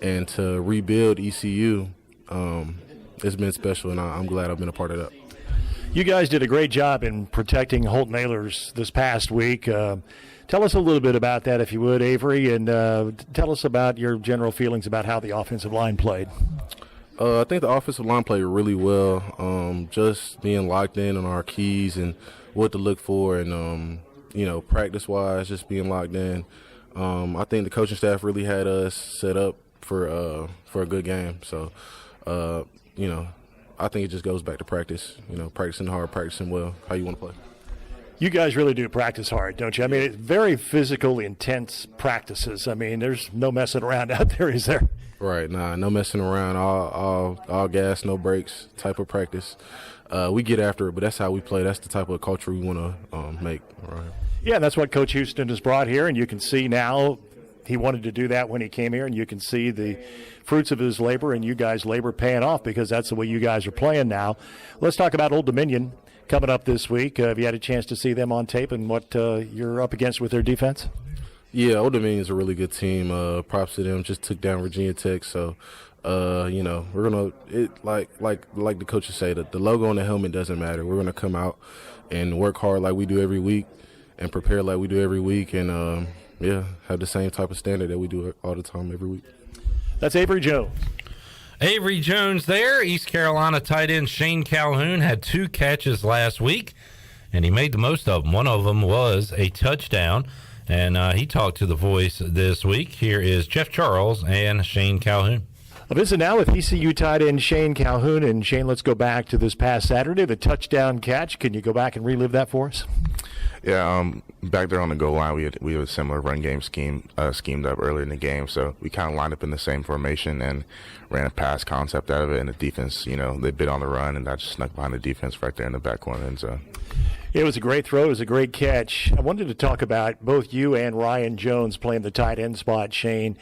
And to rebuild ECU, it's been special, and I'm glad I've been a part of that. You guys did a great job in protecting Holton Ahlers this past week. Tell us a little bit about that, if you would, Avery, and tell us about your general feelings about how the offensive line played. I think the offensive line played really well, just being locked in on our keys and what to look for, and, practice-wise, just being locked in. I think the coaching staff really had us set up for a good game. So, I think it just goes back to practice, practicing hard, practicing well, how you want to play. You guys really do practice hard, don't you? I mean, it's very physical, intense practices. I mean, there's no messing around out there, is there? Right, no messing around, all gas, no brakes type of practice. We get after it, but that's how we play. That's the type of culture we want to make. Right. Yeah, and that's what Coach Houston has brought here, and you can see now he wanted to do that when he came here, and you can see the fruits of his labor and you guys' labor paying off because that's the way you guys are playing now. Let's talk about Old Dominion coming up this week. Have you had a chance to see them on tape and what you're up against with their defense? Yeah, Old Dominion is a really good team. Props to them. Just took down Virginia Tech, so we're gonna like the coaches say that the logo on the helmet doesn't matter. We're gonna come out and work hard like we do every week and prepare like we do every week, and have the same type of standard that we do all the time every week. That's Avery Jones. Avery Jones there. East Carolina tight end Shane Calhoun had 2 catches last week, and he made the most of them. One of them was a touchdown, and he talked to The Voice this week. Here is Jeff Charles and Shane Calhoun. I'll visit now with ECU tight end Shane Calhoun. And Shane, let's go back to this past Saturday, the touchdown catch. Can you go back and relive that for us? Yeah, back there on the goal line, we had a similar run game schemed up earlier in the game. So we kind of lined up in the same formation and ran a pass concept out of it. And the defense, they bit on the run, and I just snuck behind the defense right there in the back corner end zone. It was a great throw. It was a great catch. I wanted to talk about both you and Ryan Jones playing the tight end spot, Shane.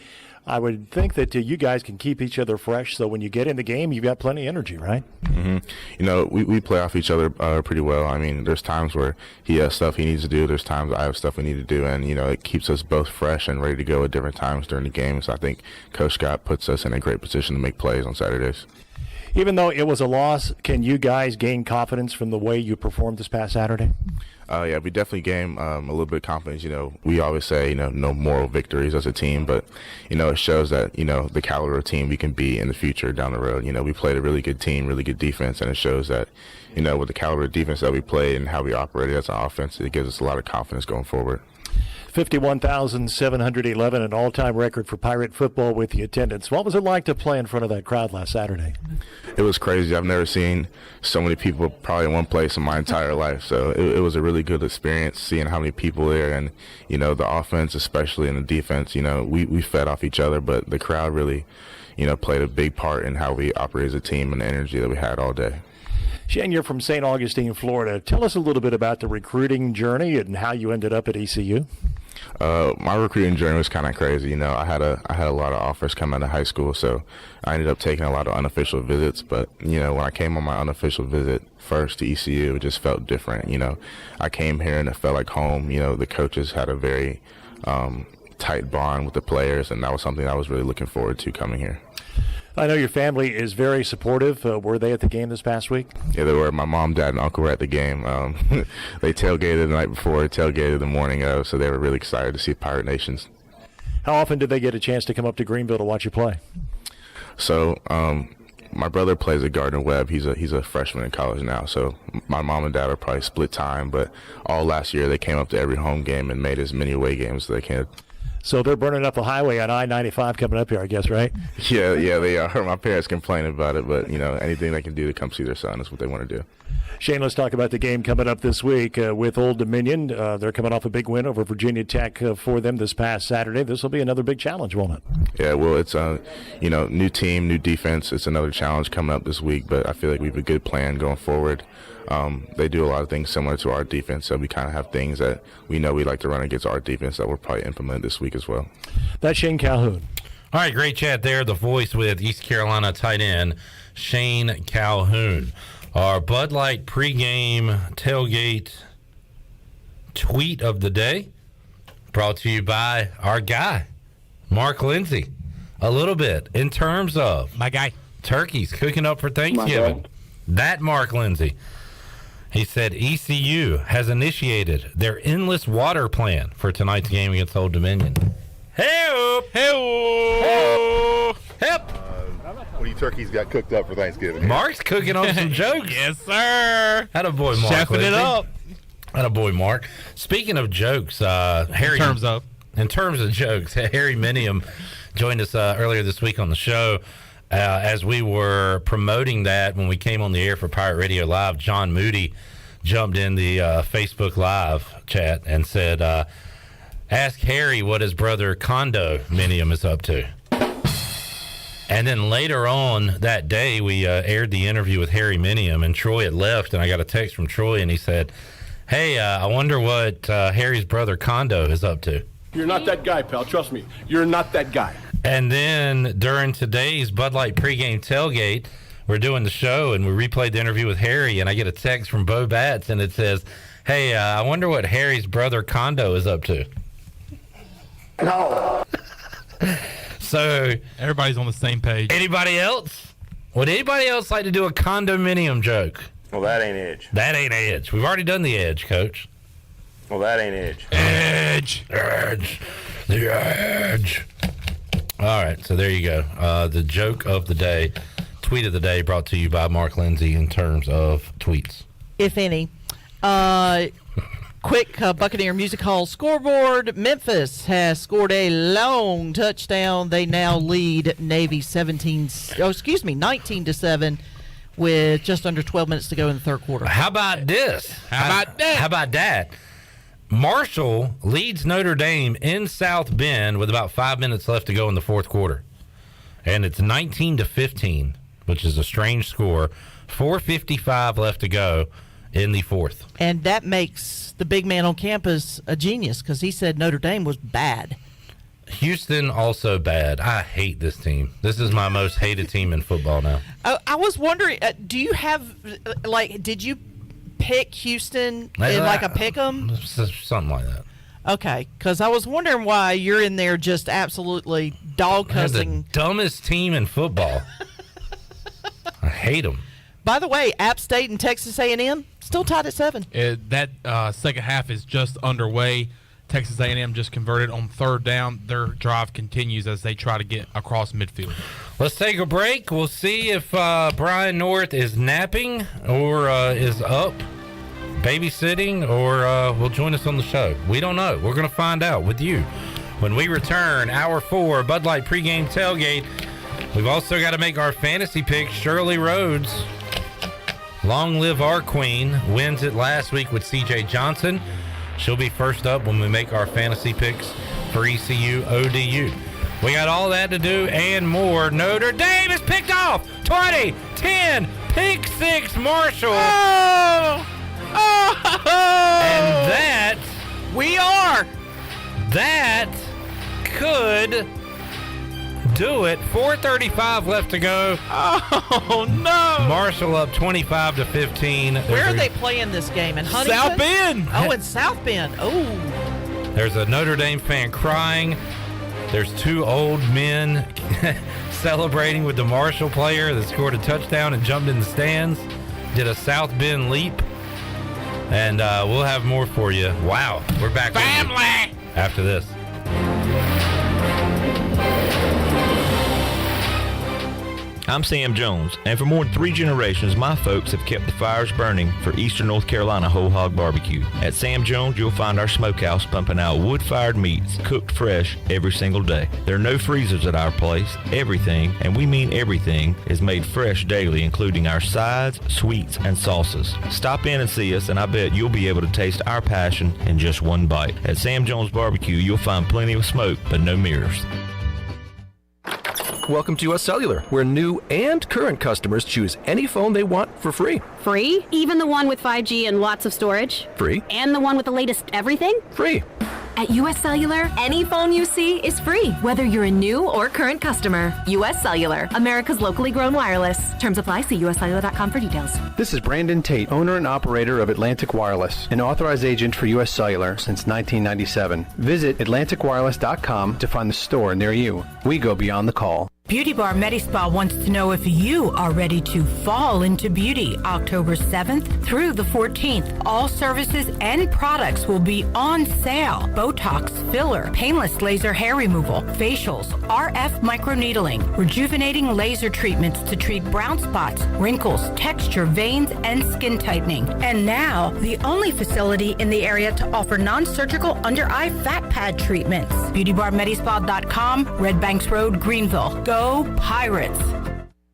I would think that you guys can keep each other fresh, so when you get in the game, you've got plenty of energy, right? Mm-hmm. We play off each other pretty well. I mean, there's times where he has stuff he needs to do. There's times I have stuff we need to do, and, it keeps us both fresh and ready to go at different times during the game. So I think Coach Scott puts us in a great position to make plays on Saturdays. Even though it was a loss, can you guys gain confidence from the way you performed this past Saturday? Yeah, we definitely gained a little bit of confidence. We always say, no moral victories as a team, but, it shows that, the caliber of team we can be in the future down the road. We played a really good team, really good defense, and it shows that, with the caliber of defense that we played and how we operated as an offense, it gives us a lot of confidence going forward. 51,711, an all-time record for Pirate football with the attendance. What was it like to play in front of that crowd last Saturday? It was crazy. I've never seen so many people probably in one place in my entire life. So it was a really good experience seeing how many people there, and, the offense especially and the defense, we fed off each other, but the crowd really, played a big part in how we operate as a team and the energy that we had all day. Shane, you're from St. Augustine, Florida. Tell us a little bit about the recruiting journey and how you ended up at ECU. My recruiting journey was kind of crazy. I had a lot of offers come out of high school, so I ended up taking a lot of unofficial visits. But when I came on my unofficial visit first to ECU, it just felt different. I came here and it felt like home. The coaches had a very tight bond with the players, and that was something I was really looking forward to coming here. I know your family is very supportive. Were they at the game this past week? Yeah, they were. My mom, dad, and uncle were at the game. They tailgated the night before, tailgated the morning of, so they were really excited to see Pirate Nations. How often did they get a chance to come up to Greenville to watch you play? So, my brother plays at Gardner-Webb. He's a freshman in college now, so my mom and dad are probably split time, but all last year they came up to every home game and made as many away games as they can. So they're burning up the highway on I-95 coming up here, I guess, right? Yeah, they are. My parents complain about it, but, anything they can do to come see their son is what they want to do. Shane, let's talk about the game coming up this week with Old Dominion. They're coming off a big win over Virginia Tech for them this past Saturday. This will be another big challenge, won't it? Yeah, well, it's new team, new defense. It's another challenge coming up this week, but I feel like we have a good plan going forward. They do a lot of things similar to our defense, so we kind of have things that we know we like to run against our defense that we'll probably implement this week as well. That's Shane Calhoun. All right, great chat there. The voice with East Carolina tight end Shane Calhoun. Our Bud Light pregame tailgate tweet of the day brought to you by our guy, Mark Lindsay. A little bit in terms of my guy turkeys cooking up for Thanksgiving. That Mark Lindsay. He said ECU has initiated their endless water plan for tonight's game against Old Dominion. Help! Help! Help! What do you turkeys got cooked up for Thanksgiving? Mark's cooking on some jokes. Yes, sir. Attaboy, Mark. Chefing it up. Attaboy, Mark. Speaking of jokes, Harry. In terms of jokes, Harry Minium joined us earlier this week on the show. As we were promoting that when we came on the air for Pirate Radio Live, John Moody jumped in the Facebook Live chat and said, ask Harry what his brother Condo Minium is up to. And then later on that day, we aired the interview with Harry Minium, and Troy had left, and I got a text from Troy, and he said, hey, I wonder what Harry's brother Condo is up to. You're not that guy, pal. Trust me. You're not that guy. And then during today's Bud Light pregame tailgate, we're doing the show, and we replayed the interview with Harry, and I get a text from Bo Batts, and it says, hey, I wonder what Harry's brother Condo is up to. No. So everybody's on the same page. Anybody else? Would anybody else like to do a condominium joke? Well, that ain't Edge. That ain't Edge. We've already done the Edge, Coach. Well, that ain't Edge. Edge. The Edge. All right, so there you go. The joke of the day, tweet of the day, brought to you by Mark Lindsay in terms of tweets. If any. Quick Buccaneer Music Hall scoreboard. Memphis has scored a long touchdown. They now lead Navy 19-7 with just under 12 minutes to go in the third quarter. How about this? How about that? Marshall leads Notre Dame in South Bend with about 5 minutes left to go in the fourth quarter. And it's 19-15, which is a strange score. 4:55 left to go in the fourth. And that makes the big man on campus a genius because he said Notre Dame was bad. Houston also bad. I hate this team. This is my most hated team in football now. I was wondering, do you have, did you pick Houston in a pick 'em? Something like that. Okay, because I was wondering why you're in there just absolutely dog cussing. The dumbest team in football. I hate them. By the way, App State and Texas A&M still tied at 7. That second half is just underway. Texas A&M just converted on third down. Their drive continues as they try to get across midfield. Let's take a break. We'll see if Brian North is napping or is up babysitting or will join us on the show. We don't know. We're going to find out with you when we return. Hour 4, Bud Light pregame tailgate. We've also got to make our fantasy pick. Shirley Rhodes, long live our queen, wins it last week with C.J. Johnson. She'll be first up when we make our fantasy picks for ECU ODU. We got all that to do and more. Notre Dame is picked off. 20-10, pick 6 Marshall. Oh! And that that could do it. 4:35 left to go. Oh no! Marshall up 25-15. Where are they playing this game? In Huntington? South Bend. Oh, in South Bend. Oh. There's a Notre Dame fan crying. There's 2 old men celebrating with the Marshall player that scored a touchdown and jumped in the stands. Did a South Bend leap. And we'll have more for you. Wow. We're back. Family! After this. I'm Sam Jones, and for more than 3 generations, my folks have kept the fires burning for Eastern North Carolina Whole Hog Barbecue. At Sam Jones, you'll find our smokehouse pumping out wood-fired meats, cooked fresh every single day. There are no freezers at our place. Everything, and we mean everything, is made fresh daily, including our sides, sweets, and sauces. Stop in and see us, and I bet you'll be able to taste our passion in just one bite. At Sam Jones Barbecue, you'll find plenty of smoke, but no mirrors. Welcome to US Cellular, where new and current customers choose any phone they want for free. Free? Even the one with 5G and lots of storage? Free. And the one with the latest everything? Free. At US Cellular, any phone you see is free, whether you're a new or current customer. US Cellular, America's locally grown wireless. Terms apply. See uscellular.com for details. This is Brandon Tate, owner and operator of Atlantic Wireless, an authorized agent for US Cellular since 1997. Visit atlanticwireless.com to find the store near you. We go beyond the call. Beauty Bar Medispa wants to know if you are ready to fall into beauty. October 7th through the 14th, all services and products will be on sale. Botox, filler, painless laser hair removal, facials, RF microneedling, rejuvenating laser treatments to treat brown spots, wrinkles, texture, veins, and skin tightening. And now, the only facility in the area to offer non-surgical under-eye fat pad treatments. BeautyBarMedispa.com, Red Banks Road, Greenville. Go Pirates!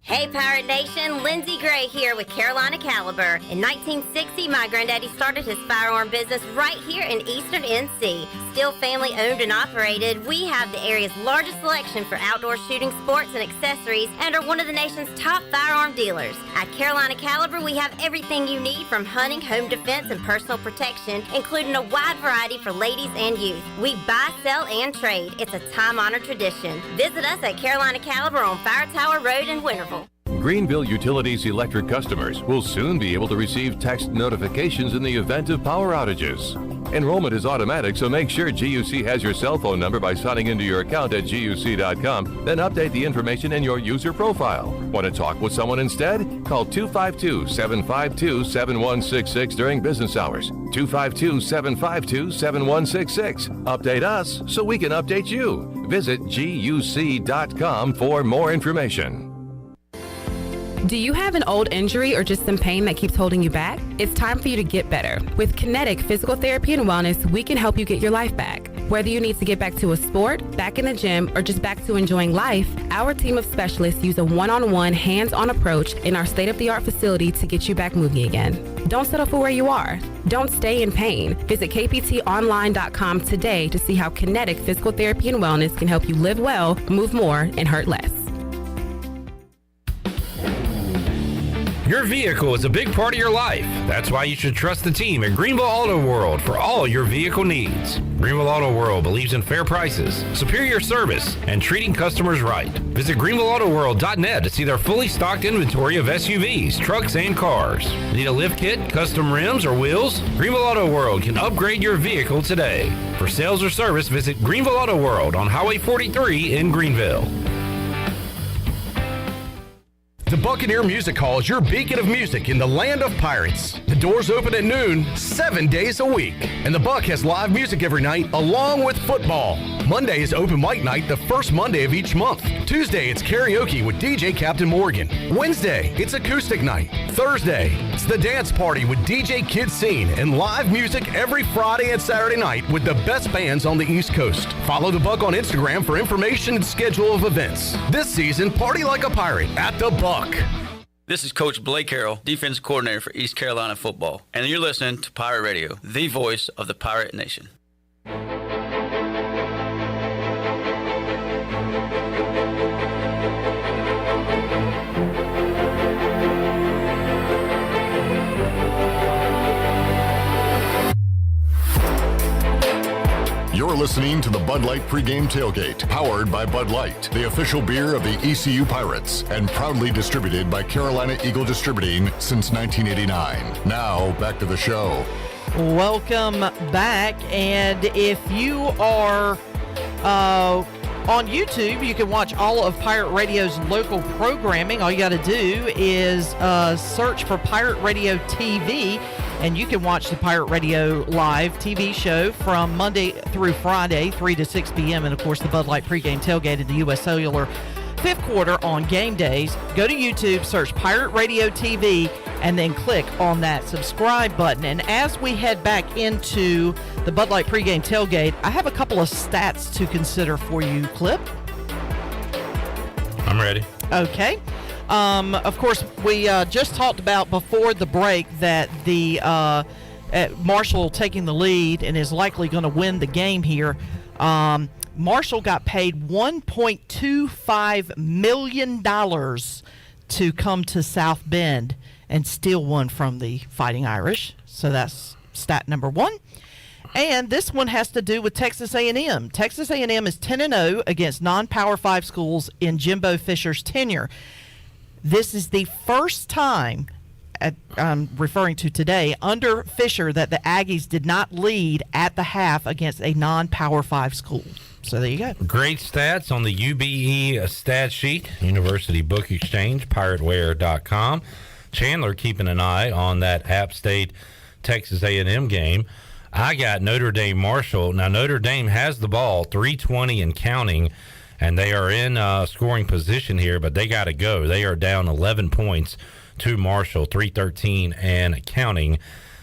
Hey Pirate Nation, Lindsey Gray here with Carolina Caliber. In 1960, my granddaddy started his firearm business right here in Eastern NC. Still family owned and operated, we have the area's largest selection for outdoor shooting sports and accessories and are one of the nation's top firearm dealers. At Carolina Caliber, we have everything you need from hunting, home defense, and personal protection, including a wide variety for ladies and youth. We buy, sell, and trade. It's a time-honored tradition. Visit us at Carolina Caliber on Fire Tower Road in Winterville. Greenville Utilities electric customers will soon be able to receive text notifications in the event of power outages. Enrollment is automatic, so make sure GUC has your cell phone number by signing into your account at GUC.com, then update the information in your user profile. Want to talk with someone instead? Call 252-752-7166 during business hours. 252-752-7166. Update us so we can update you. Visit GUC.com for more information. Do you have an old injury or just some pain that keeps holding you back? It's time for you to get better. With Kinetic Physical Therapy and Wellness, we can help you get your life back. Whether you need to get back to a sport, back in the gym, or just back to enjoying life, our team of specialists use a one-on-one, hands-on approach in our state-of-the-art facility to get you back moving again. Don't settle for where you are. Don't stay in pain. Visit kptonline.com today to see how Kinetic Physical Therapy and Wellness can help you live well, move more, and hurt less. Your vehicle is a big part of your life. That's why you should trust the team at Greenville Auto World for all your vehicle needs. Greenville Auto World believes in fair prices, superior service, and treating customers right. Visit greenvilleautoworld.net to see their fully stocked inventory of SUVs, trucks, and cars. Need a lift kit, custom rims, or wheels? Greenville Auto World can upgrade your vehicle today. For sales or service, visit Greenville Auto World on Highway 43 in Greenville. The Buccaneer Music Hall is your beacon of music in the land of pirates. The doors open at noon, 7 days a week. And the Buck has live music every night along with football. Monday is open mic night the first Monday of each month. Tuesday, it's karaoke with DJ Captain Morgan. Wednesday, it's acoustic night. Thursday, it's the dance party with DJ Kid Scene and live music every Friday and Saturday night with the best bands on the East Coast. Follow the Buck on Instagram for information and schedule of events. This season, party like a pirate at the Buck. This is Coach Blake Harrell, defense coordinator for East Carolina football, and you're listening to Pirate Radio, the voice of the Pirate Nation. You're listening to the Bud Light Pregame Tailgate, powered by Bud Light, the official beer of the ECU Pirates, and proudly distributed by Carolina Eagle Distributing since 1989. Now, back to the show. Welcome back, and if you are on YouTube, you can watch all of Pirate Radio's local programming. All you got to do is search for Pirate Radio TV, and you can watch the Pirate Radio live TV show from Monday through Friday, 3 to 6 p.m., and, of course, the Bud Light Pregame Tailgate at the U.S. Cellular fifth quarter on game days. Go to YouTube, search Pirate Radio TV, and then click on that subscribe button. And as we head back into the Bud Light Pregame Tailgate, I have a couple of stats to consider for you, Clip. I'm ready. Okay. Of course, we just talked about before the break that the Marshall taking the lead and is likely going to win the game here. Marshall got paid $1.25 million to come to South Bend and steal one from the Fighting Irish. So that's stat number one. And this one has to do with Texas A&M. Texas A&M is 10-0 against non-Power 5 schools in Jimbo Fisher's tenure. This is the first time, I'm referring to today, under Fisher that the Aggies did not lead at the half against a non-Power 5 school. So there you go. Great stats on the UBE stat sheet, University Book Exchange, pirateware.com. Chandler keeping an eye on that App State Texas A&M game. I got Notre Dame Marshall. Now, Notre Dame has the ball, 3:20 and counting, and they are in scoring position here, but they got to go. They are down 11 points to Marshall, 3:13 and counting,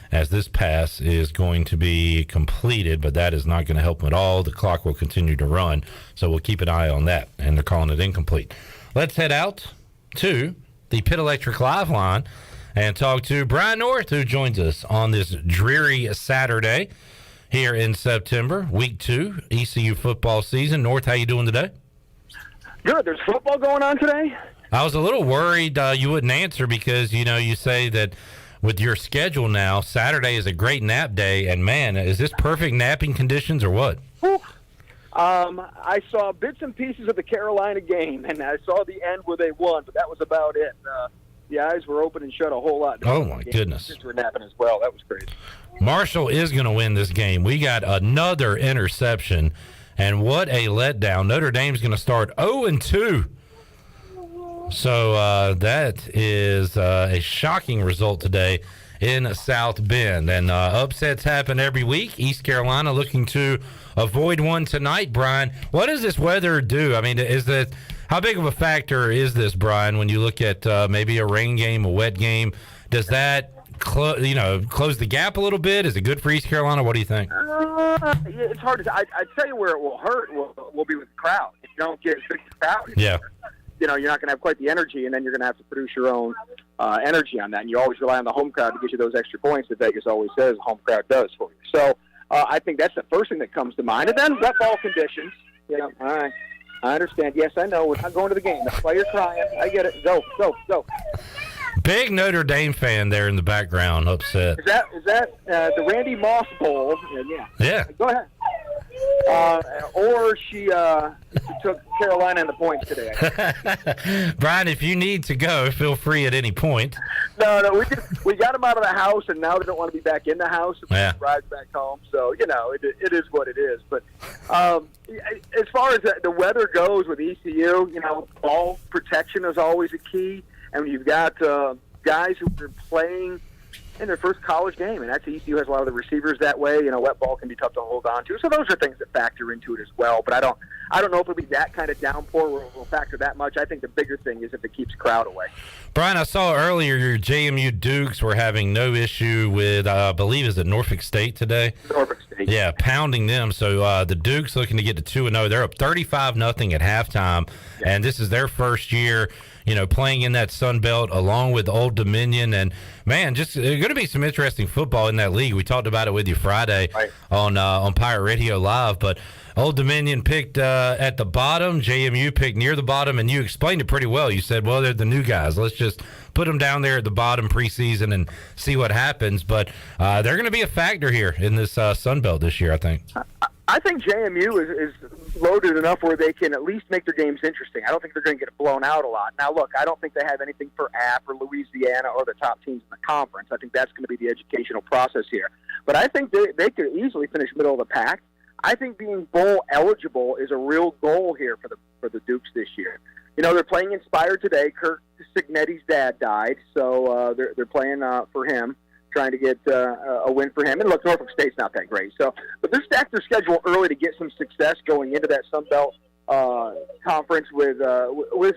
as this pass is going to be completed, but that is not going to help them at all. The clock will continue to run, so we'll keep an eye on that, and they're calling it incomplete. Let's head out to the Pit Electric Live line and talk to Brian North, who joins us on this dreary Saturday here in September, week 2, ECU football season. North, how you doing today? Good. There's football going on today? I was a little worried you wouldn't answer because, you know, you say that with your schedule now, Saturday is a great nap day, and, man, is this perfect napping conditions or what? I saw bits and pieces of the Carolina game, and I saw the end where they won, but that was about it. The eyes were open and shut a whole lot. Oh, my goodness. Kids were napping as well. That was crazy. Marshall is going to win this game. We got another interception, and what a letdown. Notre Dame's going to start 0-2. So that is a shocking result today in South Bend. And upsets happen every week. East Carolina looking to avoid one tonight. Brian, what does this weather do? I mean, is that How big of a factor is this, Brian, when you look at maybe a rain game, a wet game? Does that close the gap a little bit? Is it good for East Carolina? What do you think? It's hard to. I'd tell you where it will hurt will be with the crowd. If you don't get a big crowd, yeah, you're not going to have quite the energy, and then you're going to have to produce your own energy on that. And you always rely on the home crowd to get you those extra points that Vegas always says the home crowd does for you. So I think that's the first thing that comes to mind. And then wet ball conditions. All right. I understand. Yes, I know. We're not going to the game. The player crying. I get it. Go. Big Notre Dame fan there in the background, upset. Is that the Randy Moss Bowl? Yeah. Go ahead. Or she took Carolina in the points today. Brian, if you need to go, feel free at any point. No, we got them out of the house, and now they don't want to be back in the house. Yeah. Drive back home, so it is what it is. But as far as the weather goes with ECU, ball protection is always a key, and when you've got guys who are playing in their first college game, and that's ECU has a lot of the receivers that way. Wet ball can be tough to hold on to, so those are things that factor into it as well. But I don't know if it'll be that kind of downpour where it will factor that much. I think the bigger thing is if it keeps crowd away. Brian, I saw earlier your JMU Dukes were having no issue with, I believe, is it Norfolk State today? Norfolk State. Yeah, pounding them. So the Dukes looking to get to 2-0. They're up 35-0 at halftime, and this is their first year, playing in that Sun Belt along with Old Dominion. And, man, just there's going to be some interesting football in that league. We talked about it with you Friday on Pirate Radio Live, but Old Dominion picked at the bottom, JMU picked near the bottom, and you explained it pretty well. You said, well, they're the new guys. Let's just put them down there at the bottom preseason and see what happens. But they're going to be a factor here in this Sun Belt this year, I think. I think JMU is loaded enough where they can at least make their games interesting. I don't think they're going to get blown out a lot. Now, look, I don't think they have anything for App or Louisiana or the top teams in the conference. I think that's going to be the educational process here. But I think they could easily finish middle of the pack. I think being bowl eligible is a real goal here for the Dukes this year. They're playing Inspired today. Kirk Signetti's dad died, so they're playing for him, trying to get a win for him. And look, Norfolk State's not that great. But they're stacked their schedule early to get some success going into that Sun Belt conference with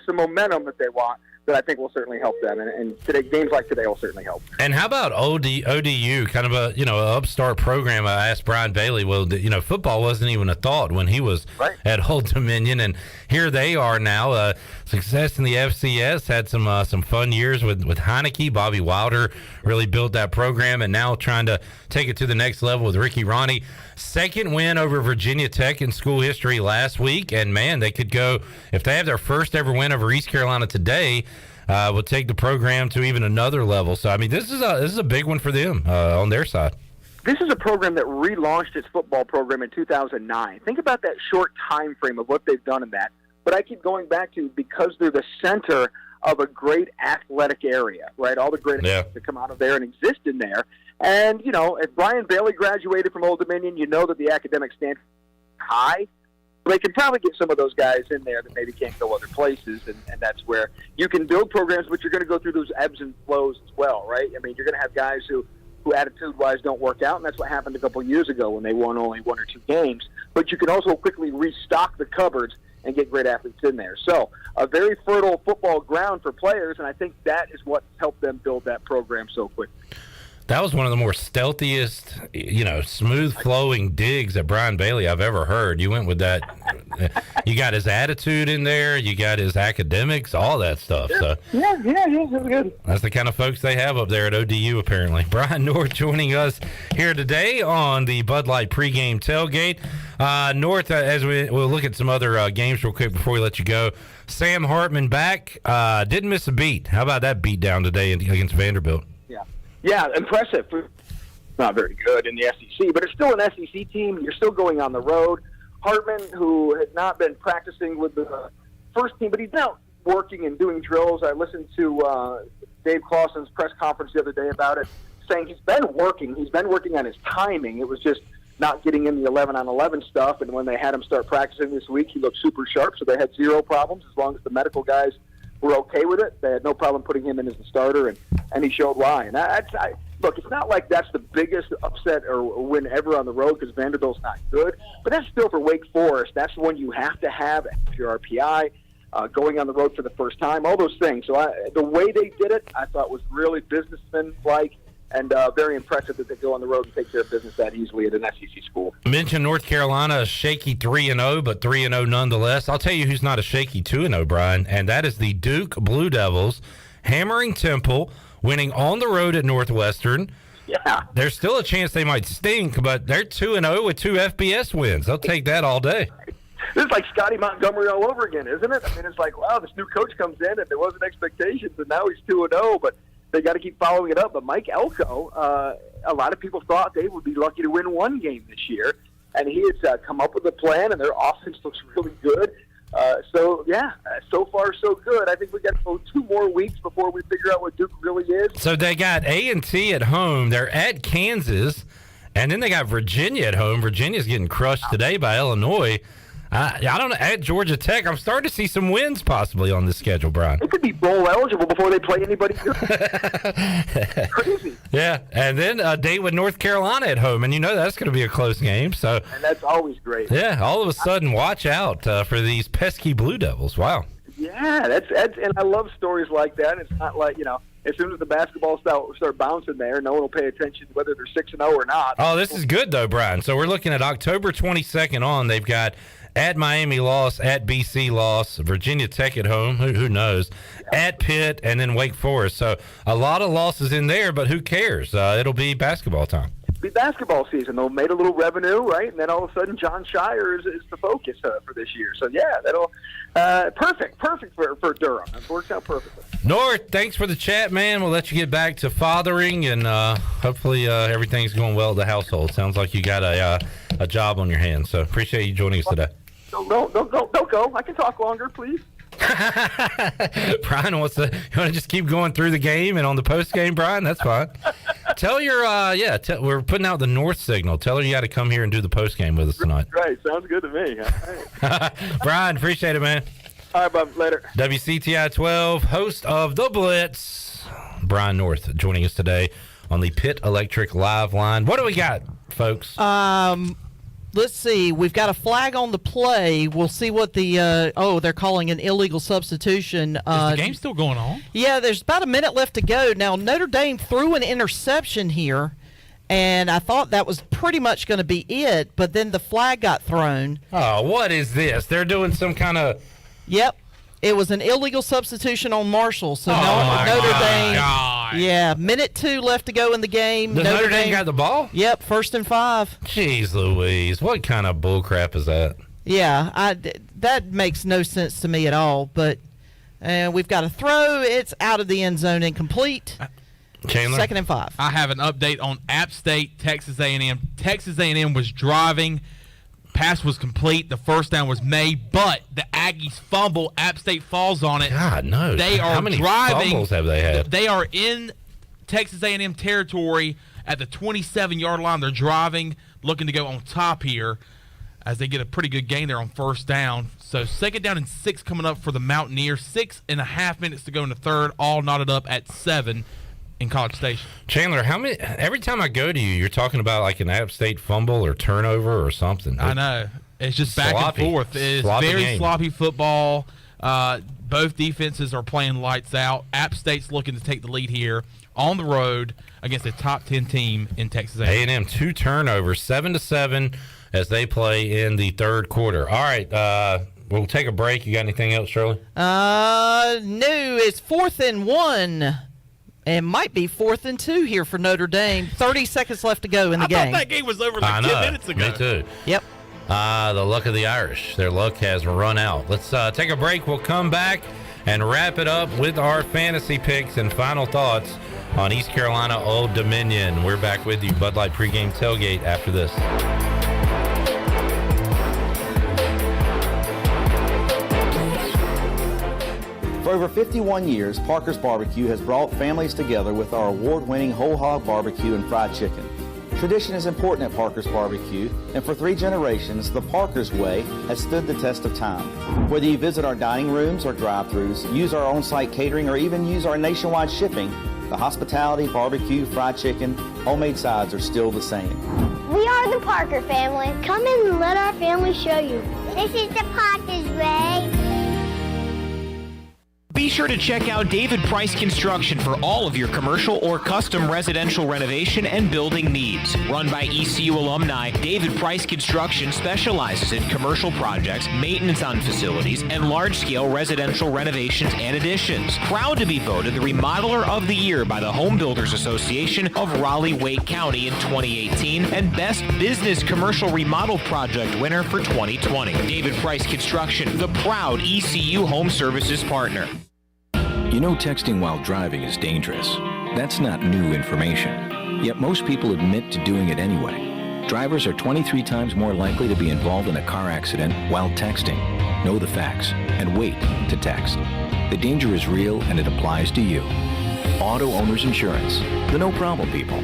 some momentum that they want. That I think will certainly help them, and today games like today will certainly help. And how about ODU, kind of a upstart program? I asked Brian Bailey. Well, football wasn't even a thought when he was at Old Dominion, and here they are now. Success in the FCS, had some fun years with Heineke. Bobby Wilder really built that program, and now trying to take it to the next level with Ricky Ronnie. Second win over Virginia Tech in school history last week, and man, they could go if they have their first ever win over East Carolina today. Will take the program to even another level. So I mean, this is a big one for them on their side. This is a program that relaunched its football program in 2009. Think about that short time frame of what they've done in that. But I keep going back to because they're the center of a great athletic area, right? All the great athletes that come out of there and exist in there. And if Brian Bailey graduated from Old Dominion, that the academic standard is high. They can probably get some of those guys in there that maybe can't go other places, and that's where you can build programs, but you're going to go through those ebbs and flows as well, right? I mean, you're going to have guys who attitude-wise don't work out, and that's what happened a couple of years ago when they won only 1 or 2 games. But you can also quickly restock the cupboards and get great athletes in there. So a very fertile football ground for players, and I think that is what helped them build that program so quickly. That was one of the more stealthiest, smooth-flowing digs at Brian Bailey I've ever heard. You went with that. You got his attitude in there. You got his academics, all that stuff. So Yeah, it was good. That's the kind of folks they have up there at ODU, apparently. Brian North joining us here today on the Bud Light pregame tailgate. North, as we'll look at some other games real quick before we let you go. Sam Hartman back. Didn't miss a beat. How about that beat down today against Vanderbilt? Yeah, impressive. Not very good in the SEC, but it's still an SEC team. You're still going on the road. Hartman, who had not been practicing with the first team, but he's now working and doing drills. I listened to Dave Clawson's press conference the other day about it, saying he's been working. He's been working on his timing. It was just not getting in the 11-on-11 stuff, and when they had him start practicing this week, he looked super sharp, so they had zero problems as long as the medical guys were okay with it. They had no problem putting him in as the starter, and he showed why. And look, it's not like that's the biggest upset or win ever on the road because Vanderbilt's not good, but that's still for Wake Forest. That's the one you have to have if you're RPI. going on the road for the first time, all those things. So the way they did it, I thought was really businessman-like, and very impressive that they go on the road and take care of business that easily at an SEC school. Mentioned North Carolina, a shaky 3-0, but 3-0 nonetheless. I'll tell you who's not a shaky 2-0, Brian, and that is the Duke Blue Devils, hammering Temple, winning on the road at Northwestern. Yeah. There's still a chance they might stink, but they're 2-0 with 2 FBS wins. They'll take that all day. This is like Scotty Montgomery all over again, isn't it? I mean, it's like, wow, this new coach comes in, and there wasn't expectations, and now he's 2-0, but they got to keep following it up. But Mike Elko, a lot of people thought they would be lucky to win one game this year, and he has come up with a plan, and their offense looks really good. So far so good. I think we got to go 2 more weeks before we figure out what Duke really is. So they got A&T at home. They're at Kansas, and then they got Virginia at home. Virginia's getting crushed today by Illinois. I don't know. At Georgia Tech, I'm starting to see some wins possibly on this schedule, Brian. It could be bowl eligible before they play anybody good. Crazy. Yeah, and then a date with North Carolina at home, and you know that's going to be a close game. So, and that's always great. Yeah, all of a sudden, watch out for these pesky Blue Devils. Wow. Yeah, that's and I love stories like that. It's not like, as soon as the basketball start bouncing there, no one will pay attention to whether they're 6-0 or not. Oh, this is good though, Brian. So we're looking at October 22nd on. They've got at Miami loss, at BC loss, Virginia Tech at home, who knows, at Pitt, and then Wake Forest. So a lot of losses in there, but who cares? It'll be basketball time. It'll be basketball season. They'll made a little revenue, right? And then all of a sudden John Shire is the focus for this year. So, yeah, that'll perfect for Durham. It works out perfectly. North, thanks for the chat, man. We'll let you get back to fathering, and hopefully everything's going well at the household. Sounds like you got a job on your hands. So appreciate you joining us today. Don't go. I can talk longer, please. Brian wants to. You want to just keep going through the game and on the post game, Brian? That's fine. Tell your we're putting out the North signal. Tell her you got to come here and do the post game with us tonight. Right, sounds good to me. Right. Brian, appreciate it, man. All right, bub. Later. WCTI 12, host of The Blitz, Brian North, joining us today on the Pitt Electric Live Line. What do we got, folks? Let's see. We've got a flag on the play. We'll see what the they're calling an illegal substitution. Is the game still going on? Yeah, there's about a minute left to go. Now, Notre Dame threw an interception here, and I thought that was pretty much going to be it, but then the flag got thrown. Oh, what is this? They're doing some kind of... Yep. It was an illegal substitution on Marshall. So Notre Dame. God. Yeah, minute 2 left to go in the game. Notre Dame got the ball? Yep, 1st and 5. Jeez Louise, what kind of bull crap is that? Yeah, that makes no sense to me at all. But we've got a throw. It's out of the end zone, incomplete. Chandler? 2nd and 5. I have an update on App State, Texas A&M. Texas A&M was driving. Pass was complete. The first down was made, but the Aggies fumble. App State falls on it. God knows. They are How many driving. fumbles have they had? They are in Texas A&M territory at the 27-yard line. They're driving, looking to go on top here as they get a pretty good gain there on first down. So 2nd down and 6 coming up for the Mountaineers. 6.5 minutes to go in the third, all knotted up at 7 in College Station. Chandler, every time I go to you, you're talking about like an App State fumble or turnover or something. I know. It's just back sloppy. and forth. It's Sloppy very game. sloppy football. Both defenses are playing lights out. App State's looking to take the lead here on the road against a top 10 team in Texas A&M. A&M 2 turnovers, 7-7 as they play in the third quarter. All right, we'll take a break. You got anything else, Shirley? No, it's 4th and 1. It might be 4th and 2 here for Notre Dame. 30 seconds left to go in the game. I thought that game was over like 10 minutes ago. Me too. Yep. The luck of the Irish. Their luck has run out. Let's take a break. We'll come back and wrap it up with our fantasy picks and final thoughts on East Carolina Old Dominion. We're back with you. Bud Light Pregame Tailgate after this. For over 51 years, Parker's Barbecue has brought families together with our award-winning whole hog barbecue and fried chicken. Tradition is important at Parker's Barbecue, and for 3 generations, the Parker's Way has stood the test of time. Whether you visit our dining rooms or drive-thrus, use our on-site catering, or even use our nationwide shipping, the hospitality, barbecue, fried chicken, homemade sides are still the same. We are the Parker family. Come in and let our family show you. This is the Parker's Way. sure to check out David Price Construction for all of your commercial or custom residential renovation and building needs. Run by ECU alumni, David Price Construction specializes in commercial projects, maintenance on facilities, and large-scale residential renovations and additions. Proud to be voted the Remodeler of the Year by the Home Builders Association of Raleigh-Wake County in 2018 and Best Business Commercial Remodel Project winner for 2020. David Price Construction, the proud ECU Home Services partner. You know texting while driving is dangerous. That's not new information. Yet most people admit to doing it anyway. Drivers are 23 times more likely to be involved in a car accident while texting. Know the facts and wait to text. The danger is real and it applies to you. Auto Owners Insurance, the no problem people.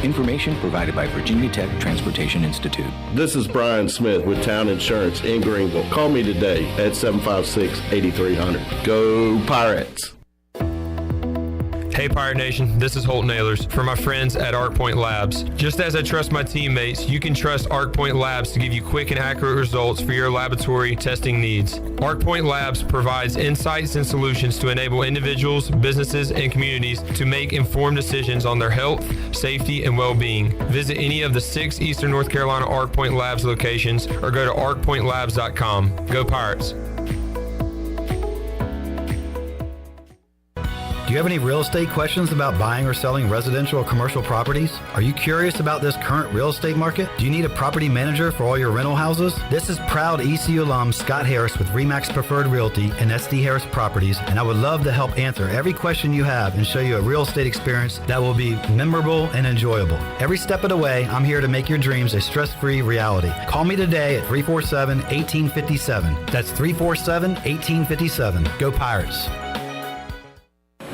Information provided by Virginia Tech Transportation Institute. This is Brian Smith with Town Insurance in Greenville. Call me today at 756-8300. Go Pirates! Hey Pirate Nation, this is Holt Nailers for my friends at ArcPoint Labs. Just as I trust my teammates, you can trust ArcPoint Labs to give you quick and accurate results for your laboratory testing needs. ArcPoint Labs provides insights and solutions to enable individuals, businesses, and communities to make informed decisions on their health, safety, and well-being. Visit any of the 6 Eastern North Carolina ArcPoint Labs locations or go to arcpointlabs.com. Go Pirates! Do you have any real estate questions about buying or selling residential or commercial properties? Are you curious about this current real estate market? Do you need a property manager for all your rental houses? This is proud ECU alum Scott Harris with RE/MAX Preferred Realty and SD Harris Properties, and I would love to help answer every question you have and show you a real estate experience that will be memorable and enjoyable. Every step of the way, I'm here to make your dreams a stress-free reality. Call me today at 347-1857. That's 347-1857. Go Pirates!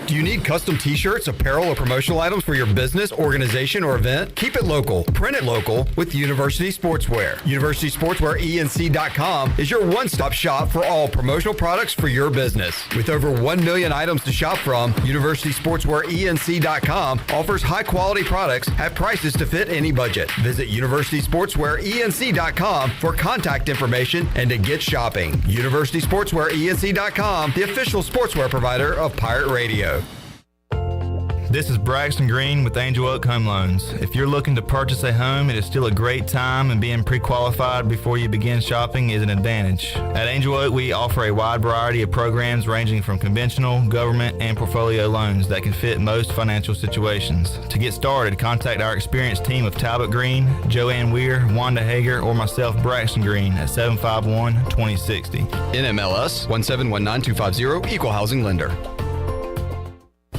Do you need custom t-shirts, apparel, or promotional items for your business, organization, or event? Keep it local. Print it local with University Sportswear. UniversitySportswearENC.com is your one-stop shop for all promotional products for your business. With over 1 million items to shop from, UniversitySportswearENC.com offers high-quality products at prices to fit any budget. Visit UniversitySportswearENC.com for contact information and to get shopping. UniversitySportswearENC.com, the official sportswear provider of Pirate Radio. This is Braxton Green with Angel Oak Home Loans. If you're looking to purchase a home, it is still a great time, and being pre-qualified before you begin shopping is an advantage. At Angel Oak, we offer a wide variety of programs ranging from conventional, government, and portfolio loans that can fit most financial situations. To get started, contact our experienced team of Talbot Green, Joanne Weir, Wanda Hager, or myself, Braxton Green, at 751-2060. NMLS 1719250, Equal Housing Lender.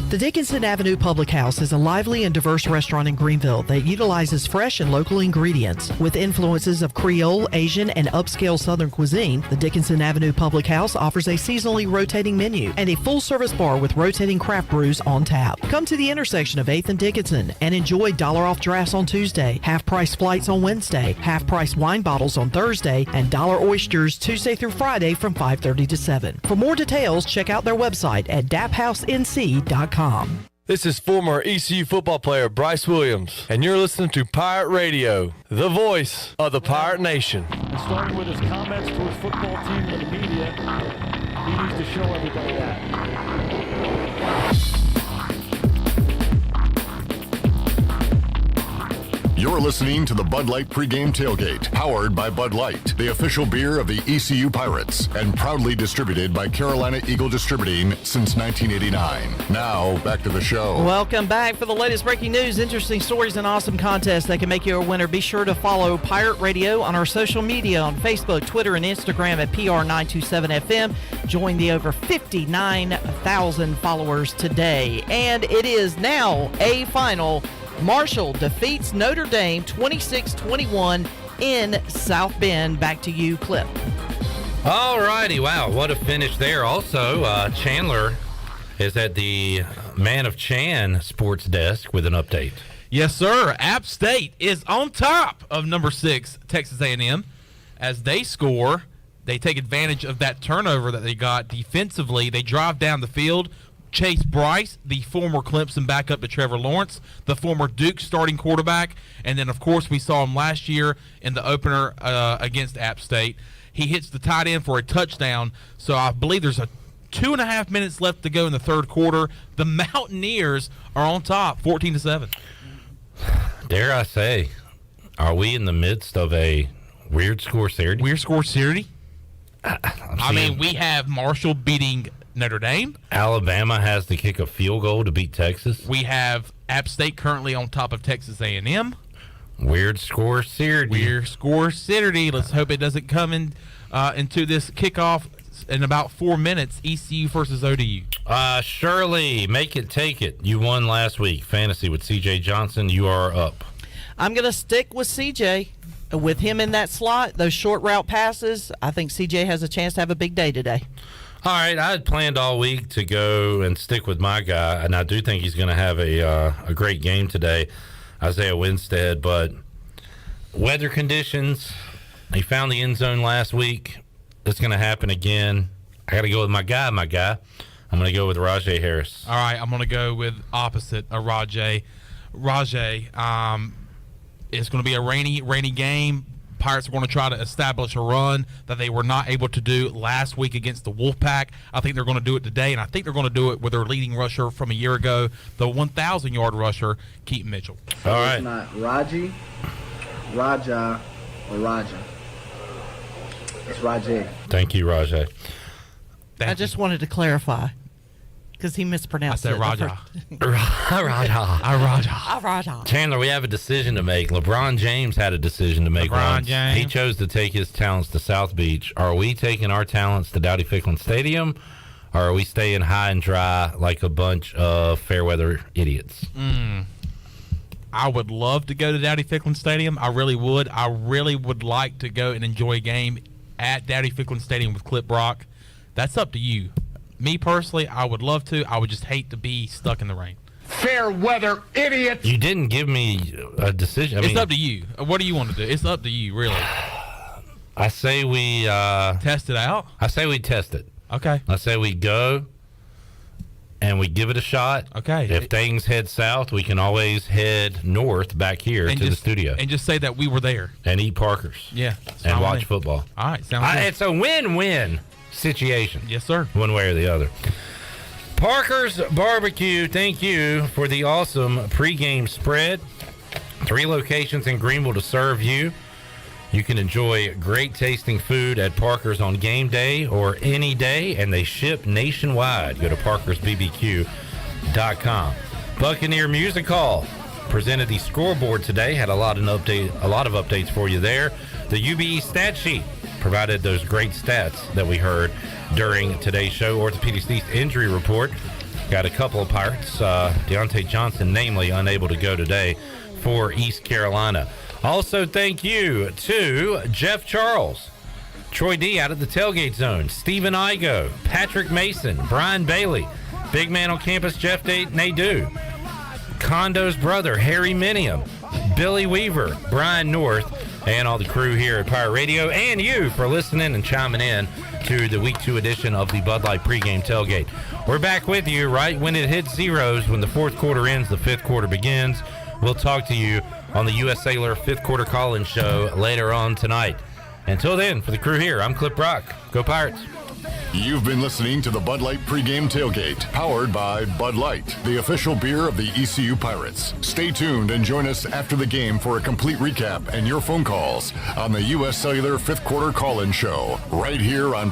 The Dickinson Avenue Public House is a lively and diverse restaurant in Greenville that utilizes fresh and local ingredients. With influences of Creole, Asian, and upscale Southern cuisine, the Dickinson Avenue Public House offers a seasonally rotating menu and a full-service bar with rotating craft brews on tap. Come to the intersection of 8th and Dickinson and enjoy $1 drafts on Tuesday, half-price flights on Wednesday, half-price wine bottles on Thursday, and $1 oysters Tuesday through Friday from 5:30 to 7. For more details, check out their website at daphousenc.com. This is former ECU football player Bryce Williams, and you're listening to Pirate Radio, the voice of the Pirate Nation. And starting with his comments to his football team and the media, he needs to show everybody that. You're listening to the Bud Light Pregame Tailgate, powered by Bud Light, the official beer of the ECU Pirates, and proudly distributed by Carolina Eagle Distributing since 1989. Now, back to the show. Welcome back for the latest breaking news, interesting stories, and awesome contests that can make you a winner. Be sure to follow Pirate Radio on our social media on Facebook, Twitter, and Instagram at PR927FM. Join the over 59,000 followers today. And it is now a final. Marshall defeats Notre Dame 26-21 in South Bend. Back to you, Clip. All righty. Wow, what a finish there. Also, Chandler is at the Man of Chan sports desk with an update. Yes, sir. App State is on top of number 6, Texas A&M. As they score, they take advantage of that turnover that they got defensively. They drive down the field. Chase Bryce, the former Clemson backup to Trevor Lawrence, the former Duke starting quarterback, and then, of course, we saw him last year in the opener against App State. He hits the tight end for a touchdown, so I believe there's a 2.5 minutes left to go in the third quarter. The Mountaineers are on top, 14-7. Dare I say, are we in the midst of a weird score Saturday? Weird score Saturday? I mean, we have Marshall beating Notre Dame. Alabama has to kick a field goal to beat Texas. We have App State currently on top of Texas A&M. Weird score Saturday. Weird score Saturday. Let's hope it doesn't come into this kickoff in about 4 minutes. ECU versus ODU. Shirley, make it, take it. You won last week. Fantasy with C.J. Johnson. You are up. I'm going to stick with C.J. With him in that slot, those short route passes, I think C.J. has a chance to have a big day today. All right, I had planned all week to go and stick with my guy, and I do think he's going to have a great game today, Isaiah Winstead. But weather conditions, he found the end zone last week. It's going to happen again. I got to go with my guy. I'm going to go with Rajay Harris. All right, I'm going to go with opposite of Rajay. It's going to be a rainy game. Pirates are going to try to establish a run that they were not able to do last week against the Wolfpack. I think they're going to do it today, and I think they're going to do it with their leading rusher from a year ago, the 1,000-yard rusher, Keaton Mitchell. All right. It's not Raji, Raja, or Raja. It's Rajay. Thank you, Rajay. I just wanted to clarify because he mispronounced it. I said Raja. Raja. Chandler, we have a decision to make. LeBron James had a decision to make. He chose to take his talents to South Beach. Are we taking our talents to Dowdy-Ficklin Stadium, or are we staying high and dry like a bunch of fair-weather idiots? I would love to go to Dowdy-Ficklin Stadium. I really would. I really would like to go and enjoy a game at Dowdy-Ficklin Stadium with Clip Brock. That's up to you. Me personally, I would love to. I would just hate to be stuck in the rain. Fair weather idiots. You didn't give me a decision. It's up to you. What do you want to do? It's up to you, really. I say we test it out. I say we test it. Okay. I say we go and we give it a shot. Okay. If things head south, we can always head north back here to the studio and just say that we were there and eat Parkers. Yeah. And watch football. All right. Sounds good. It's a win-win situation. Yes, sir. One way or the other. Parker's Barbecue, thank you for the awesome pregame spread. 3 locations in Greenville to serve you. You can enjoy great tasting food at Parker's on game day or any day, and they ship nationwide. Go to parkersbbq.com. Buccaneer Music Hall presented the Scoreboard today. Had a lot of updates for you there. The UBE stat sheet provided those great stats that we heard during today's show. Orthopedic East injury report. Got a couple of Pirates. Deontay Johnson, namely, unable to go today for East Carolina. Also, thank you to Jeff Charles, Troy D out of the tailgate zone, Stephen Igo, Patrick Mason, Brian Bailey, big man on campus, Jeff Nadeau, Condo's brother, Harry Minium, Billy Weaver, Brian North, and all the crew here at Pirate Radio, and you for listening and chiming in to the Week 2 edition of the Bud Light Pregame Tailgate. We're back with you right when it hits zeros. When the fourth quarter ends, the fifth quarter begins. We'll talk to you on the U.S. Sailor fifth quarter call-in show later on tonight. Until then, for the crew here, I'm Clip Brock. Go Pirates. You've been listening to the Bud Light Pregame Tailgate, powered by Bud Light, the official beer of the ECU Pirates. Stay tuned and join us after the game for a complete recap and your phone calls on the U.S. Cellular fifth quarter call-in show, right here on